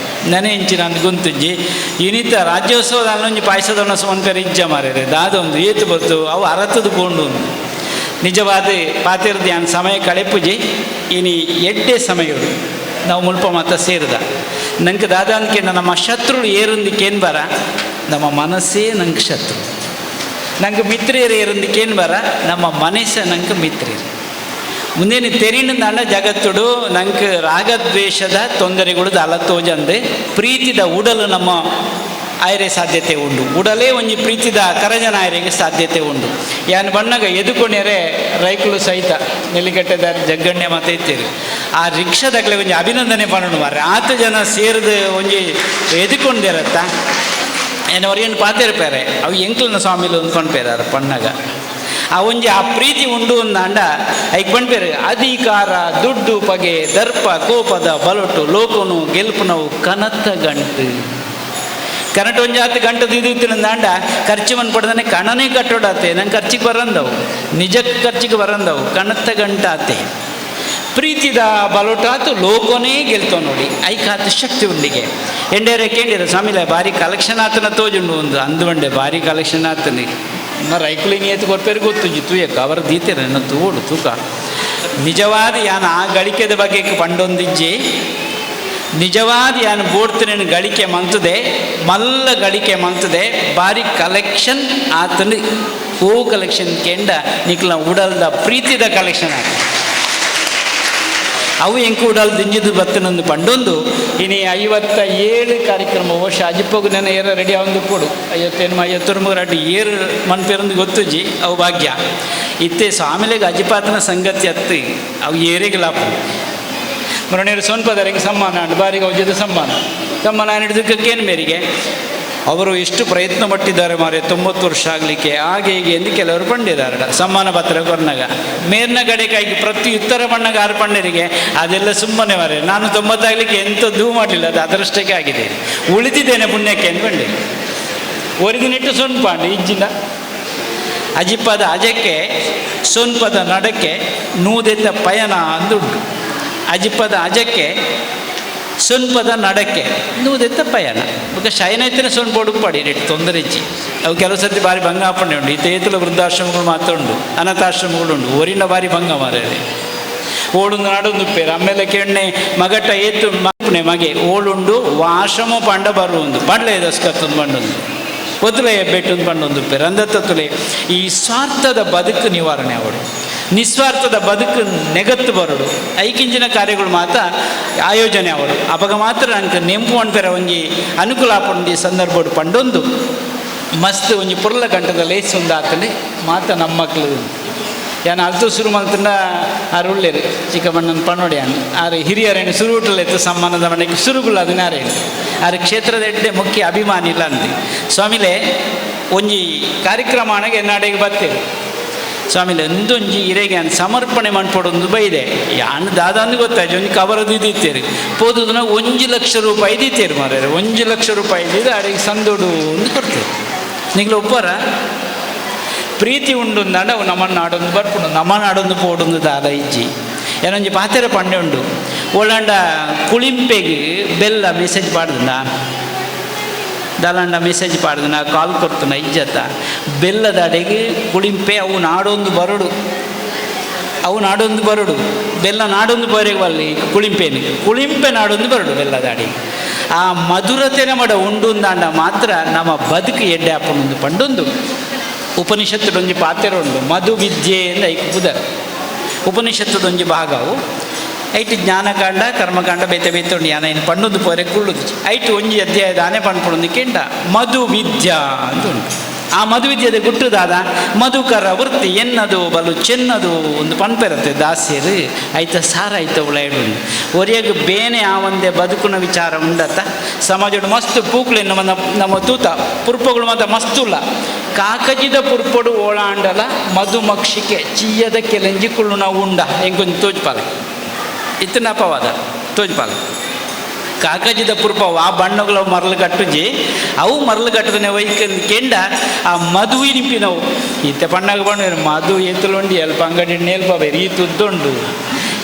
ನನೆ ಇಂಚಿನ ಅಂದು ಗುಂತುಜ್ಜಿ ಇನ್ನಿತ ರಾಜ್ಯೋತ್ಸವದ ಅಲ್ಲೊಂಜಿ ಪಾಯಸದೊನ್ನ ಸುಮಂತರು ಇಜ್ಜ ಮಾರ್ಯಾರೆ ದಾದೊಂದು ಏತು ಬರ್ತು ಅವು ಅರತದು ಬೋಂಡು ಒಂದು ನಿಜವಾದ ಪಾತಿರ ಧ್ಯಾನ ಸಮಯ ಕಳೆಪುಜಿ ಇನಿ ಎಡ್ಡೆ ಸಮಯಗಳು ನಾವು ಮುಲ್ಪ ಮಾತ ಸೇರಿದ ನಂಗೆ ದಾದಾಂದ್ಕೆ ನಮ್ಮ ಶತ್ರುಳು ಏರುಂದಿಕೇನು ಬರ ನಮ್ಮ ಮನಸ್ಸೇ ನಂಗೆ ಶತ್ರು ನಂಗೆ ಮಿತ್ರಿಯರು ಏರುಂದಿಕೇನು ಬರ ನಮ್ಮ ಮನಸ್ಸೇ ನಂಗೆ ಮಿತ್ರಿಯರು ಮುಂದೇನು ತೆರಿನಂದಾಂಡ ಜಗತ್ತುಡು ನಂಗೆ ರಾಗದ್ವೇಷದ ತೊಂದರೆಗಳು ಅಲತೋಜಂದು ಪ್ರೀತಿದ ಉಡಲು ನಮ್ಮ ಆಯ್ರೆ ಸಾಧ್ಯತೆ ಉಂಡು ಉಡಲೇ ಒಂಜಿ ಪ್ರೀತಿದ ಕರಜನ ಆಯ್ರೆಗೆ ಸಾಧ್ಯತೆ ಉಂಡು ಯಾನ್ ಬಣ್ಣಗ ಎದುಕೊಂಡ್ರೆ ರೈಕುಲು ಸಹಿತ ನೆಲಿಕಟ್ಟೆದ ಜಗ್ಗಣ್ಯ ಮಾತ ಇತ್ತೀರಿ ಆ ರಿಕ್ಷಾದಾಗಲೇ ಒಂಜಿ ಅಭಿನಂದನೆ ಪಣ್ಣು ಮಾರ್ರೆ 8 ಜನ ಸೇರಿದು ಒಂಜಿ ಎದುಕೊಂಡಿರತ್ತ ಏನು ಅವ್ರೇನು ಪಾತಿರ್ಪಾರೆ ಅವು ಎಂಕ್ಲನ ಸ್ವಾಮಿಲು ಅಂದ್ಕೊಂಡ್ಪೇರಾರ ಪಣ್ಣಗ ಆ ಒಂಜಿ ಆ ಪ್ರೀತಿ ಉಂಡು ಅಂದಾಂಡ ಐಕ್ ಬಂಡ್ಪೇರು ಅಧಿಕಾರ ದುಡ್ಡು ಪಗೆ ದರ್ಪ ಕೋಪದ ಬಲೊಟ್ಟು ಲೋಕನು ಗೆಲ್ಪುನವು ಕನತ್ತ ಗಂಟು ಕನಟು ಒಂಜಿ 10 ಗಂಟು ದಿದಿತ್ತಿನಂದಾಂಡ ಖರ್ಚು ಮನ್ ಪಡ್ದಾನೆ ಕಣನೇ ಕಟ್ಟೋಡಾತೆ ನಂಗೆ ಖರ್ಚಿಗೆ ಬರಂದವು ನಿಜಕ್ಕೆ ಖರ್ಚಿಗೆ ಬರಂದವು ಕನತ್ತ ಗಂಟಾತೆ ಪ್ರೀತಿದ ಬಲೊಟಾತು ಲೋಕನೇ ಗೆಲ್ತವ ನೋಡಿ ಐಕಾತು ಶಕ್ತಿ ಉಂಡಿಗೆ ಎಂಡೇರೆ ಕೇಳಿರ ಸ್ವಾಮಿಲೆ ಭಾರಿ ಕಲೆಕ್ಷನ್ ಆತನ ತೋಜುಂಡು ಒಂದು ಅಂದುವಂಡೆ ಭಾರಿ ಕಲೆಕ್ಷನ್ ಆತನಿ ರೈಕುಲಿನಿ ಎತ್ತು ಕೊಡ್ಪೇರು ಗೊತ್ತುಂಜಿ ತೂಯಕ್ಕ ಅವರು ದೀತಿರ ನನ್ನ ತೂಡು ತೂಕ ನಿಜವಾದ ಯಾನು ಆ ಗಳಿಕೆದ ಬಗ್ಗೆ ಪಂಡೊಂದಿಜ್ಜಿ ನಿಜವಾದ ಯಾನು ಬೋಡ್ತೀನಿ ಗಳಿಕೆ ಮಂತದೆ ಮಲ್ಲ ಗಳಿಕೆ ಮಂತದೆ ಭಾರಿ ಕಲೆಕ್ಷನ್ ಆತನು ಓ ಕಲೆಕ್ಷನ್ ಕೆಂಡ ನಿಕ್ಲ ಉಡಲ್ದ ಪ್ರೀತಿದ ಕಲೆಕ್ಷನ್ ಆತ ಅವು ಎಂಕು ಉಡಲ್ ದಿಂಜಿದು ಬತ್ತನೊಂದು ಪಂಡೊಂದು ಇನಿ 57 ಕಾರ್ಯಕ್ರಮ ವರ್ಷ ಅಜಿಪ್ಪಗು ನೆನ ಏರ ರೆಡಿ ಅವಂದು ಕೊಡು 57 ಏರು ಮನ್ಪೇರೊಂದು ಗೊತ್ತುಜಿ ಅವು ಭಾಗ್ಯ ಇತ್ತೆ ಸ್ವಾಮಿಲೆಗೆ ಅಜಿಪಾತನ ಸಂಗತಿ ಅತ್ತಿ ಅವು ಏರಿಗೆ ಲಾಭ ಮರಣೇರು ಸೋನ್ಪದರಿಗೆ ಸಮ್ಮಾನ ಅಂಡು ಬಾರಿಗೆ ಔಜದ ಸಮ್ಮಾನ ಹಿಡಿದಕ್ಕೇನು ಮೇರಿಗೆ ಅವರು ಎಷ್ಟು ಪ್ರಯತ್ನ ಪಟ್ಟಿದ್ದಾರೆ ಮಾರೆ 90 ವರ್ಷ ಆಗಲಿಕ್ಕೆ ಹಾಗೆ ಹೀಗೆ ಎಂದು ಕೆಲವರು ಪಂಡಿದ್ದಾರೆ ಸಮ್ಮಾನ ಪತ್ರ ಕೊರ್ನಾಗ ಮೇರ್ನ ಕಡೆಗಾಗಿ ಪ್ರತಿ ಉತ್ತರ ಬಣ್ಣಗ 6 ಪಂಡರಿಗೆ ಅದೆಲ್ಲ ಸುಮ್ಮನೆ ಮಾರೆ ನಾನು 90 ಆಗಲಿಕ್ಕೆ ಎಂಥದ್ದೂ ಮಾಡಲಿಲ್ಲ ಅದು ಅದರಷ್ಟಕ್ಕೆ ಆಗಿದೆ ಉಳಿದಿದ್ದೇನೆ ಪುಣ್ಯಕ್ಕೆ ಅಂದ್ಕೊಂಡೆ ಒರಿದಿನಿಟ್ಟು ಸೊನ್ಪಾಂಡು ಇಜ್ಜಿನ ಅಜಿಪ್ಪದ ಅಜಕ್ಕೆ ಸೊನ್ಪದ ನಡಕ್ಕೆ ನೂದೆತ್ತ ಪಯಣ ಅಂದುಂಟು ಅಜಿಪ್ಪದ ಅಜಕ್ಕೆ ಸೊನ್ಪದ ನಡಕ್ಕೆ ನೂದೆತ್ತ ಪಯಣ ಬೊಕ್ಕ ಶಯನೈತಿನ ಸೊನ್ ಬೋಡು ಪಡಿ ತೊಂದರೆ ಇಚ್ಚಿ ಅವು ಕೆಲವು ಸರ್ತಿ ಭಾರಿ ಭಂಗ ಹಾಪಣೆ ಉಂಡು ಈತ ಏತುಲ ವೃದ್ಧಾಶ್ರಮಗಳು ಮಾತ್ರ ಉಂಡು ಅನಾಥಾಶ್ರಮಗಳು ಉಂಡು ಒರಿನ ಭಾರಿ ಭಂಗ ಮಾರೇರಿ ಓಡುಂದು ನಾಡೊಂದು ಉಪ್ಪೇರು ಆಮೇಲೆ ಕೆಣ್ಣೆ ಮಗಟ್ಟ ಏತು ಮನೆ ಮಗೆ ಓಳುಂಡು ಆಶ್ರಮ ಪಂಡ ಬರುವುದು ಪಂಡ್ಲೆ ದಸ್ಕತ್ತೊಂದು ಪಂಡೊಂದು ಒತ್ತಲೆ ಬೆಟ್ಟೊಂದು ಪಂಡೊಂದು ಉಪ್ಪೇರು ಅಂದತ್ತುಲೆ ಈ ಸ್ವಾರ್ಥದ ಬದುಕು ನಿವಾರಣೆ ಅವಳು ನಿಸ್ವಾರ್ಥದ ಬದುಕು ನೆಗತ್ತು ಬರೋಡು ಐಕಿಂಚಿನ ಕಾರ್ಯಗಳು ಮಾತ್ರ ಆಯೋಜನೆ ಅವರು ಅವಾಗ ಮಾತ್ರ ನನಗೆ ನೆಂಪು ಅನ್ಪೇರ ಒಂಜಿ ಅನುಕೂಲ ಆಪುಂಡಿ ಸಂದರ್ಭ ಪಂಡೊಂದು ಮಸ್ತ್ ಒಂಜಿ ಪುರ್ಲ ಗಂಟದ ಲೇಸ್ ಒಂದು ಆತನೆ ಮಾತ ನಮ್ಮ ಮಕ್ಕಳು ಯಾನು ಅಲ್ತು ಶುರು ಮಲ್ತಂಡ ಆರು ಉಳ್ಳೇರು ಚಿಕ್ಕಮ್ಮಣ್ಣನ ಪಣ್ಣೋಡಿ ಅನ್ನು ಆರು ಹಿರಿಯರೇನು ಸುರುಟಲೆತ್ತು ಸಮ್ಮಾನದ ಮನೆಗೆ ಸುರುಗುಲ್ಲ ಅದನ್ನಾರೇ ಆರು ಕ್ಷೇತ್ರದ ಎಡ್ಡೆ ಮುಖ್ಯ ಅಭಿಮಾನಿ ಇಲ್ಲ ಅಂದು ಸ್ವಾಮಿಲೆ ಒಂಜಿ ಕಾರ್ಯಕ್ರಮ ಅಣಗೆ ಎನ್ನಾಡೆಗೆ ಬರ್ತೇವೆ ಸ್ವಾಮಿಲೆ ಒಂದೊಂಜಿ ಇರೆಗೆ ಅನ್ ಸಮರ್ಪಣೆ ಮಾಡ್ಕೊಡೊಂದು ಬೈದೆ ಯಾನು ದಾದಾಂದು ಗೊತ್ತಾಯ್ತು ಒಂಜಿ ಕವರದ್ದು ಇದ್ದೀರಿ ಪೋದುದನ್ನ 1 ಲಕ್ಷ ರೂಪಾಯಿ ಇದ್ದೀರಿ ಮಾರ್ರೆ 1 ಲಕ್ಷ ರೂಪಾಯಿ ಇದ್ದಿದ್ದು ಅಡಿಗೆ ಸಂದೋಡು ಒಂದು ಕೊಡ್ತೇವೆ ನಿಗ್ಲು ಒಬ್ಬರ ಪ್ರೀತಿ ಉಂಡು ಅಂದಾಂಡ ಅವು ನಮ್ಮನ್ನು ಆಡೊಂದು ಬರ್ಪುಂಡು ನಮ್ಮನ್ನು ಆಡೊಂದು ಪೋಡೊಂದು ದಾದ ಇಜ್ಜಿ ಏನೊಂಜಿ ಪಾತೆರ ಪಂಡೆ ಉಂಡು ಒಳ್ಳಂಡ ಕುಳಿಂಪೆಗೆ ಬೆಲ್ಲ ಮೆಸೇಜ್ ಪಾಡ್ದ ದಲಂಡ ಮೆಸೇಜ್ ಪಾಡ್ದನ ಕಾಲ್ ಕೊಡ್ತನ ಇಜ್ಜತ್ತ ಬೆಲ್ಲದ ಅಡೆಗೆ ಕುಳಿಂಪೆ ಅವು ನಾಡೊಂದು ಬರಡು ಬೆಲ್ಲ ನಾಡೊಂದು ಬರೆಗೆ ಅಲ್ಲಿ ಕುಳಿಂಪೆ ನಾಡೊಂದು ಬರಡು ಬೆಲ್ಲದ ಅಡೆಗೆ ಆ ಮಧುರತೆನ ಮಡ ಉಂಡು ಅಂದಾಂಡ ಮಾತ್ರ ನಮ್ಮ ಬದುಕು ಎಡ್ಡೆ ಹಾಪೊಂದು ಪಂಡೊಂದು ಉಪನಿಷತ್ತುಡೊಂಜಿ ಪಾತೆರ ಉಂಡು ಮಧು ವಿದ್ಯೆ ಎಂದು ಐಕುವುದರ ಉಪನಿಷತ್ತದೊಂಜಿ ಭಾಗವು ಐಟು ಜ್ಞಾನಕಾಂಡ ಕರ್ಮಕಾಂಡ ಬೇತೆ ಬೇತೆ ಉಂಡು ಯಾನ ಇನ್ನು ಪಣ್ಣೊಂದು ಪೊರೆ ಕುಳ್ಳುದು ಐಟು ಒಂಜಿ ಅಧ್ಯಾಯದ ಆನೆ ಪಂಡ್ಪೊಂದು ಕೆಂಡ ಮಧು ವಿದ್ಯಾ ಅಂತ ಉಂಟು ಆ ಮಧುವಿದ್ಯದ ಗುಟ್ಟುದಾದ ಮಧುಕರ ವೃತ್ತಿ ಎನ್ನದು ಬಲು ಚೆನ್ನದು ಒಂದು ಪಂಪೆರತ್ತೆ ದಾಸ್ಯರು ಐತ ಸಾರ ಐತ ಉಳಾಯ್ಡು ಒರಿಯಾಗ ಬೇನೆ ಆ ಒಂದೇ ಬದುಕಿನ ವಿಚಾರ ಉಂಡತ್ತ ಸಮಾಜಡು ಮಸ್ತ್ ಪೂಕ್ಲೆ ನಮ್ಮ ತೂತ ಪುರ್ಪಗಳು ಮಾತ್ರ ಮಸ್ತುಲ್ಲ ಕಾಕಜಿದ ಪುರ್ಪಡು ಓಳಾಂಡಲ ಮಧುಮಕ್ಷಿಕೆ ಚೀಯದ ಕೆಲೆಂಜಿ ಕುಳ್ಳುನ ಉಂಡ ಹೆಂಗೊಂದು ತೋಜ್ಪಾಲೆ ಇತ್ತು ನಪವಾದ ತೋಜ್ಪಾಲೆ ಕಾಕಜಿದ ಪುರ್ಪವು ಆ ಬಣ್ಣಗಳು ಮರಳು ಕಟ್ಟುಜಿ ಅವು ಮರಳು ಕಟ್ಟದನೆ ವೈಕಂದು ಕೆಂಡ ಆ ಮಧುವಿನಿಪಿನವು ಈತೆ ಪಣ್ಣಗ ಬಣ್ಣ ಮಧು ಎತ್ತಲುಂಡಿ ಅಲ್ಪ ಅಂಗಡಿ ನೇಲ್ಪ ಬೇರೆ ಈ ತುದ್ದುಂಡು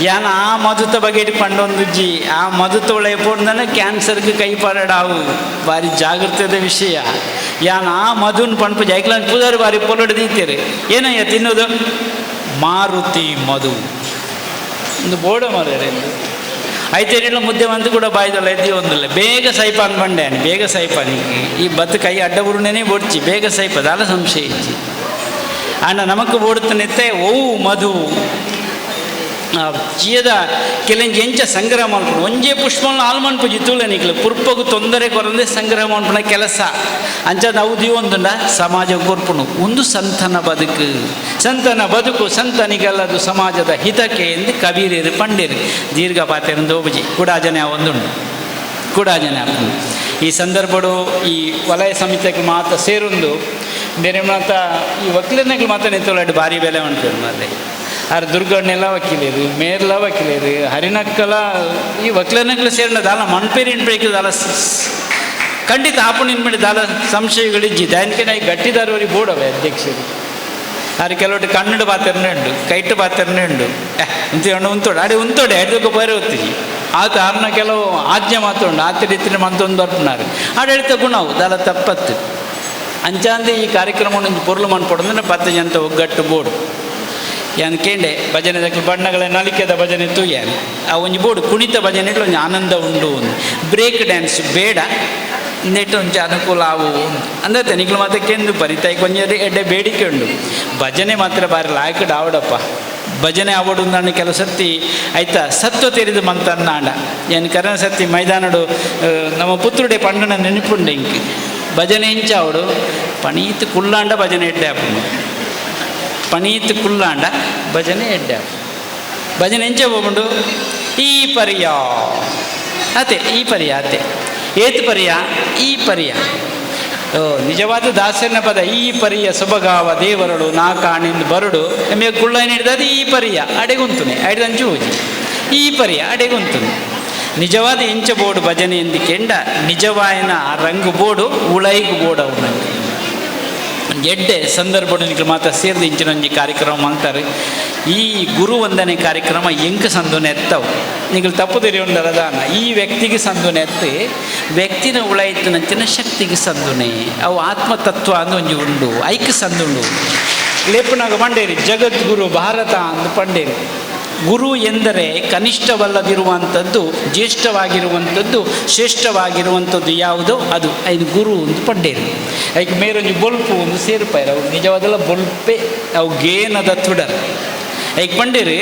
ಯಾನು ಆ ಮಧುತ ಬಗೆಟ್ ಪಂಡೊಂದುಜ್ಜಿ ಆ ಮಧುತ ಒಳಗೆ ಪೋಡ್ದನ ಕ್ಯಾನ್ಸರ್ಗೆ ಕೈ ಪರಡಾವು ಭಾರಿ ಜಾಗೃತದ ವಿಷಯ ಯಾನು ಆ ಮಧುನ್ ಪಣ್ಪು ಜೈಕ್ಲಾನ್ ಪೂಜಾರಿ ಭಾರಿ ಪೊಲಡು ದೀತೀರಿ ಏನಯ್ಯ ತಿನ್ನೋದು ಮಾರುತಿ ಮಧು ಒಂದು ಬೋಡ ಮಾರ್ಯಾರೆ ಐತೇರಿಲ್ಲ ಮುದ್ದೆ ಮಂದು ಕೂಡ ಬಾಯ್ದಲ್ಲ ಎದ್ದಿ ಒಂದಿಲ್ಲ ಬೇಗ ಸೈಪಾನ್ ಬಂಡೆ అని ಬೇಗ ಸೈಪಾನಿಗೆ ಈ ಬತ್ತು ಕೈ ಅಡ್ಡ ಬುರುಣನೇ ಬೊಡ್ಚಿ ಬೇಗ ಸೈಪದಾಲ ಸಂಶಯ ಇಚ್ಚಿ ಅಣ್ಣ ನಮಕ್ ಓಡುತ್ತನಿತ್ತೆ ಓ ಮಧು ಚೀಯದ ಕೆಲಂಜಿ ಎಂಚ ಸಂಗ್ರಹ ಮಾಡ್ಕೊಂಡು ಒಂಜೇ ಪುಷ್ಪವನ್ನು ಹಾಳು ಮಾಡ್ಪುಜಿ ತುಳನಿಕ್ಲು ಪುರ್ಪಗು ತೊಂದರೆ ಕೊರಂದೆ ಸಂಗ್ರಹ ಮಾಡ್ಪುಣ ಕೆಲಸ ಅಂಚದ ಅವಧಿ ಒಂದುಂಡ ಸಮಾಜ ಕೊರ್ಪುಣು ಒಂದು ಸಂತನ ಬದುಕು ಸಂತನಿಗೆಲ್ಲದು ಸಮಾಜದ ಹಿತಕ್ಕೆ ಎಂದು ಕಬೀರೇರು ಪಂಡೇರು ದೀರ್ಘ ಪಾತೆರಂದು ಹೋಬುಜಿ ಕೂಡಾಜನೆ ಒಂದುಂಡು ಕೂಡಾಜನೆ ಹಾಕೊಂಡು ಈ ಸಂದರ್ಭಡು ಈ ವಲಯ ಸಮಿತಿಗೆ ಮಾತ್ರ ಸೇರೊಂದು ಬೇರೆ ಮಾತ ಈ ವಕೀಲನೆಗಳು ಮಾತ್ರ ನಿಂತೊಳಡು ಭಾರಿ ಬೆಲೆ ಉಂಟು ಮತ್ತೆ ಆರು ದುರ್ಗಣ್ಣೆಲ್ಲ ವಕೀಲೇರು ಮೇರ್ಲ ವಕೀಲೇರು ಹರಿನಕ್ಕಲ ಈ ವಕೀಲನೆಗಳು ಸೇರಿನ ದಾಲ ಮಣ್ಪೇರಿ ಇನ್ಬೇಕು ದಾಲ ಖಂಡಿತ ಆಪಣ ಇನ್ಮೇಲೆ ದಾಲ ಸಂಶಯಗಳಿಜ್ಜಿ ದಾನಿಕೆ ನಾ ಗಟ್ಟಿದಾರವರಿಗೆ ಬೋಡವೆ ಅಧ್ಯಕ್ಷರು ಆರು ಕೆಲವೊಟ್ಟು ಕನ್ನಡ ಪಾತ್ರನೇ ಉಂಡು ಕೈಟ್ ಪಾತ್ರನೇ ಉಂಡು ಉಂತೋಡು ಅಡೆ ಉಂತೋಡೆ ಅಡ್ದಕ್ಕೆ ಬೇರೆ ಹೊತ್ತಿಜಿ ಆತ ಆರ್ನ ಕೆಲವು ಆಜ್ಞೆ ಮಾತುಂಡು ಆತ ರೀತಿಯ ಮಂತೊಂದು ಬರ್ಪುನಾರು ಆಡಳಿತ ಗುಣವು ದಾಲ ತಪ್ಪತ್ತು ಅಂಚಾಂದೆ ಈ ಕಾರ್ಯಕ್ರಮವನ್ನು ಪೊರ್ಲು ಮಾಡ್ಕೊಡೋದ್ರೆ 10 ಜನತ ಒಗ್ಗಟ್ಟು ಬೋಡು ಯಾನು ಕೇಂಡೆ ಭಜನೆ ಬಣ್ಣಗಳ ನಲಿಕೆದ ಭಜನೆ ತೂಯ್ಯಾನು ಆ ಒಂಜಿ ಬೋಡು ಕುಣಿತ ಭಜನೆ ಒಂಜಿ ಆನಂದ ಉಂಡು ಒಂದು ಬ್ರೇಕ್ ಡ್ಯಾನ್ಸ್ ಬೇಡ ನೆಟ್ಟು ಒಂಚ ಅನುಕೂಲ ಆವು ಅಂದ್ರೆ ತನಿಗಳು ಮಾತ್ರ ಕೆಂದು ಬರಿತಾಯಿ ಕೊಂಚ ಎಡ್ಡೆ ಬೇಡಿಕೆ ಉಂಡು ಭಜನೆ ಮಾತ್ರ ಬಾರಿ ಲಾಯಕಡು ಆವಡಪ್ಪ ಭಜನೆ ಆವಡು ನಾನು ಕೆಲವು ಸರ್ತಿ ಆಯ್ತಾ ಸತ್ವ ತೆರೆದು ಮಂತನ್ನ ಆಂಡ ಏನು ಕರಣ ಸರ್ತಿ ಮೈದಾನಡು ನಮ್ಮ ಪುತ್ರುಡೆ ಪಂಡನ ನೆನಪುಂಡೆ ಇಂಕ್ ಭಜನೆ ಇಂಚ ಅವಡು ಪಣೀತ್ ಕುಳ್ಳಾಂಡ ಭಜನೆ ಎಡ್ಡೆ ಹಾಕೊಂಡು ಪಣೀತ್ ಕುಳ್ಳಾಂಡ ಭಜನೆ ಎಡ್ಡೆ ಭಜನೆ ಎಂಚ ಹೋಗ್ಬಿಟ್ಟು ಈ ಪರಿಯ ಅತೆ ಈ ಪರಿಯ ಅತೆ ಏತ್ ಪರಿಯ ಈ ಪರಿಯ ನಿಜವಾದ ದಾಸನ ಪದ ಈ ಪರಿಯ ಸೊಬಗಾವ ದೇವರಳು ನಾ ಕಾಣಿಂದು ಬರಡು ನಮಗೆ ಕುಳ್ಳ ಹಿಡಿದದು ಈ ಪರಿಯ ಅಡೆಗುಂತುನೆ ಅಡಿದಂಚು ಹೋಗಿ ಈ ಪರಿಯ ಅಡೆಗುಂತುನೆ ನಿಜವಾದ ಎಂಚ ಬೋಡು ಭಜನೆ ಎಂದು ಕೆಂಡ ನಿಜವಾಯನ ರಂಗು ಬೋಡು ಉಳೈಗು ಬೋಡು ಅವನ ಎಡ್ಡೆ ಸಂದರ್ಭ ಮಾತ್ರ ಸೇರಿದ ಇಂಚಿನೊಂಜಿ ಕಾರ್ಯಕ್ರಮ ಮಾಡ್ತಾರೆ ಈ ಗುರು ವಂದನೆ ಕಾರ್ಯಕ್ರಮ ಎಂಕ ಸಂದುನೆ ಎತ್ತವು ನೀವು ತಪ್ಪು ತೆರೆಯುಂಡರದಾನ ಈ ವ್ಯಕ್ತಿಗೆ ಸಂದುನೆ ಎತ್ತಿ ವ್ಯಕ್ತಿನ ಉಳಾಯಿತು ನಂಚಿನ ಶಕ್ತಿಗೆ ಸಂದುನೆ ಅವು ಆತ್ಮತತ್ವ ಅಂದು ಒಂಜಿ ಉಂಡು ಐಕ್ಯ ಸಂದುಂಡು ಲೇಪನಾಗ ಪಂಡೇರಿ ಜಗದ್ಗುರು ಭಾರತ ಅಂದು ಪಂಡೇರಿ ಗುರು ಎಂದರೆ ಕನಿಷ್ಠವಲ್ಲದಿರುವಂಥದ್ದು ಜ್ಯೇಷ್ಠವಾಗಿರುವಂಥದ್ದು ಶ್ರೇಷ್ಠವಾಗಿರುವಂಥದ್ದು ಯಾವುದೋ ಅದು ಐದು ಗುರು ಒಂದು ಪಂಡೇರು ಐಕೆ ಮೇರೊಂದು ಬೊಲ್ಪು ಒಂದು ಸೇರ್ಪಾಯಿರ ಅವು ನಿಜವಾದಲ್ಲ ಬೊಲ್ಪೆ ಅವು ಗೇನದ ತುಡರ್ ಐಕೆ ಪಂಡೇರು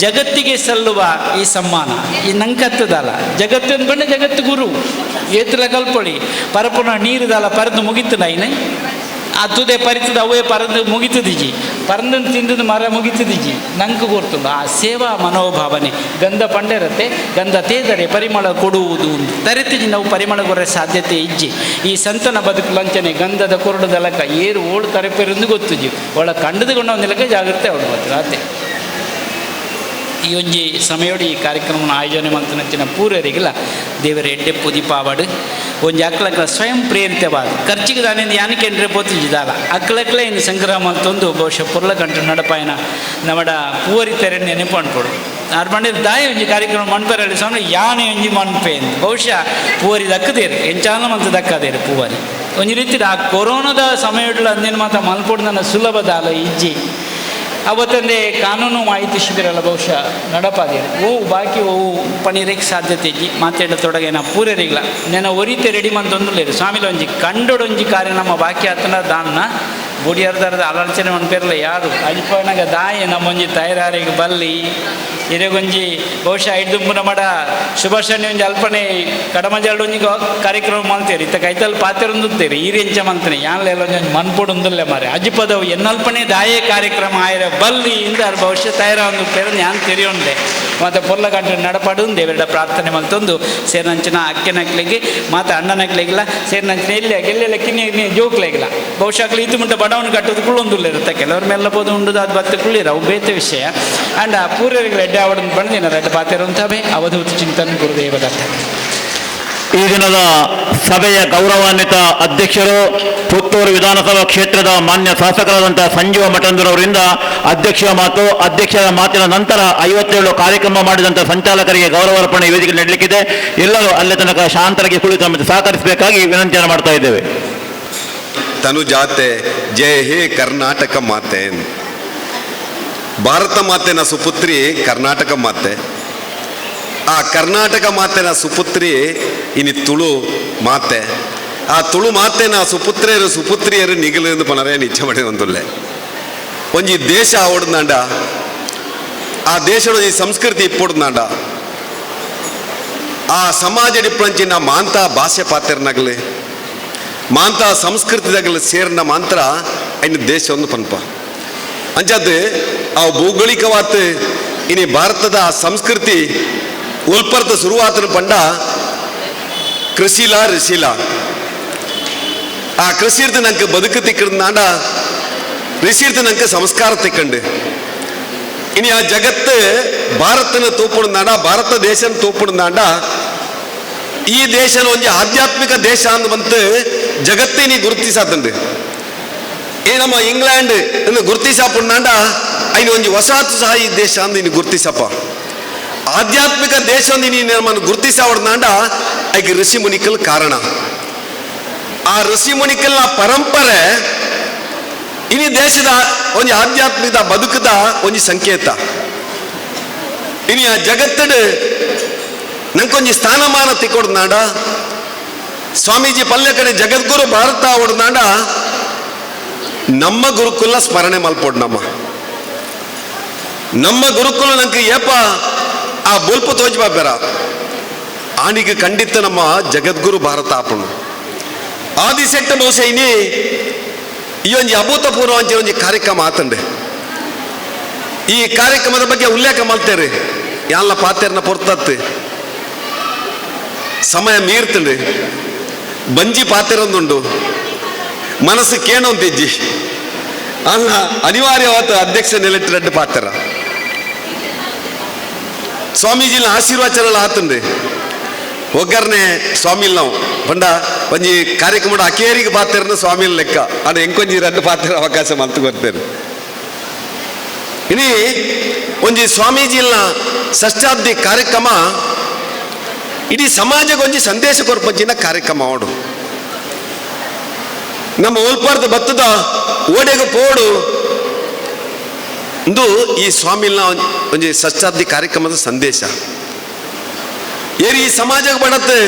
ಜಗತ್ತಿಗೆ ಸಲ್ಲುವ ಈ ಸಮ್ಮಾನ ಈ ನಂಕತ್ತದಲ್ಲ ಜಗತ್ತು ಅಂದ್ಕೊಂಡೆ ಜಗತ್ತು ಗುರು ಏತಲ ಕಲ್ಪೊಳಿ ಪರಪುನ ನೀರುದಲ್ಲ ಪರದು ಮುಗಿತು ನೈನೆ ಅತುದೆ ಪರಿತದ ಅವೇ ಪರಂದು ಮುಗಿತದಿಜಿ ಪರಂದನ್ನು ತಿಂದದ್ದು ಮರ ಮುಗಿತದಿಜಿ ನಂಗೆ ಗೊತ್ತುಂಡು ಆ ಸೇವಾ ಮನೋಭಾವನೆ ಗಂಧ ಪಂಡೇರತ್ತೆ ಗಂಧ ತೇದರೆ ಪರಿಮಳ ಕೊಡುವುದು ತರೆತಿಜಿ ನಾವು ಪರಿಮಳ ಕೊರೇ ಸಾಧ್ಯತೆ ಇಜ್ಜಿ ಈ ಸಂತನ ಬದುಕು ಲಂಚನೆ ಗಂಧದ ಕೊರಡದ ಲಕ ಏರು ಓಡು ತರಪೇರೆಂದು ಗೊತ್ತುಜಿ ಒಳ ಕಂಡದುಕೊಂಡ ಒಂದು ಲೆಕ್ಕ ಜಾಗ್ರತೆ ಅವಳು ಮಾತ್ರ ಅತ್ತೆ ಈ ಒಂಜಿ ಸಮಯೋಡು ಈ ಕಾರ್ಯಕ್ರಮನ ಆಯೋಜನೆ ಮಂತನಂಚಿನ ಪೂರರಿಗಿಲ್ಲ ದೇವರ ಎಡ್ಡೆ ಪುದಿಪಾವಡು ಒಂಜಿ ಅಕ್ಕಳಕ್ಕಳ ಸ್ವಯಂ ಪ್ರೇರಿತವಾದ ಖರ್ಚಿಗೆ ದಾನಿಂದ ಯಾನಕ್ಕೆ ಎಂಡ್ರೆ ಪೋತಿದ್ದಾಲ ಅಕ್ಕಳಕ್ಕಲೇ ಇನ್ನು ಸಂಗ್ರಹ ಮಂತೊಂದು ಬಹುಶಃ ಪುರ್ಲ ಗಂಟು ನಡಪಾಯನ ನಮ್ಮಡ ಪೂವರಿ ತೆರೆ ನೆನಪು ಅನ್ಕೊಡು ಆರು ಬಂದಿದ್ದು ದಾಯಿ ಒಂಜಿ ಕಾರ್ಯಕ್ರಮ ಮಣ್ಪೇರಲ್ಲಿ ಸ್ವಾಮಿ ಯಾನೆ ಒಂಜಿ ಮಣ್ಪೆ ಅಂತ ಬಹುಶಃ ಪೂವರಿ ದಕ್ಕದೇರು ಎಂಚಾಲ ಮಂತ ದಕ್ಕದೇರು ಪೂವರಿ ಒಂಜಿ ರೀತಿ ಆ ಕೊರೋನಾದ ಸಮಯಡ್ಲ ಅಂದಿನ ಮಾತ್ರ ಮಲ್ಪೊಡು ನನ್ನ ಸುಲಭದಾಲ ಇಜ್ಜಿ ಅವತ್ತಂದೇ ಕಾನೂನು ಮಾಹಿತಿ ಶಿಬಿರಲ್ಲ ಬಹುಶಃ ನಡಪಾದೇರು ಓವು ಬಾಕಿ ಓವು ಪಣಿರಕ್ಕೆ ಸಾಧ್ಯತೆ ಇಜ್ಜಿ ಮಾತಾಡ ತೊಡಗೆ ನಾ ಪೂರರಿಗ್ಲ ನೆನ ಒರಿತೆ ರೆಡಿ ಮಂತೊಂದುಲೇರು ಸ್ವಾಮಿಲ ಒಂಜಿ ಕಂಡೊಡೊಂಜಿ ಕಾರ್ಯ ನಮ್ಮ ಬಾಕಿ ಆತನ ದಾನ್ನ ಬುಡಿಯರ್ದಾರದ ಆಲೋಚನೆ ಮನ್ಪೇರಲ್ಲ ಯಾರು ಅಜ್ಪನಾಗ ದಾಯ ನಮ್ಮೊಂಜಿ ತಯಾರಿಗೆ ಬಲ್ಲಿ ಇರೆಗೊಂಜಿ ಬಹುಶಃ ಐದುಂಬುನ ಮಡ ಶುಭಾಶಯ ಒಂಜಿ ಅಲ್ಪನೆ ಕಡಮಜಾಡೊಂಜಿ ಕಾರ್ಯಕ್ರಮ ಮಾಡ್ತೇರಿ ಇತ್ತ ಕೈತಲ್ಲಿ ಪಾತೆರೊಂದುತ್ತೇರಿ ಈರೆಂಚ ಮಂತನೆ ಯಾನ್ಲೆಲ್ಲ ಒಂಜೊಂದು ಮನ್ಪೊಡೊಂದಲ್ಲೇ ಮಾರೆ ಅಜ್ಪದವು ಎನ್ನಲ್ಪನೆ ದಾಯೇ ಕಾರ್ಯಕ್ರಮ ಆಯ್ರೆ ಬಲ್ಲಿ ಇಂದ ಬಹುಶಃ ತಯಾರ ಒಂದು ಪೇರ ಯಾನ್ ತೆರೆಯೊಂಡೆ ಮತ್ತು ಪೊರ್ಲ ಗಂಟೆ ನಡಪಾಡು ದೇವರ ಪ್ರಾರ್ಥನೆ ಮಲ್ತೊಂದು ಸೇರಿನಂಚಿನ ಅಕ್ಕೆನಕ್ಲಿಗೆ ಮತ್ತು ಅಣ್ಣನಕ್ಲಿಗಿಲ್ಲ ಸೇರಿನಂಚಿನ ಎಲ್ಲೆಲ್ಲ ಕಿನ್ನಿ ಜೋಕ್ಲಿಗಿಲ್ಲ ಬಹುಶಃ ಇದು ಮುಂಟೆ ಬಡವನು ಕಟ್ಟೋದು ಕುಳ್ಳೊಂದುಲ್ಲ ಇರುತ್ತೆ ಕೆಲವ್ರ ಮೇಲೆ ಬೋದು ಉಂಡುದು ಅದು ಬತ್ತು ಕುಳ್ಳಿರ ಅವು ಬೇತೆ ವಿಷಯ ಆ್ಯಂಡ್ ಆ ಪೂರ್ವರಿಗೆ ರೆಡ್ಡಿ ಅವಡನ್ನು ಬಂದಿನ ರೆಡ್ಡಿ ಪಾತಿರುವಂಥವೇ ಅವಧೂತ ಚಿಂತನೆ ಗುರುದೇವದತ್ತ ಈ ದಿನದ ಸಭೆಯ ಗೌರವಾನ್ವಿತ ಅಧ್ಯಕ್ಷರು ಪುತ್ತೂರು ವಿಧಾನಸಭಾ ಕ್ಷೇತ್ರದ ಮಾನ್ಯ ಶಾಸಕರಾದಂತಹ ಸಂಜೀವ ಮಠಂದೂರವರಿಂದ ಅಧ್ಯಕ್ಷರ ಮಾತಿನ ನಂತರ 57 ಕಾರ್ಯಕ್ರಮ ಮಾಡಿದಂಥ ಸಂಚಾಲಕರಿಗೆ ಗೌರವಾರ್ಪಣೆ ವೇದಿಕೆ ನೀಡಲಿಕ್ಕಿದೆ. ಎಲ್ಲರೂ ಅಲ್ಲೇ ತನಕ ಶಾಂತರಾಗಿ ಕುಳಿತು ಸಹಕರಿಸಬೇಕಾಗಿ ವಿನಂತಿಯನ್ನು ಮಾಡ್ತಾ ಇದ್ದೇವೆ. ತನು ಜಾತೆ ಜಯ ಹೇ ಕರ್ನಾಟಕ ಮಾತೆ. ಭಾರತ ಮಾತೆನ ಸುಪುತ್ರಿ ಕರ್ನಾಟಕ ಮಾತೆ. ಆ ಕರ್ನಾಟಕ ಮಾತೆನ ಸುಪುತ್ರಿ ಇನಿ ತುಳು ಮಾತೆ. ಆ ತುಳು ಮಾತೆನ ಸುಪುತ್ರಿಯರು ನಿಗಲು ಪನರೇ ಇಚ್ಛೆ ಮಾಡಿ ಒಂದುಲ್ಲೆ ಒಂಜಿ ದೇಶ ಆವಡ್ದಂಡ ಆ ದೇಶದ ಈ ಸಂಸ್ಕೃತಿ ಇಪ್ಪುಡ್ನಾಡ ಆ ಸಮಾಜ ಡಿಪ್ಪಂಚಿನ ಮಾಂತ ಭಾಷೆ ಪಾತ್ರನಾಗಲಿ ಮಾಂತ ಸಂಸ್ಕೃತಿದಾಗಲಿ ಸೇರಿನ ಮಾತ್ರ ಐನ ದೇಶ ಒಂದು ಪನ್ಪ ಅಂಚದ್ದು ಆ ಭೌಗೋಳಿಕವಾತ್ ಇನಿ ಭಾರತದ ಸಂಸ್ಕೃತಿ ಉಲ್ಪರ್ತ ಶುರುವಾತನ ಪಂಡ ಕೃಷಿಲ ಋಷಿಲ ಆ ಕೃಷಿ ಇರ್ತ ನಂಗೆ ಬದುಕು ತಿಕ್ಕಂಡ ಋಷಿ ಇರ್ತ ನಂಗೆ ಸಂಸ್ಕಾರ ತಿಕ್ಕಂಡು ಇನಿ ಆ ಜಗತ್ತು ಭಾರತನ ತೂಪುಡ್ನಾಡ ಭಾರತ ದೇಶನ ತೂಪುಡ್ನಾಡ ಈ ದೇಶನ ಒಂಜಿ ಆಧ್ಯಾತ್ಮಿಕ ದೇಶ ಅಂದ್ ಬಂತು ಜಗತ್ತಿನಿ ಗುರುತಿಸಾತಂಡು ಈ ನಮ್ಮ ಇಂಗ್ಲೆಂಡ್ ಗುರುತಿಸಾಪುಡ್ನಾಡ ಐನು ಒಂಜಿ ವಸಾಹತು ಸಹ ಈ ದೇಶ ಅಂದ್ ಇನ್ನು ಗುರುತಿಸಪ್ಪ ಆಧ್ಯಾತ್ಮಿಕ ದೇಶ ನೀನು ನಮ್ಮನ್ನು ಗುರುತಿಸಾವಡ್ನಾಡ ಐಗೆ ಋಷಿ ಮುನಿಕಲ್ ಕಾರಣ ಆ ಋಷಿ ಮುನಿಕಲ್ನ ಪರಂಪರೆ ಇನಿ ದೇಶದ ಒಂಜಿ ಆಧ್ಯಾತ್ಮಿಕ ಬದುಕದ ಒಂಜಿ ಸಂಕೇತ ಇನಿ ಆ ಜಗತ್ತಡ ನಂಕೊಂಜಿ ಸ್ಥಾನಮಾನ ತಿಕ್ಕೊಡ್ನಾಡ ಸ್ವಾಮೀಜಿ ಪಲ್ಲೆ ಕಡೆ ಜಗದ್ಗುರು ಭಾರತ ಅವಡ್ನಾಡ ನಮ್ಮ ಗುರುಕುಲ ಸ್ಮರಣೆ ಮಲ್ಪೊಡ್ ನಮ್ಮ ಗುರುಕುಲ ನಂಗೆ ಏಪ ಆ ಬೊಲ್ಪ ತೋಜ್ಬಾ ಬೇರ ಆನಿಗೆ ಖಂಡಿತ ನಮ್ಮ ಜಗದ್ಗುರು ಭಾರತ ಆಪಣು ಆದಿಸೆಟ್ಟ ಬಹುಶಃ ಇನಿ ಈ ಒಂಜಿ ಅಭೂತಪೂರ್ವ ಅಂಚೆ ಒಂಜಿ ಕಾರ್ಯಕ್ರಮ ಆತಂಡೆ ಈ ಕಾರ್ಯಕ್ರಮದ ಬಗ್ಗೆ ಉಲ್ಲೇಖ ಮಾಡ್ತೇವೆ ಯಾನ್ಲ ಪಾತೆರ್ನ ಪೊರ್ತತ್ತು ಸಮಯ ಮೀರ್ತಂಡು ಬಂಜಿ ಪಾತೆರೊಂದುಂಡು ಮನಸ್ಸು ಕೇಣೊಂದಿಜ್ಜಿ ಅಲ್ಲ ಅನಿವಾರ್ಯವಾದ ಅಧ್ಯಕ್ಷ ನೆಲೆಟ್ಟು ಪಾತ್ರ ಸ್ವಾಮೀಜಿನ ಆಶೀರ್ವಾಚನಲ್ಲ ಆತಂಡು ಒಗ್ಗರ್ನೆ ಸ್ವಾಮಿಲ್ ನಾವು ಪಂಡ ಒಂಜಿ ಕಾರ್ಯಕ್ರಮ ಅಕೇರಿಗೆ ಪಾತ್ರನ ಸ್ವಾಮಿಲ್ ಲೆಕ್ಕ ಅಣ್ಣ ಎಂಕೊಂಜಿ ಎರಡು ಪಾತ್ರ ಅವಕಾಶ ಮಂತು ಕೊಡ್ತೇನೆ ಇನಿ ಒಂಜಿ ಸ್ವಾಮೀಜಿಲ್ನ ಷಷ್ಠಾಬ್ದಿ ಕಾರ್ಯಕ್ರಮ ಇಡೀ ಸಮಾಜಕ್ಕೆ ಒಂಜಿ ಸಂದೇಶ ಕೊರ್ಪಂಚಿನ ಕಾರ್ಯಕ್ರಮ ಅವಡು ನಮ್ಮ ಓಲ್ಪಾರ್ದ ಭತ್ತದ ಓಡೆಗೆ ಪೋಡು ಇಂದು ಈ ಸ್ವಾಮಿಲ್ನ ಒಂಜಿ ಷಷ್ಠಾಬ್ದಿ ಕಾರ್ಯಕ್ರಮದ ಸಂದೇಶ ಏರಿ ಈ ಸಮಾಜಕ್ಕೆ ಬಡತ್ತೆ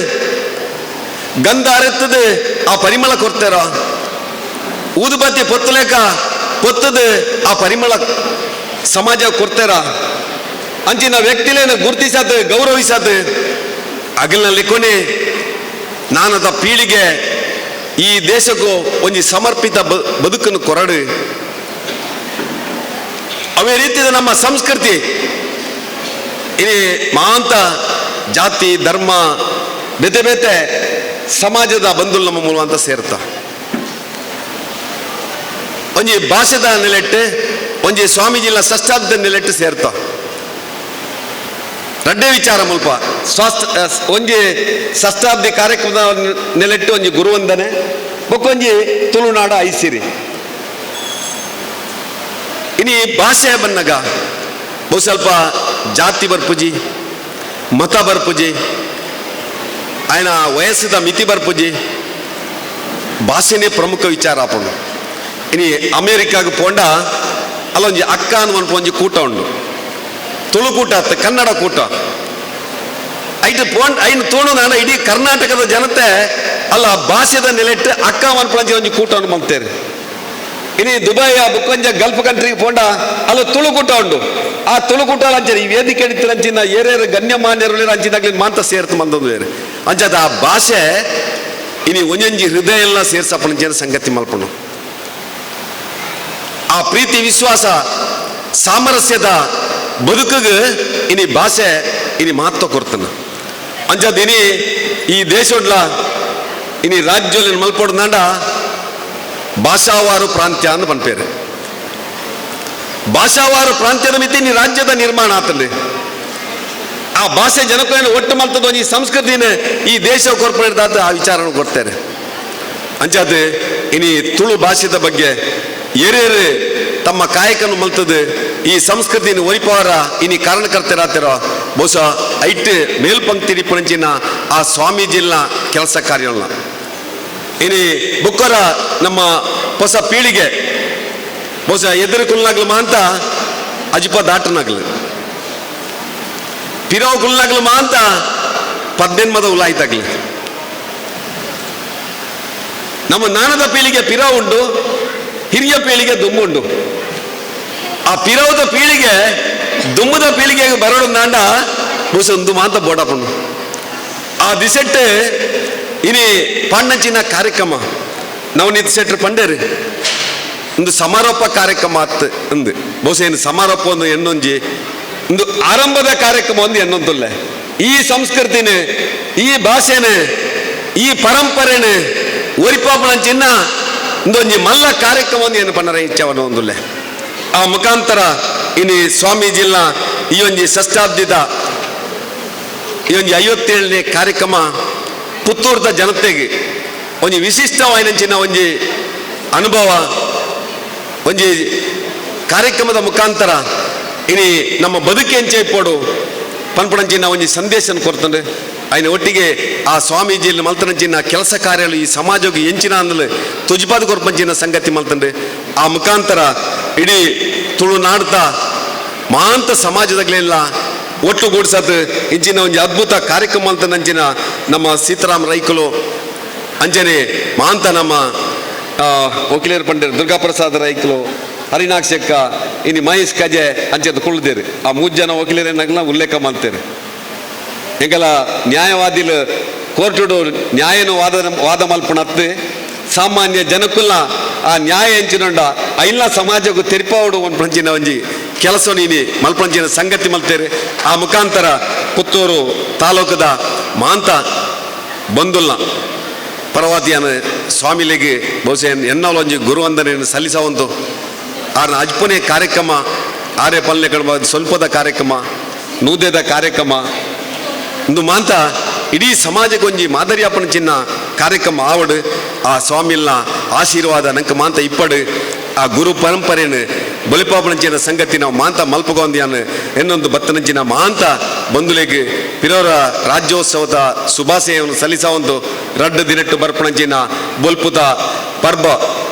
ಗಂಧ ಅರೆತ್ತದು ಆ ಪರಿಮಳ ಕೊಡ್ತಾರ ಊದುಬತ್ತಿ ಪೊತ್ತಲೇಕ ಪೊತ್ತದು ಆ ಪರಿಮಳ ಸಮಾಜ ಕೊಡ್ತಾರ ಅಂಚಿನ ವ್ಯಕ್ತಿಲೇನ ಗುರುತಿಸಾದ ಗೌರವಿಸಾದ ಅಗಲಿನಲ್ಲಿ ಕೊನೆ ನಾನದ ಪೀಳಿಗೆ ಈ ದೇಶಕ್ಕೂ ಒಂಜಿ ಸಮರ್ಪಿತ ಬದುಕನ್ನು ಕೊರಡು ಅವೇ ರೀತಿಯ ನಮ್ಮ ಸಂಸ್ಕೃತಿ ಇಲ್ಲಿ ಮಹಾಂತ ಜಾತಿ ಧರ್ಮ ಬೇತೆ ಬೇತೆ ಸಮಾಜದ ಬಂಧುಲ್ ನಮ್ಮ ಮೂಲ ಅಂತ ಸೇರ್ತ ಒಂಜಿ ಭಾಷೆದ ನೆಲೆಟ್ಟು ಒಂಜಿ ಸ್ವಾಮೀಜಿಲ ಷಷ್ಠಾಬ್ದ ನೆಲೆಟ್ಟು ಸೇರ್ತ ರಡ್ಡೆ ವಿಚಾರ ಮುಲ್ಪ ಒಂಜಿ ಷಷ್ಠಾಬ್ದಿ ಕಾರ್ಯಕ್ರಮದ ನೆಲೆಟ್ಟು ಒಂಜಿ ಗುರುವಂದನೆ ಬೊಕ್ಕೊಂಜಿ ತುಳುನಾಡ ಐಸಿರಿ ಇನಿ ಭಾಷೆ ಬನ್ನಗ ಬಹು ಸ್ವಲ್ಪ ಜಾತಿ ಬರ್ಪುಜಿ ಮತ ಬರ್ಪುಜಿ ಆಯ್ನ ವಯಸ್ಸಿದ ಮಿತಿ ಬರ್ಪುಜಿ ಭಾಷೆನೇ ಪ್ರಮುಖ ವಿಚಾರ ಆಪುಂಡು ಇನಿ ಅಮೇರಿಕಾಗ ಪೋಂಡ ಅಲ್ಲೊಂಜಿ ಅಕ್ಕ ಅನ್ವನ್ಪ ಒಂಜಿ ಕೂಟ ಉಂಡು ತುಳು ಕೂಟ ಅತ್ತ ಕನ್ನಡ ಕೂಟ ಐಟ್ ಪೋಂಡ್ ಐನ್ ತೋಣು ನಾನು ಇಡೀ ಕರ್ನಾಟಕದ ಜನತೆ ಅಲ್ಲ ಭಾಷೆದ ನೆಲೆಟ್ಟು ಅಕ್ಕ ಅನ್ಪಂಜಿ ಒಂಜಿ ಕೂಟವನ್ನು ಮಾಡ್ತೇವೆ ಇನಿ ದುಬೈ ಬುಕ್ಕೊಂಜ ಗಲ್ಫ್ ಕಂಟ್ರಿಗೆ ಪೋಂಡ ಅಲ್ಲ ತುಳುಕೂಟ ಉಂಡು ಆ ತುಳುಕೂಟ ಅಂಚನೆ ಈ ವೇದಿಕೆ ಹಿಡಿತಿರ ಅಂಚಿನ ಏರೇರು ಗಣ್ಯಮಾನ್ಯರು ಅಂಚಿನಾಗ್ಲಿ ಮಾಂತ ಸೇರ್ತು ಮಂದೊಂದು ಬೇರೆ ಅಂಚದ ಆ ಭಾಷೆ ಇನಿ ಒಂಜೊಂಜಿ ಹೃದಯ ಎಲ್ಲ ಸೇರ್ಸಪ್ಪನ ಸಂಗತಿ ಮಲ್ಪನು ಆ ಪ್ರೀತಿ ವಿಶ್ವಾಸ ಸಾಮರಸ್ಯದ ಬದುಕಿಗೆ ಇನಿ ಭಾಷೆ ಇನಿ ಮಹತ್ವ ಕೊಡ್ತಾನ ಅಂಚದ ಇನಿ ಈ ದೇಶಡ್ಲ ಇನಿ ರಾಜ್ಯದಲ್ಲಿ ಮಲ್ಪೊಡ್ ನಾಡ ಭಾಷಾವಾರು ಪ್ರಾಂತ್ಯ ಅಂತ ಪನ್ಪೇರು ಭಾಷಾವಾರು ಪ್ರಾಂತ್ಯದ ಮಿತಿ ನೀ ರಾಜ್ಯದ ನಿರ್ಮಾಣ ಆತಲ್ಲಿ ಆ ಭಾಷೆ ಜನಕ್ಕೇನು ಒಟ್ಟು ಮಾಡ್ತದ ಈ ಸಂಸ್ಕೃತಿನ ಈ ದೇಶ ಕೊರ್ಪೊರೇಟ್ ಆದ ಆ ವಿಚಾರ ಕೊಡ್ತಾರೆ ಅಂಚಾದ ಇನಿ ತುಳು ಭಾಷೆದ ಬಗ್ಗೆ ಏರೇರು ತಮ್ಮ ಕಾಯಕನ್ನು ಮಲ್ತದೆ ಈ ಸಂಸ್ಕೃತಿನ ಒರಿಪವರ ಇನಿ ಕಾರಣಕರ್ತರಾತಿರೋ ಬಹುಶಃ ಐಟ್ ಮೇಲ್ಪಂಕ್ತಿ ಪಂಚಿನ ಆ ಸ್ವಾಮೀಜಿಲ್ನ ಕೆಲಸ ಕಾರ್ಯಗಳನ್ನ ಇನಿ ಬುಕ್ಕರ ನಮ್ಮ ಹೊಸ ಪೀಳಿಗೆ ಬಹುಶಃ ಎದುರು ಕುಲ್ನಾಗ್ಲು ಮಾಂತ ಅಜಿಪ ದಾಟನಾಗ್ಲು ಪಿರಾವ್ ಕುಲ್ನಾಗ್ಲು ಮಾಂತ 18 ಉಲಾಯ್ತಾಗ್ಲಿ ನಮ್ಮ ನಾನದ ಪೀಳಿಗೆ ಪಿರಾವ್ ಉಂಡು ಹಿರಿಯ ಪೀಳಿಗೆ ದುಮ್ಮುಂಡು ಆ ಪಿರವದ ಪೀಳಿಗೆ ದುಮ್ಮದ ಪೀಳಿಗೆಗೆ ಬರೋಡು ನಾಂಡ ಬಹುಶಃ ಒಂದು ಮಾತ ಬೋಡಪ್ಪನು ಆ ದಿಸೆಟ್ಟು ಇನಿ ಪಾಂಡಂಚಿನ ಕಾರ್ಯಕ್ರಮ ನವನೀತ್ ಸೆಟ್ರ್ ಪಂಡೇರು ಒಂದು ಸಮಾರೋಪ ಕಾರ್ಯಕ್ರಮ ಆತ್ ಅಂದು ಬಹುಶಃ ಏನು ಸಮಾರೋಪ ಒಂದು ಎನ್ನೊಂಜಿ ಒಂದು ಆರಂಭದ ಕಾರ್ಯಕ್ರಮ ಒಂದು ಎನ್ನೊಂದುಲ್ಲ ಈ ಸಂಸ್ಕೃತಿನ ಈ ಭಾಷೆನ ಈ ಪರಂಪರೆನ ಒರಿಪಾಪಣಂಚಿನ್ನ ಒಂದೊಂಜಿ ಮಲ್ಲ ಕಾರ್ಯಕ್ರಮ ಒಂದು ಏನು ಪನ್ನರ ಇಚ್ಛವನ ಒಂದುಲ್ಲೆ ಆ ಮುಖಾಂತರ ಇನಿ ಸ್ವಾಮೀಜಿಲ್ಲ ಈ ಒಂಜಿ ಷಷ್ಠಾಬ್ದಿದ ಈ ಒಂಜಿ 57ನೇ ಕಾರ್ಯಕ್ರಮ ಪುತ್ತೂರದ ಜನತೆಗೆ ಒಂಜಿ ವಿಶಿಷ್ಟವಾಯಿನಂಚಿನ ಒಂಜಿ ಅನುಭವ ಒಂಜಿ ಕಾರ್ಯಕ್ರಮದ ಮುಖಾಂತರ ಇನಿ ನಮ್ಮ ಬದುಕಿ ಹೆಂಚೆ ಇಪ್ಪೋಡು ಪನ್ಪುಣಂಚಿನ ಒಂಜಿ ಸಂದೇಶನ ಕೊರ್ತಂಡು ఆయన ಒಟ್ಟಿಗೆ ಆ ಸ್ವಾಮೀಜಿಯಲ್ಲಿ ಮಲ್ತನಂಚಿನ ಕೆಲಸ ಕಾರ್ಯಗಳು ಈ ಸಮಾಜಕ್ಕೆ ಎಂಚಿನ ಅಂದಲು ತುಜ್ಪಾದ ಕೊರ್ಪಂಚಿನ ಸಂಗತಿ ಮಲ್ತಂಡು ಆ ಮುಖಾಂತರ ಇಡೀ ತುಳುನಾಡ್ತ ಮಾಂತ ಸಮಾಜದಾಗಲೆಲ್ಲ ಒಟ್ಟುಗೂಡ್ಸತ್ ಇಂಚಿನ ಒಂದು ಅದ್ಭುತ ಕಾರ್ಯಕ್ರಮ ಮಲ್ತನಂಚಿನ ನಮ್ಮ ಸೀತಾರಾಮ್ ರೈಕಲು ಅಂಚನೆ ಮಾಂತ ನಮ್ಮ ವಕೀಲರು ಪಂಡಿತ ದುರ್ಗಾಪ್ರಸಾದ್ ರೈಕಲು ಹರಿನಾಕ್ಷಕ್ಕ ಇನ್ನು ಮಹೇಶ್ ಕಜೆ ಅಂಚೆದು ಕುಳ್ದೇರು ಆ 3 ಜನ ವಕೀಲರನ್ನಾಗಲ ಉಲ್ಲೇಖ ಮಾಡ್ತೇನೆ ಎಂಕಲ ನ್ಯಾಯವಾದಿಲು ಕೋರ್ಟುಡು ನ್ಯಾಯನು ವಾದ ಮಲ್ಪಣತ್ತು ಸಾಮಾನ್ಯ ಜನಕ್ಕುಲ್ಲ ಆ ನ್ಯಾಯ ಎಂಚಿನೊಂಡ ಐಲ್ಲ ಸಮಾಜಕ್ಕೂ ತೆರಿಪಾವಡು ಒಂದು ಪಂಚಿನ ಒಂಜಿ ಕೆಲಸ ನೀನಿ ಮಲ್ಪಂಚಿನ ಸಂಗತಿ ಮಲ್ತೇರಿ ಆ ಮುಖಾಂತರ ಪುತ್ತೂರು ತಾಲೂಕದ ಮಾಂತ ಬಂದುಲ್ನ ಪರವಾತಿಯನ ಸ್ವಾಮಿಲಿಗೆ ಬಹುಶಃ ಎನ್ನೊಂಜಿ ಗುರುವಂದನೆಯನ್ನು ಸಲ್ಲಿಸವಂತು ಆರ್ನ ಅಜ್ಪನೆ ಕಾರ್ಯಕ್ರಮ ಆರೇ ಪಲ್ಲೆ ಕಡ ಸ್ವಲ್ಪದ ಕಾರ್ಯಕ್ರಮ ನೂದೇದ ಕಾರ್ಯಕ್ರಮ ಇಂದು ಮಾಂತ ಇಡೀ ಸಮಾಜಕ್ಕೊಂಜಿ ಮಾದರಿಯಾಪನ ಚಿನ್ನ ಕಾರ್ಯಕ್ರಮ ಆವಡು ಆ ಸ್ವಾಮಿಲ್ನ ಆಶೀರ್ವಾದ ನಂಗೆ ಮಾಂತ ಇಪ್ಪಡು ಆ ಗುರು ಪರಂಪರೆಯನ್ನು ಬಲಿಪಾಪನಂಚಿನ ಸಂಗತಿ ನಾವು ಮಾಂತ ಮಲ್ಪಗೊಂದಿಯಾನು ಎನ್ನೊಂದು ಬತ್ತನಂಚಿನ ಮಾಂತ ಬಂಧುಲೆಗೆ ಪಿರೋರ ರಾಜ್ಯೋತ್ಸವದ ಶುಭಾಶಯವನ್ನು ಸಲ್ಲಿಸವಂತು ರಡ್ಡು ದಿನಟ್ಟು ಬರ್ಪಣಂಚಿನ ಬೊಲ್ಪುತ ಪರ್ಬ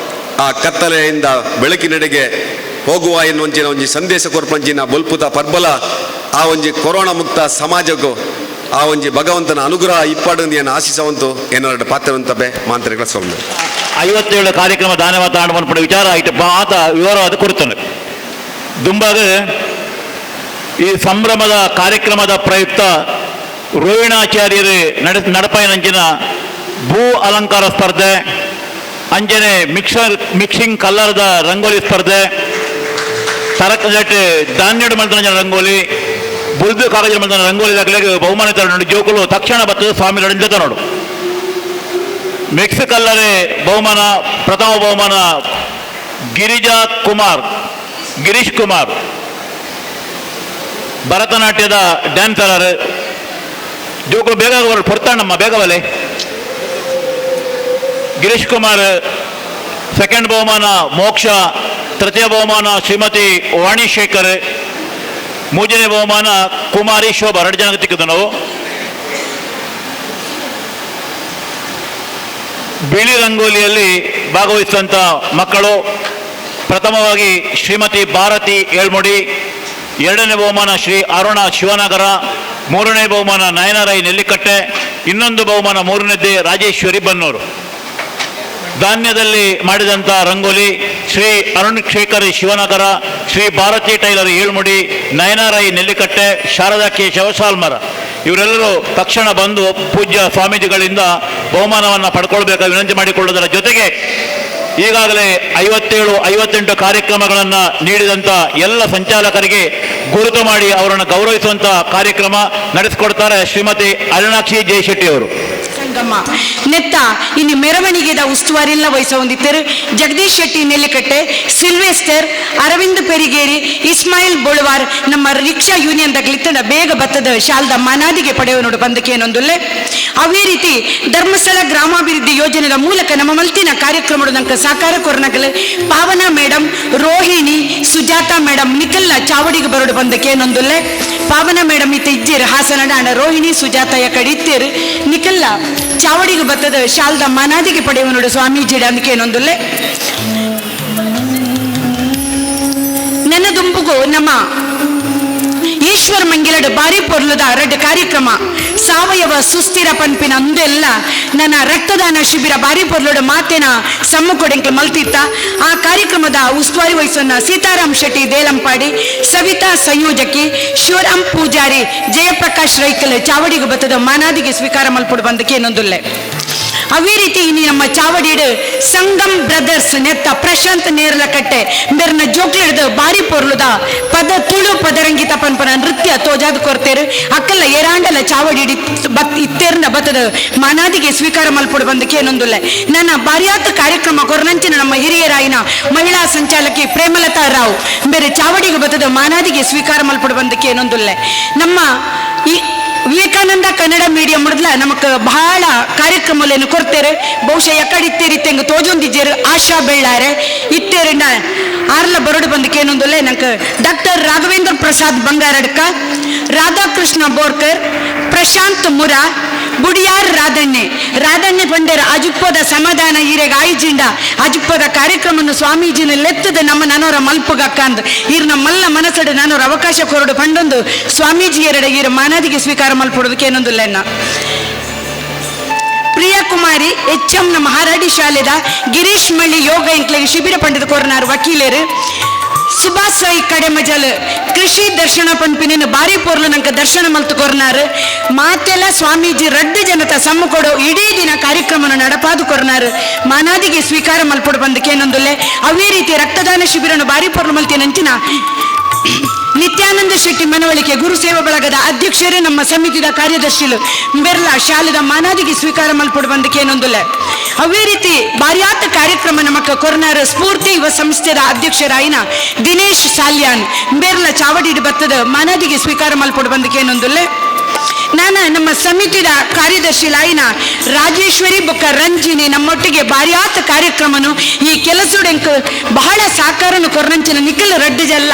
ಆ ಕತ್ತಲೆಯಿಂದ ಬೆಳಕಿನೆಡೆಗೆ ಹೋಗುವ ಎನ್ನುವಂಚಿನ ಒಂಜಿ ಸಂದೇಶ ಕೊರ್ಪಂಚಿನ ಬೊಲ್ಪುತ ಪರ್ಬಲ ಆ ಒಂಜಿ ಕೊರೋನಾ ಮುಕ್ತ ಸಮಾಜಕ್ಕೂ ಆ ಒಂಜಿ ಭಗವಂತನ ಅನುಗ್ರಹ ಇಪ್ಪಡು ಏನು ಆಶಿಸವಂತು ಏನಾರು ಪಾತ್ರವಂತಬೆ ಮಾಂತ್ರಿಗಳ ಸ್ವಾಮಿ 57 ಕಾರ್ಯಕ್ರಮ ದಾನವಾದ ಆಡುವ ವಿಚಾರ ಆಯ್ತು ಮಾತ ವಿವರವಾದ ಕೊಡ್ತಾನೆ ದುಂಬಾಗ ಈ ಸಂಭ್ರಮದ ಕಾರ್ಯಕ್ರಮದ ಪ್ರಯುಕ್ತ ರೋಹಿಣಾಚಾರ್ಯರು ನಡಪಾಯಿನಂಚಿನ ಭೂ ಅಲಂಕಾರ ಸ್ಪರ್ಧೆ ಅಂಜನೆ ಮಿಕ್ಸಿಂಗ್ ಕಲ್ಲರ್ದ ರಂಗೋಲಿ ಸ್ಪರ್ಧೆ ತರಕಜಟ್ ಧಾನ್ಯಡು ಮಲ್ತನ ರಂಗೋಲಿ ಬುಲ್ದು ಕಾಗಜ ಮಲ್ತನ ರಂಗೋಲಿ ದಾಖಲೆಗೆ ಬಹುಮಾನ ನೋಡಿ ಜೋಕುಲು ತಕ್ಷಣ ಬರ್ತದೆ ಸ್ವಾಮಿ ನಡೆದ ನೋಡು ಮಿಕ್ಸ್ ಕಲ್ಲರೆ ಬಹುಮಾನ ಪ್ರಥಮ ಬಹುಮಾನ ಗಿರೀಶ್ ಕುಮಾರ್ ಭರತನಾಟ್ಯದ ಡ್ಯಾನ್ಸರ್ ಜೋಕುಲು ಬೇಗ ಪೊರ್ತಾಣಮ್ಮ ಬೇಗವಲೆ ಗಿರೀಶ್ ಕುಮಾರ್ ಸೆಕೆಂಡ್ ಬಹುಮಾನ ಮೋಕ್ಷ ತೃತೀಯ ಬಹುಮಾನ ಶ್ರೀಮತಿ ವಾಣಿ ಶೇಖರ್ ಮೂರನೇ ಬಹುಮಾನ ಕುಮಾರಿ ಶೋಭಾ 2 ಜನಕ್ಕೆ ಸಿಕ್ಕಿದ್ದು ನಾವು ಬಿಳಿ ರಂಗೋಲಿಯಲ್ಲಿ ಭಾಗವಹಿಸಿದಂಥ ಮಕ್ಕಳು ಪ್ರಥಮವಾಗಿ ಶ್ರೀಮತಿ ಭಾರತಿ ಏಳ್ಮುಡಿ, 2ನೇ ಬಹುಮಾನ ಶ್ರೀ ಅರುಣ ಶಿವನಗರ, 3ನೇ ಬಹುಮಾನ ನಯನರೈ ನೆಲ್ಲಿಕಟ್ಟೆ, ಇನ್ನೊಂದು ಬಹುಮಾನ 3ನೇದ್ದೇ ರಾಜೇಶ್ವರಿ ಬನ್ನೂರು. ಧಾನ್ಯದಲ್ಲಿ ಮಾಡಿದಂಥ ರಂಗೋಲಿ ಶ್ರೀ ಅರುಣ್ ಶೇಖರ್ ಶಿವನಗರ, ಶ್ರೀ ಭಾರತಿ ಟೈಲರ್ ಏಳ್ಮುಡಿ, ನಯನರೈ ನೆಲ್ಲಿಕಟ್ಟೆ, ಶಾರದಾ ಕೆ ಶವಸಾಲ್ಮರ ಇವರೆಲ್ಲರೂ ತಕ್ಷಣ ಬಂದು ಪೂಜ್ಯ ಸ್ವಾಮೀಜಿಗಳಿಂದ ಬಹುಮಾನವನ್ನು ಪಡ್ಕೊಳ್ಬೇಕಾಗಿ ವಿನಂತಿ ಮಾಡಿಕೊಳ್ಳುವುದರ ಜೊತೆಗೆ ಈಗಾಗಲೇ 57-58 ಕಾರ್ಯಕ್ರಮಗಳನ್ನು ನೀಡಿದಂಥ ಎಲ್ಲ ಸಂಚಾಲಕರಿಗೆ ಗುರುತು ಮಾಡಿ ಅವರನ್ನು ಗೌರವಿಸುವಂಥ ಕಾರ್ಯಕ್ರಮ ನಡೆಸಿಕೊಡ್ತಾರೆ ಶ್ರೀಮತಿ ಅರುಣಾಕ್ಷಿ ಜಯಶೆಟ್ಟಿ ಅವರು. ನೆತ್ತ ಇನ್ನು ಮೆರವಣಿಗೆದ ಉಸ್ತುವಾರಿಲ್ಲ ವಹಿಸ ಹೊಂದಿದ್ದರು ಜಗದೀಶ್ ಶೆಟ್ಟಿ ನೆಲ್ಲಿಕಟ್ಟೆ, ಸಿಲ್ವೆಸ್ಟರ್, ಅರವಿಂದ್ ಪೆರಿಗೇರಿ, ಇಸ್ಮಾಯಿಲ್ ಬೊಳವಾರ್ ನಮ್ಮ ರಿಕ್ಷಾ ಯೂನಿಯನ್ ದಾಗಲಿತ್ತಡ ಬೇಗ ಬತ್ತದ ಶಾಲದ ಮನಾದಿಗೆ ಪಡೆಯುವ ಬಂದಕ್ಕೆ ಏನೊಂದುಲ್ಲೆ. ಅವೇ ರೀತಿ ಧರ್ಮಸ್ಥಳ ಗ್ರಾಮಾಭಿವೃದ್ಧಿ ಯೋಜನೆಯ ಮೂಲಕ ನಮ್ಮ ಮಲ್ತಿನ ಕಾರ್ಯಕ್ರಮದ ನಂಗೆ ಸಾಕಾರ ಕೊರನಗಲು ಪಾವನ ಮೇಡಮ್, ರೋಹಿಣಿ, ಸುಜಾತ ಮೇಡಮ್ ನಿಖಲ್ನ ಚಾವಡಿಗೆ ಬರೋಡು ಬಂದಕ್ಕೆ ಏನೊಂದುಲ್ಲೆ. ಪಾವನ ಮೇಡಮ್ ಇತ್ತ ಇಜ್ಜೇರು ಹಾಸನಡ ಅಣ್ಣ ರೋಹಿಣಿ ಸುಜಾತ ಕಡೆ ಇತ್ತೇರು ನಿಖಲ್ಲ ಚಾವಡಿಗೆ ಬತ್ತದ ಶಾಲದ ಮನಾದಿಗೆ ಪಡೆಯುವ ಸ್ವಾಮೀಜಿ ಅದಕ್ಕೆ ಏನೊಂದುಲ್ಲೆ. ನನ್ನ ದುಂಬುಗು ನಮ್ಮ ಈಶ ಈಶ್ವರ ಮಂಗಿಲಡ್ ಬಾರಿ ಪೊರ್ಲುದ ರಡ್ಡು ಕಾರ್ಯಕ್ರಮ ಸಾವಯವ ಸುಸ್ಥಿರ ಪನ್ಪಿನ ಅಂದೆಲ್ಲ ನನ್ನ ರಕ್ತದಾನ ಶಿಬಿರ ಬಾರಿ ಪೊರ್ಲುಡ ಮಾತೇನ ಸಮ್ಮುಕೊಡೆಂಕ್ಲು ಮಲ್ತಿತ್ತ. ಆ ಕಾರ್ಯಕ್ರಮದ ಉಸ್ತುವಾರಿ ವಹಿಸನ್ನ ಸೀತಾರಾಮ್ ಶೆಟ್ಟಿ ದೇಲಂಪಾಡಿ, ಸವಿತಾ ಸಂಯೋಜಕಿ, ಶಿವರಾಮ್ ಪೂಜಾರಿ, ಜಯಪ್ರಕಾಶ್ ರೈಕಲ್ ಚಾವಡಿಗೆ ಬತ್ತದ ಮಾನಾದಿಗೆ ಸ್ವೀಕಾರ ಮಲ್ಪಡು ಬಂದಕ್ಕೆ ಏನೊಂದುಲ್ಲೆ. ಅವೇ ರೀತಿ ಇನ್ನು ನಮ್ಮ ಚಾವಡಿಡ್ ಸಂಗಮ್ ಬ್ರದರ್ಸ್ ನೆತ್ತ ಪ್ರಶಾಂತ್ ನೇರಲಕಟ್ಟೆ ಬೆರ್ನ ಜೋಕ್ಲಿಡ್ದು ಬಾರಿ ಪೊರ್ಲುದ ಪದ ತುಳು ಪದರಂಗಿತ ಪನ್ಪನ ನೃತ್ಯ ತೋಜಾದ್ ಕೊರ್ತೇರು ಅಕ್ಕಲ್ಲ ಏರಾಂಡಲ ಚಾವಡಿ ಇತ್ತೇರ್ನ ಬತ್ತದ ಮಾನಾದಿಗೆ ಸ್ವೀಕಾರ ಮಲ್ಪಡು ಬಂದಕ್ಕೆ ಏನೊಂದುಲ್ಲೆ. ನನ್ನ ಬಾರಿಯಾತ ಕಾರ್ಯಕ್ರಮ ಕೊರನಂಚಿನ ನಮ್ಮ ಹಿರಿಯರಾಯಿನ ಮಹಿಳಾ ಸಂಚಾಲಕಿ ಪ್ರೇಮಲತಾ ರಾವ್ ಬೇರೆ ಚಾವಡಿಗೆ ಬತ್ತದ ಮಾನಾದಿಗೆ ಸ್ವೀಕಾರ ಮಲ್ಪಡು ಬಂದಕ್ಕೆ ಏನೊಂದುಲ್ಲೆ. ನಮ್ಮ ಈ ವಿವೇಕಾನಂದ ಕನ್ನಡ ಮೀಡಿಯಂ ಮುಡ್ಲ ನಮಕ್ ಬಹಳ ಕಾರ್ಯಕ್ರಮಗಳನ್ನು ಕೊಡ್ತೇರೆ. ಬಹುಶಃ ಎಕಡೆ ಇತ್ತೇರಿತ್ತೆಂಗೆ ತೋಜೊಂದಿದ್ದೇರು ಆಶಾ ಬೆಳ್ಳಾರೆ ಇತ್ತೇರಿನ ಆರ್ಲ ಬರಡು ಬಂದಕ್ಕೆ ಏನೊಂದುಲ್ಲೆ. ನಂಗೆ ಡಾಕ್ಟರ್ ರಾಘವೇಂದ್ರ ಪ್ರಸಾದ್ ಬಂಗಾರಡ್ಕ, ರಾಧಾಕೃಷ್ಣ ಬೋರ್ಕರ್, ಪ್ರಶಾಂತ್ ಮುರಾ, ಬುಡಿಯಾರ್ ರಾಧಣ್ಣೆ ಬಂಡೇರ ಅಜುಪ್ಪದ ಸಮಾಧಾನ ಈರೆಗ ಆಯ್ಜಿಂಡ ಅಜುಪ್ಪದ ಕಾರ್ಯಕ್ರಮವನ್ನು ಸ್ವಾಮೀಜಿನ ಲೆತ್ತದ ನಮ್ಮ ನನವರ ಮಲ್ಪಗಕ್ಕಂದು ಈರ್ನ ಮಲ್ಲ ಮನಸ್ಸಡು ನನವರ ಅವಕಾಶ ಕೊರಡು ಪಂಡೊಂದು ಸ್ವಾಮೀಜಿ ಎರಡೆ ಈರ ಮಾನದಿಗೆ ಸ್ವೀಕಾರ ಮಲ್ಪಡೋದಕ್ಕೆ ಏನೊಂದುಲ್ಲೆನ್ನ. ಪ್ರಿಯಾ ಕುಮಾರಿ HM ನಮ್ಮ ಹಾರಾಡಿ ಶಾಲೆದ ಗಿರೀಶ್ ಮಳ್ಳಿ ಯೋಗ ಇಂಕ್ಲೆಗೆ ಶಿಬಿರ ಪಂಡಿತ ಕೊರನಾರು ವಕೀಲರು, ಸುಭಾಷ್ ಸಾಯಿ ಕಡೆ ಮಜಲ್ ಕೃಷಿ ದರ್ಶನ ಪಂಪಿನ ಬಾರಿ ಪೋರ್ಲು ನಂಗೆ ದರ್ಶನ ಮಲ್ತು ಕೊರ್ನಾರು. ಮಾತೆಲ್ಲ ಸ್ವಾಮೀಜಿ ರಡ್ಡು ಜನತ ಸಮ್ಮು ಕೊಡೋ ಇಡೀ ದಿನ ಕಾರ್ಯಕ್ರಮ ನಡಪಾದು ಕೊರ್ನಾರು ಮಾನಾದಿಗೆ ಸ್ವೀಕಾರ ಮಲ್ಪಡು ಬಂದಕ್ಕೆ ಏನೊಂದುಲ್ಲೆ. ಅವೇ ರೀತಿ ರಕ್ತದಾನ ಶಿಬಿರನು ಬಾರಿ ಪೋರ್ಲು ಮಲ್ತಿ ನಂಚಿನ ನಿತ್ಯಾನಂದ ಶೆಟ್ಟಿ ಮನವಳಿಕೆ ಗುರು ಸೇವಾ ಬಳಗದ ಅಧ್ಯಕ್ಷರೇ ನಮ್ಮ ಸಮಿತಿದ ಕಾರ್ಯದರ್ಶಿಲು ಬೆರ್ಲ ಶಾಲೆದ ಮಾನಾದಿಗೆ ಸ್ವೀಕಾರ ಮಲ್ಪಡು ಬಂದಕ್ಕೆ ಏನೊಂದುಲ್ಲೆ. ಅವೇ ರೀತಿ ಬಾರಿಯಾತ ಕಾರ್ಯಕ್ರಮ ನಮಕ ಕೊರನಾರ ಸ್ಫೂರ್ತಿ ಯುವ ಸಂಸ್ಥೆದ ಅಧ್ಯಕ್ಷರಾಯಿನ ದಿನೇಶ್ ಸಾಲ್ಯಾನ್ ಬೆರ್ಲ ಚಾವಡಿ ಬತ್ತದ ಮಾನಾದಿಗೆ ಸ್ವೀಕಾರ ಮಲ್ಪಡು ಬಂದಕ್ಕೆ ಏನೊಂದುಲ್ಲೆ. ನಾನು ನಮ್ಮ ಸಮಿತಿದ ಕಾರ್ಯದರ್ಶಿ ಲಾಯಿನ ರಾಜೇಶ್ವರಿ ಬೊಕ್ಕ ರಂಜಿನಿ ನಮ್ಮೊಟ್ಟಿಗೆ ಬಾರಿಯಾತ ಕಾರ್ಯಕ್ರಮನು ಈ ಕೆಲಸಡೆಂಕ್ ಬಹಳ ಸಾಕಾರನು ಕೊರ್ನಂಚಿನ ನಿಖಿಲ್ ರಡ್ಡು ಜಲ್ಲ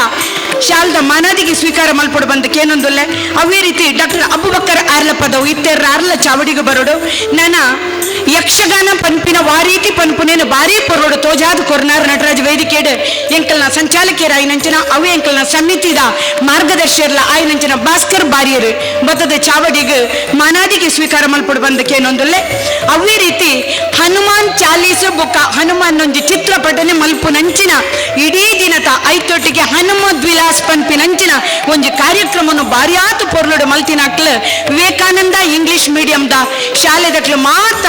ಶಾಲ್ದ ಮಾನಾದಿಗೆ ಸ್ವೀಕಾರ ಮಲ್ಪಡು ಬಂದಕ್ಕೆ ಏನೊಂದುಲ್ಲೆ. ಅವೇ ರೀತಿ ಡಾಕ್ಟರ್ ಅಬುಬಕ್ಕರ್ ಆರ್ಲ ಪದವು ಇತ್ತೆರ್ರ ಆರ್ಲ ಚಾವಡಿಗೆ ಬರೋಡು ನನ್ನ ಯಕ್ಷಗಾನ ಪನ್ಪಿನ ವಾರೀತಿ ಪನ್ಪುನೇನು ಬಾರಿ ಪೊರೋಡು ತೋಜಾದ ಕೊರ್ನಾರ್ ನಟರಾಜ್ ವೇದಿಕೆಡ್ ಎಂಕಲ್ನ ಸಂಚಾಲಕಿಯರ ಆಯ್ನಂಚಿನ ಅವೇ ಎಂಕಲ್ನ ಸಮಿತಿದ ಮಾರ್ಗದರ್ಶಿಯರ್ಲ ಆಯ್ನಂಚಿನ ಭಾಸ್ಕರ್ ಬಾರಿಯರು ಬತ್ತದ ಚಾವಡಿಗೆ ಮಾನಾದಿಗೆ ಸ್ವೀಕಾರ ಮಲ್ಪಡು ಬಂದಕ್ಕೆ ಏನೊಂದುಲ್ಲೆ. ಅವೇ ರೀತಿ ಹನುಮಾನ್ ಚಾಲೀಸು ಬೊಕ್ಕ ಹನುಮಾನ್ ಒಂಜಿ ಚಿತ್ರಪಟನೆ ಮಲ್ಪು ನಂಚಿನ ಇಡೀ ದಿನದ ಐತೊಟ್ಟಿಗೆ ಹನುಮದ್ ವಿಲಾಸ್ ಪನ್ಪಿ ನಂಚಿನ ಒಂಜಿ ಕಾರ್ಯಕ್ರಮನು ಬಾರಿಯಾತು ಪೊರ್ಲುಡು ಮಲ್ತಿನಾಕ್ಲು ವಿವೇಕಾನಂದ ಇಂಗ್ಲಿಷ್ ಮೀಡಿಯಂದ ಶಾಲೆದಕ್ಲು ಮಾತ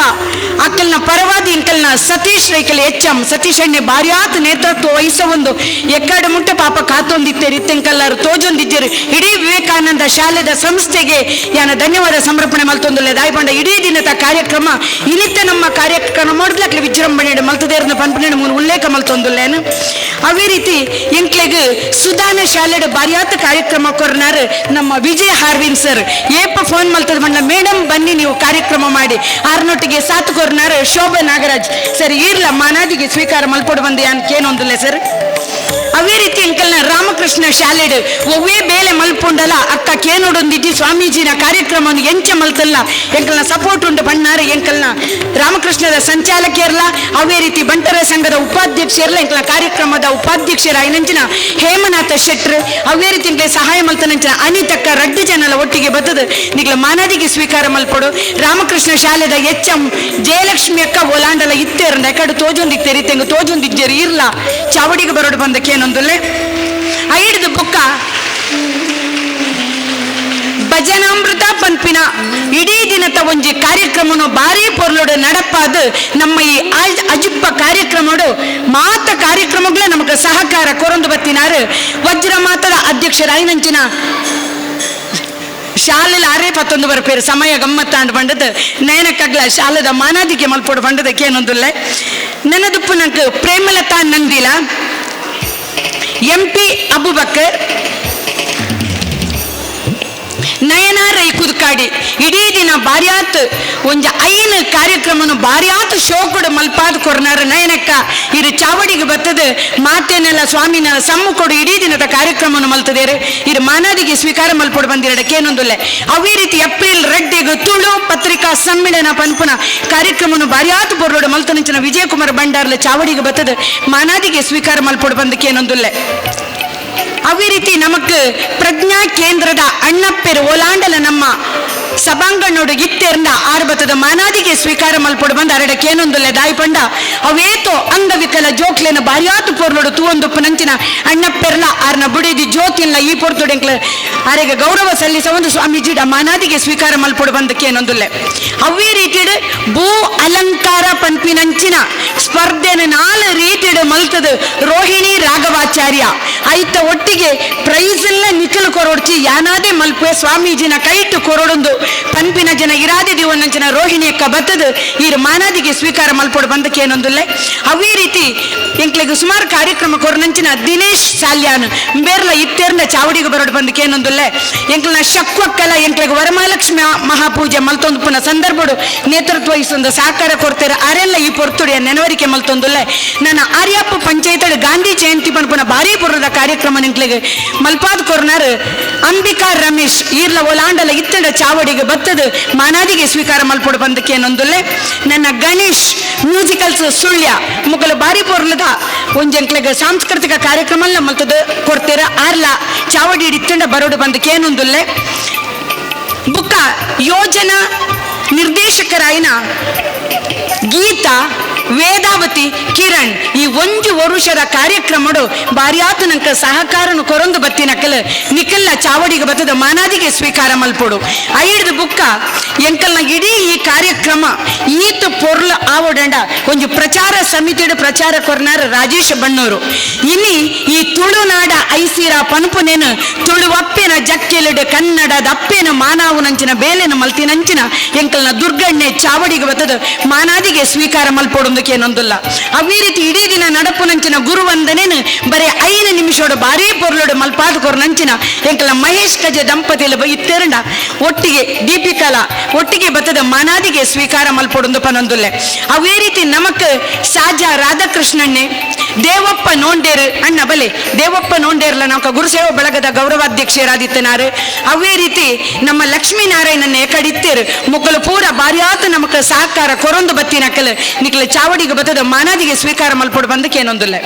ಅಕ್ಕಲ್ನ ಪರವಾದಿ ಇಂಕಲ್ನ ಸತೀಶ್ ರೈಕಲ್ HM ಸತೀಶ್ ಅಣ್ಣೆ ಬಾರಿಯಾತ ನೇತೃತ್ವ ವಹಿಸ ಒಂದು ಎಕ್ಕಡ ಮುಟ್ಟ ಪಾಪ ಕಾತೊಂದಿತ್ತೇರಿ ಇತ್ತೆಂಕಲ್ಲಾರು ತೋಜೊಂದಿದ್ದೇರು ಇಡೀ ವಿವೇಕಾನಂದ ಶಾಲೆದ ಸಂಸ್ಥೆಗೆ ಯಾನ ಧನ್ಯವಾದ ಸಮರ್ಪಣೆ ಮಲ್ತೊಂದುಲ್ಲೆ. ದಾಯ್ಪಂಡ ಇಡೀ ದಿನದ ಕಾರ್ಯಕ್ರಮ ಇನಿತ್ತ ನಮ್ಮ ಕಾರ್ಯಕ್ರಮ ಮಾಡಿದ್ಲಕ್ಲೆ ವಿಜೃಂಭಣೆ ಮಲ್ತದೇರ್ನ ಪನ್ಪಣೆ ಮೂಲ ಉಲ್ಲೇಖ ಮಲ್ತೊಂದುಲ್ಲೇನು. ಅವೇ ರೀತಿ ಎಂಕ್ಲೆಗ್ ಸುಧಾನ ಶಾಲೆಡ ಬಾರಿಯಾತ ಕಾರ್ಯಕ್ರಮ ಕೊರ್ನಾರು ನಮ್ಮ ವಿಜಯ್ ಹಾರ್ವಿನ್ ಸರ್ ಏಪ ಫೋನ್ ಮಲ್ತದ ಬಂಡ ಮೇಡಮ್ ಬನ್ನಿ ನೀವು ಕಾರ್ಯಕ್ರಮ ಮಾಡಿ ಆರ್ನೊಟ್ಟಿಗೆ ಸಾತು ಕೊರ್ನಾರು ಶೋಭಾ ನಾಗರಾಜ್ ಸರ್ ಇರ್ಲ ಮಾನಾದಿಗೆ ಸ್ವೀಕಾರ ಮಲ್ಪಡು ಬಂದೆ ಅನ್ಕೇನೊಂದುಲ್ಲೆ ಸರ್. ಅವೇ ರೀತಿ ಎಂಕಲ್ನ ರಾಮಕೃಷ್ಣ ಶಾಲೆಡ್ ಒವ್ವೇ ಬೇಲೆ ಮಲ್ಪುಂಡಲ ಅಕ್ಕ ಕೇನೋಡೊಂದಿದ್ದಿ ಸ್ವಾಮೀಜಿನ ಕಾರ್ಯಕ್ರಮವನ್ನು ಎಂಚ ಮಲ್ತಲ್ಲ ಎಂಕಲ್ನ ಸಪೋರ್ಟ್ ಉಂಡು ಬಣ್ಣಾರು ಎಂಕಲ್ನ ರಾಮಕೃಷ್ಣದ ಸಂಚಾಲಕಿಯರ್ಲ ಅವೇ ರೀತಿ ಬಂಟರ ಸಂಘದ ಉಪಾಧ್ಯಕ್ಷರ್ಲ ಎಂಕಲ್ನ ಕಾರ್ಯಕ್ರಮದ ಉಪಾಧ್ಯಕ್ಷರ ಐನಂಚಿನ ಹೇಮನಾಥ ಶೆಟ್ರ್ ಅವೇ ರೀತಿ ಎಂಕ್ಲೆ ಸಹಾಯ ಮಲ್ತನಂಚಿನ ಅನಿತಕ್ಕ ರಡ್ಡು ಜನಲ ಒಟ್ಟಿಗೆ ಬತ್ತದ ನಿಗ್ಲ ಮಾನಾದಿಗೆ ಸ್ವೀಕಾರ ಮಲ್ಪಡು. ರಾಮಕೃಷ್ಣ ಶಾಲೆದ HM ಜಯಲಕ್ಷ್ಮಿ ಅಕ್ಕ ಓಲಾಂಡಲ ಇತ್ತೇರಂದ ಎಕಡು ತೋಜೊಂದಿತ್ತೇರಿ ತೆಂಗು ತೋಜೊಂದಿದ್ದೇರಿ ಇರ್ಲ ಚಾವಡಿಗೆ ಬರೋಡು ಬಂದಕ್ಕೆ ಏನೊಂದುಲ್ಲೆ. ಐಡ್ದು ಬುಕ್ಕ ಭಜನಾಮೃತ ಪನ್ಪಿನ ಇಡೀ ದಿನದ ಒಂಜಿ ಕಾರ್ಯಕ್ರಮನು ಬಾರಿ ಪೊರ್ಲೋಡು ನಡಪಾದು ನಮ್ಮ ಈ ಅಜುಪ್ಪ ಕಾರ್ಯಕ್ರಮಡು ಮಾತ ಕಾರ್ಯಕ್ರಮಗಳ ನಮಗೆ ಸಹಕಾರ ಕೊರೊಂದು ಬತ್ತಿನಾರು ವಜ್ರ ಮಾತದ ಅಧ್ಯಕ್ಷರಾಯಿನಂಚಿನ ಶಾಲೆಯಲ್ಲಿ 6:11 ಬರಪೇರು ಸಮಯ ಗಮ್ಮತ್ತಾಂಡು ಬಂಡದು ನೇನಕ್ಕಗ್ಲ ಶಾಲೆದ ಮಾನಾದಿಗೆ ಮಲ್ಪೋಡು ಬಂಡದಕ್ಕೆ ಏನೊಂದುಲ್ಲೆ. ನನ್ನದುಪ್ಪು ನಂಗೆ ಪ್ರೇಮಲತಾ ನಂದಿಲ, MP ಅಬುಬಕ್ಕರ್, ನಯನ ರೈ ಕುದುಕಾಡಿ ಇಡೀ ದಿನ ಬಾರಿಯಾತ್ ಒಂಜ ಐನ್ ಕಾರ್ಯಕ್ರಮನು ಬಾರಿಯಾತ್ ಶೋಕುಡು ಮಲ್ಪಾದ್ ಕೊರ್ನಾರ ನಯನಕ್ಕ ಇರು ಚಾವಡಿಗೆ ಬತ್ತದ ಮಾತೇನೆಲ್ಲ ಸ್ವಾಮಿನ ಸಮ್ಮು ಕೊಡು ಇಡೀ ದಿನದ ಕಾರ್ಯಕ್ರಮನು ಮಲ್ತದೇರು ಇರು ಮಾನಾದಿಗೆ ಸ್ವೀಕಾರ ಮಲ್ಪೊಡು ಬಂದಿರಡಕ್ಕೆ ಏನೊಂದುಲ್ಲೆ. ಅವೇ ರೀತಿ ಏಪ್ರಿಲ್ 2 ತುಳು ಪತ್ರಿಕಾ ಸಮ್ಮೇಳನ ಪನ್ಪುನ ಕಾರ್ಯಕ್ರಮನು ಬಾರಿಯಾತ್ ಪೊರ್ಲೋಡು ಮಲ್ತನಂಚಿನ ವಿಜಯಕುಮಾರ್ ಬಂಡಾರ್ಲ ಚಾವಡಿಗೆ ಬತ್ತದ ಮಾನಾದಿಗೆ ಸ್ವೀಕಾರ ಮಲ್ಪೊಡು ಬಂದಕ್ಕೆ ಏನೊಂದುಲ್ಲೆ. ಅವೇ ರೀತಿ ನಮಕ್ ಪ್ರಜ್ಞಾ ಕೇಂದ್ರದ ಅಣ್ಣಪ್ಪೆರು ಓಲಾಂಡಲ ನಮ್ಮ ಸಭಾಂಗಣೋಡು ಇತ್ತೆರ್ನ ಆರ್ಬತದ ಮಾನಾದಿಗೆ ಸ್ವೀಕಾರ ಮಲ್ಪಡು ಬಂದ ಅರಡಕ್ಕೆ ಏನೊಂದುಲ್ಲೆ ದಾಯಿ ಪಂಡ ಅವೇತೋ ಅಂಗವಿಕಲ ಜೋಕ್ಲೆನ ಬಾರಿಯಾತು ಪೊರ್ಲೋಡು ತೂವೊಂದುಪ್ಪು ನಂಚಿನ ಅಣ್ಣಪ್ಪೆರ್ಲ ಆರ್ನ ಬುಡಿದಿ ಜ್ಯೋತಿಲ್ಲ ಈ ಪೊರ್ತುಡೆಂಕ್ಲ ಆರೆಗೆ ಗೌರವ ಸಲ್ಲಿಸ ಒಂದು ಸ್ವಾಮೀಜಿಡ ಮಾನಾದಿಗೆ ಸ್ವೀಕಾರ ಮಲ್ಪಡು ಬಂದಕ್ಕೆ ಏನೊಂದುಲ್ಲೆ ಅವೇ ರೀತಿಡ್ ಭೂ ಅಲಂಕಾರ ಪಂಪಿನಂಚಿನ ಸ್ಪರ್ಧೆನ 4 ರೀತಿಡ್ ಮಲ್ತದ ರೋಹಿಣಿ ರಾಘವಾಚಾರ್ಯ ಐತ ಒಟ್ಟಿಗೆ ಪ್ರೈಸ್ ಎಲ್ಲ ನಿಖಲು ಕೊರೊಡ್ಚಿ ಯಾನಾದೆ ಮಲ್ಪೆ ಸ್ವಾಮೀಜಿನ ಕೈಟ್ಟು ಕೊರೊಡೊಂದು ಪಂಪಿನ ಜನ ಇರಾದೆ ದಿವನಂಚಿನ ರೋಹಿಣಿಯಕ್ಕ ಬತ್ತದ ಈರು ಮಾನಾದಿಗೆ ಸ್ವೀಕಾರ ಮಲ್ಪೊಡು ಬಂದಕ್ಕೆ ಏನೊಂದುಲ್ಲೆ ಅವೇ ರೀತಿ ಎಂಕ್ಲೆಗೆ ಸುಮಾರು ಕಾರ್ಯಕ್ರಮ ಕೊರನಂಚಿನ ದಿನೇಶ್ ಸಾಲ್ಯಾನ್ ಬೇರ್ಲ ಇತ್ತೆರ್ನ ಚಾವಡಿಗೆ ಬರೋಡು ಬಂದಕ್ಕೆ ಏನೊಂದುಲ್ಲೆ ಎಂಕ್ಲನ ಶಕ್ವಕ್ಕಲ ಎಂಕ್ಲೆಗೆ ವರಮಹಾಲಕ್ಷ್ಮಿ ಮಹಾಪೂಜೆ ಮಲ್ತೊಂದು ಪುನಃ ಸಂದರ್ಭಡು ನೇತೃತ್ವ ವಹಿಸೊಂದು ಸಹಕಾರ ಕೊಡ್ತಾರೆ ಅರೆಲ್ಲ ಈ ಪೊರ್ತುಡಿಯ ನೆನವರಿಕೆ ಮಲ್ತೊಂದುಲ್ಲೆ ನನ್ನ ಆರ್ಯಪ್ಪ ಪಂಚಾಯತ್ ಗಾಂಧಿ ಜಯಂತಿ ಪನ್ಪುನ ಭಾರಿ ಪುರದ ಕಾರ್ಯಕ್ರಮ ನಿಂಕ್ಲೆಗೆ ಮಲ್ಪಾದ್ ಕೊರ್ನಾರ್ ಅಂಬಿಕಾ ರಮೇಶ್ ಈರ್ಲ ಓಲಾಂಡಲ ಇತ್ತಡ ಚಾವಡಿಗೆ ಬತ್ತದ ಮಾನಾದಿಗೆ ಸ್ವೀಕಾರ ಮಲ್ಪೊಡು ಬಂದಕ್ಕೆ ಏನೊಂದುಲ್ಲೆ ನನ್ನ ಗಣೇಶ್ ಮ್ಯೂಸಿಕಲ್ಸ್ ಸುಳ್ಯ ಮುಗಲು ಬಾರಿ ಪೊರ್ಲದ ಒಂಜೆಂಕ್ಲೆಗೆ ಸಾಂಸ್ಕೃತಿಕ ಕಾರ್ಯಕ್ರಮ ಮಲ್ತದ ಕೊಡ್ತೀರ ಆರ್ಲ ಚಾವಡಿ ಇತ್ತಂಡ ಬರೋಡು ಬಂದಕ್ಕೆ ಏನೊಂದುಲ್ಲೆ ಬುಕ್ಕ ಯೋಜನಾ ನಿರ್ದೇಶಕರಾಯಿನ ಗೀತಾ ವೇದಾವತಿ ಕಿರಣ್ ಈ ಒಂಜು ವರುಷದ ಕಾರ್ಯಕ್ರಮಡು ಬಾರಿಯಾತ ನಂಕ ಸಹಕಾರನು ಕೊರೊಂದು ಬತ್ತಿನಕಲ್ ನಿಖಲ್ನ ಚಾವಡಿಗೆ ಬತ್ತದ ಮಾನಾದಿಗೆ ಸ್ವೀಕಾರ ಮಲ್ಪೊಡು ಐಡ್ದು ಬುಕ್ಕ ಎಂಕಲ್ನ ಇಡೀ ಈ ಕಾರ್ಯಕ್ರಮ ಈತು ಪೊರ್ಲ ಆವಡಂಡ ಒಂಜು ಪ್ರಚಾರ ಸಮಿತಿಡು ಪ್ರಚಾರ ಕೊರ್ನಾರ ರಾಜೇಶ್ ಬಣ್ಣೂರು ಇನ್ನಿ ಈ ತುಳುನಾಡ ಐಸಿರ ಪನ್ಪುನೇನು ತುಳುವಪ್ಪೆನ ಜಕ್ಕೆಲಿಡು ಕನ್ನಡದ ಅಪ್ಪೆನ ಮಾನಾವುನಂಚಿನ ಬೇಲೆನ ಮಲ್ತಿನಂಚಿನ ಎಂಕಲ್ನ ದುರ್ಗಣ್ಣೆ ಚಾವಡಿಗೆ ಬತ್ತದ ಮಾನಾದಿಗೆ ಸ್ವೀಕಾರ ಮಲ್ಪೊಡು ಏನೊಂದಿಲ್ಲ ಅವೇ ರೀತಿ ಇಡೀ ದಿನ ನಡಪು ನಂಚಿನ ಗುರುವಂದನೇನು ಬರೀ 5 ನಿಮಿಷೋಡು ಬಾರಿ ಪೊರ್ಲೋಡು ಮಲ್ಪಾದ ಕೊರ್ ನಂಚಿನ ಎಂಕಲ ಮಹೇಶ್ ಕಜೆ ದಂಪತಿಲ ಇತ್ತೆರಂಡ ಒಟ್ಟಿಗೆ ದೀಪಿಕಲ ಒಟ್ಟಿಗೆ ಬತ್ತದ ಮಾನಾದಿಗೆ ಸ್ವೀಕಾರ ಮಲ್ಪೊಡು ಪನೊಂದುಲ್ಲೆ ಅವೇ ರೀತಿ ನಮಕ್ ಸಾಜಾ ರಾಧಾಕೃಷ್ಣಣ್ಣೆ ದೇವಪ್ಪ ನೋಂಡೇರು ಅಣ್ಣ ಬಲೆ ದೇವಪ್ಪ ನೋಂಡೇರ್ಲ ನಮಕ ಗುರುಸೇವ ಬಳಗದ ಗೌರವಾಧ್ಯಕ್ಷರಾದಿತ್ತನಾರು ಅವೇ ರೀತಿ ನಮ್ಮ ಲಕ್ಷ್ಮೀನಾರಾಯಣನ ಕಡಿತ್ತೇರು ಮುಕ್ಕಲು ಪೂರ ಬಾರಿಯಾತ ನಮಕ ಸಹಕಾರ ಕೊರೊಂದು ಬತ್ತಿನಕಲ್ ನಿಕ್ಲ ಚಾವಡಿಗೆ ಬತ್ತದ ಮಾನಾದಿಗೆ ಸ್ವೀಕಾರ ಮಲ್ಪೊಡು ಬಂದಕ್ಕೆ ಏನೊಂದುಲ್ಲೆ